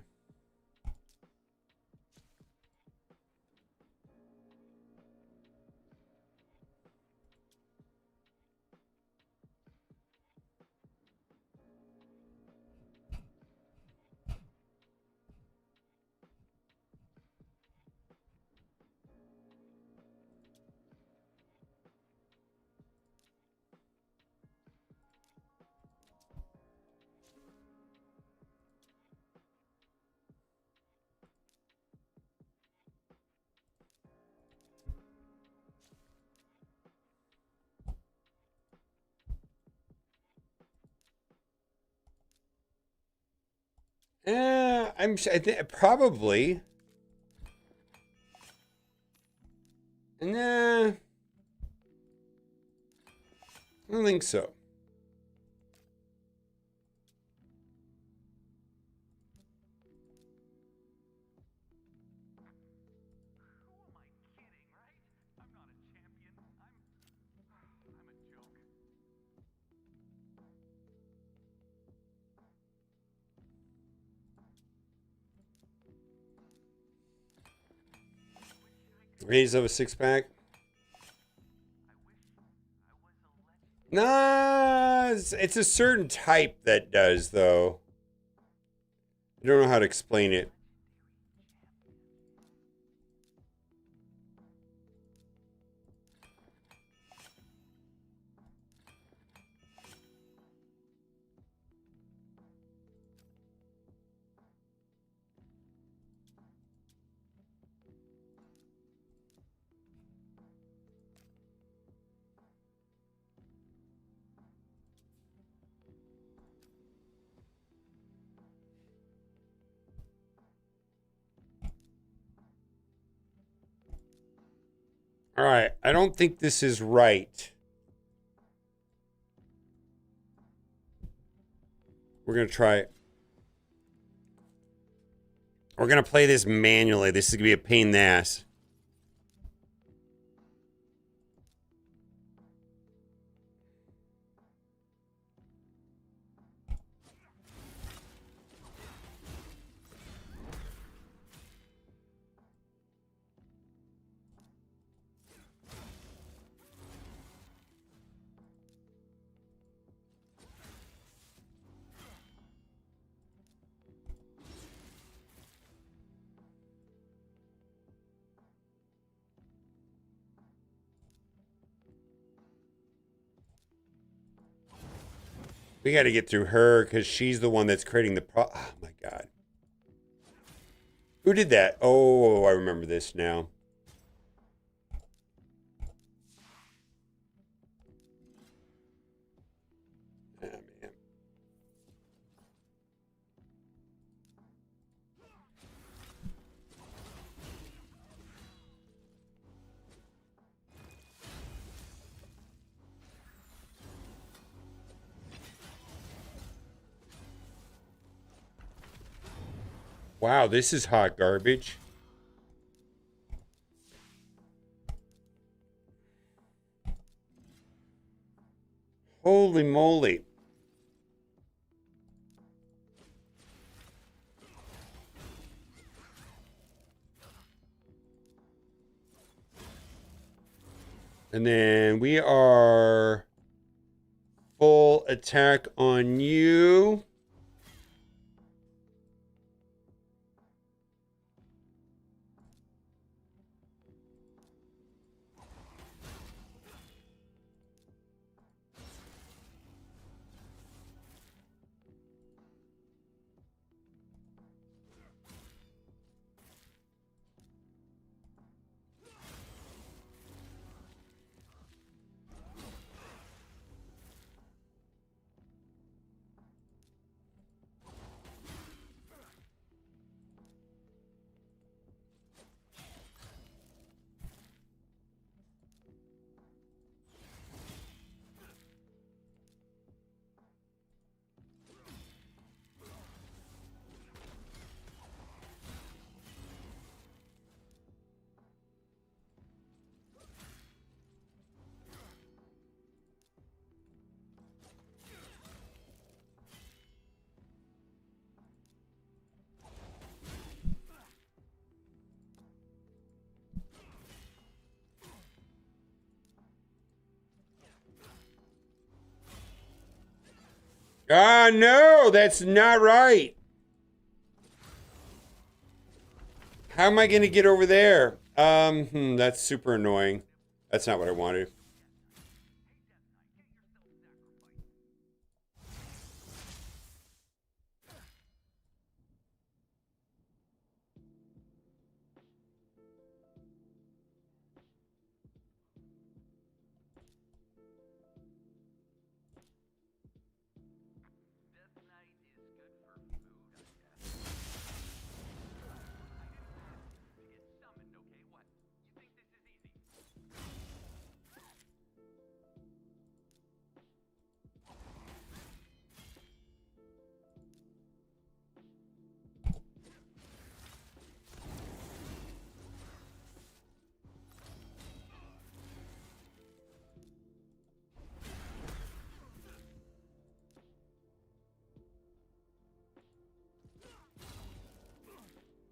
I think probably. Nah, I don't think so. Raise of a 6-pack. Nah, it's a certain type that does, though. I don't know how to explain it. All right, I don't think this is right. We're going to try it. We're going to play this manually. This is going to be a pain in the ass. We got to get through her because she's the one that's creating the pro. Oh, my God. Who did that? Oh, I remember this now. Oh, man. Wow, this is hot garbage. Holy moly. And then we are full attack on you. Ah, no, that's not right. How am I going to get over there? That's super annoying. That's not what I wanted.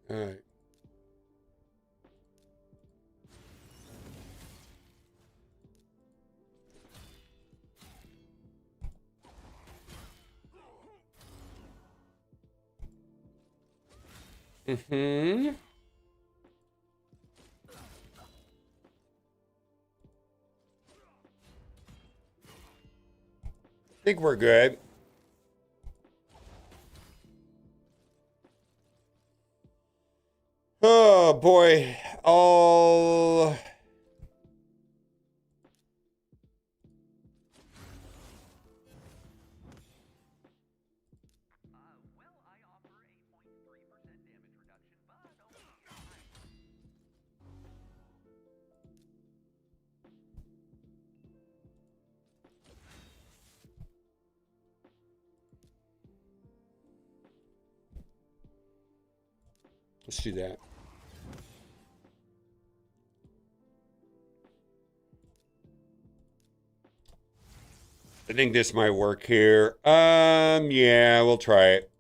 All right. Mm-hmm. I think we're good. Oh boy. All let's do that. I think this might work here. Yeah, we'll try it.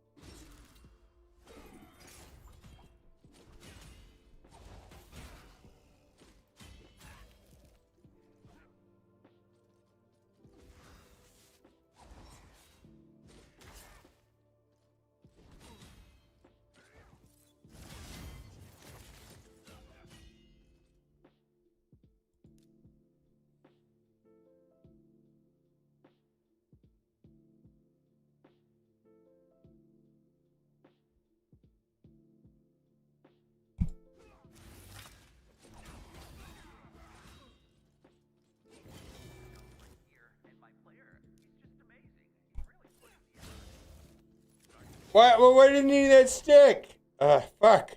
Why didn't he need that stick? Fuck.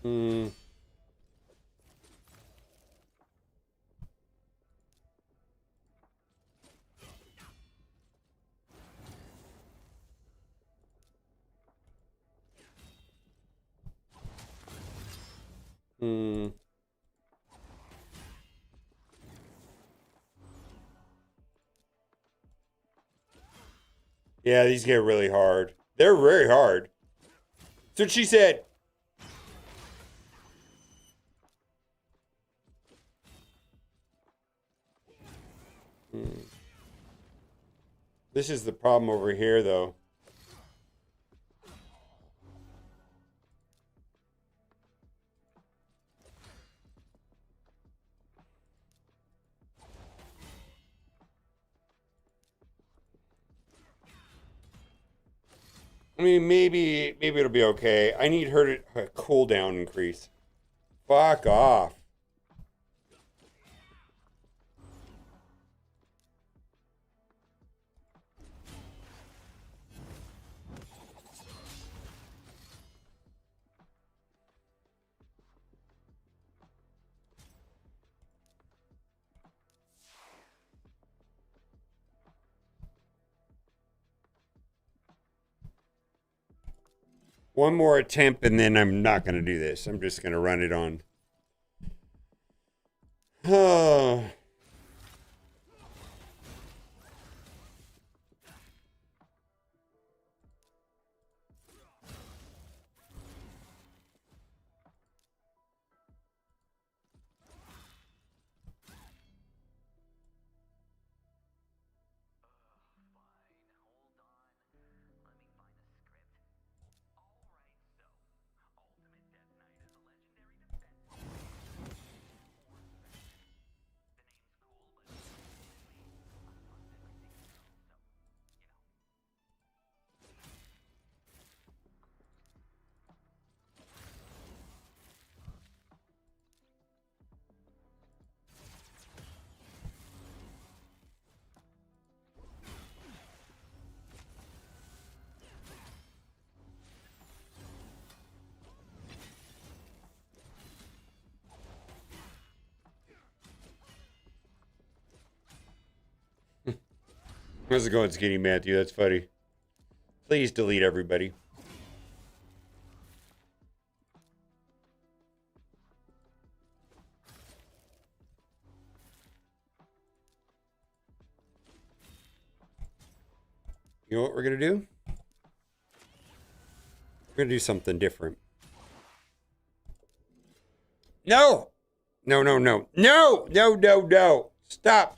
Hmm. Hmm. Yeah, these get really hard. They're very hard. That's what she said. Hmm. This is the problem over here, though. I mean, maybe it'll be okay. I need her to her cooldown increase. Fuck off. One more attempt, and then I'm not going to do this. I'm just going to run it on. How's it going, Skinny Matthew? That's funny. Please delete everybody. You know what we're gonna do? We're gonna do something different. No! No, no, no. No! No, no, no. Stop.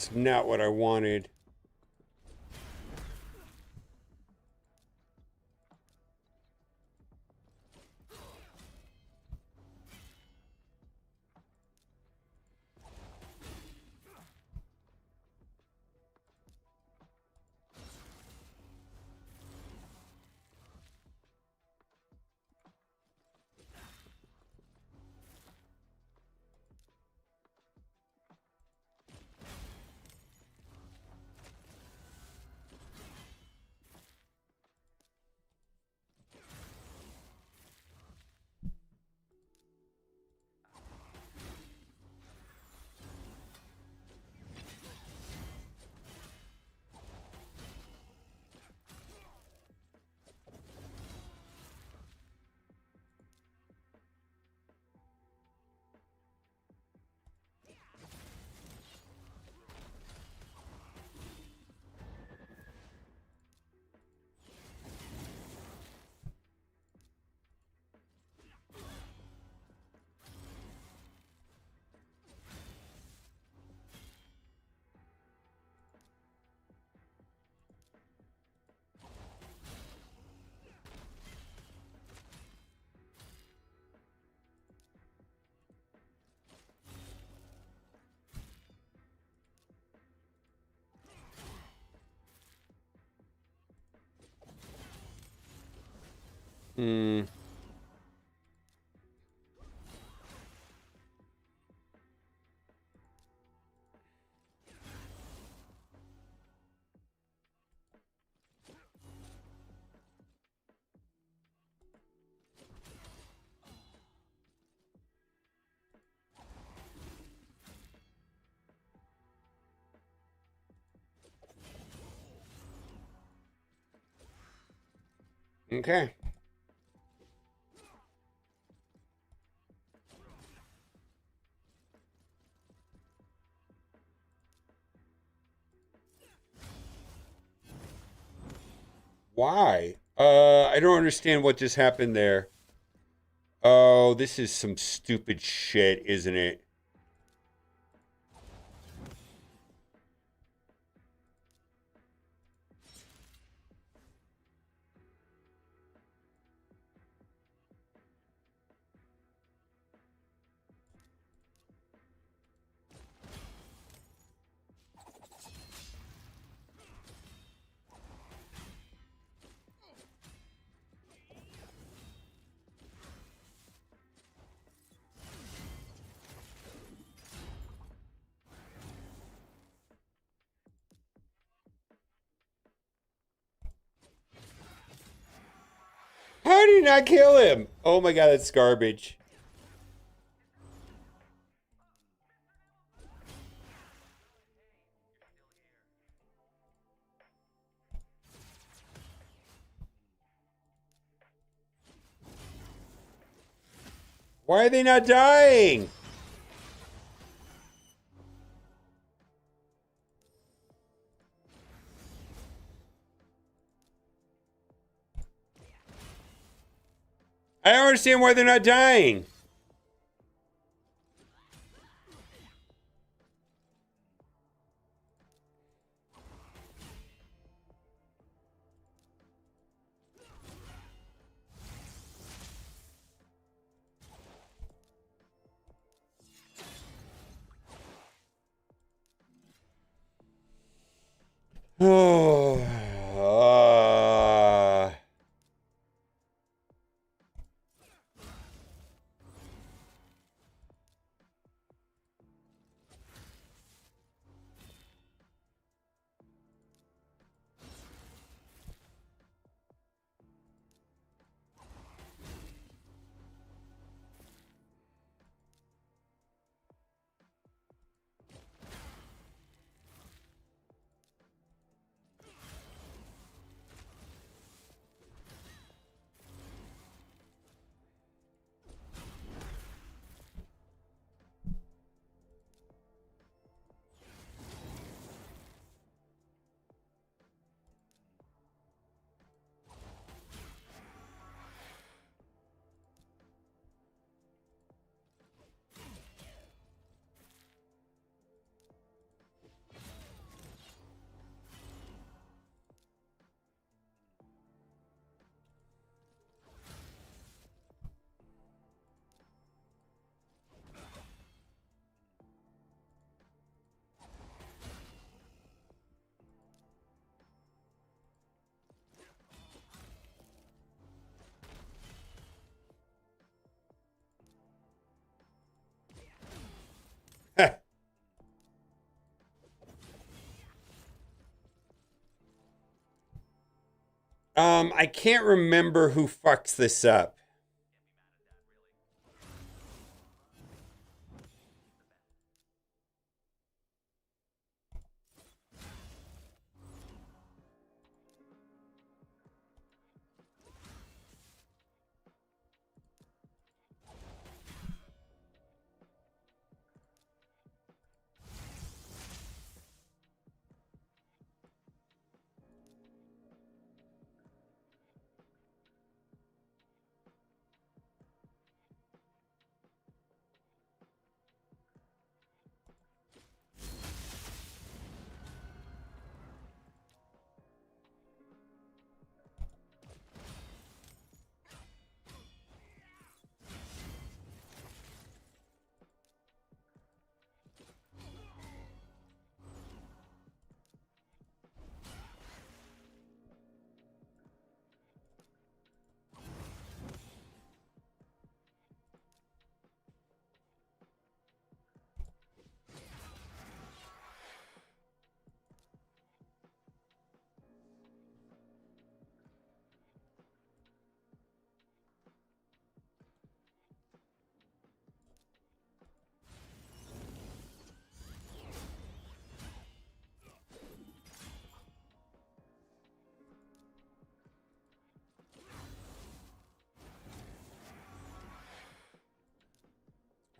It's not what I wanted. Hmm. Okay. Why? I don't understand what just happened there. Oh, this is some stupid shit, isn't it? How did you not kill him? Oh my god, that's garbage. Why are they not dying? I don't understand why they're not dying. Oh. I can't remember who fucks this up.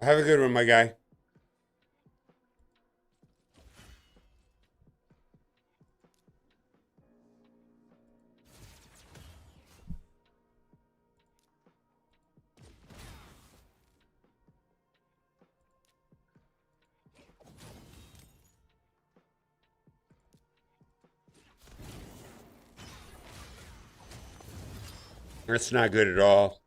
Have a good one, my guy. That's not good at all.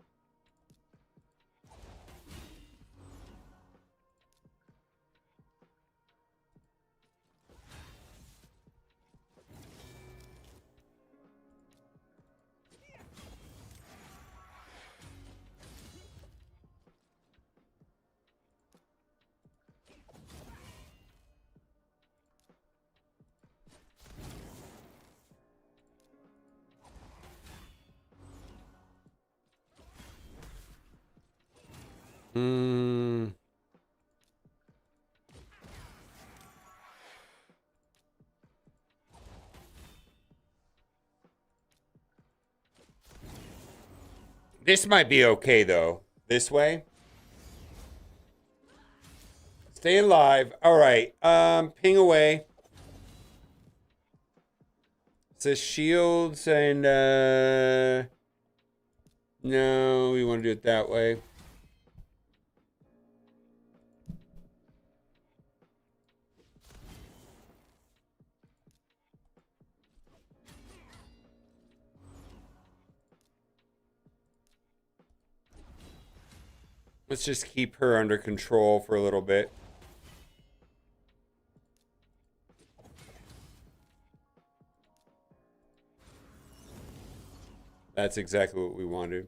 Hmm. This might be okay, though. This way. Stay alive. All right. Ping away. It says shields and, no, we want to do it that way. Let's just keep her under control for a little bit. That's exactly what we wanted.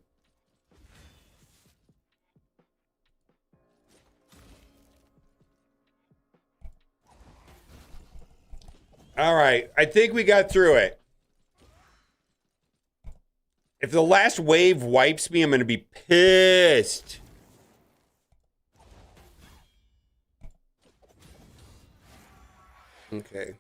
All right. I think we got through it. If the last wave wipes me, I'm going to be pissed. Okay.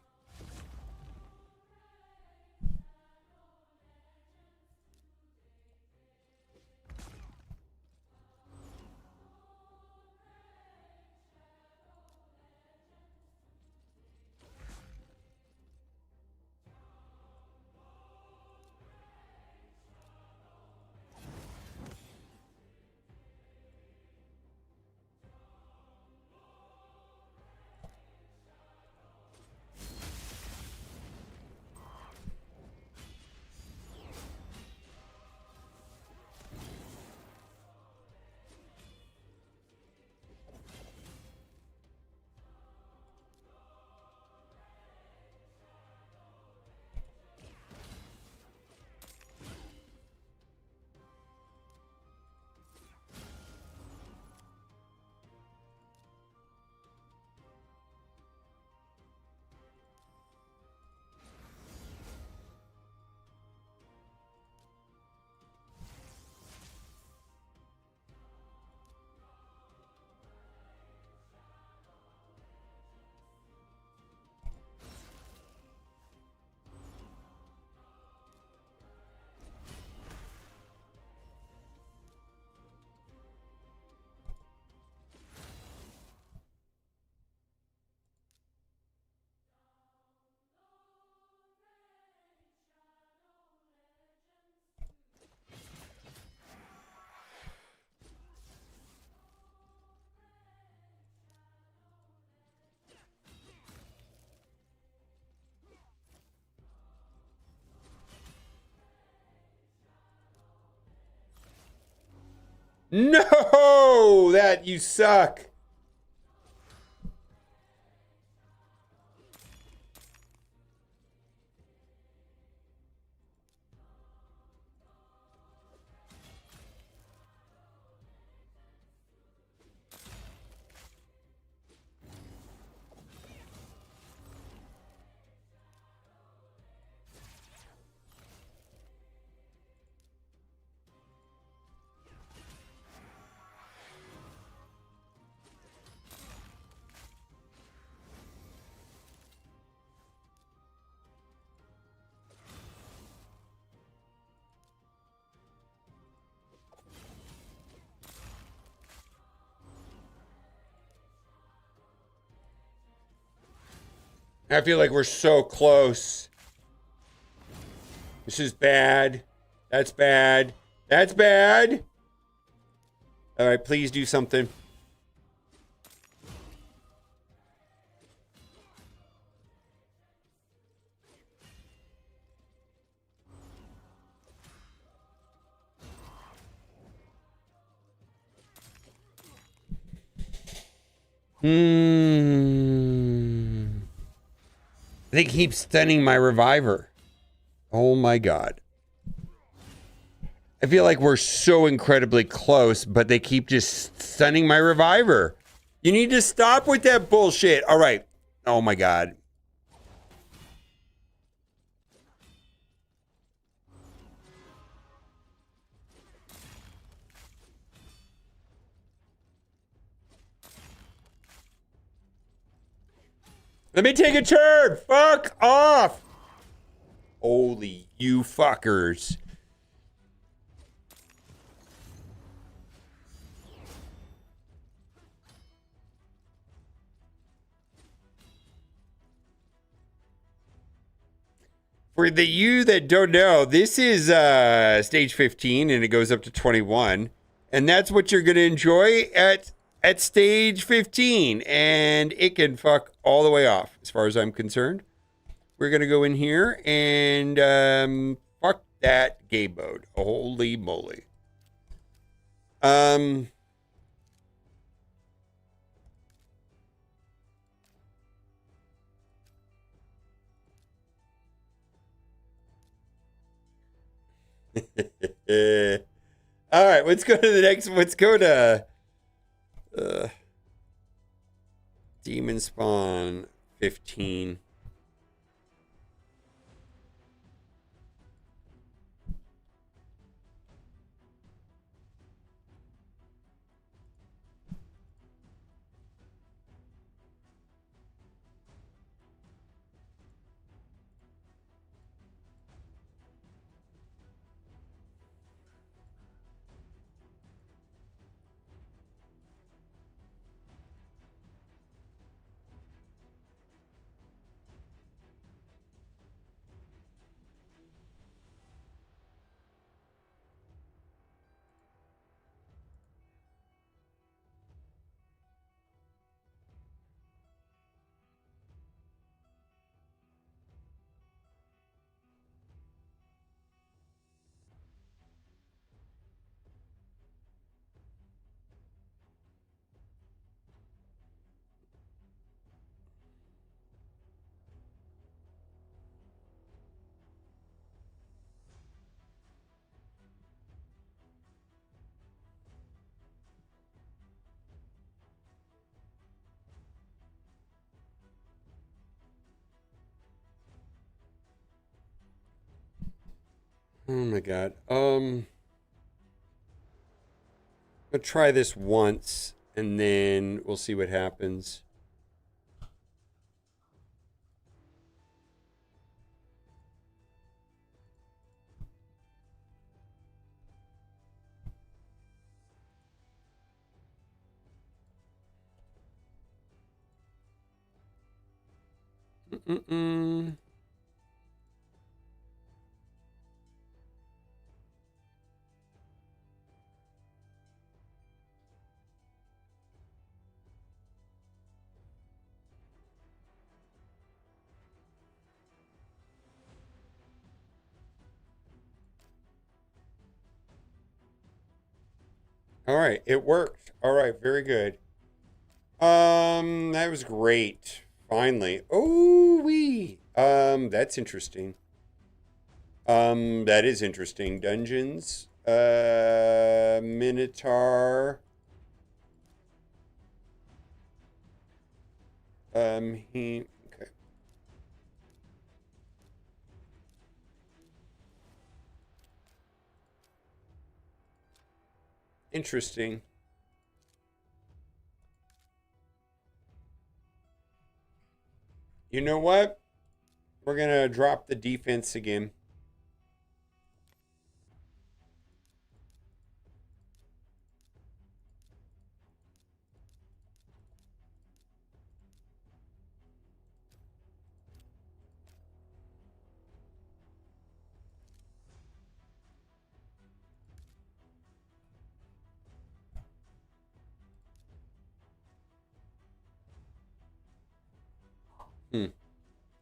No, that you suck. I feel like we're so close. This is bad. That's bad. That's bad. All right, please do something. They keep stunning my reviver. Oh my god. I feel like we're so incredibly close, but they keep just stunning my reviver. You need to stop with that bullshit. All right. Oh my god. Let me take a turn. Fuck off. Holy you fuckers. For the you that don't know, this is stage 15 and it goes up to 21. And that's what you're going to enjoy at stage 15. And it can fuck all the way off as far as I'm concerned. We're going to go in here and fuck that game mode. Holy moly. All right, let's go to the next. Let's go to Demon Spawn 15. Oh my god. I'll try this once and then we'll see what happens. All right, it worked. All right, very good. That was great. Finally. Oh, wee. That's interesting. That is interesting. Dungeons. Minotaur. Okay. Interesting. You know what? We're gonna drop the defense again.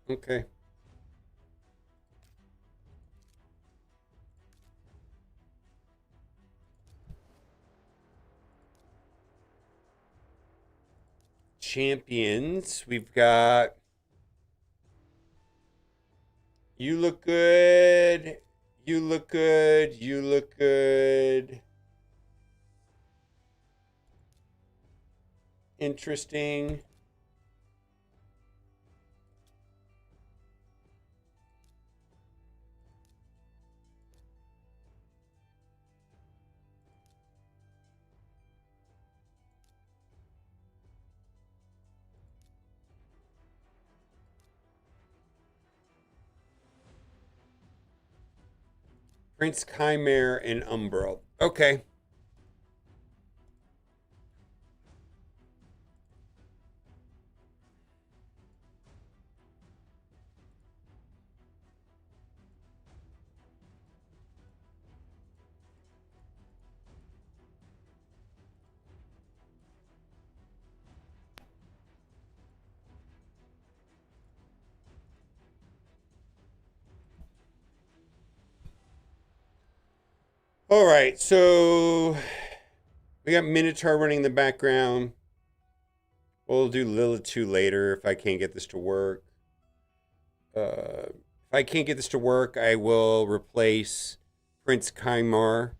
Okay. Champions. We've got you look good. You look good. You look good. Interesting. Prince Chimera and Umbral. Okay. All right, so we got Minotaur running in the background. We'll do Lilith 2 later if I can't get this to work. If I can't get this to work, I will replace Prince Chimar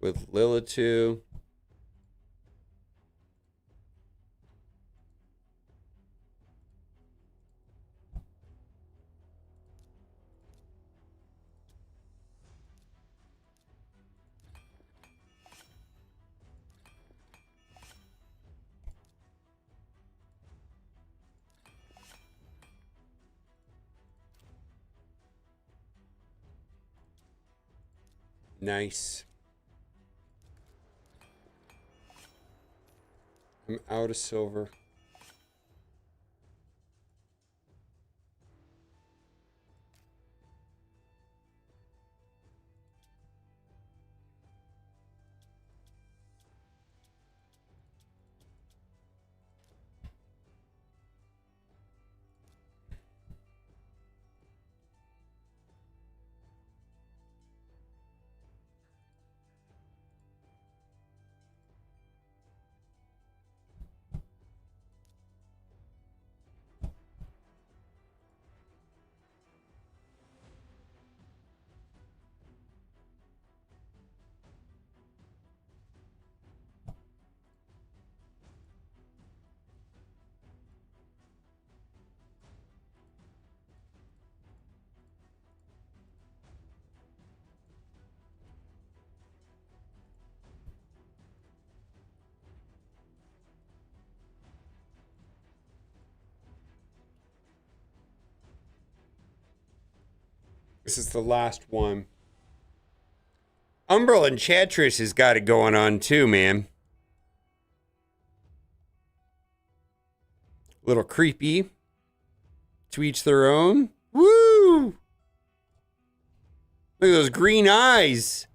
with Lilith 2. Nice. I'm out of silver. This is the last one. Umbral and Chatrish has got it going on too, man. Little creepy. To each their own. Woo! Look at those green eyes.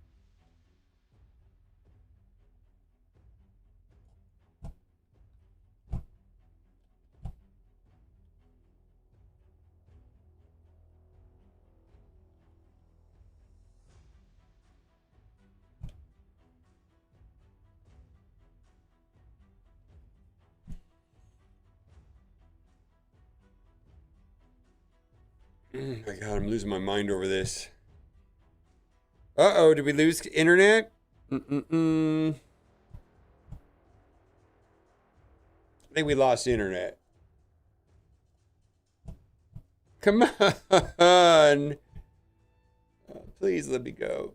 My God, I'm losing my mind over this. Uh-oh, did we lose internet? I think we lost internet. Come on. Please let me go.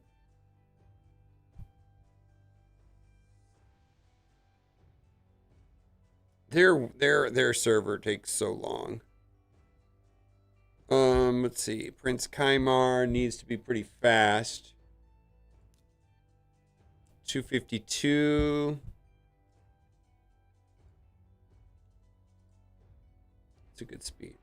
Their server takes so long. Let's see. Prince Kaimar needs to be pretty fast. 252. It's a good speed.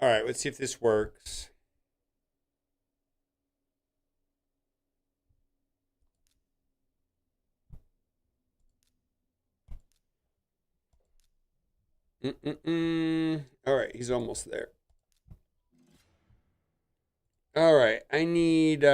All right, let's see if this works. All right, he's almost there. All right, I need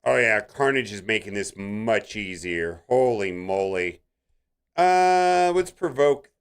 Oh yeah, Carnage is making this much easier. Holy moly. Let's provoke.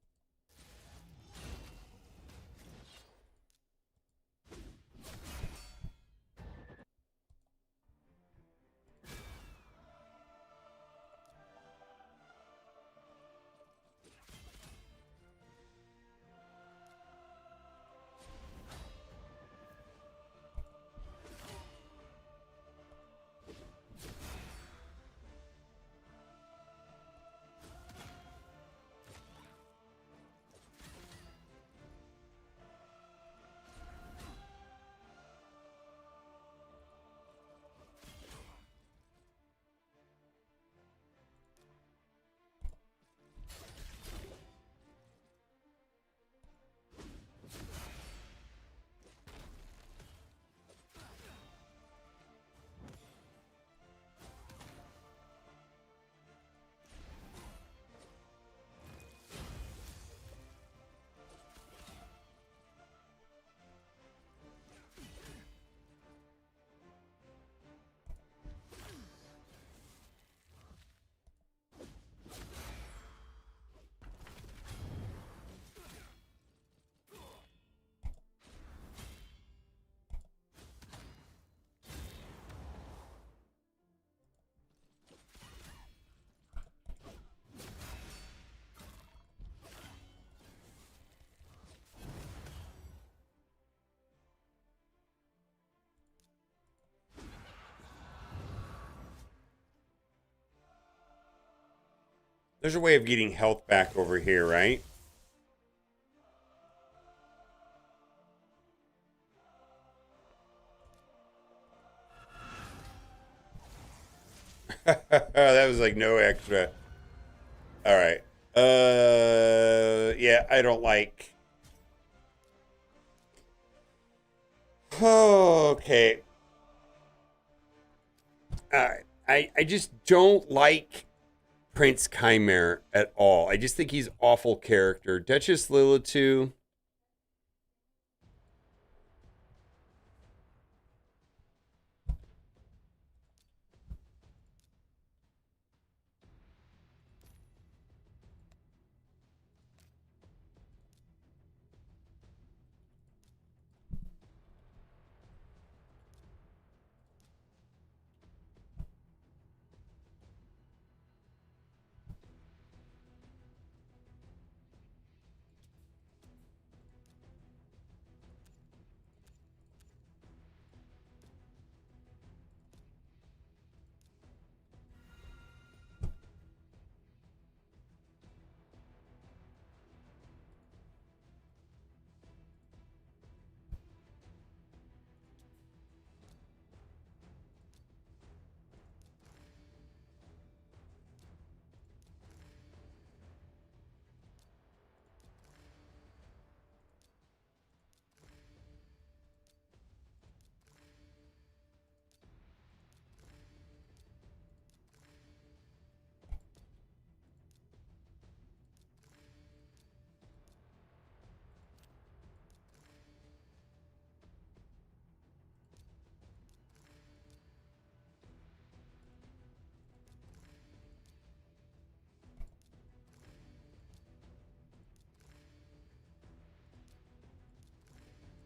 There's a way of getting health back over here, right? That was like no extra. All right. Yeah, I don't like. Oh, okay. All right. I just don't like Prince Chimera at all. I just think he's awful character. Duchess Lilitu.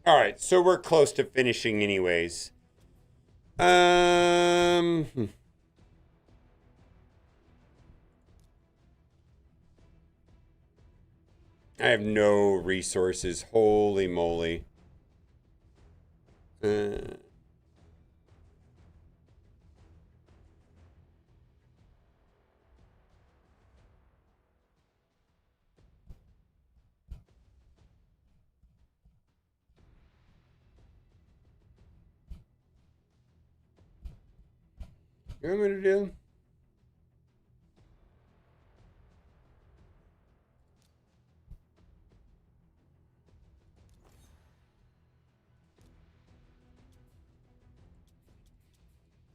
All right, so we're close to finishing anyways. Hmm. I have no resources. Holy moly. Uh, what am I gonna do?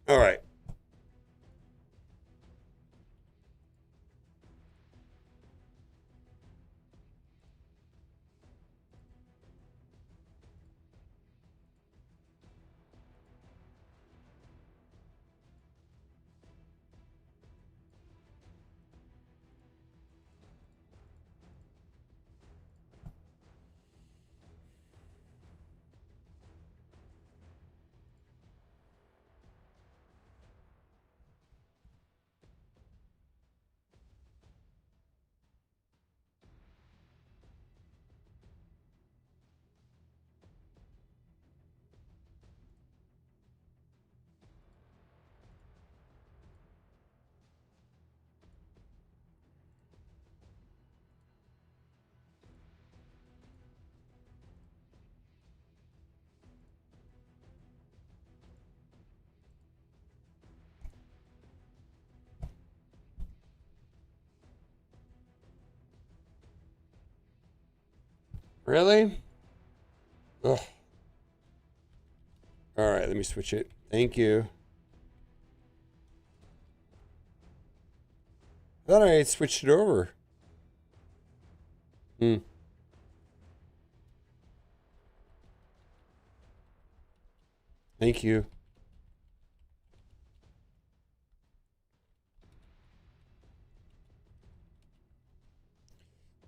All right. Really? Ugh. All right, let me switch it. Thank you. I thought I had switched it over. Hmm. Thank you.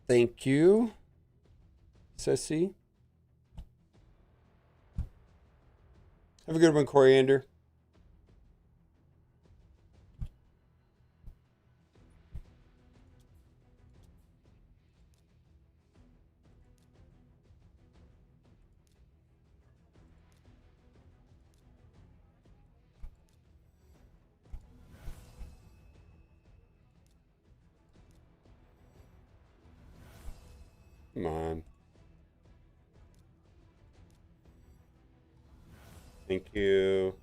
Thank you, Ceci. Have a good one, Coriander. Come on. Thank you.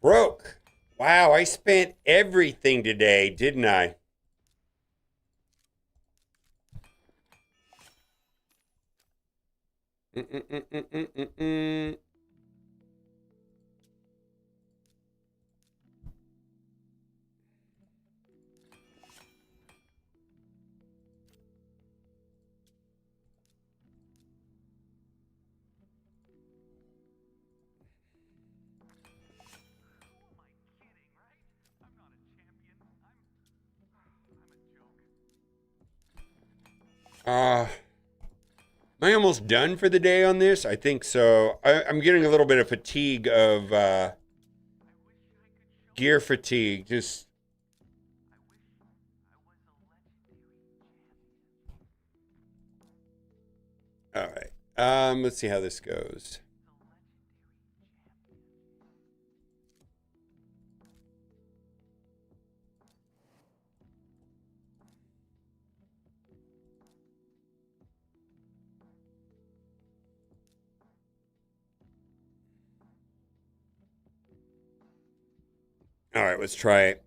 Broke. Wow, I spent everything today, didn't I? Mm-mm-mm-mm-mm-mm. Am I almost done for the day on this? I think so. I'm getting a little bit of fatigue of gear fatigue. Just all right. Let's see how this goes. All right, let's try it.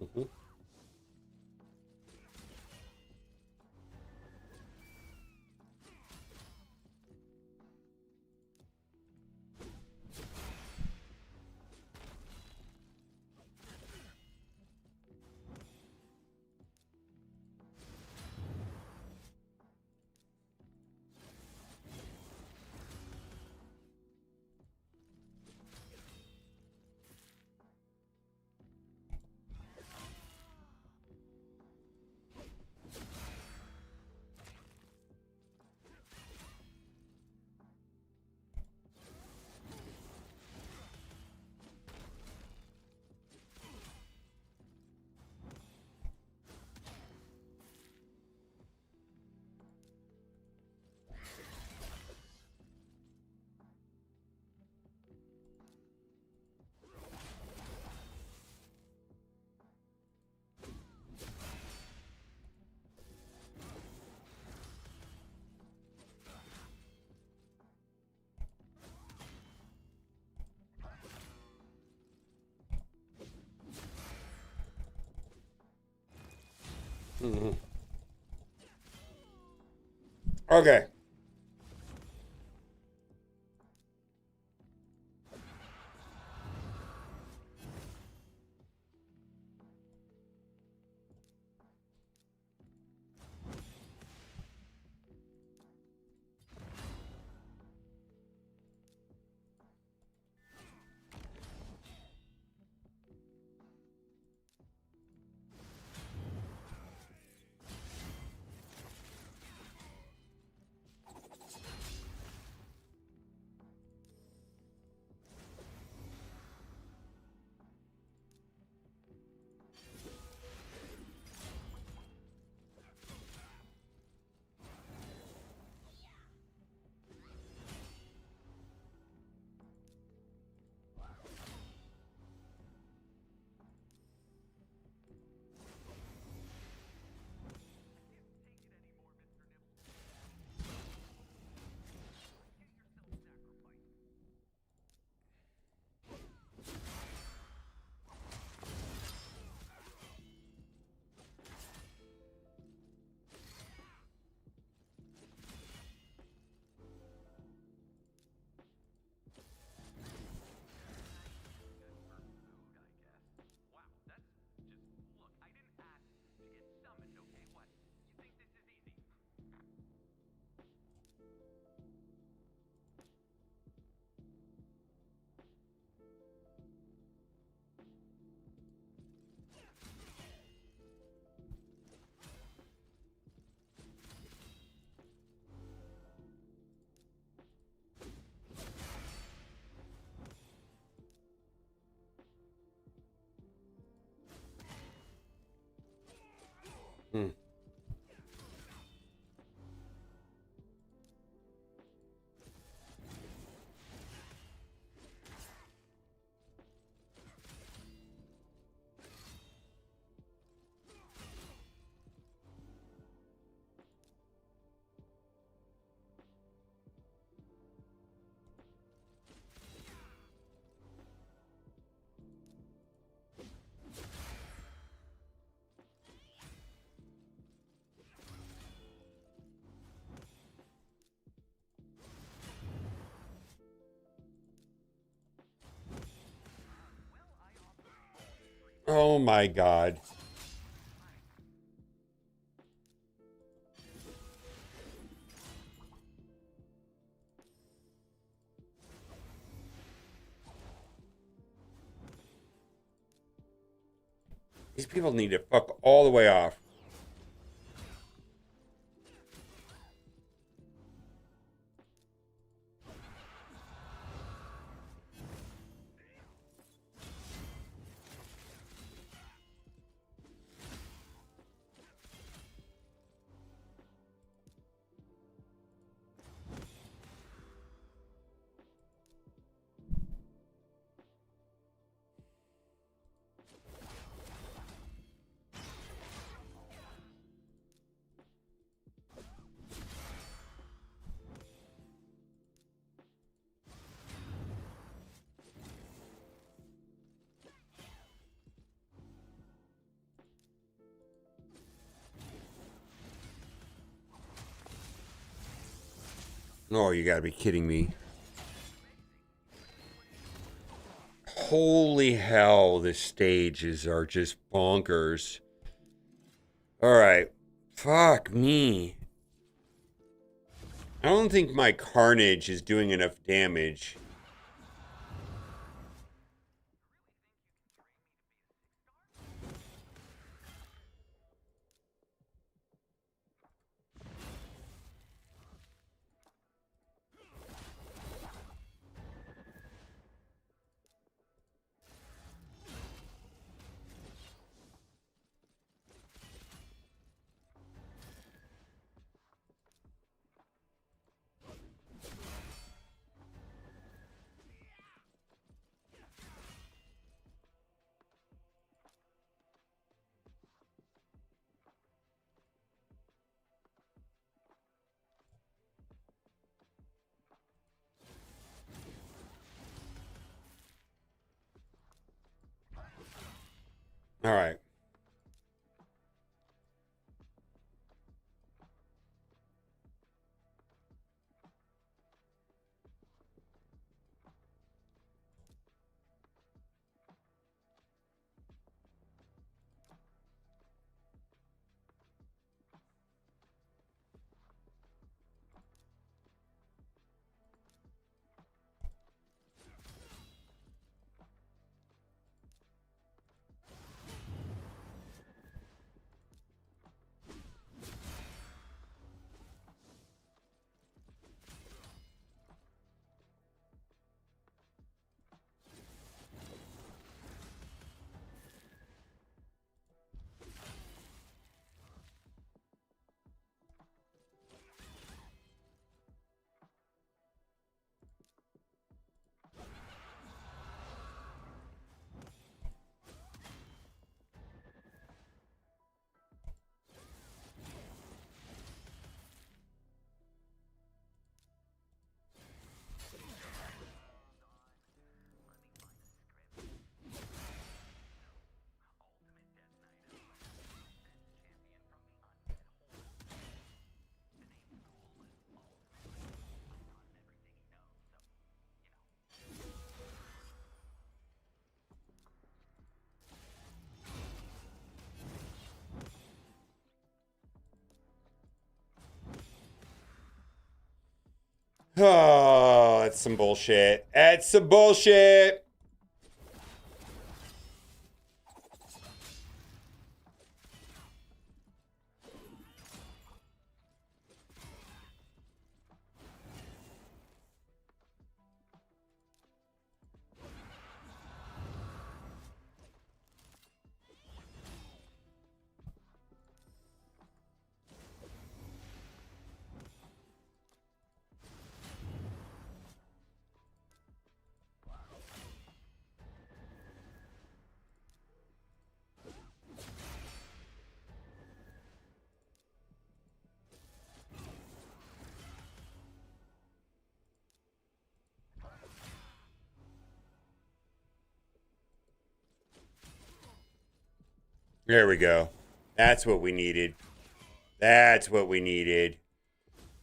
Mhm. Mhm. Okay. Hmm. Oh my God. These people need to fuck all the way off. Oh, you gotta be kidding me. Holy hell, the stages are just bonkers. Alright. Fuck me. I don't think my carnage is doing enough damage. Alright. that's some bullshit. That's some bullshit. There we go. That's what we needed. That's what we needed.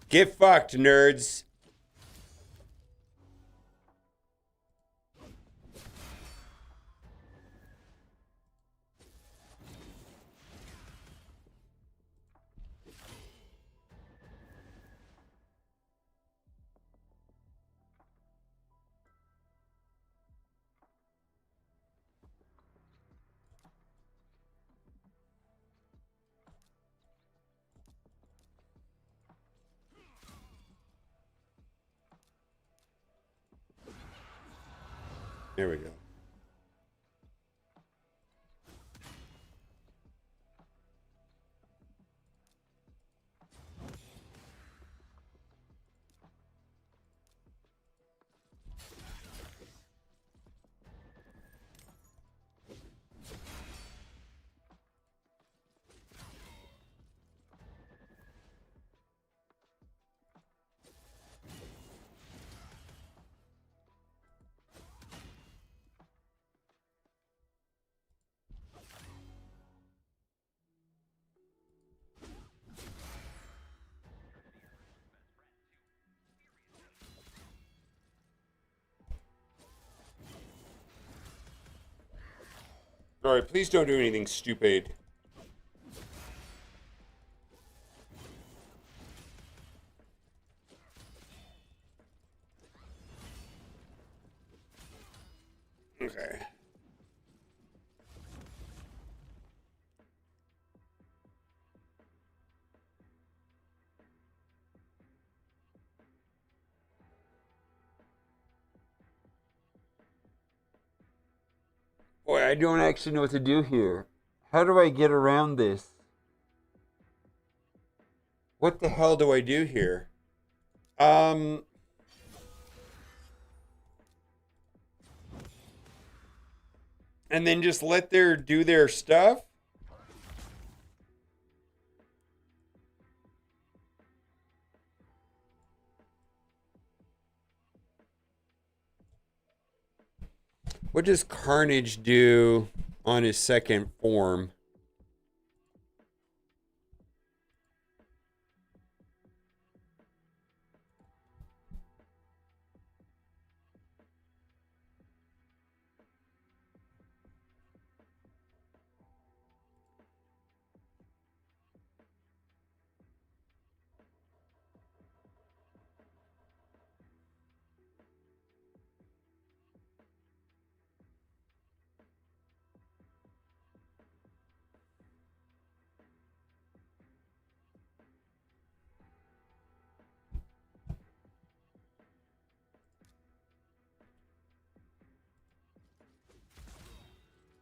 Get fucked, nerds. There we go. All right, please don't do anything stupid. Okay. Boy, I don't actually know what to do here. How do I get around this? What the hell do I do here? And then just let their do their stuff? What does Carnage do on his second form?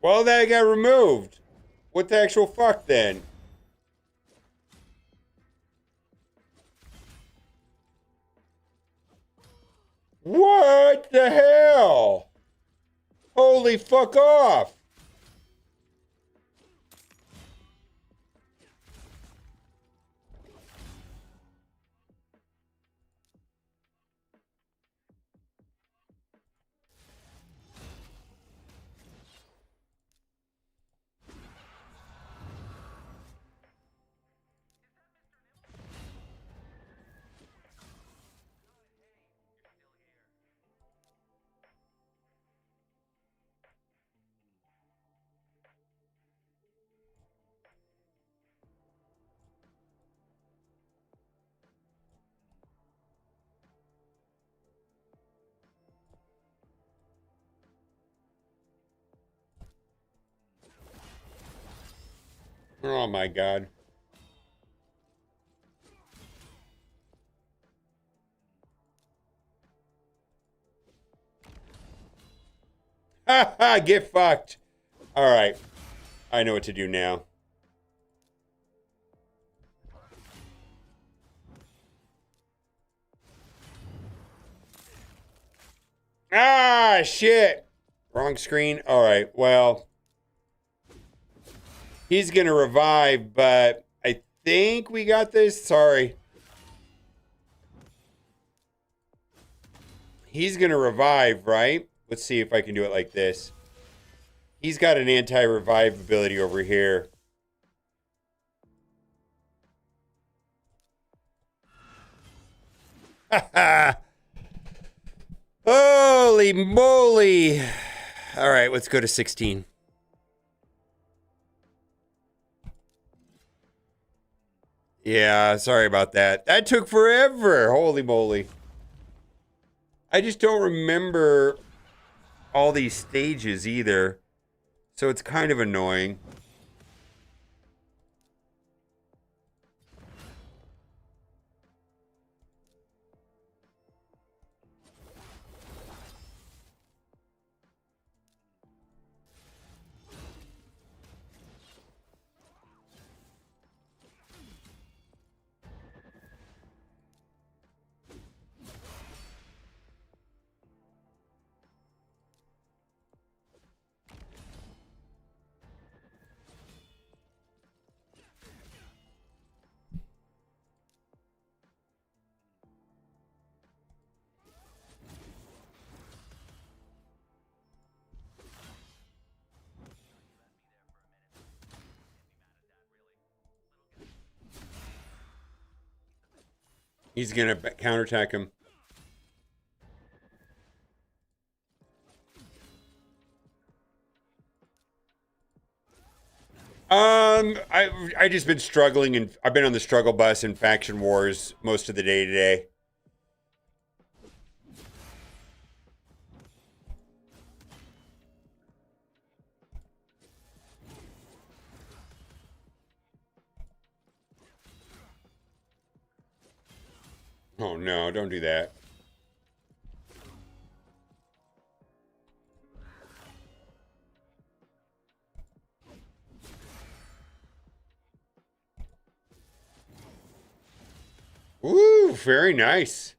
Well, that got removed. What the actual fuck then? What the hell? Holy fuck off. Oh my god. Ha ha, get fucked. Alright. I know what to do now. Ah, shit. Wrong screen. Alright, well. He's gonna revive, but I think we got this. Sorry. He's gonna revive, right? Let's see if I can do it like this. He's got an anti-revive ability over here. Holy moly. All right, let's go to 16. Yeah, sorry about that. That took forever. Holy moly. I just don't remember all these stages either. So it's kind of annoying. He's gonna counterattack him. I just been struggling, and I've been on the struggle bus in faction wars most of the day today. Oh no, don't do that. Ooh, very nice.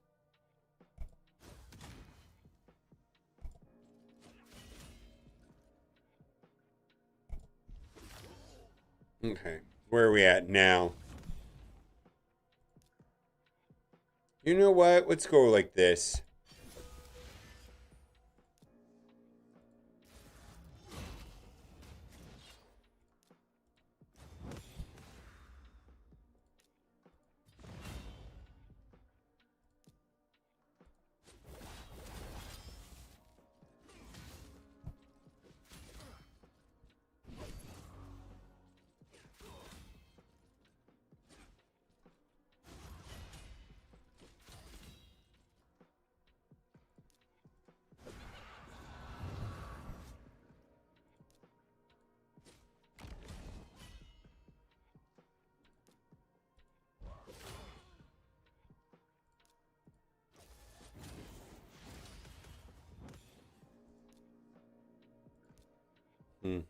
Okay, where are we at now? You know what? Let's go like this. Hmm.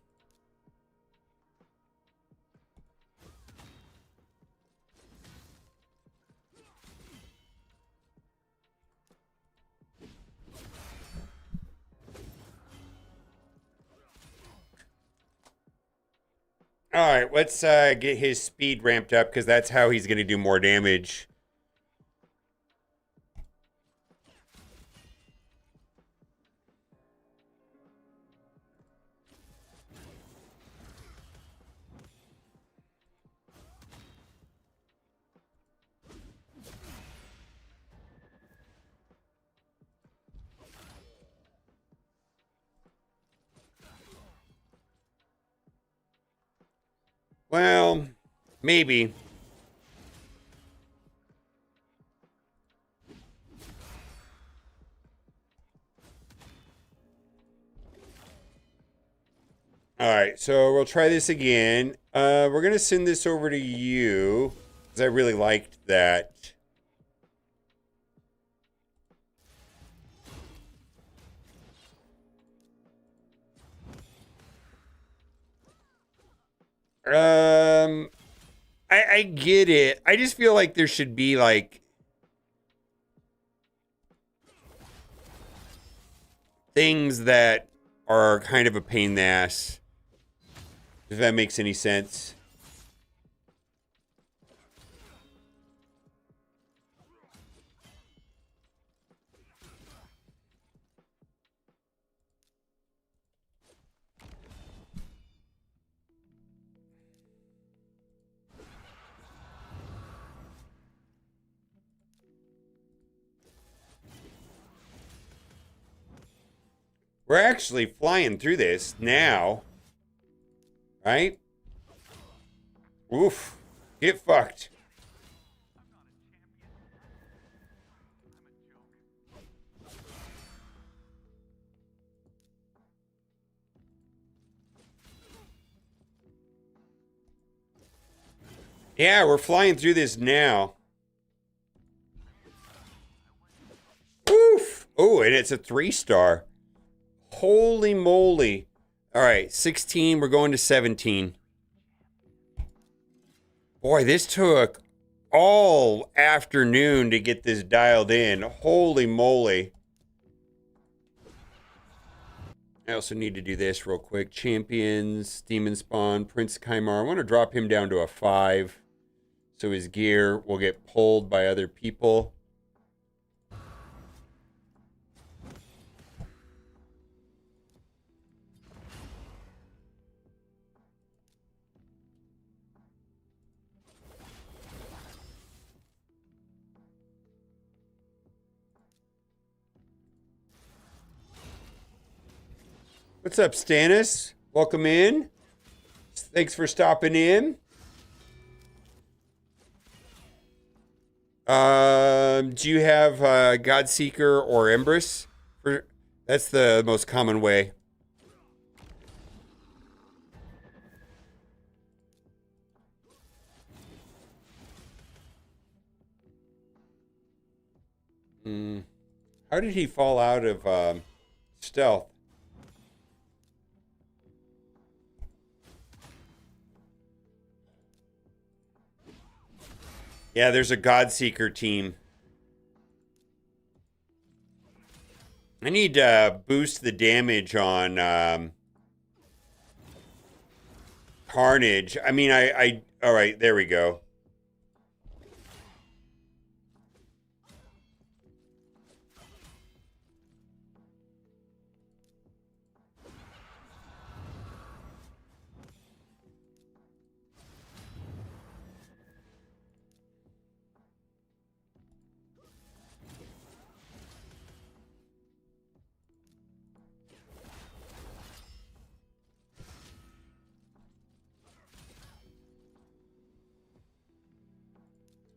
All right, let's get his speed ramped up because that's how he's going to do more damage. Well, maybe. All right, so we'll try this again. We're gonna send this over to you because I really liked that. I get it. I just feel like there should be like things that are kind of a pain in the ass. If that makes any sense. We're actually flying through this now. Right? Oof. Get fucked. Yeah, we're flying through this now. Oof. Oh, and it's a 3-star. Holy moly. All right, 16. We're going to 17. Boy, this took all afternoon to get this dialed in. Holy moly. I also need to do this real quick. Champions, Demon Spawn, Prince Kaimar. I want to drop him down to a 5. So his gear will get pulled by other people. What's up, Stannis? Welcome in. Thanks for stopping in. Do you have Godseeker or Empress? That's the most common way. How did he fall out of stealth? Yeah, there's a Godseeker team. I need to boost the damage on Carnage. I mean, all right, there we go.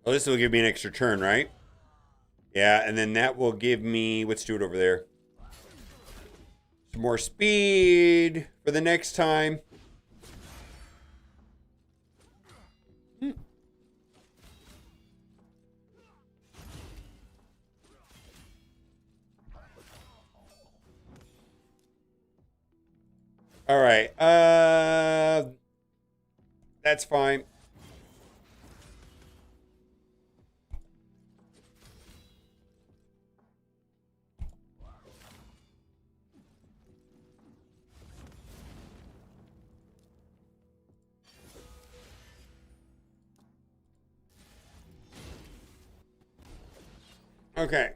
Oh, this will give me an extra turn, right? Yeah, and then that will give me... Let's do it over there. Some more speed for the next time. All right. That's fine. Okay.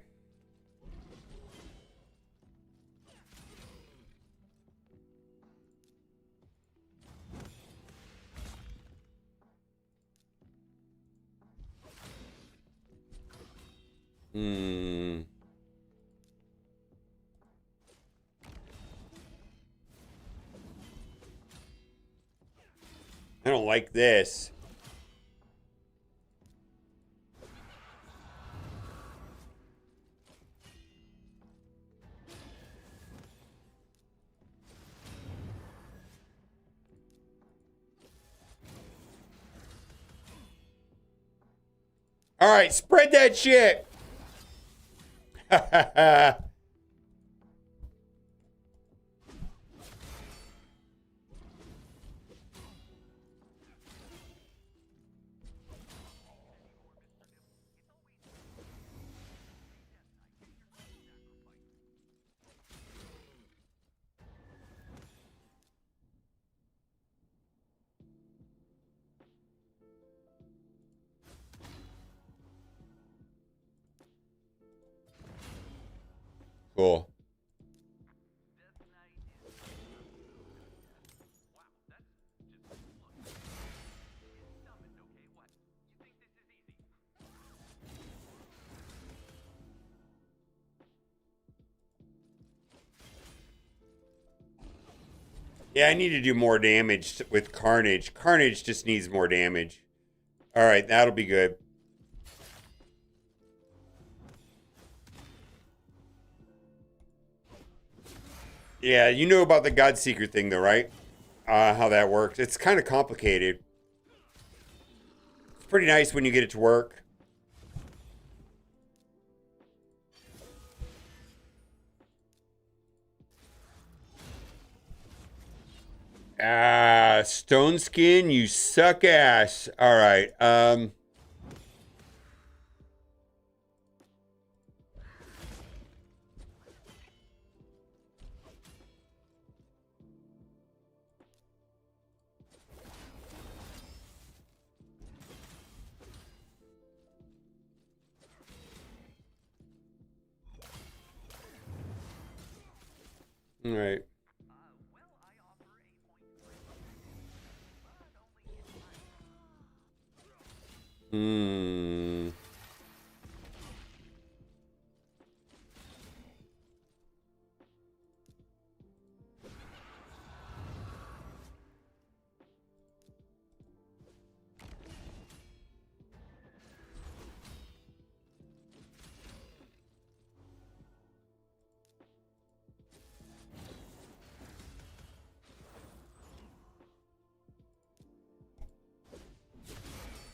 I don't like this. All right, spread that shit. Cool. Yeah, I need to do more damage with Carnage. Carnage just needs more damage. All right, that'll be good. Yeah, you know about the Godseeker thing, though, right? How that works. It's kind of complicated. It's pretty nice when you get it to work. Stone Skin, you suck ass. All right. All right. Hmm.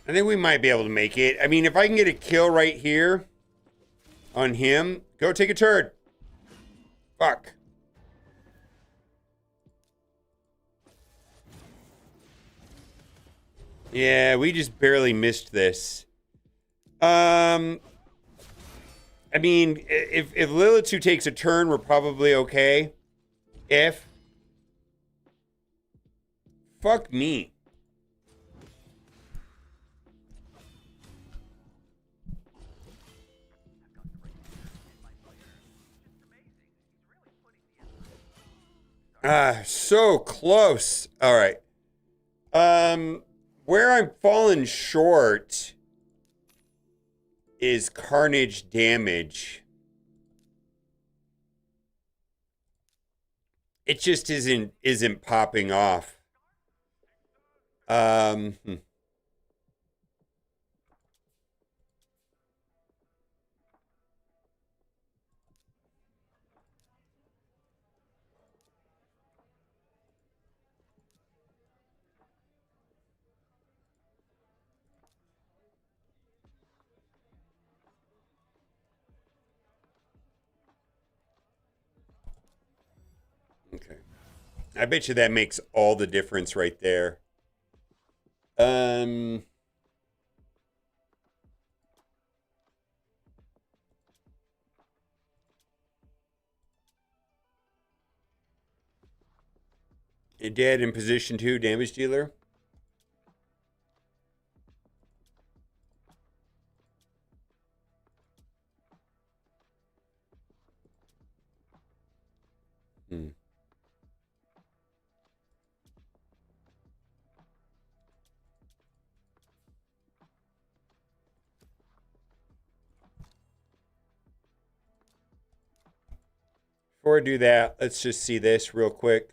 I think we might be able to make it. I mean, if I can get a kill right here on him, go take a turn. Fuck. Yeah, we just barely missed this. I mean, if Lilitu takes a turn, we're probably okay. If. Fuck me. So close. All right. Where I'm falling short is Carnage damage. It just isn't popping off. Okay. I bet you that makes all the difference right there. Dead in position 2, damage dealer. Before I do that, let's just see this real quick.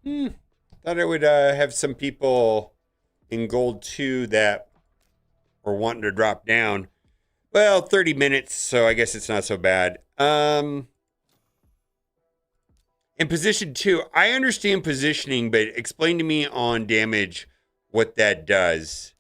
Thought I would have some people in gold 2 that were wanting to drop down. Well, 30 minutes, so I guess it's not so bad. Yeah, And position 2, I understand positioning, but explain to me on damage what that does.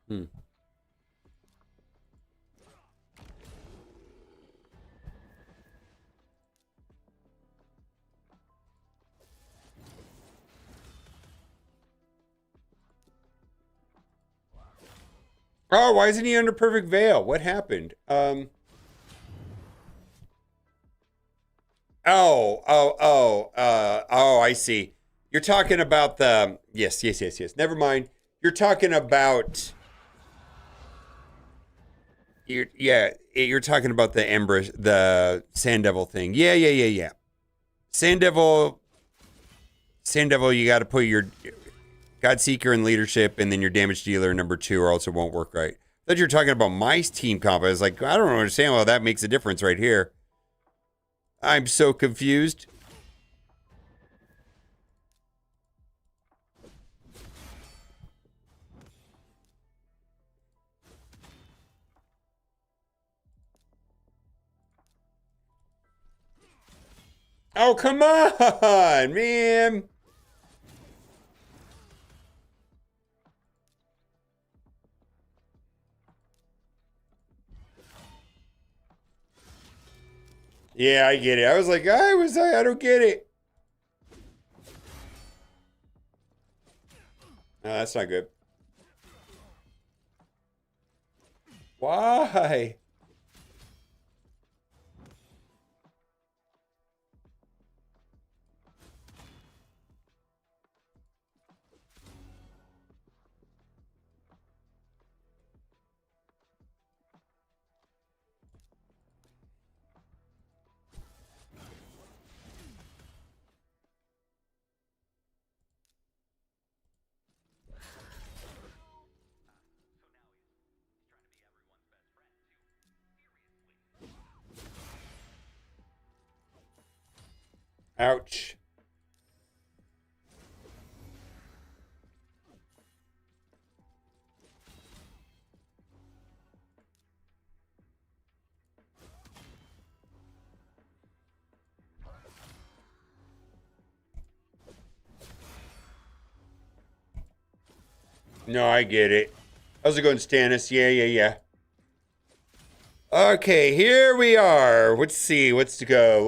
Hmm. Oh, why isn't he under perfect veil? What happened? I see. You're talking about the yes. Never mind. You're talking about you're talking about the Ember, the Sand Devil thing. Yeah. Sand Devil, you got to put your God Seeker in leadership and then your damage dealer number 2 or else it won't work right. I thought you were talking about my team comp. I was like, I don't understand why that makes a difference right here. I'm so confused. Oh, come on, man. Yeah, I get it. I was like, I don't get it. No, that's not good. Why? Ouch. No, I get it. How's it going, Stannis? Yeah. Okay, here we are. Let's see. Let's go.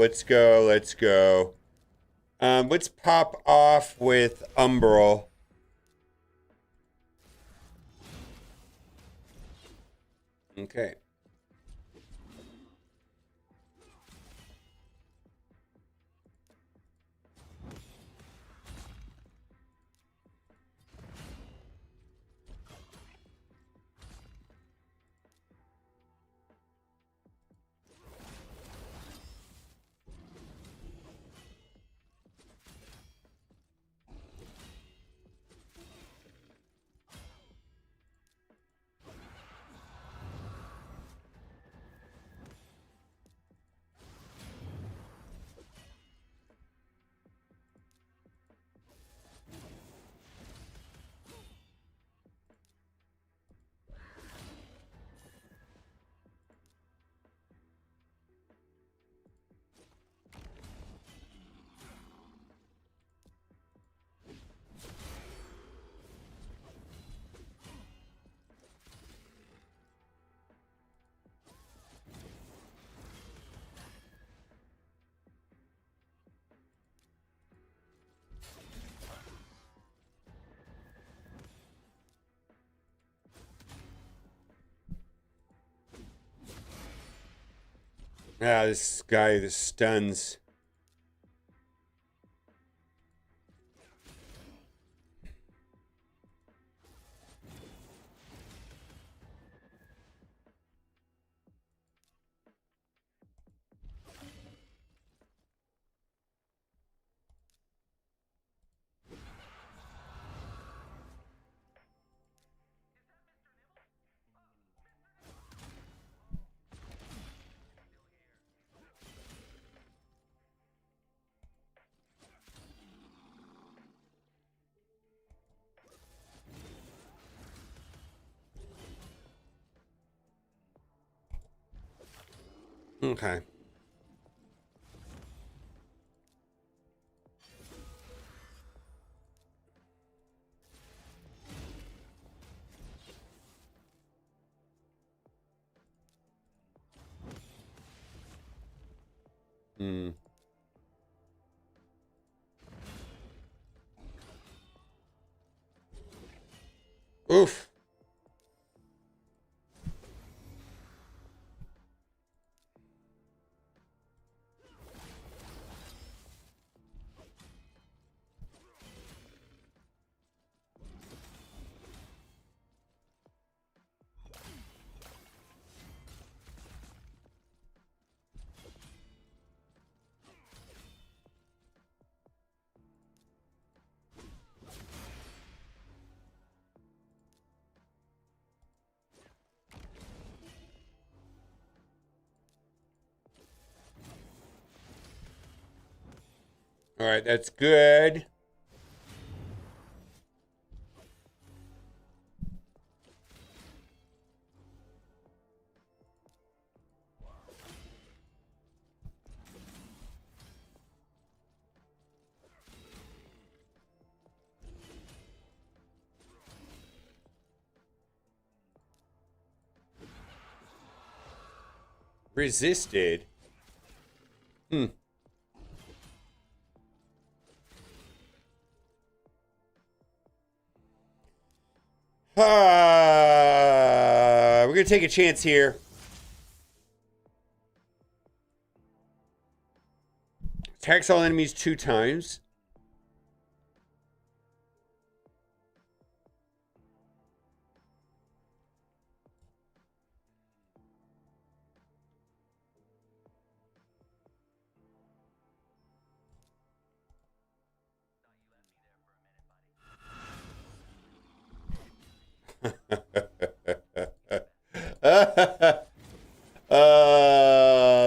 Let's pop off with Umbral. Okay. Ah, this guy, this stuns. Okay. Hmm. Oof. All right, that's good. Resisted. Hmm. We're gonna take a chance here. Attacks all enemies 2 times.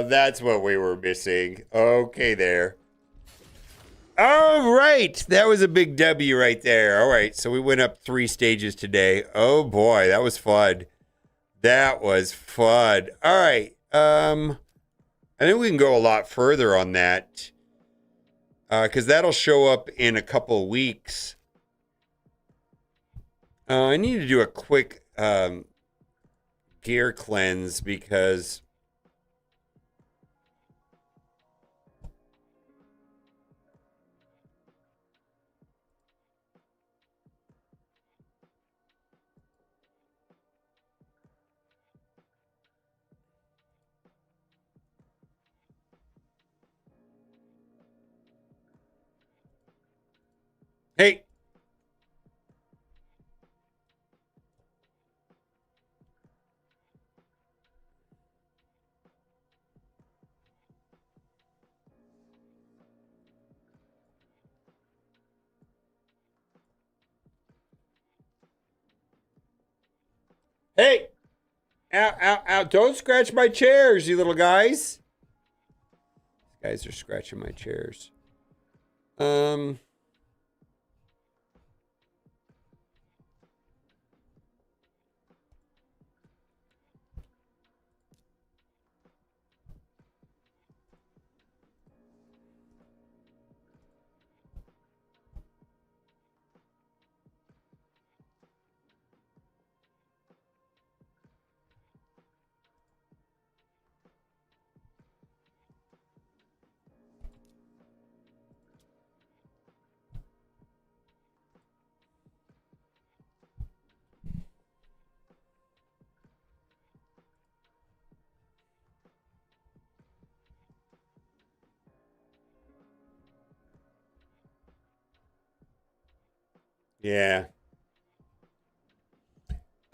That's what we were missing. Okay, there. All right. That was a big W right there. All right. So we went up 3 stages today. Oh boy, that was fun. That was fun. All right. I think we can go a lot further on that. Because that'll show up in a couple of weeks. I need to do a quick gear cleanse because hey. Hey! Ow, ow, ow. Don't scratch my chairs, you little guys. These guys are scratching my chairs. Yeah.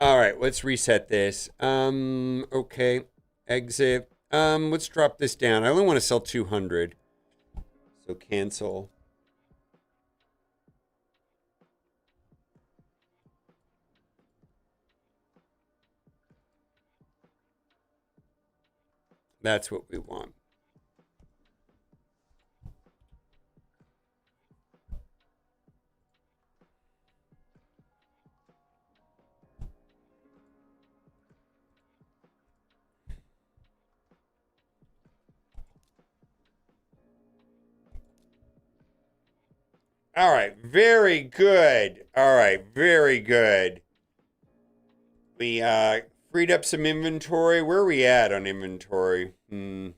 All right, let's reset this. Okay. Exit. Let's drop this down. I only want to sell 200. So cancel. That's what we want. All right, very good. All right, very good. We freed up some inventory. Where are we at on inventory? I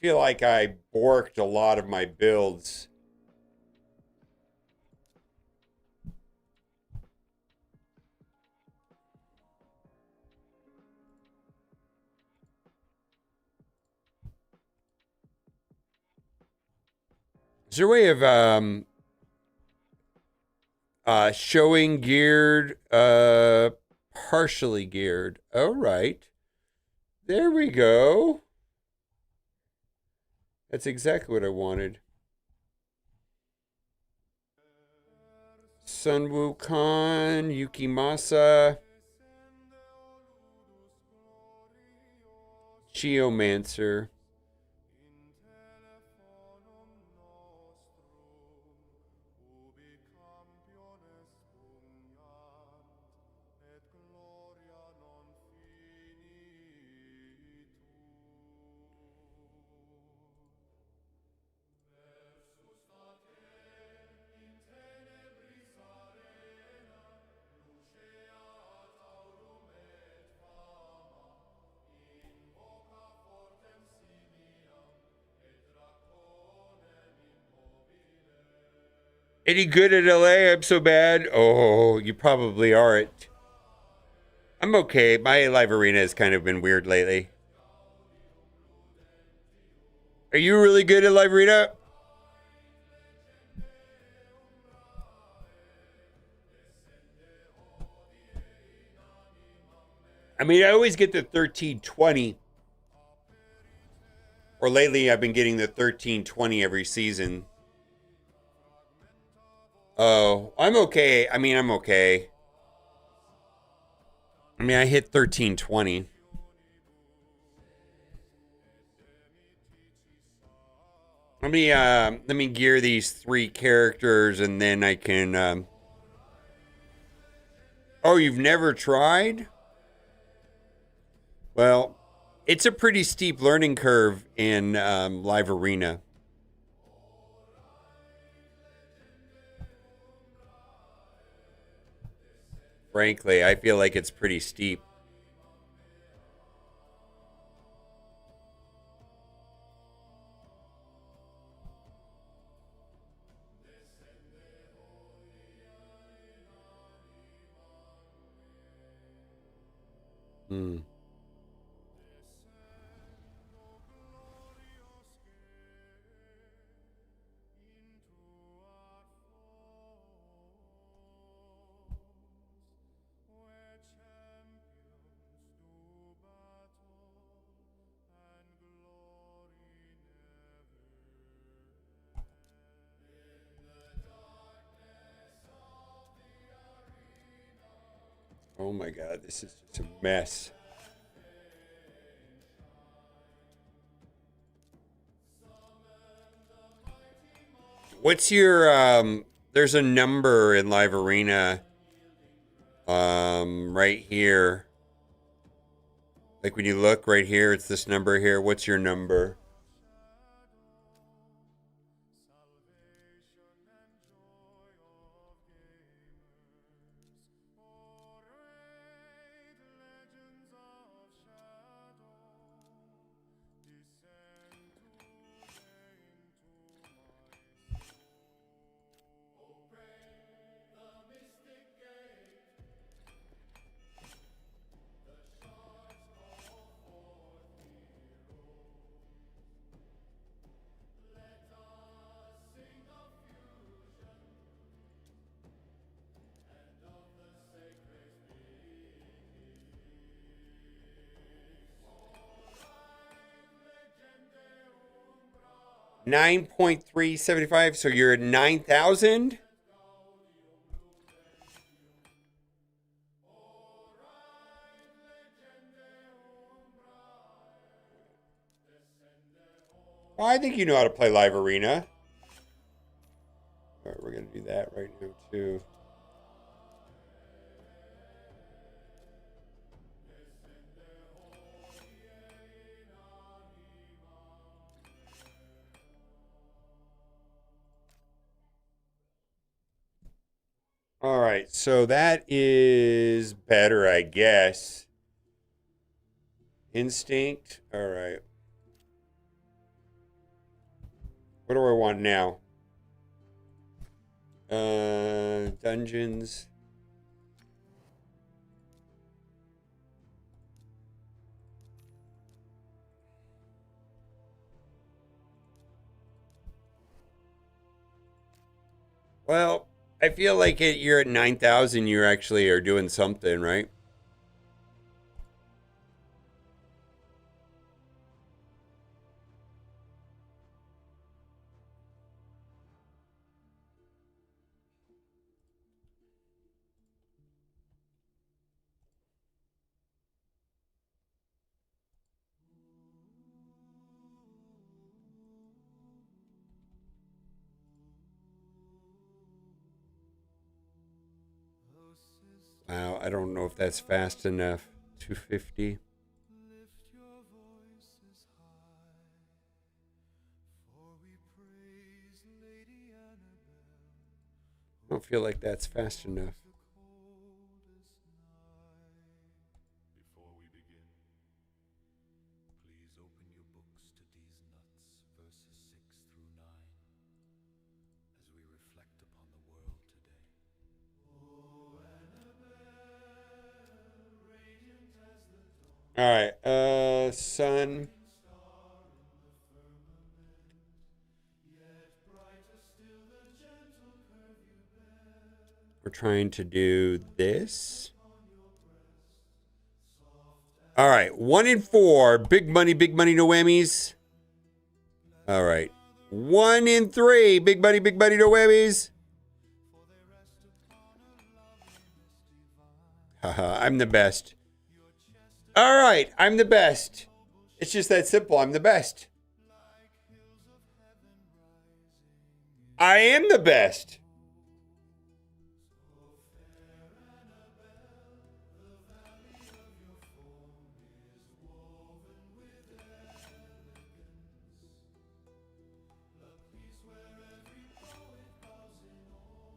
feel like I borked a lot of my builds. Is there a way of showing geared, partially geared? All right. There we go. That's exactly what I wanted. Sun Wukong, Yukimasa, Geomancer. Any good at LA? I'm so bad. Oh, you probably aren't. I'm okay. My live arena has kind of been weird lately. Are you really good at live arena? I mean, I always get the 1320. Or lately, I've been getting the 1320 every season. Oh, I'm okay. I mean, I'm okay. I mean, I hit 1320. Let me gear these 3 characters and then I can Oh, you've never tried? Well, it's a pretty steep learning curve in live arena. Frankly, I feel like it's pretty steep. Hmm. Oh my God, this is just a mess. What's your there's a number in live arena right here. Like when you look right here, it's this number here. What's your number? 9.375. So you're at 9,000. I think you know how to play live arena. All right, we're going to do that right now, too. All right, so that is better, I guess. Instinct. All right. What do I want now? Dungeons. Well, I feel like you're at 9,000. You actually are doing something, right? Wow, I don't know if that's fast enough. 250. I don't feel like that's fast enough. Before we begin, please open your books to these nuts, verses 6 through 9, as we reflect upon the world today. All right, sun. We're trying to do this. All right, 1 in 4. Big money, no whammies. All right. 1 in 3. Big money, no whammies. Haha, I'm the best. All right, I'm the best. It's just that simple. I'm the best. I am the best.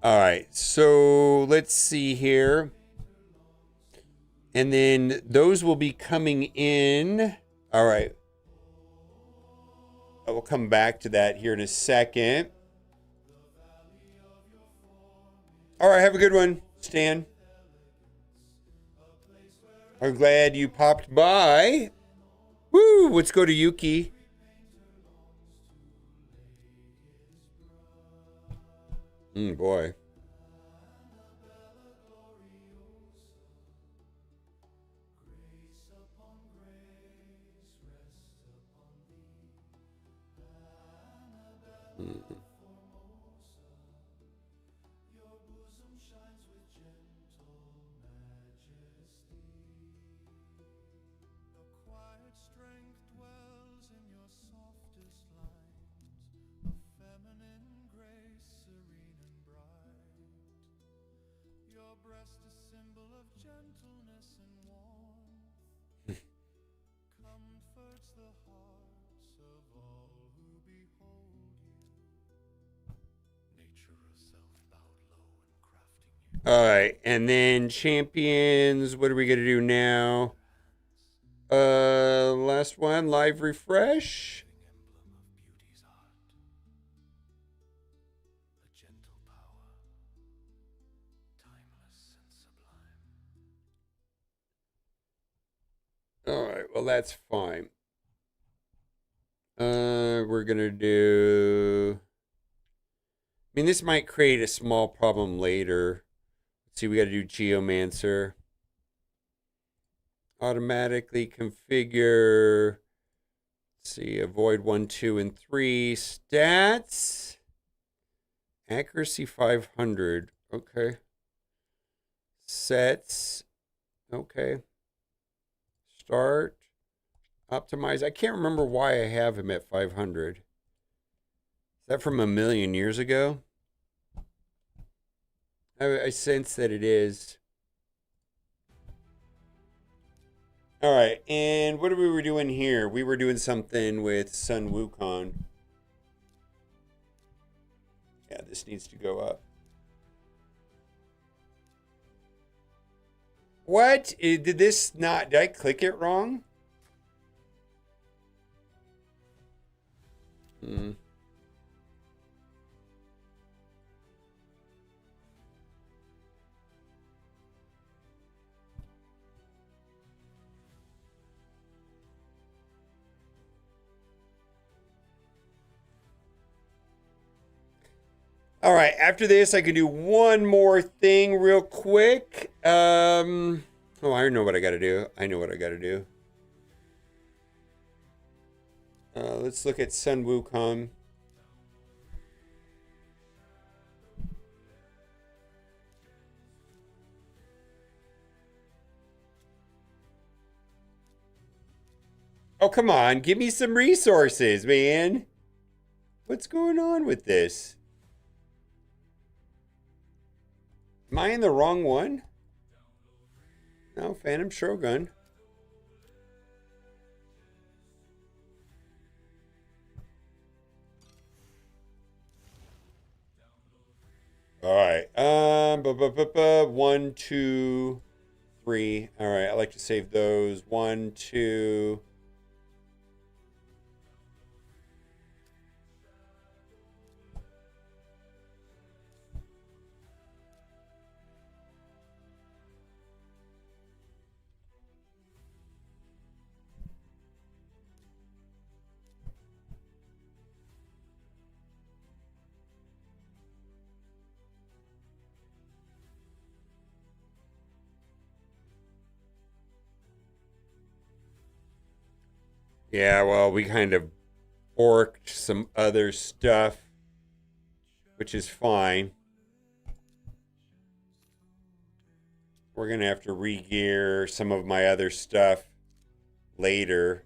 All right, so let's see here. And then those will be coming in. All right. I will come back to that here in a second. All right, have a good one, Stan. I'm glad you popped by. Woo, let's go to Yuki. Boy. All right, and then champions. What are we gonna do now? Last one, live refresh. All right, well that's fine. We're gonna do. I mean, this might create a small problem later. Let's see, we got to do Geomancer. Automatically configure see, avoid 1, 2, and 3. Stats. Accuracy 500. Okay. Sets. Okay. Start. Optimize. I can't remember why I have him at 500. Is that from a million years ago? I sense that it is. All right, and what we were doing here? We were doing something with Sun Wukong. Yeah, this needs to go up. What? Did this not... Did I click it wrong? All right, after this, I can do one more thing real quick. Oh, I know what I got to do. I know what I got to do. Let's look at Sun Wukong. Oh, come on. Give me some resources, man. What's going on with this? Am I in the wrong one? No, Phantom Shogun. All right. 1, 2, 3. All right. I like to save those. 1, 2. Yeah, well, we kind of orked some other stuff, which is fine. We're going to have to re-gear some of my other stuff later.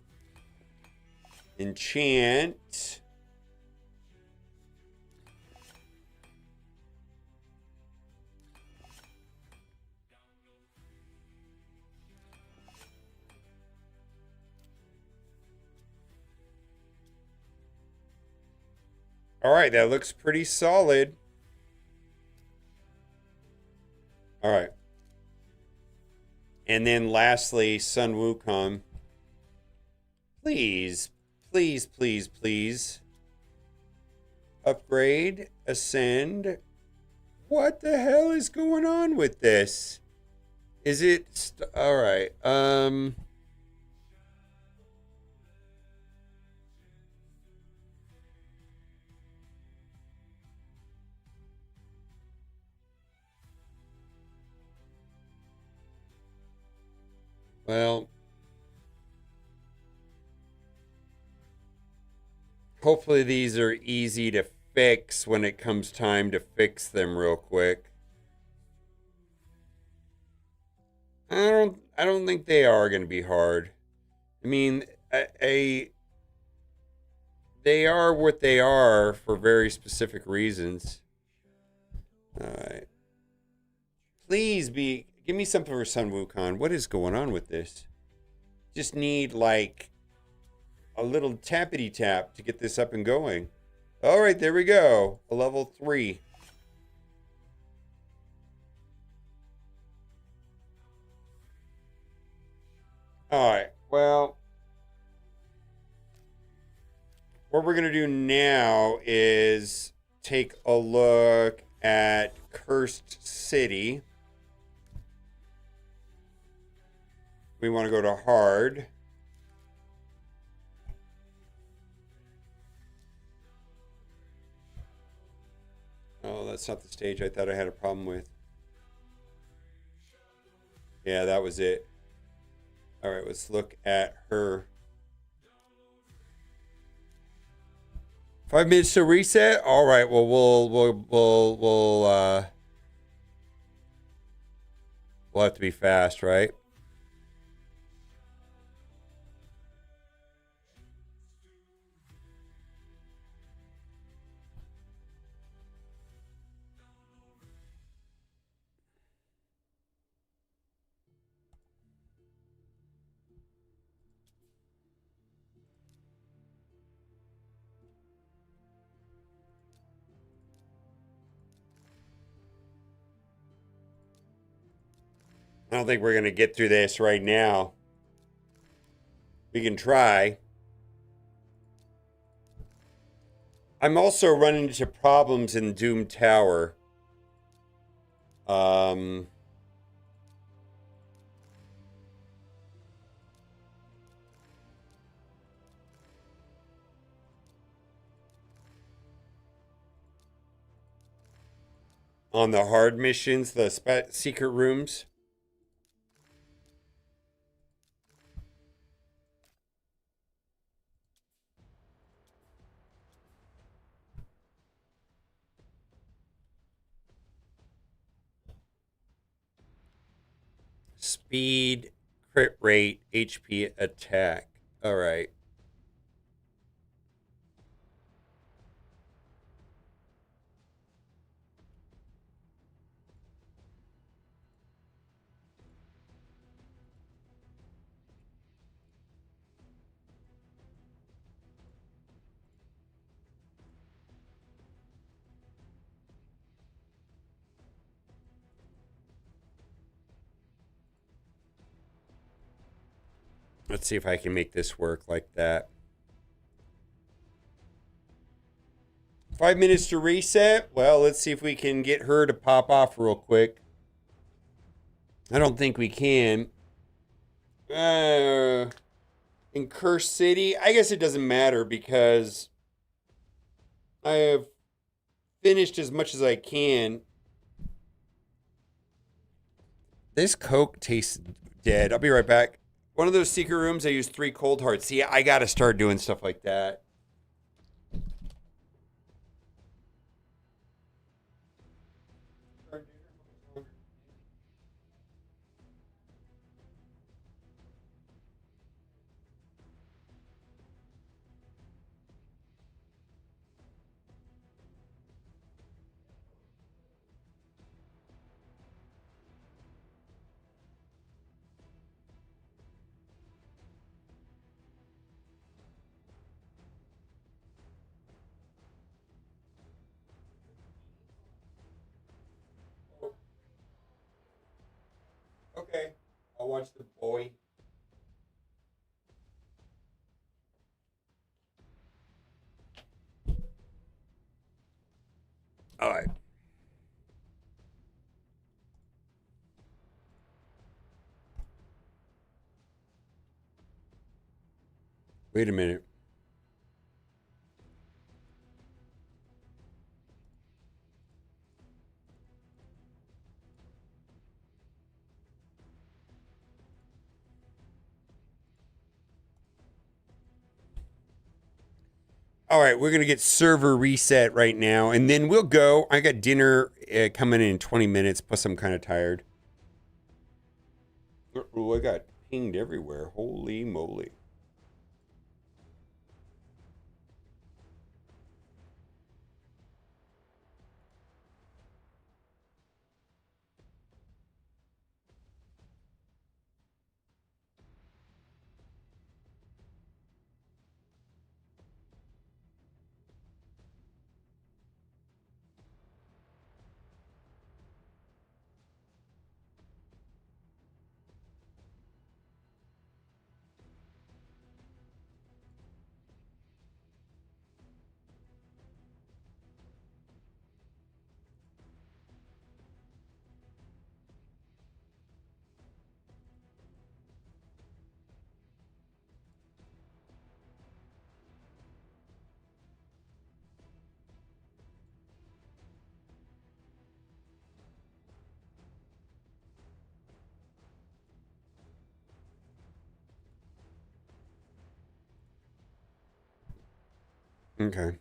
Enchant. All right, that looks pretty solid. All right. And then lastly, Sun Wukong. Please, please, please, please. Upgrade, ascend. What the hell is going on with this? Is it... All right. Well, hopefully these are easy to fix when it comes time to fix them real quick. I don't think they are going to be hard. I mean, they are what they are for very specific reasons. All right. Please give me something for Sun Wukong. What is going on with this? Just need like a little tappity tap to get this up and going. All right, there we go. A level 3. All right, well, what we're going to do now is take a look at Cursed City. We want to go to hard. Oh, that's not the stage I thought I had a problem with. Yeah, that was it. All right, let's look at her. 5 minutes to reset. All right. Well, we'll have to be fast, right? I don't think we're going to get through this right now. We can try. I'm also running into problems in Doom Tower. On the hard missions, the secret rooms. Speed, crit rate, HP attack. All right. Let's see if I can make this work like that. 5 minutes to reset. Well, let's see if we can get her to pop off real quick. I don't think we can. In Curse City, I guess it doesn't matter because I have finished as much as I can. This Coke tastes dead. I'll be right back. One of those secret rooms, I use 3 cold hearts. See, I got to start doing stuff like that. Okay, I'll watch the boy. All right. Wait a minute. All right, we're going to get server reset right now, and then we'll go. I got dinner coming in 20 minutes, plus I'm kind of tired. Oh, I got pinged everywhere. Holy moly. Okay.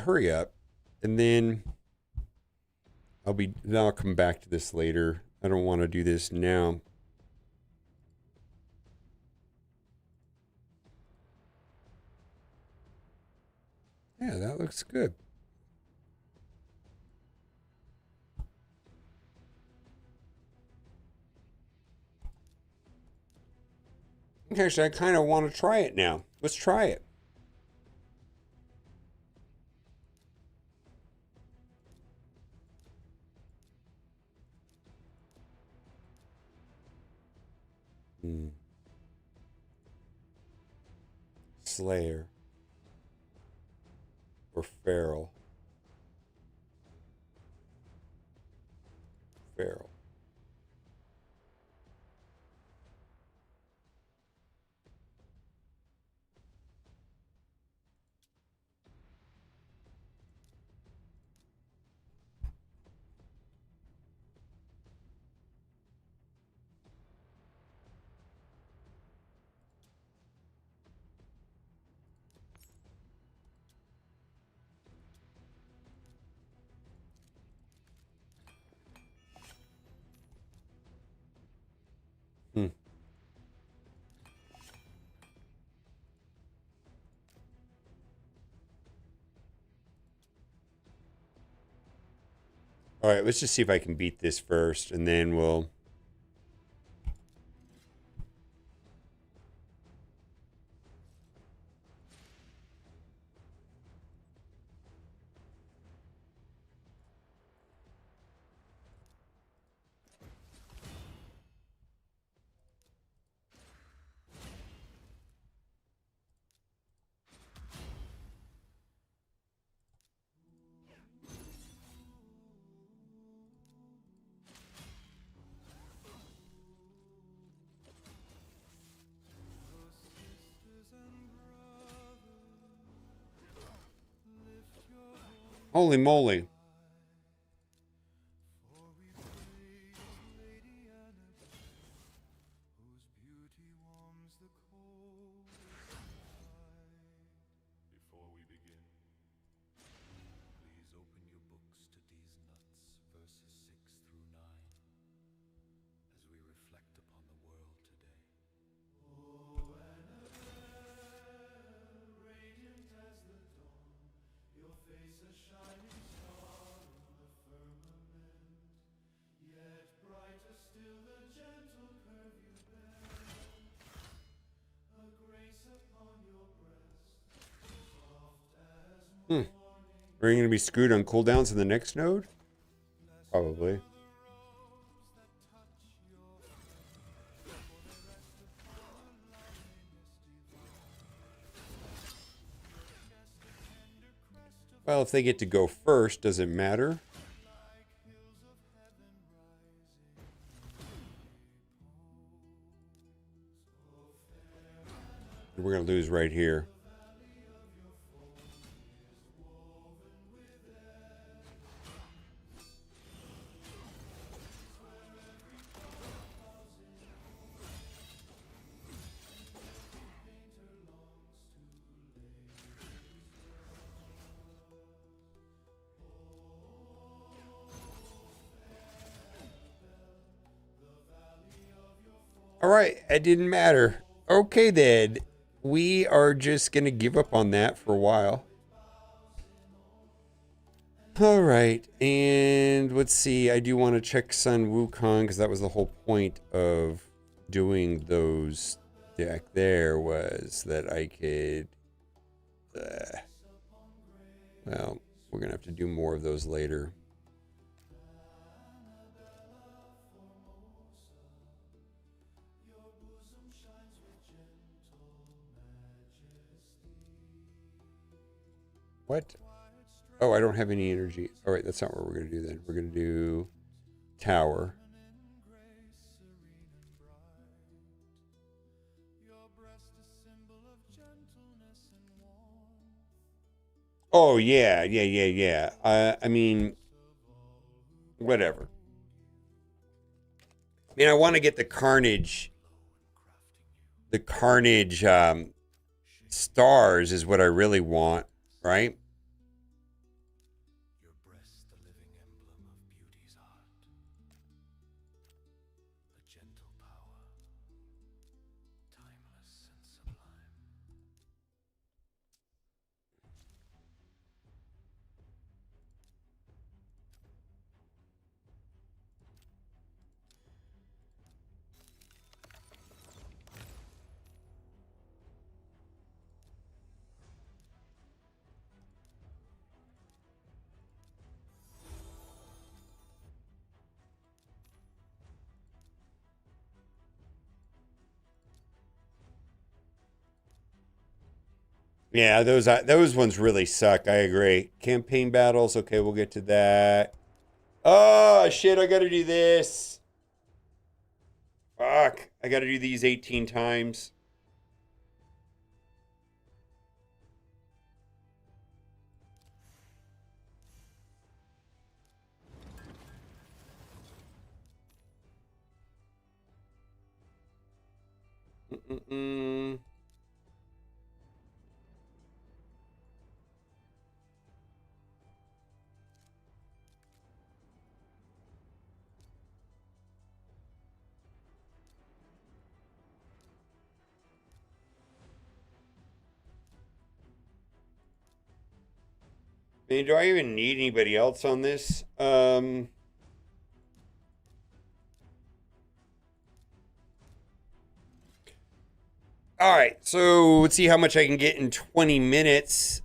hurry up, and then I'll come back to this later. I don't want to do this now. Yeah, that looks good. Actually, I kind of want to try it now. Let's try it. Slayer or Feral. Feral. All right, let's just see if I can beat this first, and then we'll... Holy moly. Before we begin, please open your books to these nuts, verses 6 through 9, as we reflect upon the world today. Oh, Annabelle, radiant as the dawn, your face a shining star in the firmament, yet brighter still the gentle curve you bear, a grace upon your breast, soft as morning. Are you going to be screwed on cooldowns in the next node? Probably. Well, if they get to go first, does it matter? We're going to lose right here. All right, it didn't matter. Okay, then. We are just going to give up on that for a while. All right, and let's see. I do want to check Sun Wukong because that was the whole point of doing those deck there, was that I could... well, we're going to have to do more of those later. What? Oh, I don't have any energy. All right, that's not what we're going to do then. We're going to do tower. Oh, yeah. I mean, whatever. I mean, I want to get the Carnage. The Carnage stars is what I really want, right? gentle power, timeless and sublime. Yeah, those ones really suck. I agree. Campaign battles. Okay, we'll get to that. Oh shit! I gotta do this. Fuck! I gotta do these 18 times. Mm-mm-mm. I mean, do I even need anybody else on this? All right, so let's see how much I can get in 20 minutes.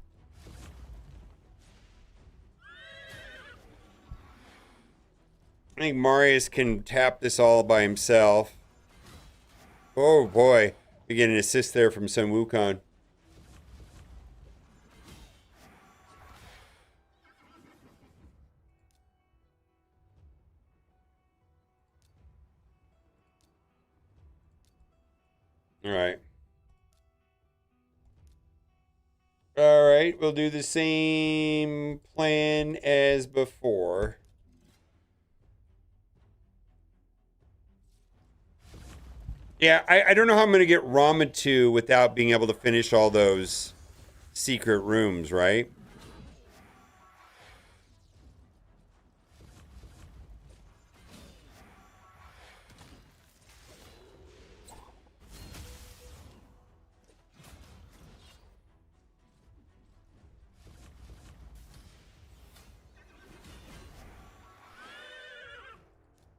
I think Marius can tap this all by himself. Oh boy, we get an assist there from Sun Wukong. All right. All right, we'll do the same plan as before. Yeah, I don't know how I'm going to get Rama 2 without being able to finish all those secret rooms, right?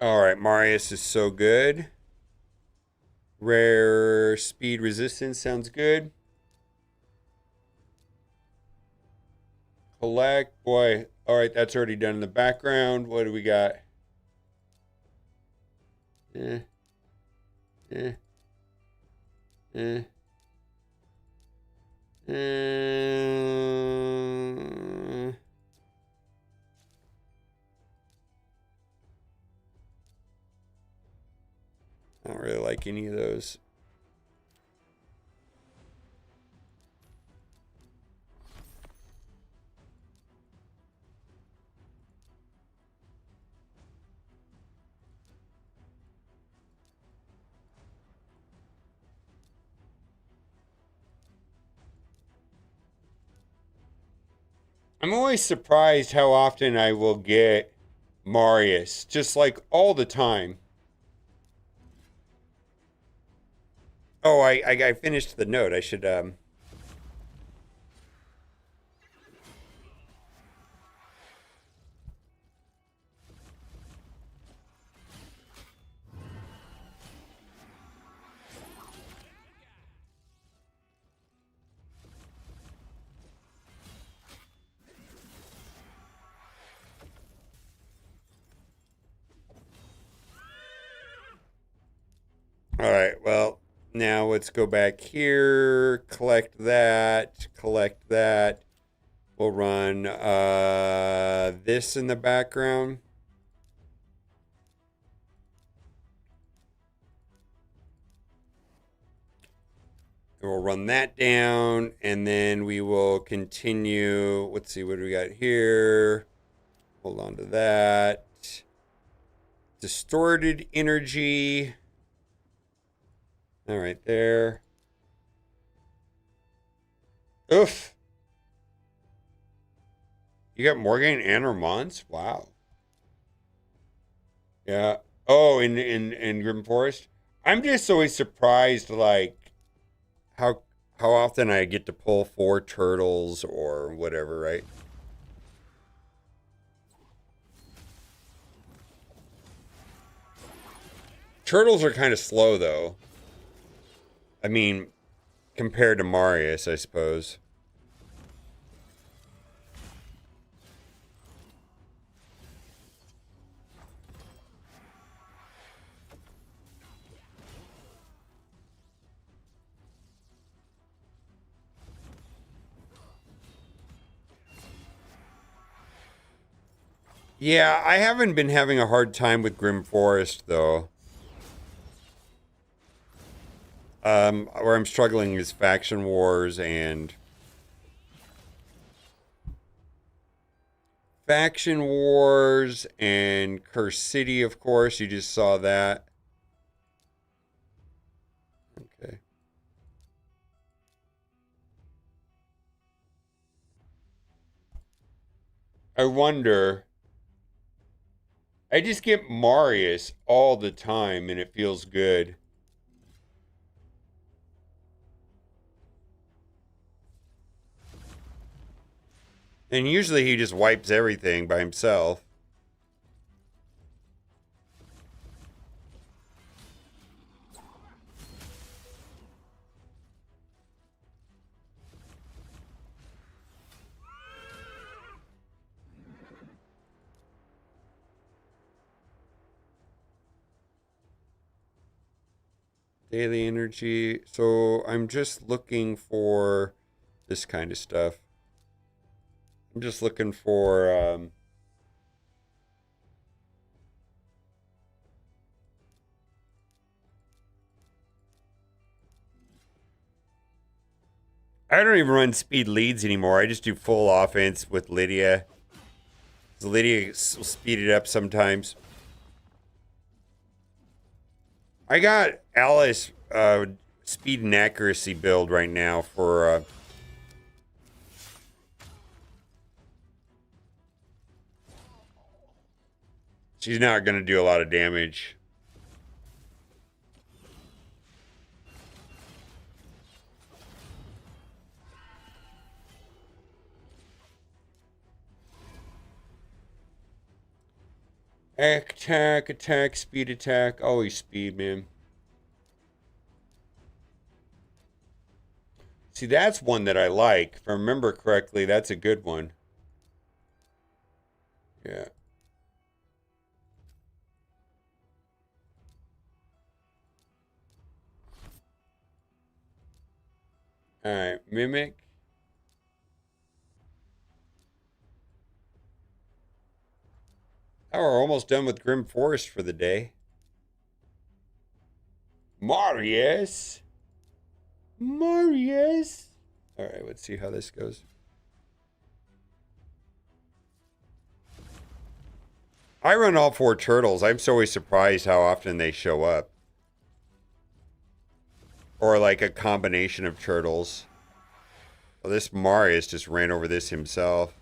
All right, Marius is so good. Rare speed resistance sounds good. Collect, boy. All right, that's already done in the background. What do we got? Eh. Eh. Eh. I don't really like any of those. I'm always surprised how often I will get Marius, just like all the time. Oh, I finished the note. I should All right, well, now let's go back here, collect that, collect that. We'll run this in the background. And we'll run that down, and then we will continue. Let's see, what do we got here? Hold on to that. Distorted energy. All right, there. Oof. You got Morgan and Hermance? Wow. Yeah. Oh, in Grim Forest? I'm just always surprised, like, how often I get to pull 4 turtles or whatever, right? Turtles are kind of slow, though. I mean, compared to Marius, I suppose. Yeah, I haven't been having a hard time with Grim Forest, though. Where I'm struggling is Faction Wars and... Faction Wars and Curse City, of course. You just saw that. Okay. I wonder... I just get Marius all the time, and it feels good. And usually he just wipes everything by himself. Daily energy. So I'm just looking for this kind of stuff. I'm just looking for I don't even run speed leads anymore. I just do full offense with Lydia. So Lydia will speed it up sometimes. I got Alice speed and accuracy build right now for she's not going to do a lot of damage. Attack, attack, speed attack. Always speed, man. See, that's one that I like. If I remember correctly, that's a good one. Yeah. Alright, Mimic. Oh, we're almost done with Grim Forest for the day. Marius. Marius. Alright, let's see how this goes. I run all 4 turtles. I'm so always surprised how often they show up. Or like a combination of turtles. Well, this Marius just ran over this himself.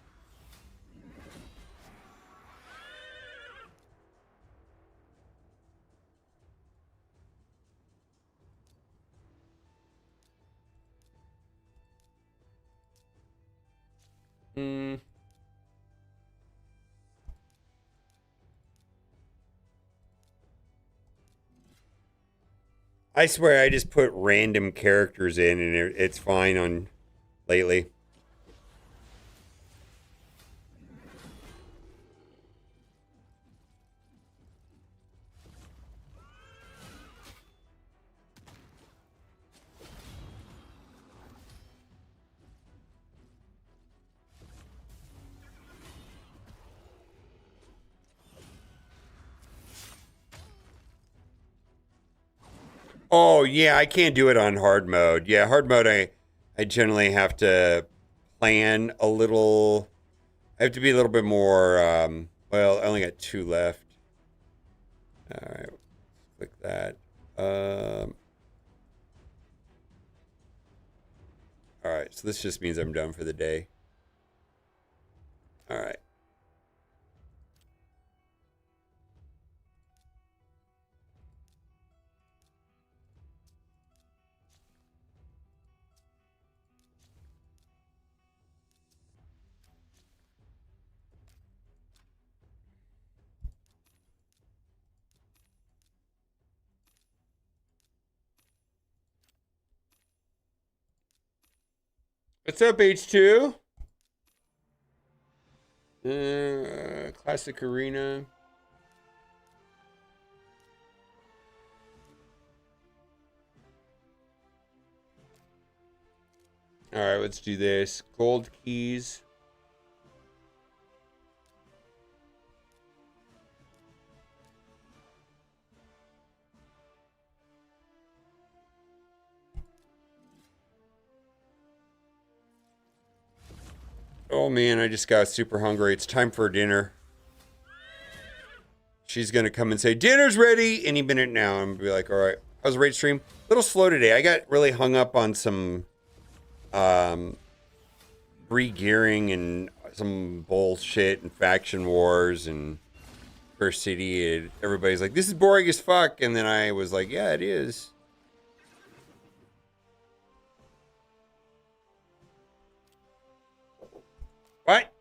I swear I just put random characters in and it's fine on lately. Oh, yeah, I can't do it on hard mode. Yeah, hard mode, I generally have to plan a little. I have to be a little bit more, well, I only got 2 left. All right, click that. All right, so this just means I'm done for the day. All right. What's up, H2? Classic Arena. All right, let's do this. Gold keys. Oh man, I just got super hungry. It's time for dinner. She's gonna come and say, dinner's ready any minute now. I'm gonna be like, all right. How's the raid stream? A little slow today. I got really hung up on some re-gearing and some bullshit and faction wars and First City. And everybody's like, this is boring as fuck. And then I was like, yeah, it is. What?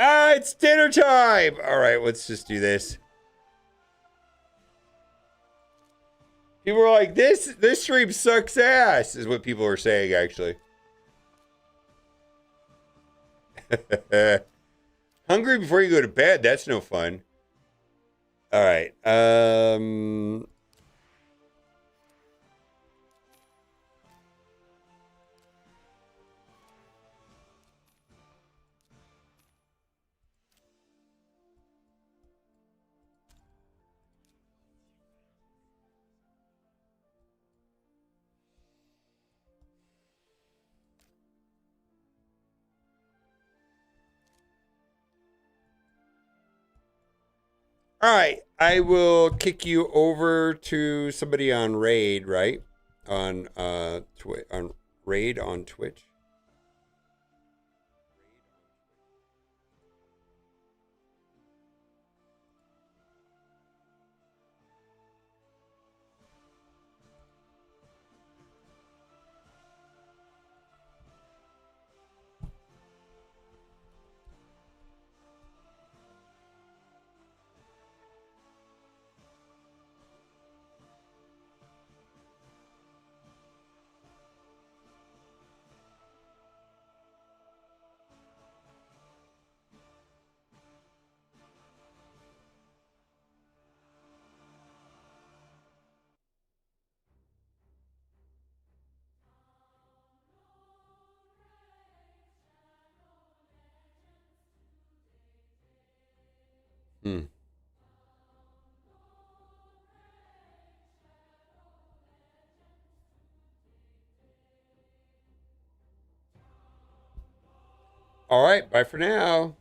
Ah, it's dinner time. All right, let's just do this. People are like, this stream sucks ass, is what people are saying, actually. Hungry before you go to bed, that's no fun. All right. All right, I will kick you over to somebody on Raid, right? On on Raid on Twitch. All right, bye for now.